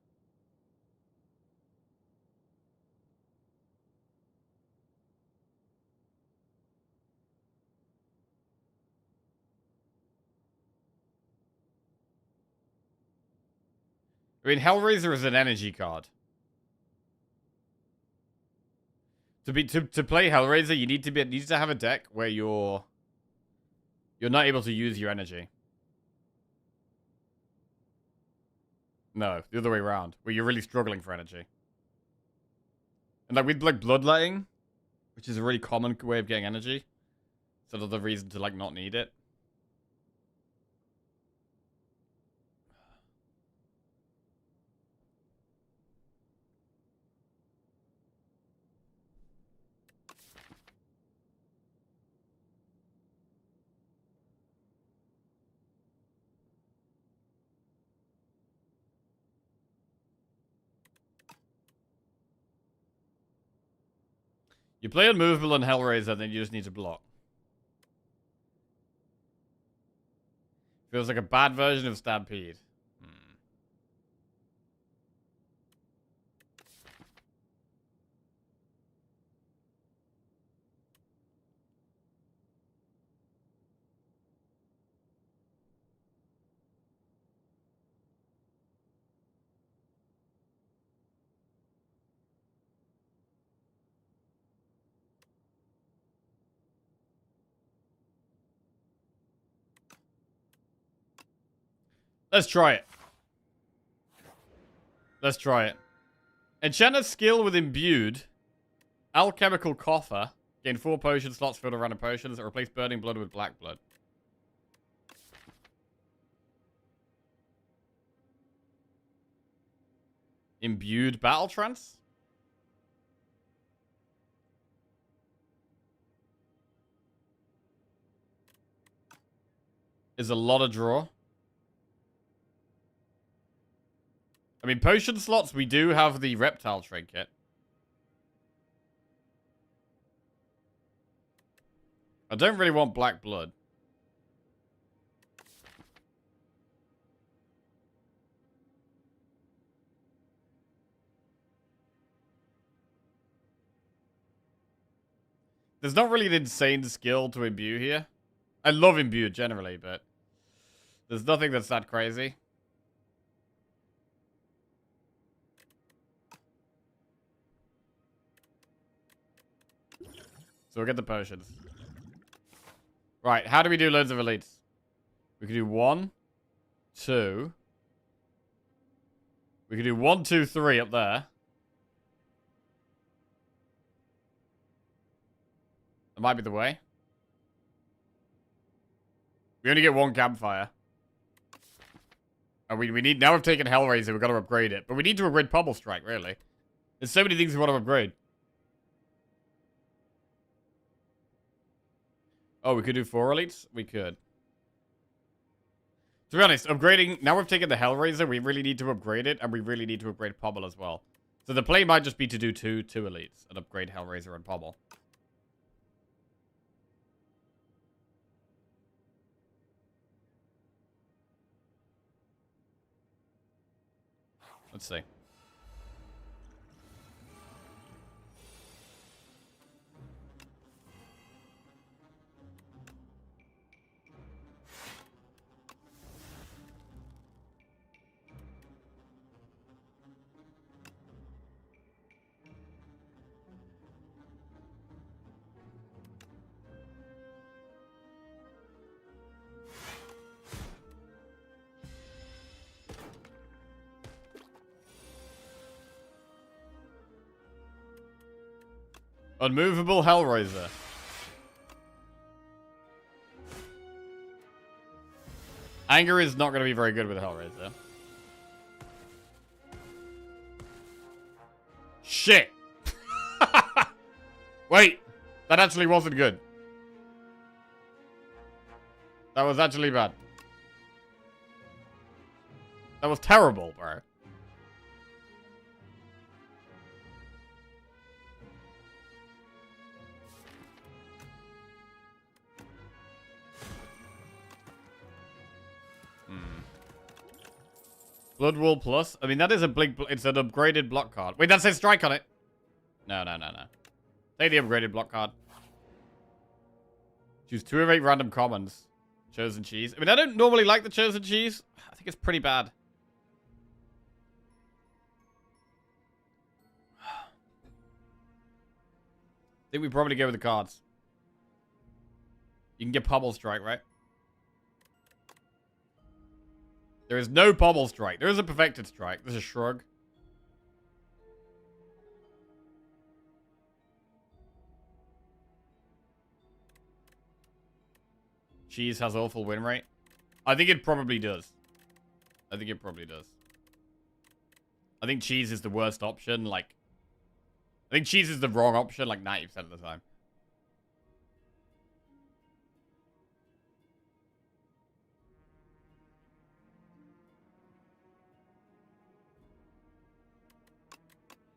I mean, Hellraiser is an energy card. To play Hellraiser, you need to have a deck where you're not able to use your energy. No, the other way around, where you're really struggling for energy. And like with like bloodletting, which is a really common way of getting energy, so another reason to like not need it. You play Unmovable and Hellraiser, then you just need to block. Feels like a bad version of Stampede. Hmm. Let's try it. Let's try it. Enchanter skill with imbued. Alchemical coffer. Gain 4 potion slots filled with random potions that replace burning blood with black blood. Imbued battle trance? Is a lot of draw. I mean, potion slots, we do have the reptile trinket. I don't really want black blood. There's not really an insane skill to imbue here. I love imbue generally, but there's nothing that's that crazy. So we'll get the potions. Right, how do we do loads of elites? We can do 1, 2. We can do 1, 2, 3 up there. That might be the way. We only get 1 campfire. And we need... Now we've taken Hellraiser, we've got to upgrade it. But we need to upgrade Pummel Strike, really. There's so many things we want to upgrade. Oh, we could do 4 elites? We could. To be honest, upgrading... Now we've taken the Hellraiser, we really need to upgrade it. And we really need to upgrade Pummel as well. So the play might just be to do two elites. And upgrade Hellraiser and Pummel. Let's see. Unmovable Hellraiser. Anger is not going to be very good with Hellraiser. Shit. Wait. That actually wasn't good. That was actually bad. That was terrible, bro. Blood Wall Plus? I mean, that is a big... It's an upgraded block card. Wait, that says strike on it. No. Take the upgraded block card. Choose 2 of 8 random commons. Chosen cheese. I mean, I don't normally like the chosen cheese. I think it's pretty bad. I think we probably go with the cards. You can get Pummel Strike, right? There is no Pummel Strike. There is a Perfected Strike. There's a Shrug. Cheese has awful win rate. I think it probably does. I think cheese is the worst option. Like, I think cheese is the wrong option like 90% of the time.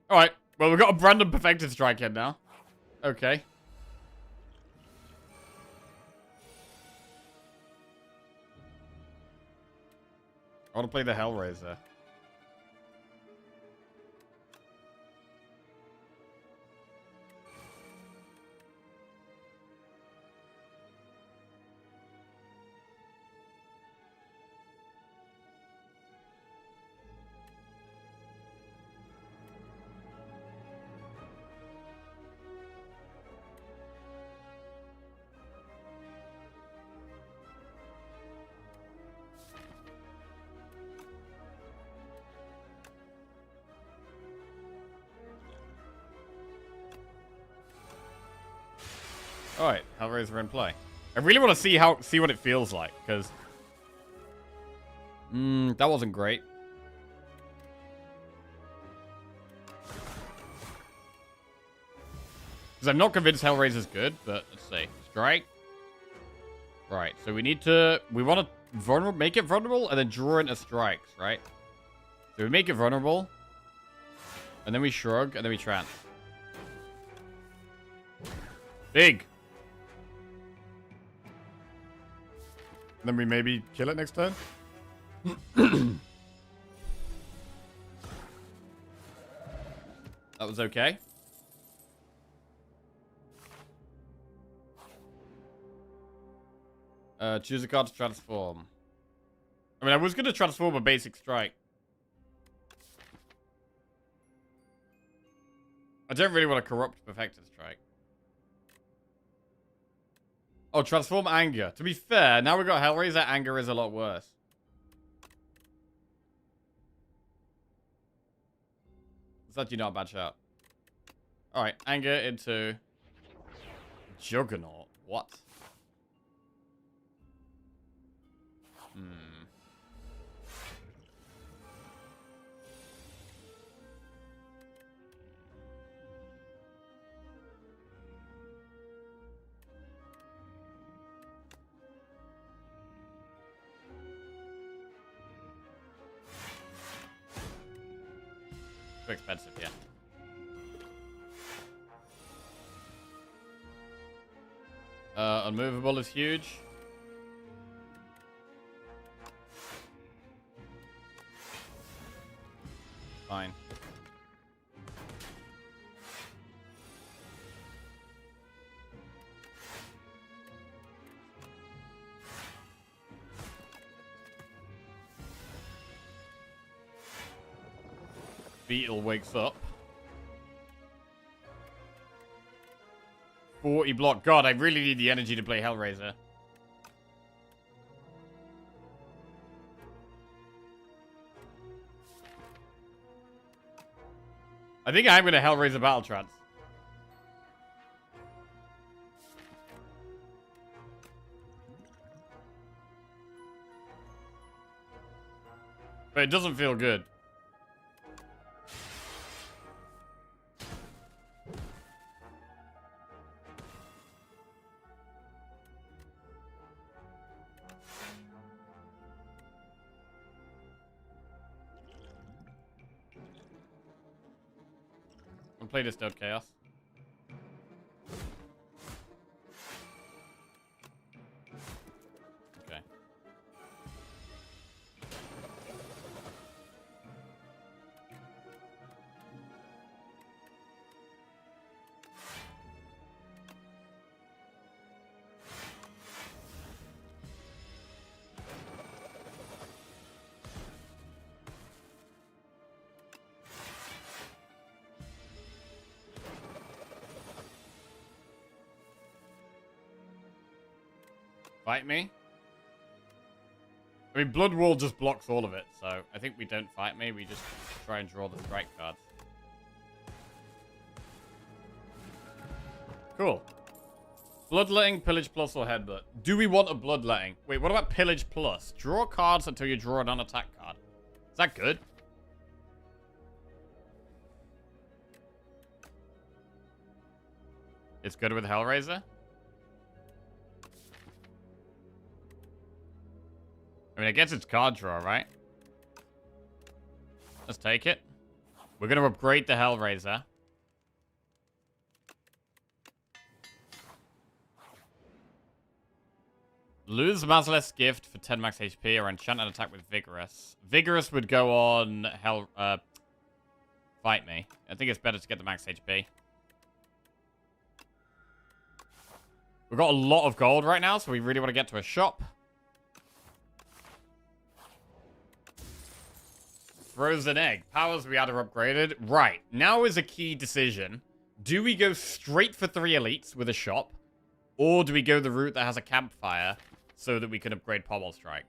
Alright. Well, we've got a random Perfected Strike in now. Okay. I want to play the Hellraiser. Alright, Hellraiser in play. I really want to see what it feels like, because... that wasn't great. Because I'm not convinced Hellraiser's good, but let's see. Strike. Right, so we need to... We want to make it vulnerable and then draw into strikes, right? So we make it vulnerable. And then we shrug, and then we trance. Big! And then we maybe kill it next turn? That was okay. Choose a card to transform. I mean, I was going to transform a basic strike. I don't really want to corrupt perfected strike. Oh, transform anger. To be fair, now we've got Hellraiser, anger is a lot worse. It's actually not a bad shout. Alright, anger into Juggernaut. What? Too expensive, yeah. Unmovable is huge. Fine. Beetle wakes up. 40 block. God, I really need the energy to play Hellraiser. I think I'm going to Hellraiser Battle Trance. But it doesn't feel good. Play this Dode Chaos. Okay. Fight me? I mean, Blood Wall just blocks all of it, so I think we don't fight me, we just try and draw the strike cards. Cool. Bloodletting, Pillage Plus, or Headbutt. Do we want a Bloodletting? Wait, what about Pillage Plus? Draw cards until you draw a non-attack card. Is that good? It's good with Hellraiser? I mean, I guess it's card draw, right? Let's take it. We're going to upgrade the Hellraiser. Lose Mazaleth's Gift for 10 max HP or enchant an attack with Vigorous. Vigorous would go on Fight Me. I think it's better to get the max HP. We've got a lot of gold right now, so we really want to get to a shop. Frozen Egg. Powers we had are upgraded. Right. Now is a key decision. Do we go straight for 3 elites with a shop? Or do we go the route that has a campfire so that we can upgrade Pommel Strike?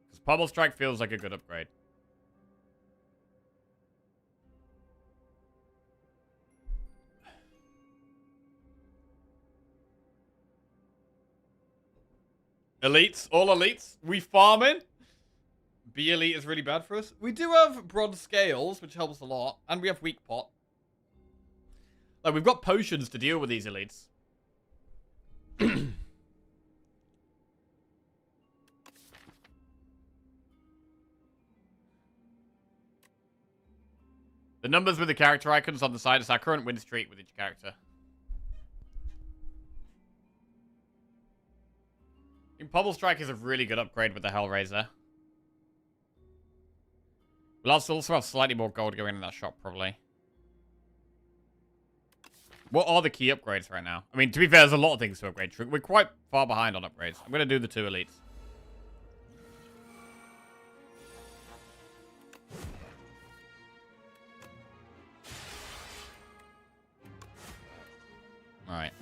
Because Pommel Strike feels like a good upgrade. Elites, all elites. We farming. B elite is really bad for us. We do have broad scales, which helps a lot. And we have weak pot. Like, we've got potions to deal with these elites. The numbers with the character icons on the side is our current win streak with each character. I think Pommel Strike is a really good upgrade with the Hellraiser. We'll also have slightly more gold going in that shop, probably. What are the key upgrades right now? I mean, to be fair, there's a lot of things to upgrade. We're quite far behind on upgrades. I'm going to do the 2 elites. Alright.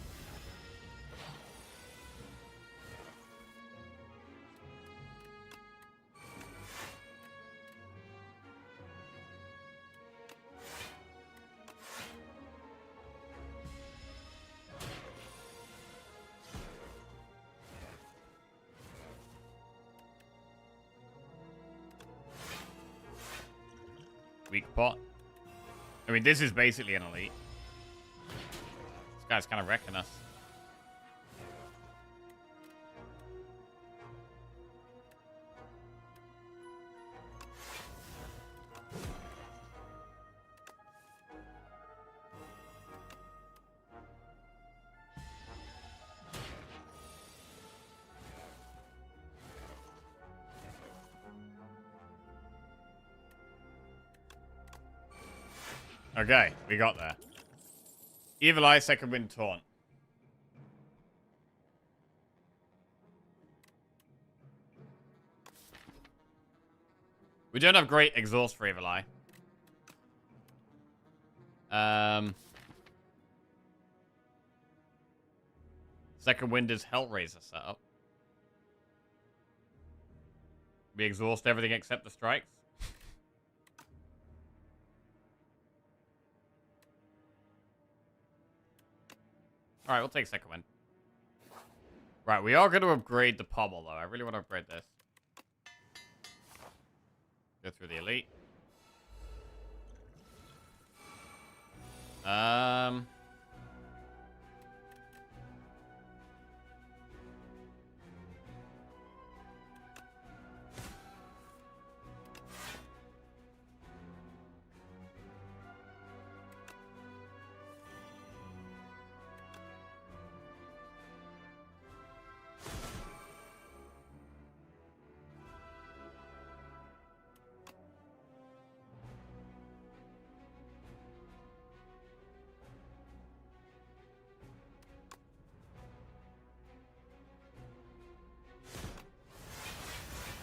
Weak pot. I mean, this is basically an elite. This guy's kind of wrecking us. Okay, we got there. Evil Eye, second wind taunt. We don't have great exhaust for Evil Eye. Second wind is Hellraiser setup. We exhaust everything except the strikes. Alright, we'll take second wind. Right, we are going to upgrade the pommel, though. I really want to upgrade this. Go through the elite.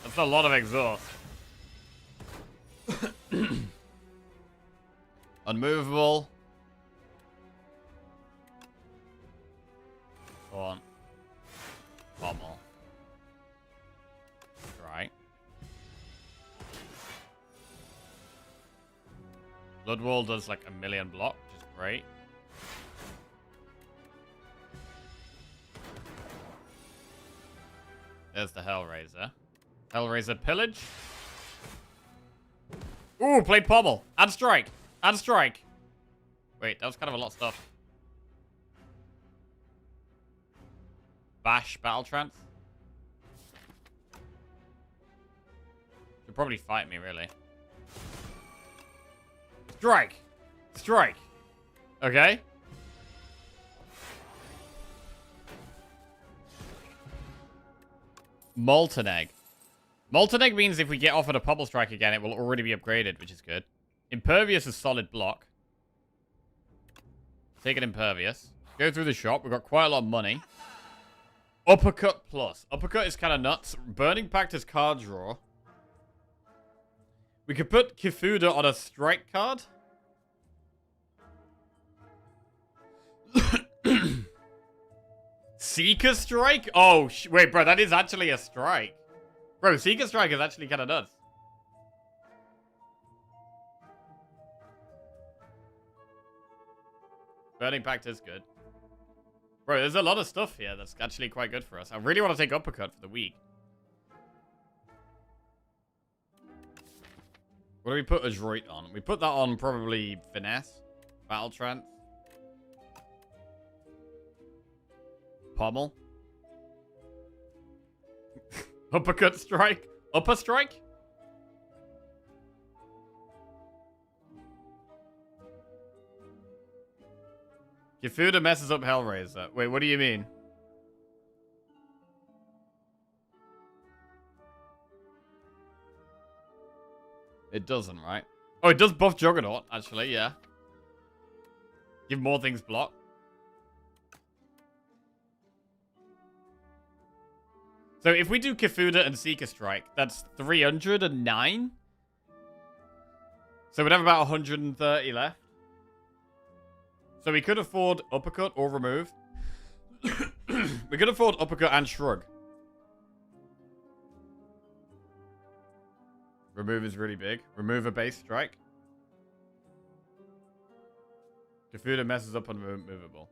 That's a lot of exhaust. Unmovable. Taunt. Pommel. Right. Bloodwall does like 1,000,000 block, which is great. There's the Hellraiser. Hellraiser pillage. Ooh, played pommel. And strike. And strike. Wait, that was kind of a lot of stuff. Bash battle trance. Should probably fight me, really. Strike. Strike. Okay. Molten egg. Molten egg means if we get offered a pommel strike again, it will already be upgraded, which is good. Impervious is solid block. Take an impervious. Go through the shop. We've got quite a lot of money. Uppercut plus. Uppercut is kind of nuts. Burning Pact is card draw. We could put Kifuda on a strike card. Seeker Strike? Oh, wait, bro, that is actually a strike. Bro, Seeker Strike is actually kind of nuts. Burning Pact is good. Bro, there's a lot of stuff here that's actually quite good for us. I really want to take uppercut for the week. What do we put adroit on? We put that on probably finesse, battle trance, pommel, uppercut strike, upper strike. Kifuda messes up Hellraiser. Wait, what do you mean? It doesn't, right? Oh, it does buff Juggernaut, actually, yeah. Give more things block. So if we do Kifuda and Seeker Strike, that's 309? So we'd have about 130 left. So we could afford uppercut or remove. We could afford uppercut and shrug. Remove is really big. Remove a base strike. Kifuda messes up unmovable.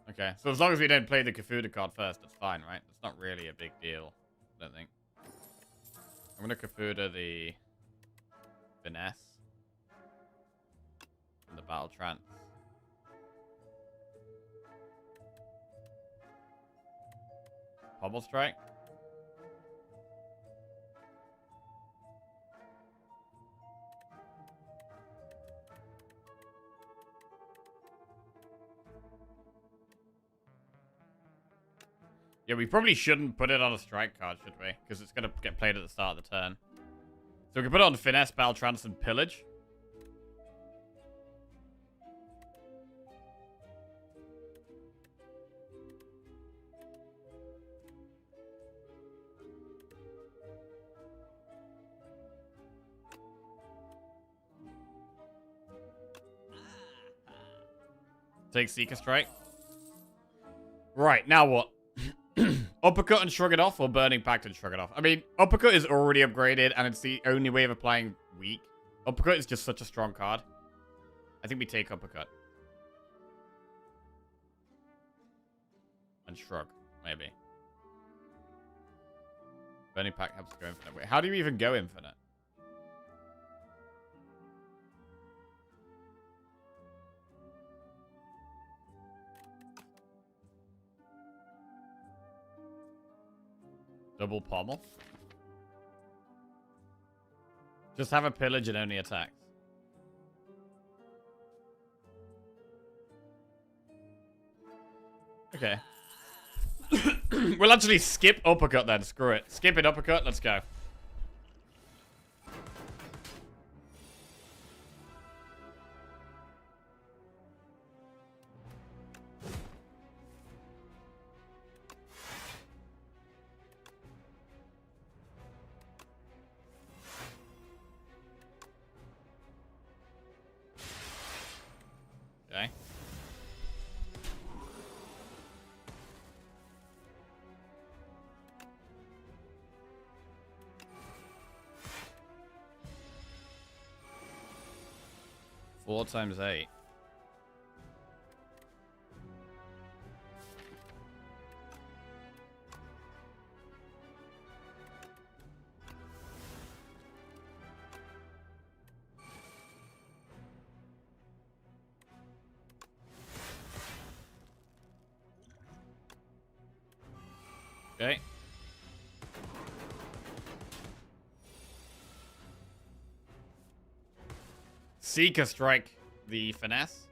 Okay, so as long as we don't play the Kifuda card first, that's fine, right? It's not really a big deal, I don't think. I'm gonna Kifuda the finesse and the battle trance. Pommel strike. Yeah, we probably shouldn't put it on a strike card, should we? Because it's going to get played at the start of the turn. So we can put it on Finesse, Battle Trance, and Pillage. Take Seeker Strike. Right, now what? Uppercut and shrug it off, or Burning Pact and shrug it off? I mean, Uppercut is already upgraded, and it's the only way of applying weak. Uppercut is just such a strong card. I think we take Uppercut. And shrug, maybe. Burning Pact helps go infinite. Wait, how do you even go infinite? Double pommel. Just have a pillage and only attacks. Okay. We'll actually skip uppercut then. Screw it. Skip it, uppercut. Let's go. Okay. Four times 8. Okay. Seeker Strike the finesse.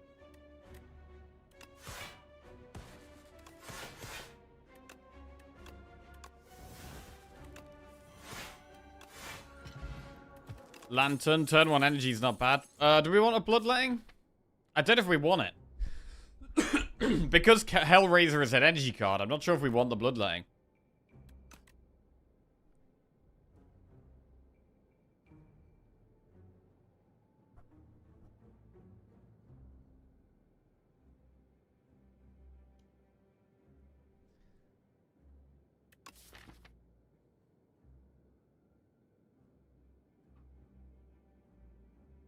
Lantern, turn 1 energy is not bad. Do we want a Bloodletting? I don't know if we want it. Because Hellraiser is an energy card, I'm not sure if we want the Bloodletting.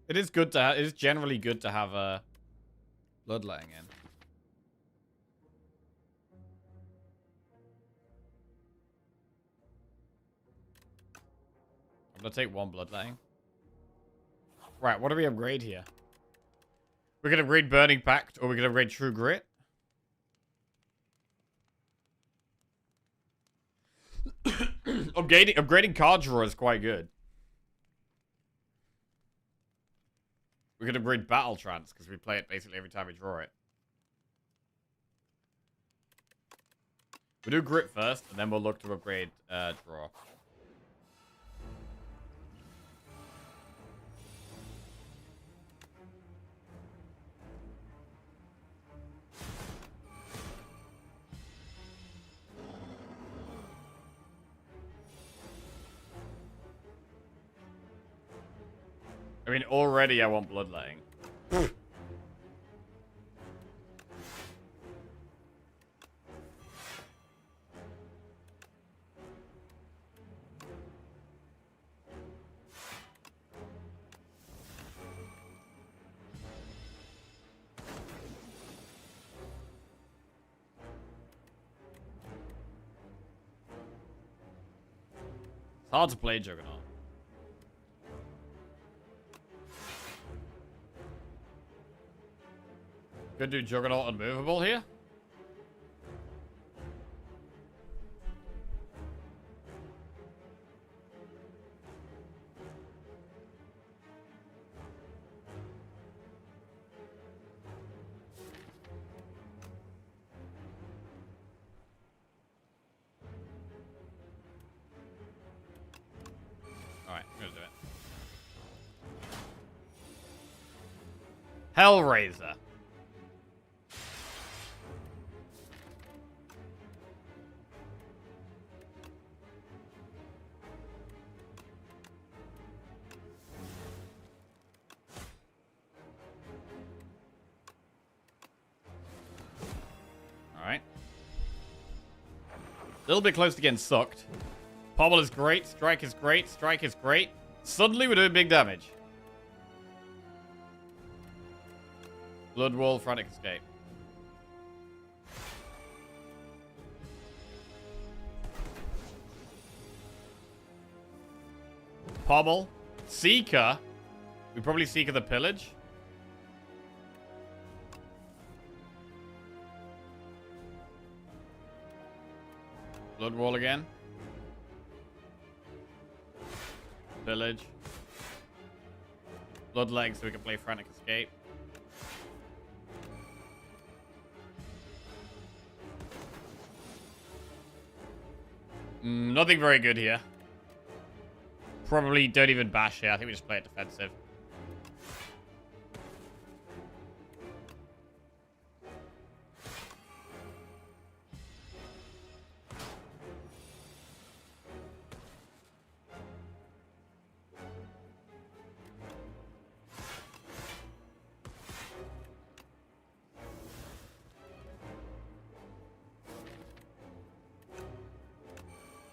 It is good to it is generally good to have a bloodletting in. I'm gonna take one bloodletting. Right, what do we upgrade here? We're gonna upgrade Burning Pact, or we're gonna upgrade True Grit. Upgrading card draw is quite good. We're gonna upgrade Battle Trance because we play it basically every time we draw it. We'll do Grit first, and then we'll look to upgrade draw. I mean, already I want bloodletting. It's hard to play Juggernaut. Gonna do Juggernaut Unmovable here. Alright, I'm gonna do it. Hellraiser. Alright. A little bit close to getting sucked. Pommel is great. Strike is great. Strike is great. Suddenly we're doing big damage. Blood Wall, Frantic Escape. Pommel. Seeker. We probably Seeker the Pillage. Blood Wall again. Village. Bloodletting so we can play Frantic Escape. Nothing very good here. Probably don't even bash here. I think we just play it defensive.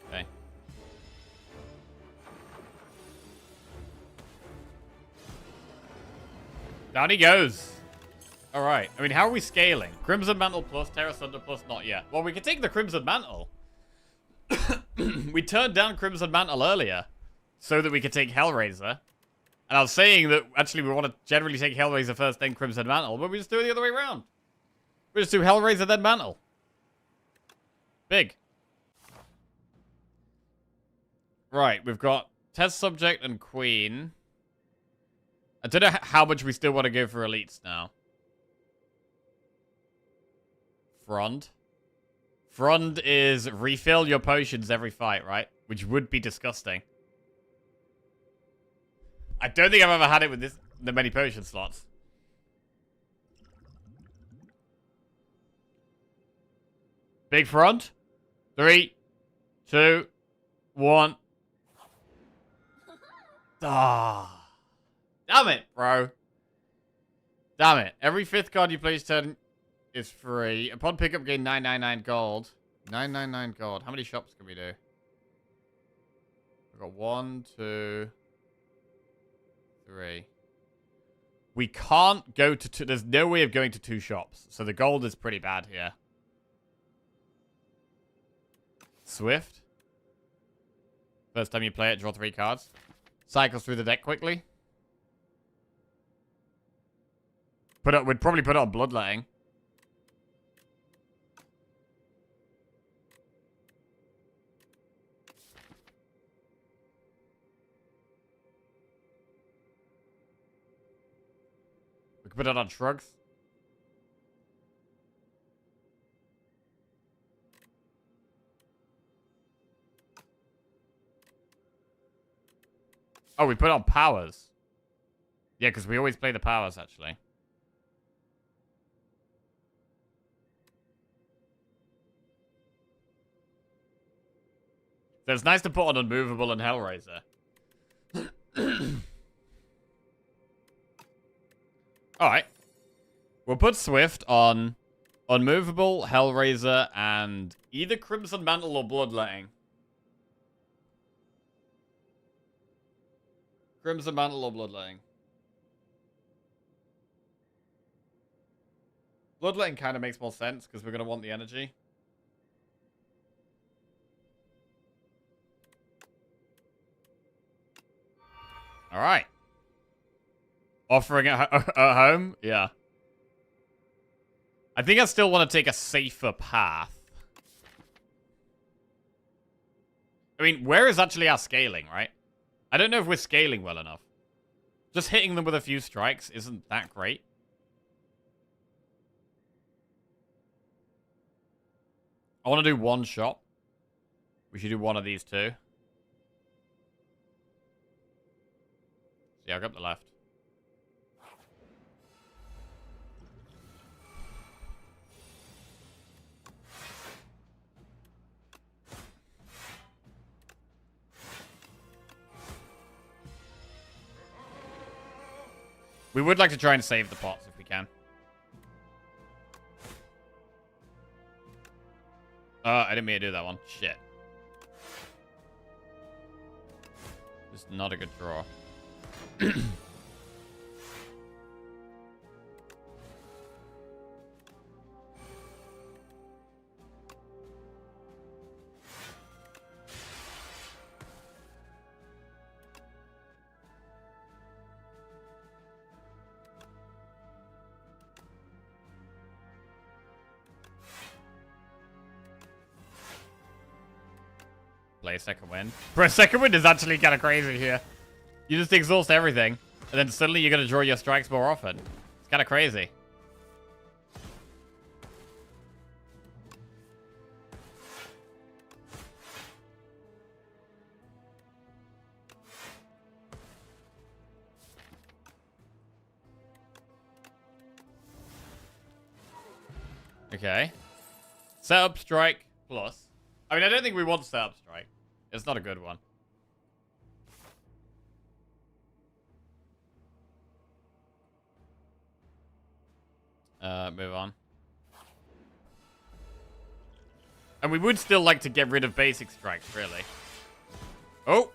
Okay. Down he goes. All right. I mean, how are we scaling? Crimson Mantle plus, Terra Sunder plus, not yet. Well, we could take the Crimson Mantle. We turned down Crimson Mantle earlier so that we could take Hellraiser. And I was saying that actually we want to generally take Hellraiser first, then Crimson Mantle, but we just do it the other way around. We just do Hellraiser, then Mantle. Big. Right, we've got Test Subject and Queen. I don't know how much we still want to go for elites now. Frond. Frond is refill your potions every fight, right? Which would be disgusting. I don't think I've ever had it with the many potion slots. Big Frond. 3, 2, 1. Ah. Damn it, bro. Damn it. Every 5th card you play each turn is free. Upon pickup, gain 999 gold. 999 gold. How many shops can we do? We've got 1, 2, 3. We can't go to two... There's no way of going to two shops. So the gold is pretty bad here. Swift. First time you play it, draw 3 cards. Cycles through the deck quickly. We'd probably put it on Bloodletting. We could put it on Shrugs. Oh, we put it on Powers. Yeah, because we always play the Powers, actually. So it's nice to put on Unmovable and Hellraiser. Alright. We'll put Swift on Unmovable, Hellraiser, and either Crimson Mantle or Bloodletting. Crimson Mantle or Bloodletting. Bloodletting kind of makes more sense because we're going to want the energy. Alright. Offering at home? Yeah. I think I still want to take a safer path. I mean, where is actually our scaling, right? I don't know if we're scaling well enough. Just hitting them with a few strikes isn't that great. I want to do one shot. We should do one of these two. Yeah, I'll go up the left. We would like to try and save the pots if we can. I didn't mean to do that one. Shit. Just not a good draw. Play a second wind. Bro, second wind is actually kind of crazy here. You just exhaust everything, and then suddenly you're going to draw your strikes more often. It's kind of crazy. Okay. Setup strike plus. I mean, I don't think we want setup strike. It's not a good one. Move on. And we would still like to get rid of basic strikes, really. Oh!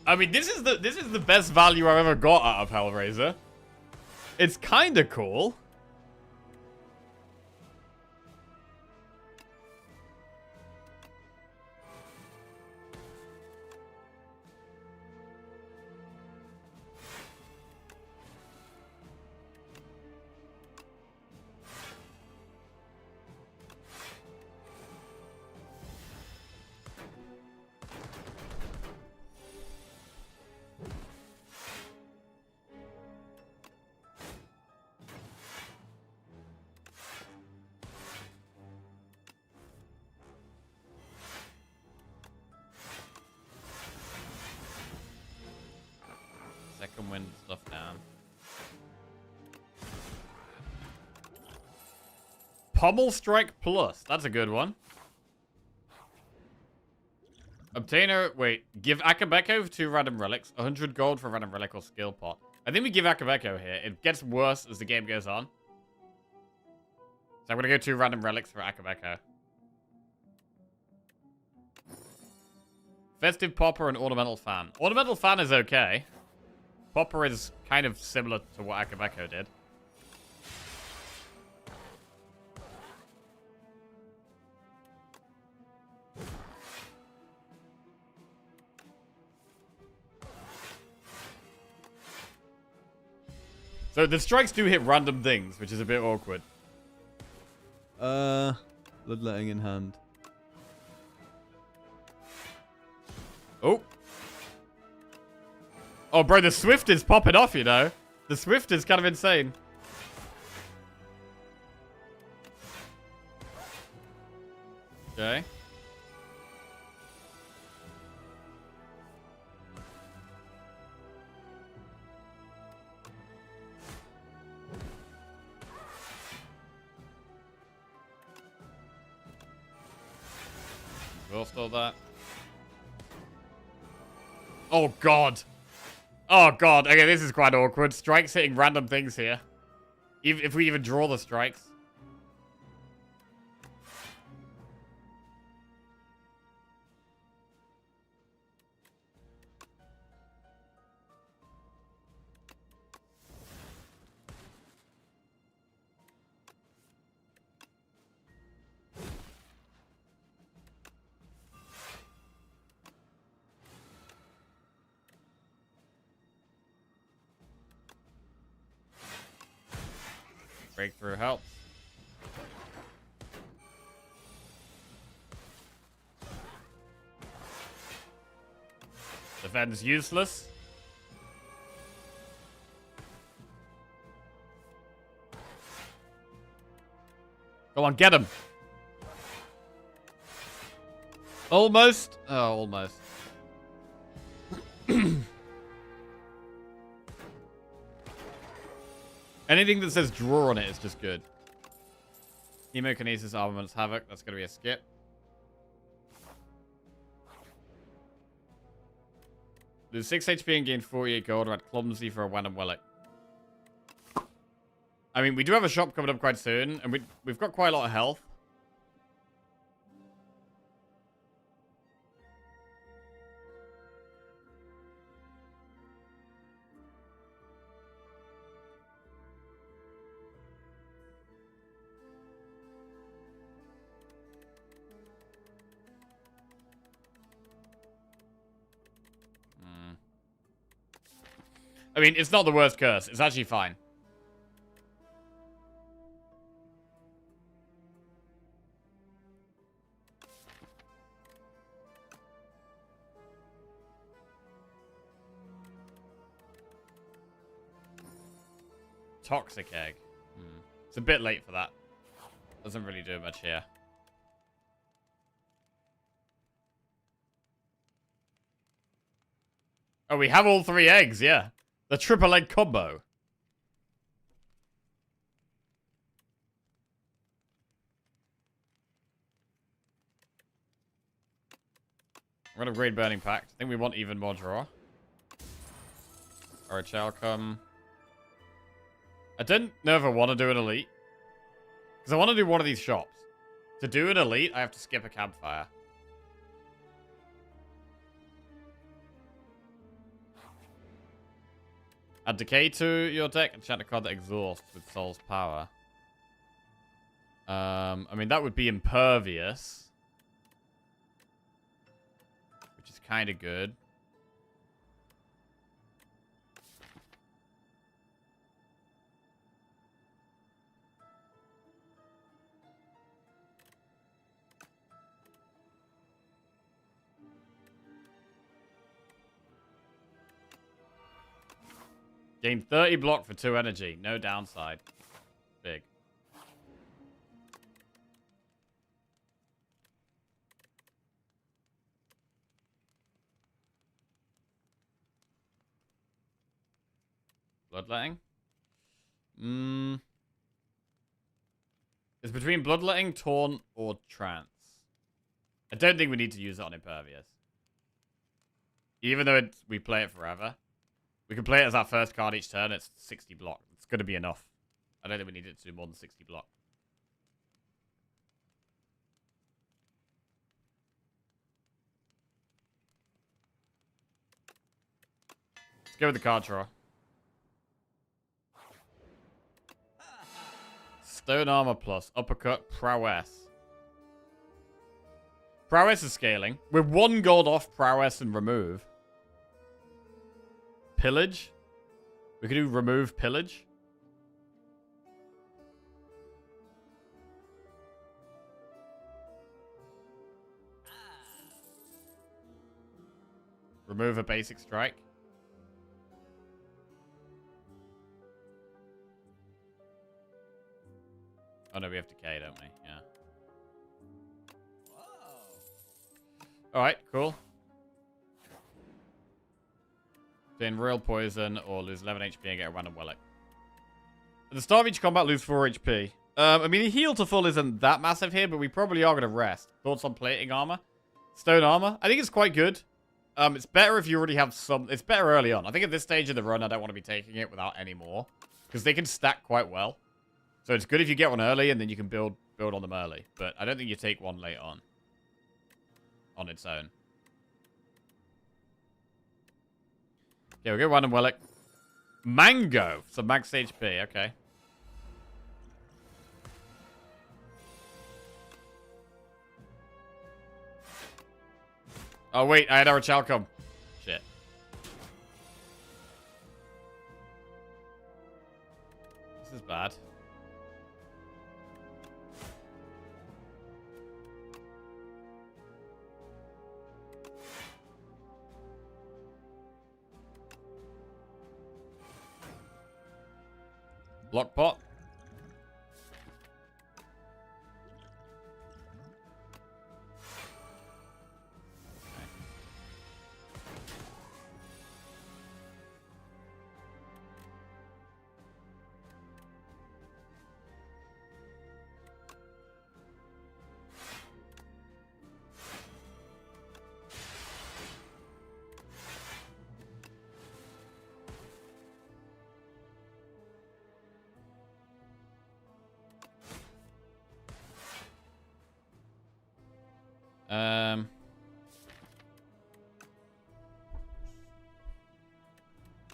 I mean, this is the best value I've ever got out of Hellraiser. It's kind of cool. Second wind stuff down. Pommel Strike Plus. That's a good one. Obtainer. Wait. Give Akabeko 2 random relics. 100 gold for random relic or skill pot. I think we give Akabeko here. It gets worse as the game goes on. So I'm going to go 2 random relics for Akabeko. Festive Popper and Ornamental Fan. Ornamental Fan is okay. Popper is kind of similar to what Akabeko did. So the strikes do hit random things, which is a bit awkward. Bloodletting in hand. Oh. Oh, bro, the Swift is popping off, you know. The Swift is kind of insane. Okay. Exhaust all that. Oh, God. Oh, God. Okay, this is quite awkward. Strikes hitting random things here. If we even draw the strikes. Breakthrough helps. Defense useless. Go on, get him. Almost. Oh, almost. Anything that says draw on it is just good. Hemokinesis, Armaments, Havoc. That's going to be a skip. Lose 6 HP and gain 48 gold. Or add Clumsy for a Wan and Wellick. I mean, we do have a shop coming up quite soon. And we've got quite a lot of health. I mean, it's not the worst curse. It's actually fine. Toxic Egg. It's a bit late for that. Doesn't really do much here. Oh, we have all 3 eggs, yeah. The triple egg combo. We're gonna upgrade Burning Pact. I think we want even more draw. Alright, shall come. I don't know if I want to do an elite. Because I want to do one of these shops. To do an elite, I have to skip a campfire. Add Decay to your deck and chant a card that exhausts with Soul's Power. I mean, that would be Impervious. Which is kind of good. Gain 30 block for 2 energy. No downside. Big. Bloodletting? It's between Bloodletting, Taunt, or Trance. I don't think we need to use it on Impervious. Even though we play it forever. We can play it as our first card each turn. It's 60 block. It's going to be enough. I don't think we need it to do more than 60 block. go with the card draw. Stone armor plus uppercut prowess. Prowess is scaling. We're 1 gold off prowess and remove. Pillage. We could do remove pillage. Remove a basic strike. Oh no, we have decay, don't we? Yeah. Alright, cool. Gain real poison or lose 11 HP and get a random relic. At the start of each combat, lose 4 HP. I mean, the heal to full isn't that massive here, but we probably are going to rest. Thoughts on plating armor? Stone armor? I think it's quite good. It's better if you already have some... It's better early on. I think at this stage of the run, I don't want to be taking it without any more. Because they can stack quite well. So it's good if you get one early and then you can build on them early. But I don't think you take one late on its own. Okay, we'll go random relic. Mango! So max HP, okay. Oh, wait, I had our Chalcom. Shit. This is bad. Blockpot.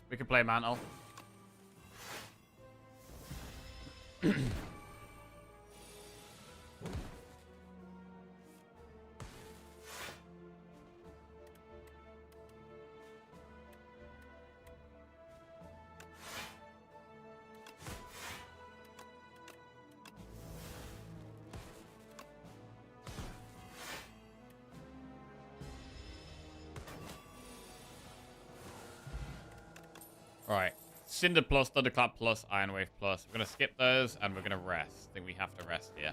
We can play Mantle. Alright. Cinder plus, Thunderclap plus, Iron Wave plus. We're going to skip those, and we're going to rest. I think we have to rest here.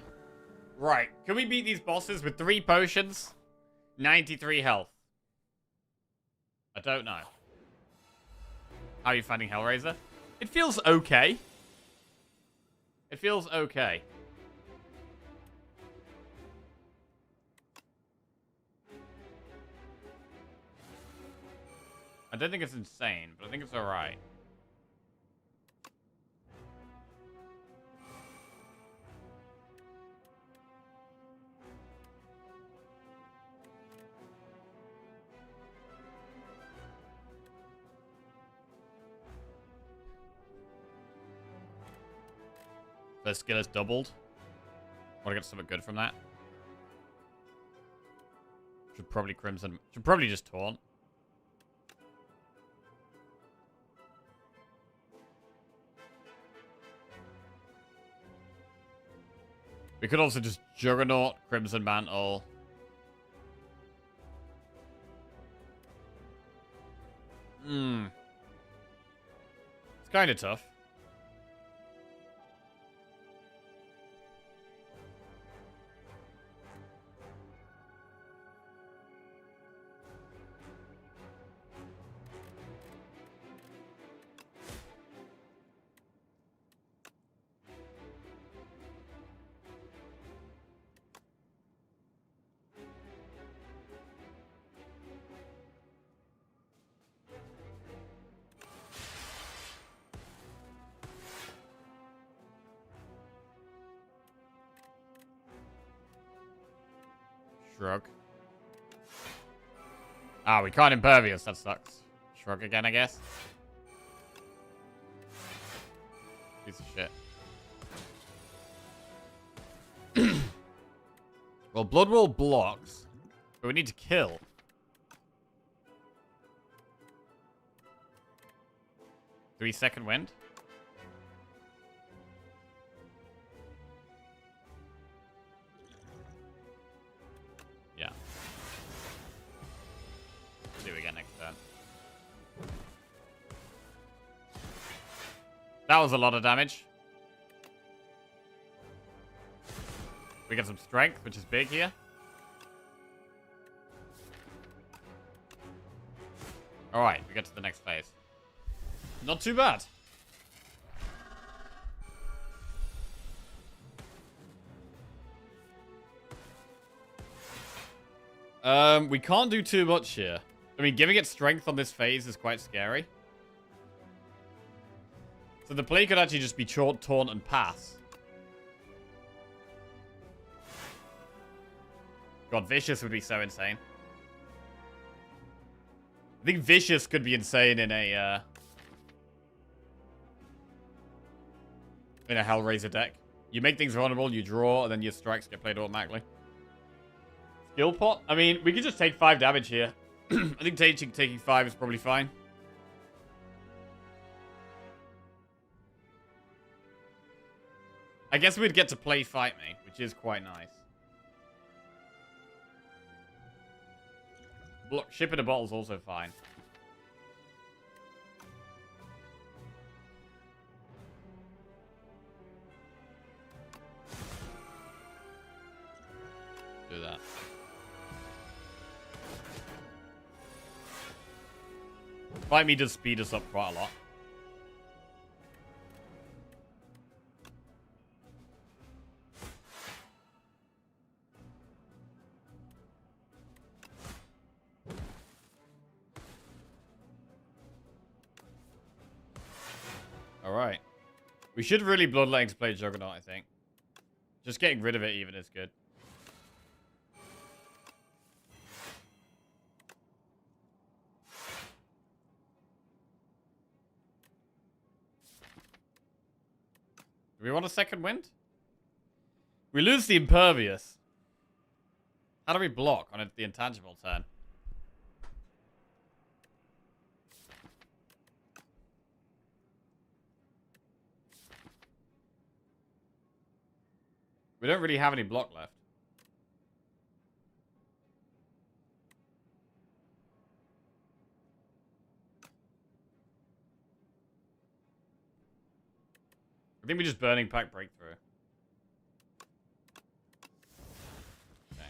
Right. Can we beat these bosses with 3 potions? 93 health. I don't know. How are you finding Hellraiser? It feels okay. It feels okay. I don't think it's insane, but I think it's alright. Their skill is doubled. Want to get something good from that? Should probably Crimson. Should probably just Taunt. We could also just Juggernaut, Crimson Mantle. It's kind of tough. Shrug. Ah, we can't Impervious. That sucks. Shrug again, I guess. Well, Blood Wall blocks, but we need to kill. Do we second wind? Yeah. See what we get next turn. That was a lot of damage. We get some strength, which is big here. Alright, we get to the next phase. Not too bad. We can't do too much here. I mean, giving it strength on this phase is quite scary. So the play could actually just be short, taunt, and pass. God, Vicious would be so insane. I think Vicious could be insane in a Hellraiser deck. You make things vulnerable, you draw, and then your strikes get played automatically. Skill pot? I mean, we could just take 5 damage here. I think taking 5 is probably fine. I guess we'd get to play Fight Me, which is quite nice. Look, Ship in a Bottle is also fine. Do that. Fight Me does speed us up quite a lot. Alright. We should really bloodletting to play Juggernaut, I think. Just getting rid of it even is good. Do we want a second wind? We lose the Impervious. How do we block on the intangible turn? We don't really have any block left. I think we just Burning Pack Breakthrough. Okay.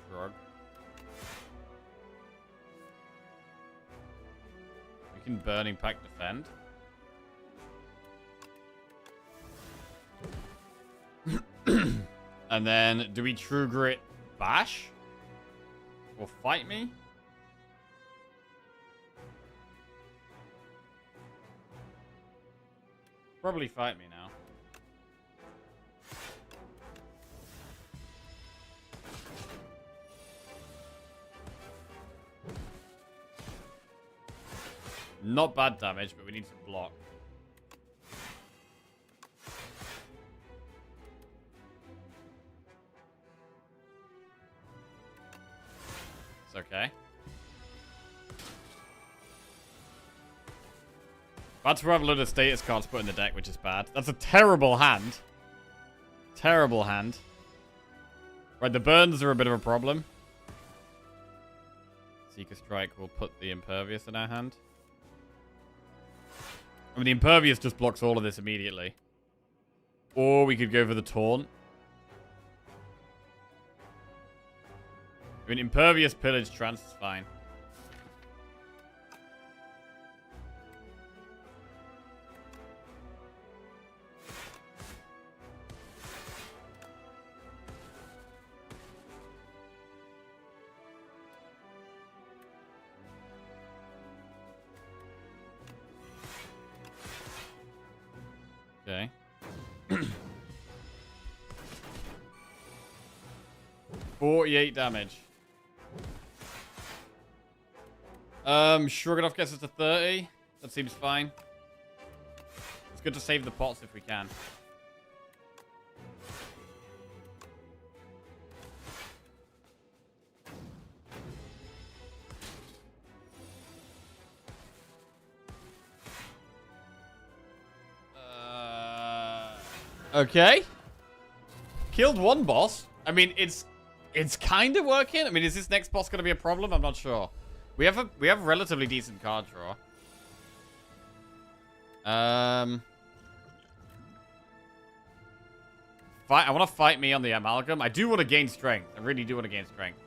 Shrug. We can Burning Pack Defend. And then, do we True Grit Bash? Or Fight Me? Probably Fight Me now. Not bad damage, but we need some block. Okay. About to have a load of status cards put in the deck, which is bad. That's a terrible hand. Terrible hand. Right, the burns are a bit of a problem. Seeker Strike will put the Impervious in our hand. I mean, the Impervious just blocks all of this immediately. Or we could go for the Taunt. I mean, Impervious, Pillage, Trance is fine. Okay. 48 damage. Shrug It Off gets us to 30. That seems fine. It's good to save the pots if we can. Okay. Killed one boss. I mean, it's kind of working. I mean, is this next boss going to be a problem? I'm not sure. We have a relatively decent card draw. I want to fight me on the amalgam. I do want to gain strength. I really do want to gain strength.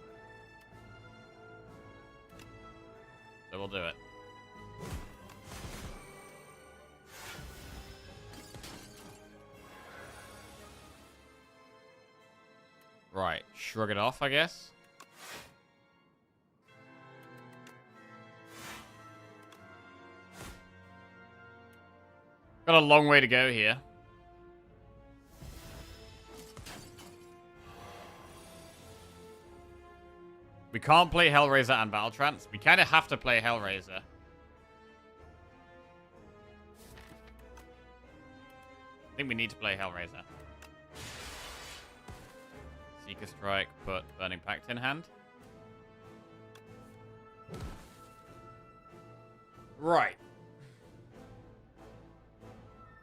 So we'll do it. Right, shrug it off, I guess. Got a long way to go here. We can't play Hellraiser and Battle Trance. We kind of have to play Hellraiser. I think we need to play Hellraiser. Seeker Strike, put Burning Pact in hand. Right.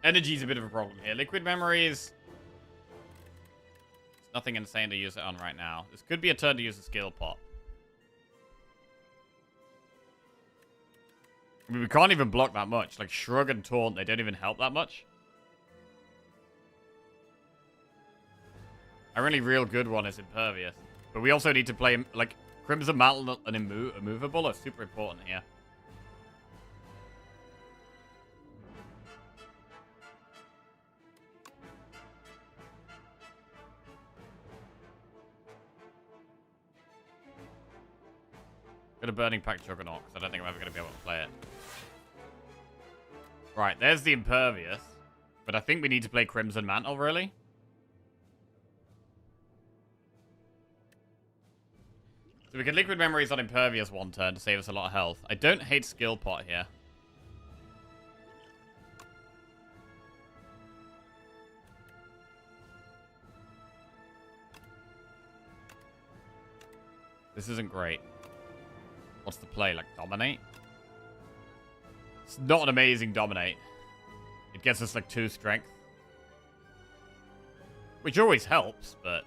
Energy's a bit of a problem here. Liquid Memories. There's nothing insane to use it on right now. This could be a turn to use a skill pot. I mean, we can't even block that much. Like, Shrug and Taunt, they don't even help that much. A really real good one is Impervious. But we also need to play, like, Crimson Mantle and Immovable are super important here. Got a Burning Pact Juggernaut, because I don't think I'm ever going to be able to play it. Right, there's the Impervious. But I think we need to play Crimson Mantle, really. So we can Liquid Memories on Impervious one turn to save us a lot of health. I don't hate Skill Pot here. This isn't great. What's the play? Like, Dominate? It's not an amazing Dominate. It gets us, like, 2 strength. Which always helps, but...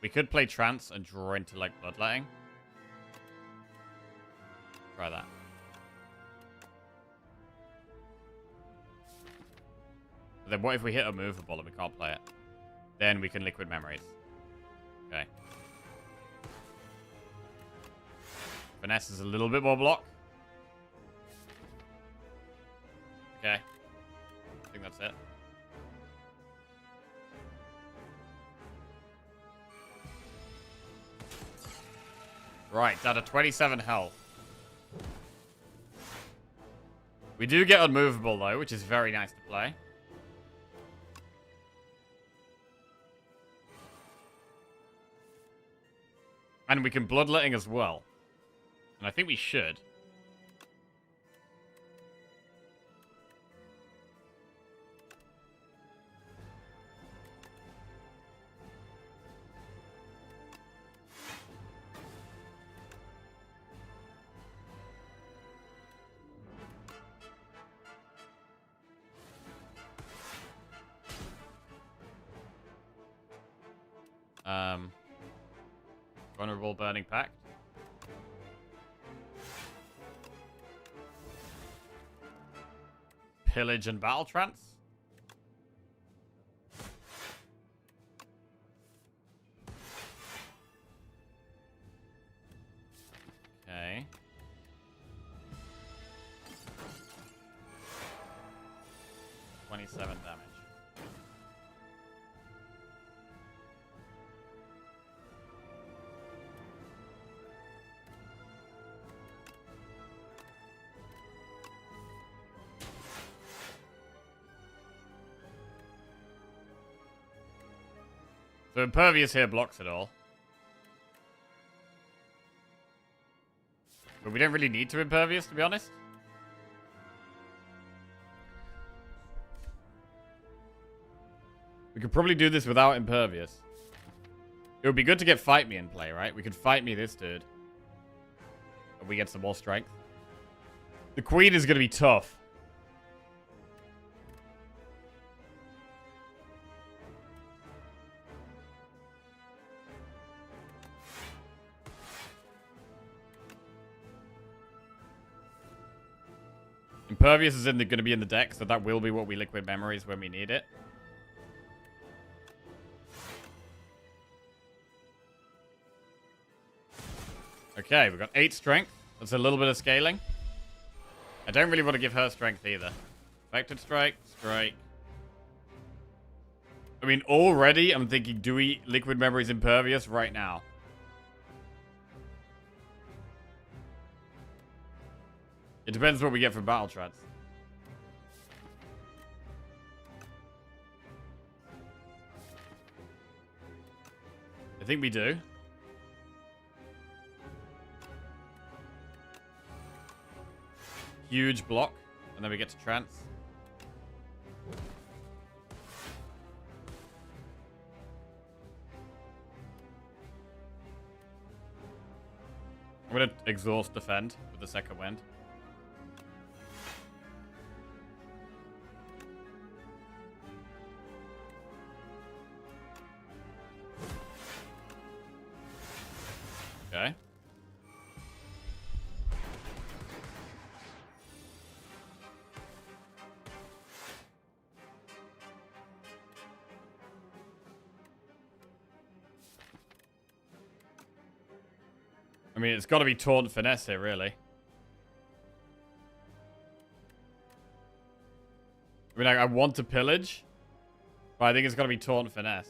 we could play Trance and draw into, like, Bloodletting. Try that. But then what if we hit a Movable and we can't play it? Then we can Liquid Memories. Okay. Finesse is a little bit more block. Okay. I think that's it. Right, down to 27 health. We do get unmovable, though, which is very nice to play. And we can Bloodletting as well. And I think we should. Vulnerable Burning Pact. Pillage and Battle Trance. Okay. $27 damage. So Impervious here blocks it all. But we don't really need to impervious, to be honest. We could probably do this without impervious. It would be good to get Fight Me in play, right? We could Fight Me this dude. And we get some more strength. The Queen is going to be tough. Impervious is going to be in the deck, so that will be what we Liquid Memories when we need it. Okay, we've got 8 strength. That's a little bit of scaling. I don't really want to give her strength either. Vectored strike, strike. I mean, already I'm thinking, do we Liquid Memories Impervious right now? It depends what we get from Battle Trance. I think we do. Huge block, and then we get to Trance. I'm gonna exhaust defend with the second wind. Okay. I mean, it's got to be Taunt Finesse here, really. I mean, I want to Pillage, but I think it's got to be Taunt Finesse.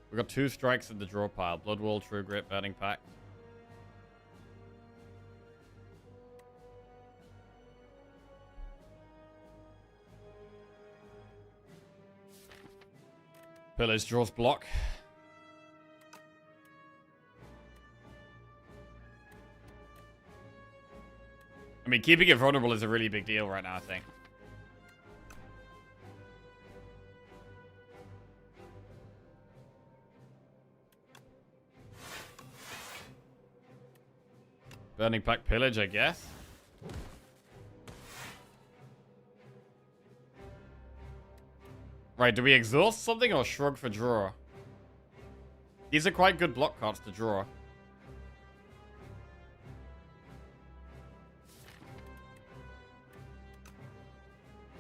We've got 2 strikes in the draw pile. Blood Wall, True Grit, Burning Pact. Pillage draws block. I mean, keeping it vulnerable is a really big deal right now, I think. Burning Pact Pillage, I guess. Right, do we exhaust something or shrug for draw? These are quite good block cards to draw.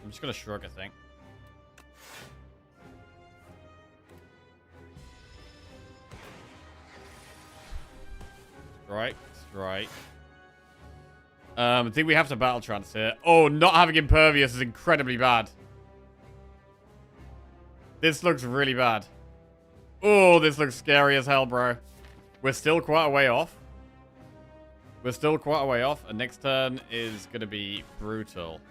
I'm just gonna shrug, I think. Strike, strike. I think we have to Battle Trance here. Oh, not having Impervious is incredibly bad. This looks really bad. Oh, this looks scary as hell, bro. We're still quite a way off. We're still quite a way off. And next turn is going to be brutal.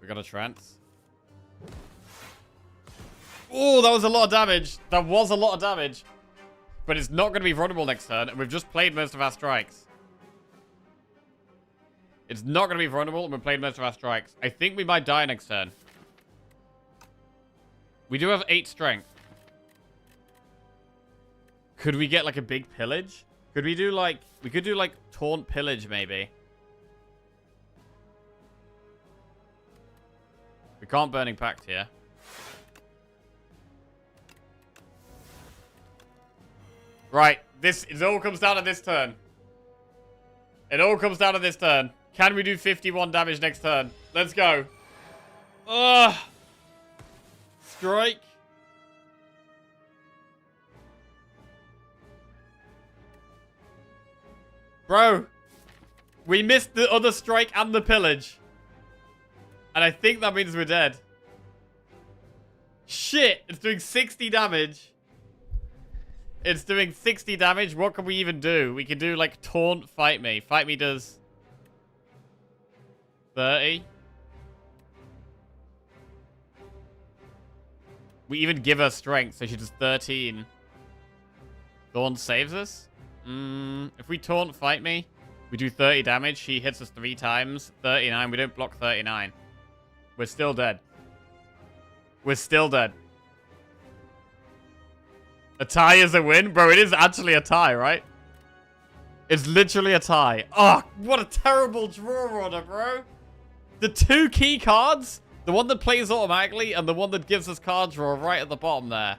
We got a Trance. Oh, that was a lot of damage. That was a lot of damage. But it's not going to be vulnerable next turn, and we've just played most of our strikes. It's not going to be vulnerable, and we've played most of our strikes. I think we might die next turn. We do have 8 strength. Could we get, like, a big Pillage? Could we do, like... We could do, like, Taunt Pillage, maybe. We can't Burning Pact here. Right, it all comes down to this turn. It all comes down to this turn. Can we do 51 damage next turn? Let's go. Ugh. Strike. Bro, we missed the other strike and the Pillage. And I think that means we're dead. Shit, it's doing 60 damage. It's doing 60 damage. What can we even do? We can do, like, taunt, fight me. Fight me does 30. We even give her strength, so she does 13. Taunt saves us? If we taunt, fight me, we do 30 damage. She hits us 3 times. 39. We don't block 39. We're still dead. We're still dead. A tie is a win? Bro, it is actually a tie, right? It's literally a tie. Oh, what a terrible draw order, bro. The 2 key cards, the one that plays automatically and the one that gives us card draw right at the bottom there.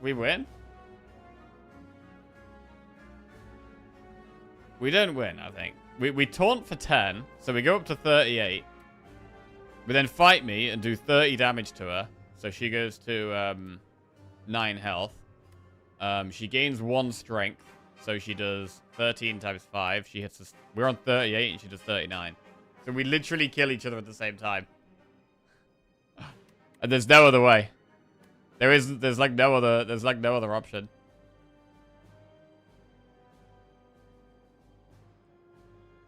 We win? We don't win, I think. We taunt for 10, so we go up to 38. We then fight me and do 30 damage to her. So she goes to 9 health. She gains 1 strength. So she does 13 times 5. She hits us. We're on 38 and she does 39. So we literally kill each other at the same time. And there's no other way. There's like no other option.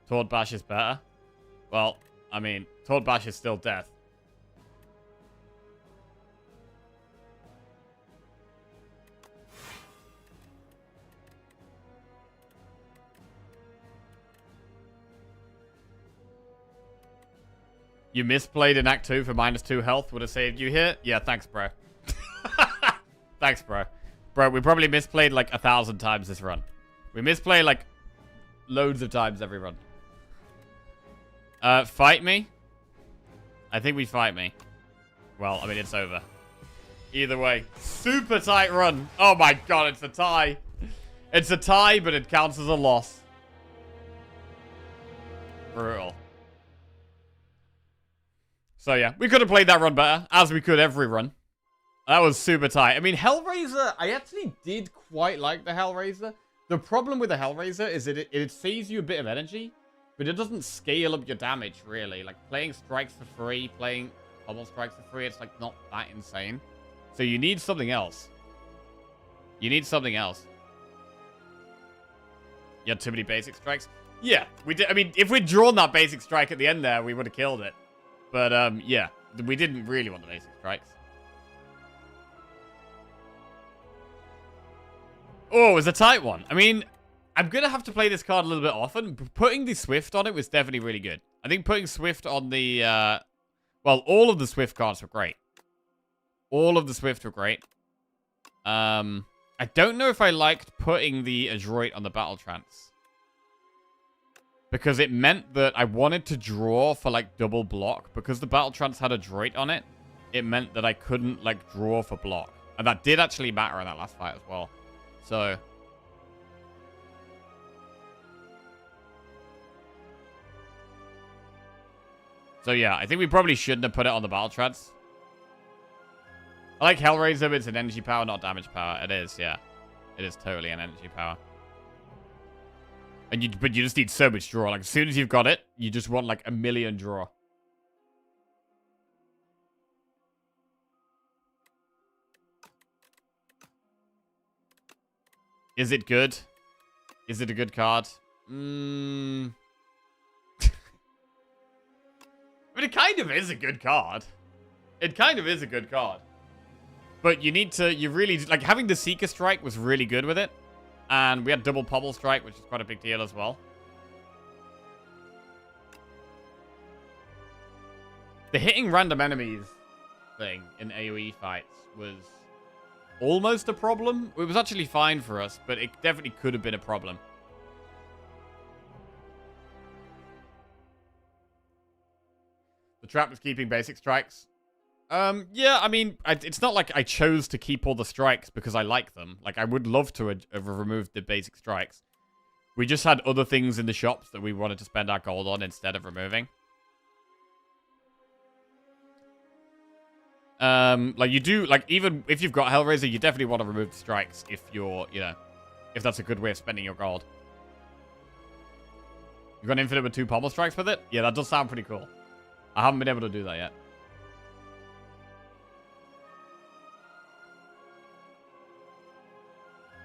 Taunt Bash is better. Well, I mean, Taunt Bash is still death. You misplayed in Act 2 for -2 health. Would have saved you here? Yeah, thanks, bro. Thanks, bro. Bro, we probably misplayed like 1,000 times this run. We misplay like loads of times every run. Fight me? I think we fight me. Well, I mean, it's over. Either way. Super tight run. Oh my god, it's a tie. It's a tie, but it counts as a loss. Brutal. So yeah, we could have played that run better, as we could every run. That was super tight. I mean, Hellraiser, I actually did quite like the Hellraiser. The problem with the Hellraiser is that it saves you a bit of energy, but it doesn't scale up your damage, really. Like, playing strikes for free, playing pummel strikes for free, it's, like, not that insane. So you need something else. You need something else. You had too many basic strikes? Yeah, we did. I mean, if we'd drawn that basic strike at the end there, we would have killed it. But, yeah, we didn't really want the basic strikes. Oh, it was a tight one. I mean, I'm going to have to play this card a little bit often. Putting the Swift on it was definitely really good. I think putting Swift on the... well, all of the Swift cards were great. All of the Swift were great. I don't know if I liked putting the Adroit on the Battle Trance. Because it meant that I wanted to draw for, like, double block. Because the Battle Trance had Adroit on it, it meant that I couldn't, like, draw for block. And that did actually matter in that last fight as well. So... So yeah, I think we probably shouldn't have put it on the Battle Trance. I like Hellraiser, but it's an energy power, not damage power. It is, yeah. It is totally an energy power. And but you just need so much draw. Like, as soon as you've got it, you just want, like, 1,000,000 draw. Is it good? Is it a good card? I mean, it kind of is a good card. It kind of is a good card. But you need to, you really, like, having the Seeker Strike was really good with it. And we had double Pommel Strike, which is quite a big deal as well. The hitting random enemies thing in AoE fights was almost a problem. It was actually fine for us, but it definitely could have been a problem. The trap was keeping basic strikes. Yeah, I mean, it's not like I chose to keep all the strikes because I like them. Like, I would love to have removed the basic strikes. We just had other things in the shops that we wanted to spend our gold on instead of removing. Like, you do, like, even if you've got Hellraiser, you definitely want to remove the strikes if you're, you know, if that's a good way of spending your gold. You've got Infinite with 2 Pommel Strikes with it? Yeah, that does sound pretty cool. I haven't been able to do that yet.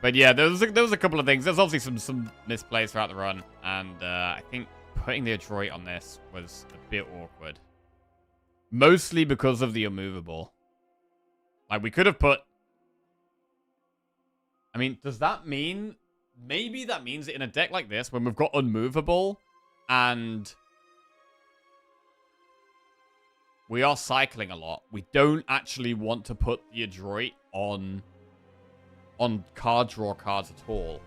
But yeah, there was a couple of things. There's obviously some misplays throughout the run, and I think putting the adroit on this was a bit awkward. Mostly because of the immovable. Like, we could have put... I mean, does that mean... Maybe that means that in a deck like this, when we've got unmovable, and we are cycling a lot, we don't actually want to put the adroit on card draw cards at all.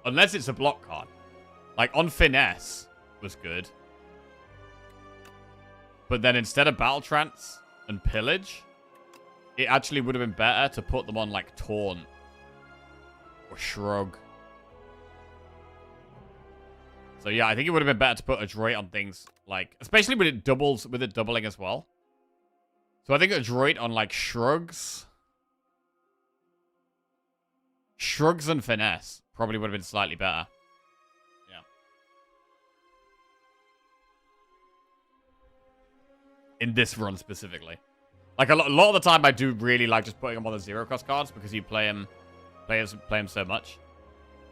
Unless it's a block card. Like, on Finesse was good. But then instead of Battle Trance and Pillage, it actually would have been better to put them on, like, Taunt. Or Shrug. So, yeah, I think it would have been better to put Adroit on things, like... Especially with it doubling as well. So I think Adroit on, like, Shrugs. Shrugs and Finesse probably would have been slightly better. Yeah. In this run specifically. Like, a lot of the time I do really like just putting them on the zero-cost cards because you play them so much.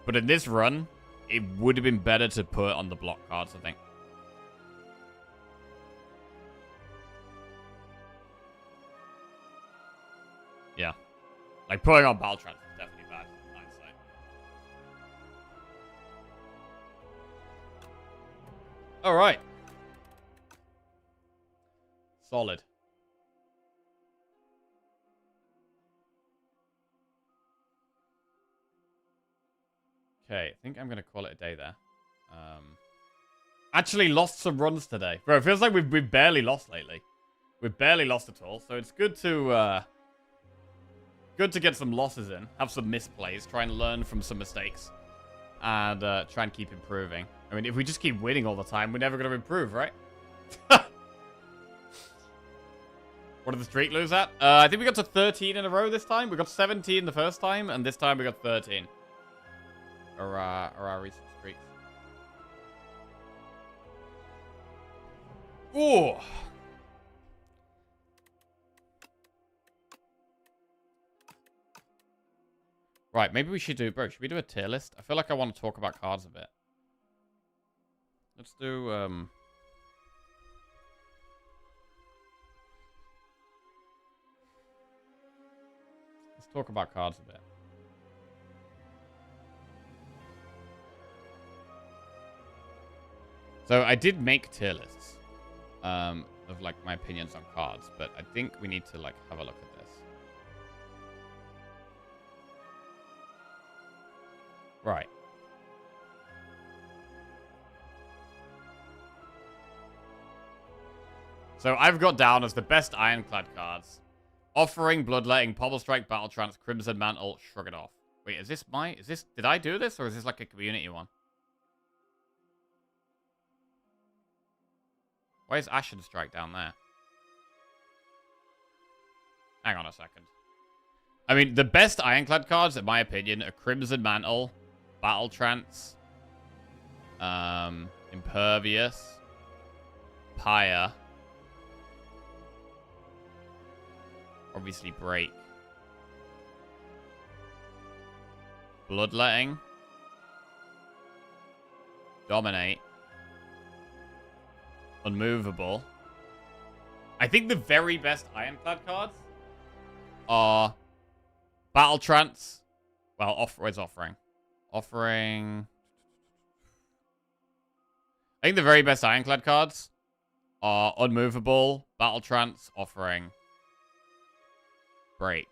But in this run, it would have been better to put on the block cards, I think. Yeah. Like, putting on Battle Trance is definitely bad. Hindsight. Alright. Solid. Okay, I think I'm going to call it a day there. Actually lost some runs today. Bro, it feels like we've barely lost lately. We've barely lost at all, so it's good to get some losses in. Have some misplays. Try and learn from some mistakes. And try and keep improving. I mean, if we just keep winning all the time, we're never going to improve, right? What did the streak lose at? I think we got to 13 in a row this time. We got 17 the first time, and this time we got 13. Or our recent streaks. Ooh. Right, maybe we should do... Bro, should we do a tier list? I feel like I want to talk about cards a bit. Let's do... Let's talk about cards a bit. So I did make tier lists of like my opinions on cards, but I think we need to like have a look at this. Right. So I've got down as the best Ironclad cards: Offering, Bloodletting, Pommel Strike, Battle Trance, Crimson Mantle, Shrug It Off. Wait, is this did I do this, or is this like a community one? Why is Ashen Strike down there? Hang on a second. I mean, the best Ironclad cards, in my opinion, are Crimson Mantle, Battle Trance, Impervious, Pyre, obviously Break, Bloodletting, Dominate, Unmovable. I think the very best Ironclad cards are Battle Trance. Well, where's Offering? Offering. I think the very best Ironclad cards are Unmovable, Battle Trance, Offering, Break.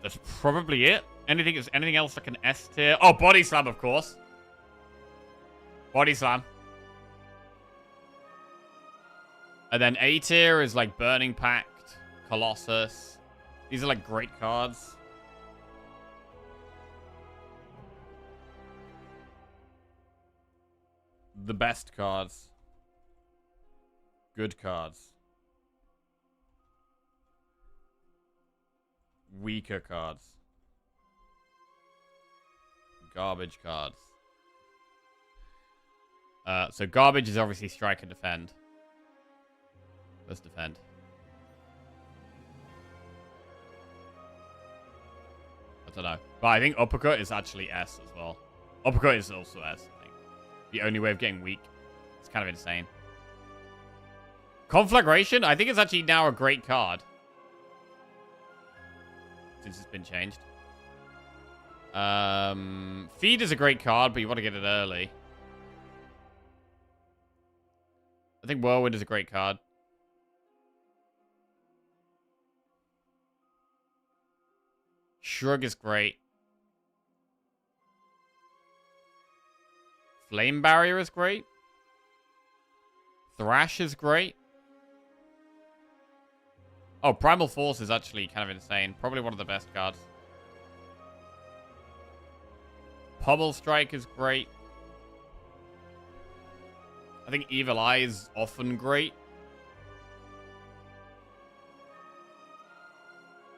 That's probably it. Anything else like an S tier? Oh, Body Slam, of course. Body Slam. And then A tier is like Burning Pact, Colossus. These are like great cards. The best cards. Good cards. Weaker cards. garbage cards. So garbage is obviously strike and defend. Let's defend. I don't know. But I think uppercut is actually S as well. Uppercut is also S, I think. The only way of getting weak. It's kind of insane. Conflagration, I think it's actually now a great card. Since it's been changed. Feed is a great card, but you want to get it early. I think Whirlwind is a great card. Shrug is great. Flame Barrier is great. Thrash is great. Oh, Primal Force is actually kind of insane. Probably one of the best cards. Pummel Strike is great. I think Evil Eye is often great.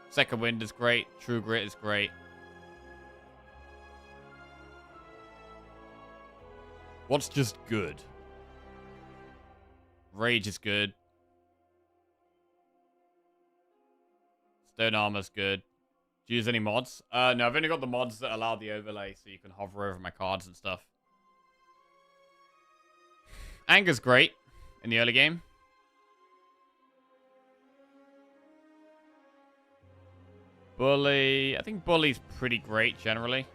Second Wind is great. True Grit is great. What's just good? Rage is good. Stone Armor's good. Do you use any mods? No, I've only got the mods that allow the overlay so you can hover over my cards and stuff. Anger's great in the early game. Bully. I think Bully's pretty great generally.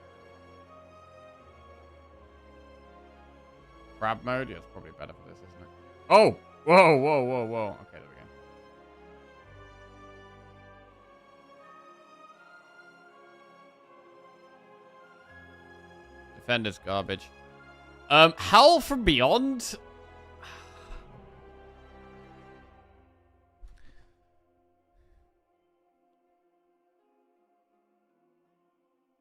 Crab mode? Yeah, it's probably better for this, isn't it? Oh! Whoa, whoa, whoa, whoa. Okay, there we go. Defender's garbage. Howl from Beyond?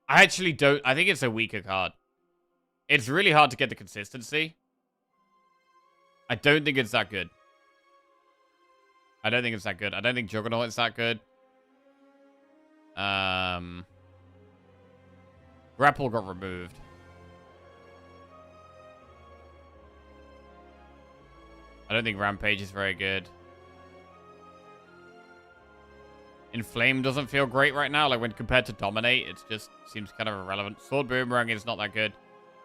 I actually don't... I think it's a weaker card. It's really hard to get the consistency. I don't think it's that good. I don't think it's that good. I don't think Juggernaut is that good. Grapple got removed. I don't think Rampage is very good. Inflame doesn't feel great right now. Like, when compared to Dominate, it just seems kind of irrelevant. Sword Boomerang is not that good.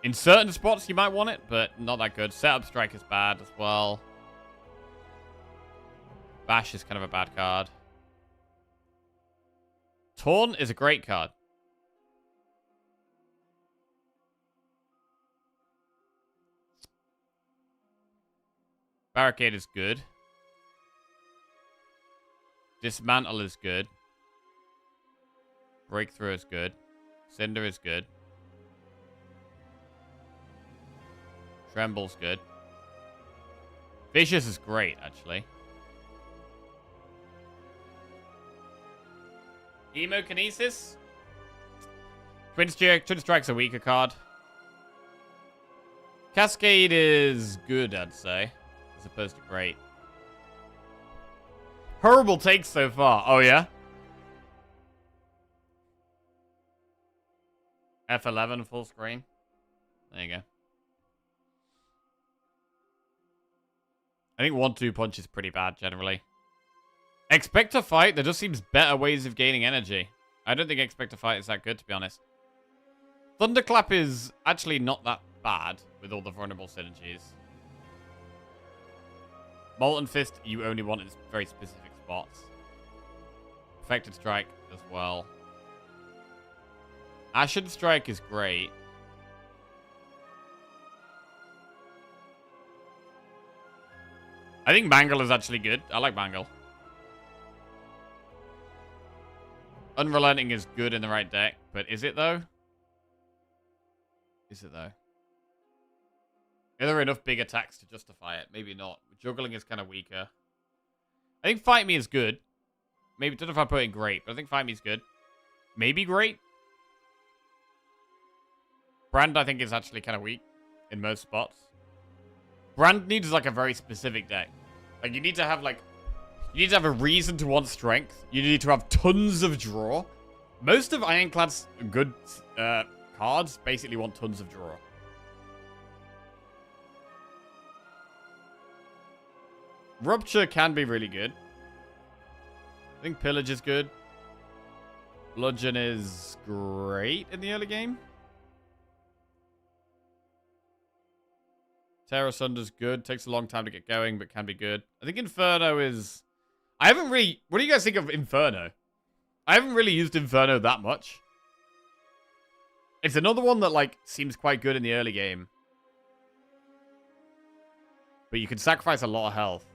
In certain spots, you might want it, but not that good. Setup Strike is bad as well. Bash is kind of a bad card. Taunt is a great card. Barricade is good. Dismantle is good. Breakthrough is good. Cinder is good. Tremble's good. Vicious is great, actually. Hemokinesis? Twin Strike's a weaker card. Cascade is good, I'd say. As opposed to great. Horrible takes so far. Oh, yeah? F11 full screen. There you go. I think 1-2 punch is pretty bad, generally. Expect to Fight, there just seems better ways of gaining energy. I don't think Expect to Fight is that good, to be honest. Thunderclap is actually not that bad with all the vulnerable synergies. Molten Fist, you only want in very specific spots. Perfected Strike as well. Ashen Strike is great. I think Mangle is actually good. I like Mangle. Unrelenting is good in the right deck, but is it though? Is it though? Are there enough big attacks to justify it? Maybe not. Juggling is kind of weaker. I think Fight Me is good. Maybe, don't know if I put it in great, but I think Fight Me is good. Maybe great. Brand, I think, is actually kind of weak in most spots. Brand needs, like, a very specific deck. Like, you need to have, like... You need to have a reason to want strength. You need to have tons of draw. Most of Ironclad's good cards basically want tons of draw. Rupture can be really good. I think Pillage is good. Bludgeon is great in the early game. Terra Sunder's good. Takes a long time to get going, but can be good. I think Inferno is... I haven't really... What do you guys think of Inferno? I haven't really used Inferno that much. It's another one that, like, seems quite good in the early game. But you can sacrifice a lot of health.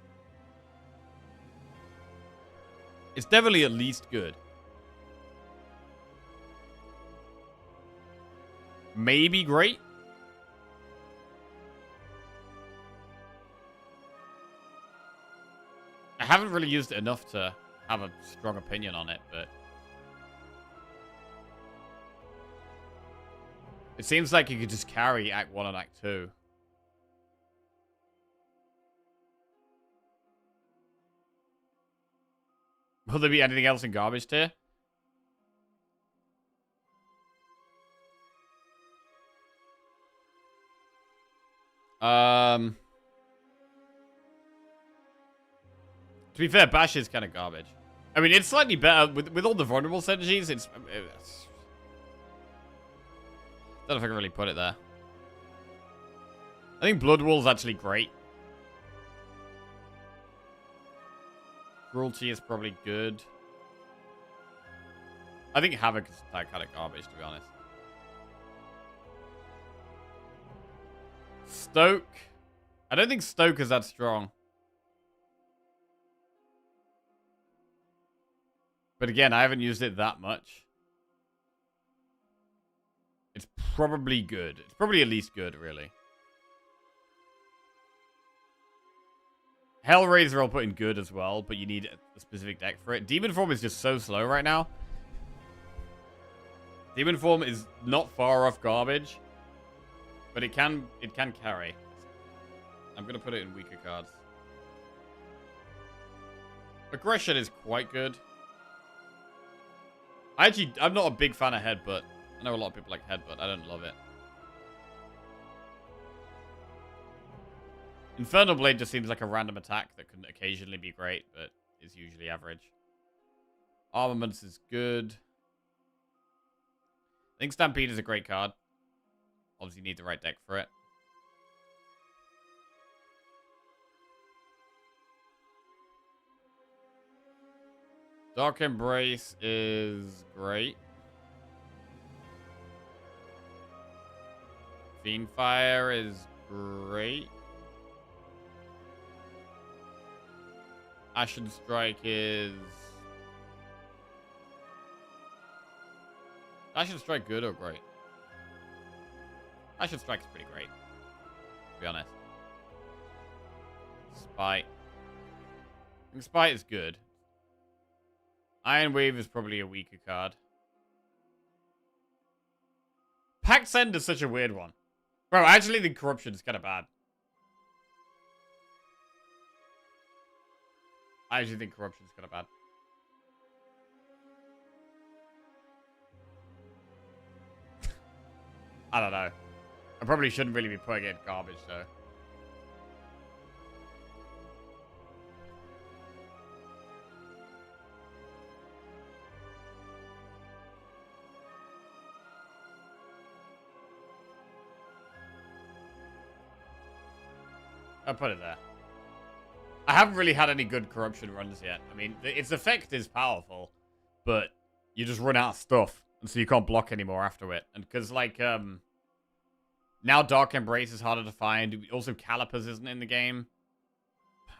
It's definitely at least good. Maybe great. I haven't really used it enough to have a strong opinion on it, but... It seems like you could just carry Act 1 and Act 2. Will there be anything else in garbage tier? To be fair, Bash is kind of garbage. I mean, it's slightly better with all the vulnerable synergies. It's don't know if I can really put it there. I think Blood Wool's actually great. Cruelty is probably good. I think Havoc is that kind of garbage, to be honest. Stoke. I don't think Stoke is that strong. But again, I haven't used it that much. It's probably good. It's probably at least good, really. Hellraiser I'll put in good as well, but you need a specific deck for it. Demon Form is just so slow right now. Demon Form is not far off garbage, but it can carry. I'm going to put it in weaker cards. Aggression is quite good. I'm not a big fan of Headbutt. I know a lot of people like Headbutt. I don't love it. Infernal Blade just seems like a random attack that can occasionally be great, but is usually average. Armaments is good. I think Stampede is a great card. Obviously, you need the right deck for it. Dark Embrace is great. Fiendfire is great. Ashen Strike is... Ashen Strike good or great? Ashen Strike is pretty great, to be honest. Spite. I think Spite is good. Iron Wave is probably a weaker card. Pact Send is such a weird one. Bro, I actually think Corruption is kind of bad. I actually think Corruption is kind of bad. I don't know. I probably shouldn't really be putting it in garbage, though. I'll put it there. I haven't really had any good Corruption runs yet. I mean, its effect is powerful, but you just run out of stuff, and so you can't block anymore after it. And because, like, now Dark Embrace is harder to find. Also, Calipers isn't in the game.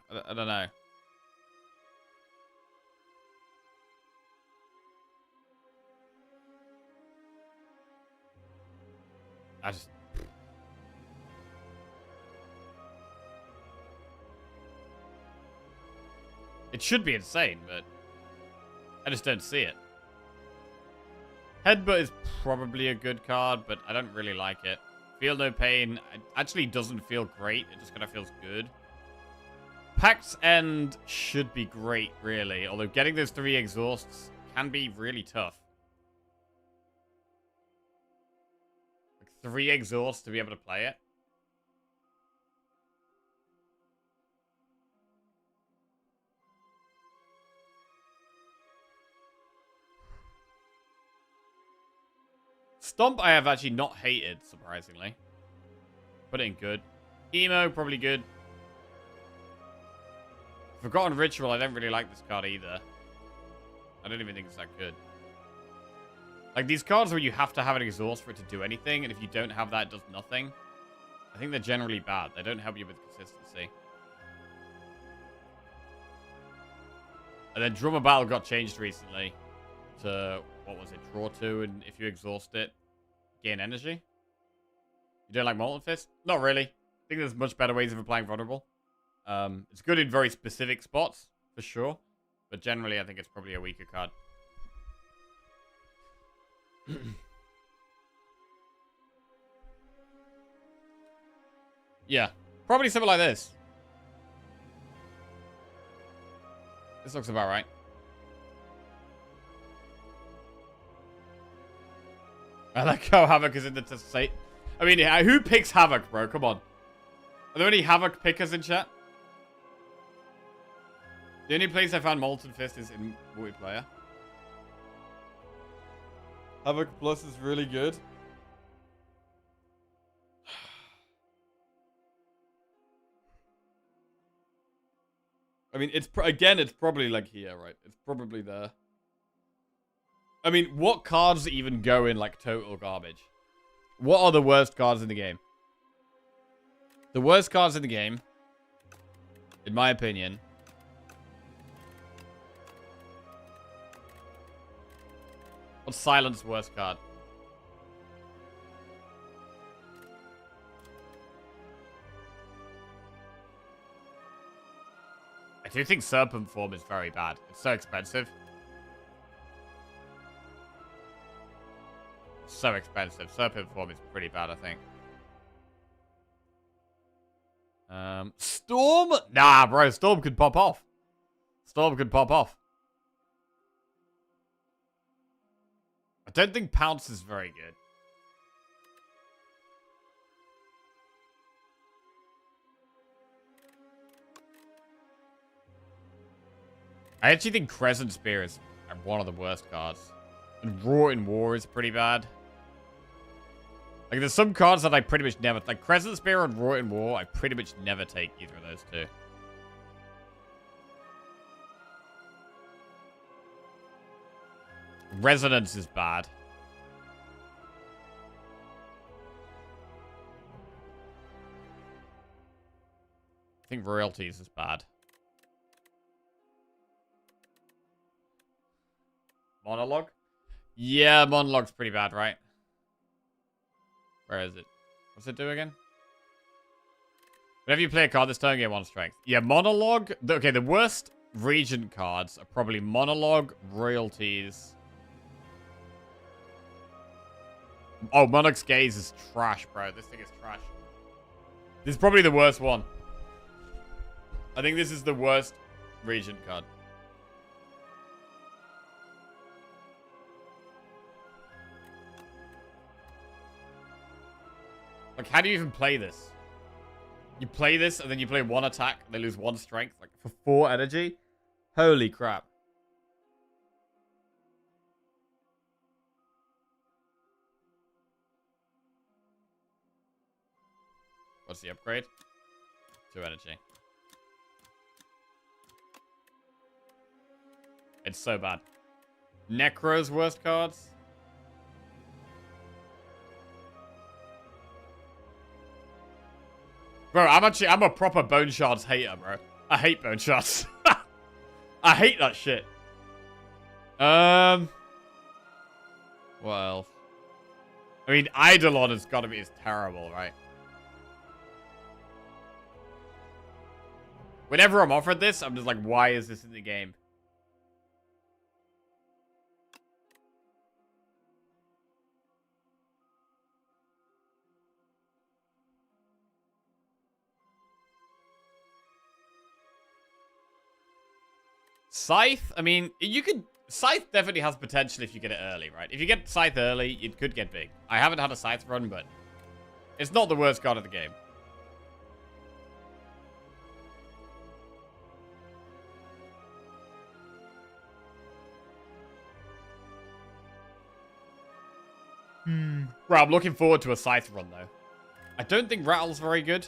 I don't know. I just... It should be insane, but I just don't see it. Headbutt is probably a good card, but I don't really like it. Feel No Pain actually doesn't feel great. It just kind of feels good. Pact's End should be great, really. Although getting those 3 exhausts can be really tough. 3 exhausts to be able to play it. Stomp I have actually not hated, surprisingly. Put it in good. Emo, probably good. Forgotten Ritual, I don't really like this card either. I don't even think it's that good. Like, these cards where you have to have an exhaust for it to do anything, and if you don't have that, it does nothing. I think they're generally bad. They don't help you with consistency. And then Drummer Battle got changed recently to, what was it, draw 2, and if you exhaust it, gain energy. You don't like Molten Fist? Not really. I think there's much better ways of applying Vulnerable. It's good in very specific spots, for sure. But generally, I think it's probably a weaker card. Yeah. Probably something like this. This looks about right. I like how Havoc is in the state. I mean, who picks Havoc, bro? Come on. Are there any Havoc pickers in chat? The only place I found Molten Fist is in multiplayer. Havoc Plus is really good. I mean, it's probably like here, right? It's probably there. I mean, what cards even go in like total garbage? What are the worst cards in the game? The worst cards in the game, in my opinion, what's Silent's worst card? I do think Serpent Form is very bad. It's so expensive. So expensive. Serpent Form is pretty bad, I think. Storm? Nah, bro. Storm could pop off. Storm could pop off. I don't think Pounce is very good. I actually think Crescent Spear is one of the worst cards. And Raw in War is pretty bad. Like, there's some cards that I pretty much never... Like, Crescent Spear and Raw in War, I pretty much never take either of those two. Resonance is bad. I think Royalties is bad. Monologue? Yeah, Monologue's pretty bad, right? Where is it? What's it do again? Whenever you play a card this turn, get 1 strength. Yeah, Monologue. Okay, the worst Regent cards are probably Monologue, Royalties. Oh, Monarch's Gaze is trash, bro. This thing is trash. This is probably the worst one. I think this is the worst Regent card. Like, how do you even play this? You play this, and then you play 1 attack, and they lose 1 strength, like, for 4 energy? Holy crap. What's the upgrade? 2 energy. It's so bad. Necro's worst cards? Bro, I'm a proper Bone Shards hater, bro. I hate Bone Shards. I hate that shit. What else? I mean, Eidolon has got to be terrible, right? Whenever I'm offered this, I'm just like, why is this in the game? Scythe, I mean, you could... Scythe definitely has potential if you get it early, right? If you get Scythe early, it could get big. I haven't had a Scythe run, but It's not the worst card of the game. Right, I'm looking forward to a Scythe run, though. I don't think Rattle's very good.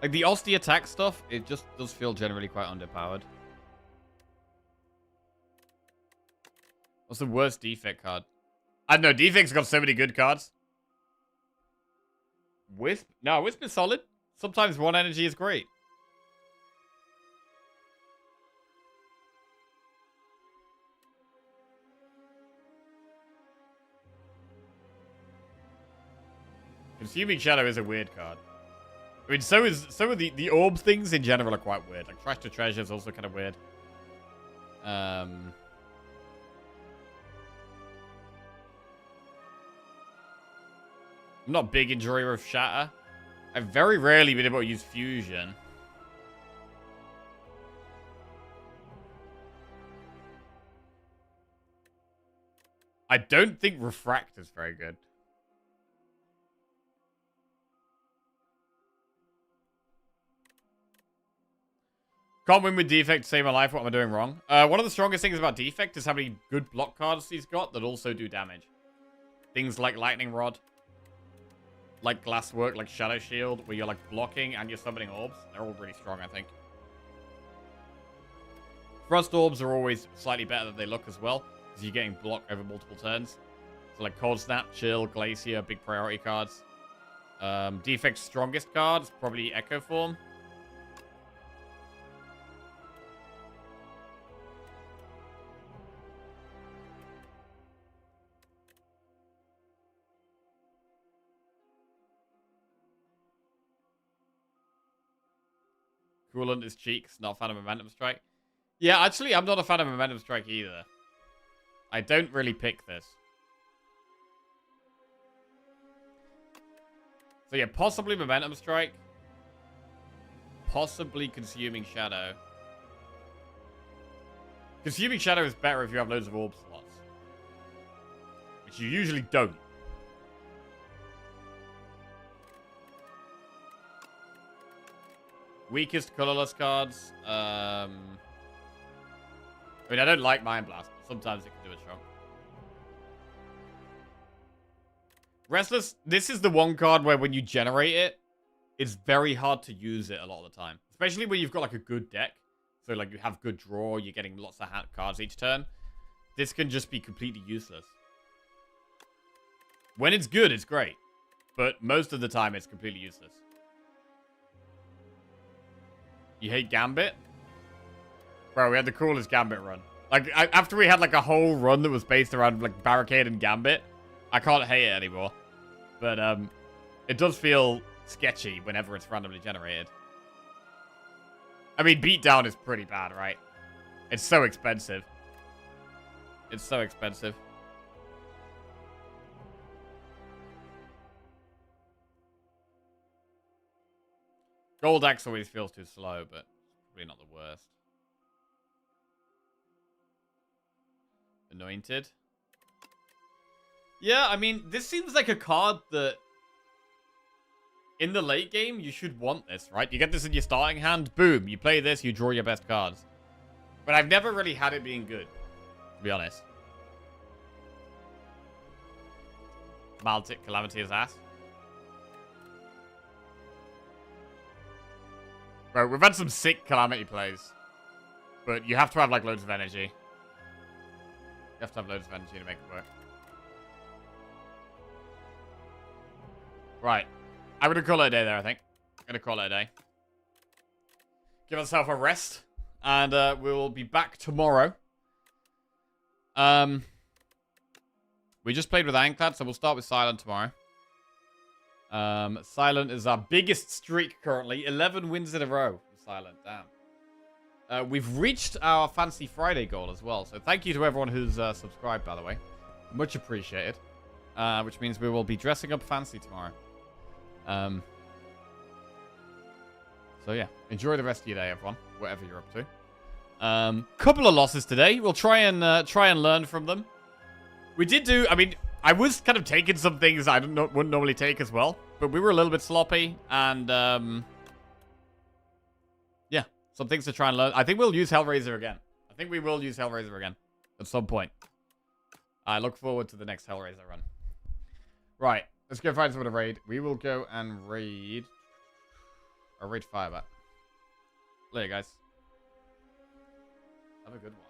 Like, the Osti attack stuff, it just does feel generally quite underpowered. What's the worst defect card? I don't know, defect's got so many good cards. Wisp? No, Wisp is solid. Sometimes one energy is great. Consuming Shadow is a weird card. I mean, so are the orb things in general are quite weird. Like Trash to Treasure is also kind of weird. I'm not big in Joy of Shatter. I've very rarely been able to use Fusion. I don't think Refract is very good. Can't win with Defect to save my life. What am I doing wrong? One of the strongest things about Defect is how many good block cards he's got that also do damage. Things like Lightning Rod, like Glasswork, like Shadow Shield, where you're like blocking and you're summoning orbs. They're all really strong, I think. Frost Orbs are always slightly better than they look as well, because you're getting blocked over multiple turns. So like Cold Snap, Chill, Glacier, big priority cards. Defect's strongest card is probably Echo Form. Coolant is Cheeks, not a fan of Momentum Strike. Yeah, actually, I'm not a fan of Momentum Strike either. I don't really pick this. So yeah, possibly Momentum Strike. Possibly Consuming Shadow. Consuming Shadow is better if you have loads of orb slots. Which you usually don't. Weakest colorless cards. I mean, I don't like Mind Blast, but sometimes it can do a shock. Restless, this is the one card where when you generate it, it's very hard to use it a lot of the time. Especially when you've got like a good deck. So like you have good draw, you're getting lots of cards each turn. This can just be completely useless. When it's good, it's great. But most of the time, it's completely useless. You hate Gambit? Bro, we had the coolest Gambit run. Like, after we had, like, a whole run that was based around, like, Barricade and Gambit, I can't hate it anymore. But, it does feel sketchy whenever it's randomly generated. I mean, Beatdown is pretty bad, right? It's so expensive. It's so expensive. Gold Axe always feels too slow, but probably not the worst. Anointed. Yeah, I mean, this seems like a card that in the late game, you should want this, right? You get this in your starting hand, boom, you play this, you draw your best cards. But I've never really had it being good, to be honest. Calamity is ass. Bro, we've had some sick Calamity plays. But you have to have, like, loads of energy. You have to have loads of energy to make it work. Right. I'm going to call it a day there, I think. I'm going to call it a day. Give myself a rest. And we'll be back tomorrow. We just played with Anklad, so we'll start with Silent tomorrow. Silent is our biggest streak currently. 11 wins in a row. Silent, damn. We've reached our Fancy Friday goal as well. So thank you to everyone who's subscribed, by the way. Much appreciated. Which means we will be dressing up fancy tomorrow. So yeah, enjoy the rest of your day, everyone. Whatever you're up to. Couple of losses today. We'll try and learn from them. We did do, I mean, I was kind of taking some things I wouldn't normally take as well, but we were a little bit sloppy, and yeah, some things to try and learn. I think we'll use Hellraiser again. I think we will use Hellraiser again at some point. I look forward to the next Hellraiser run. Right, let's go find someone to raid. We will go and raid. Or raid Firebat. Later, guys. Have a good one.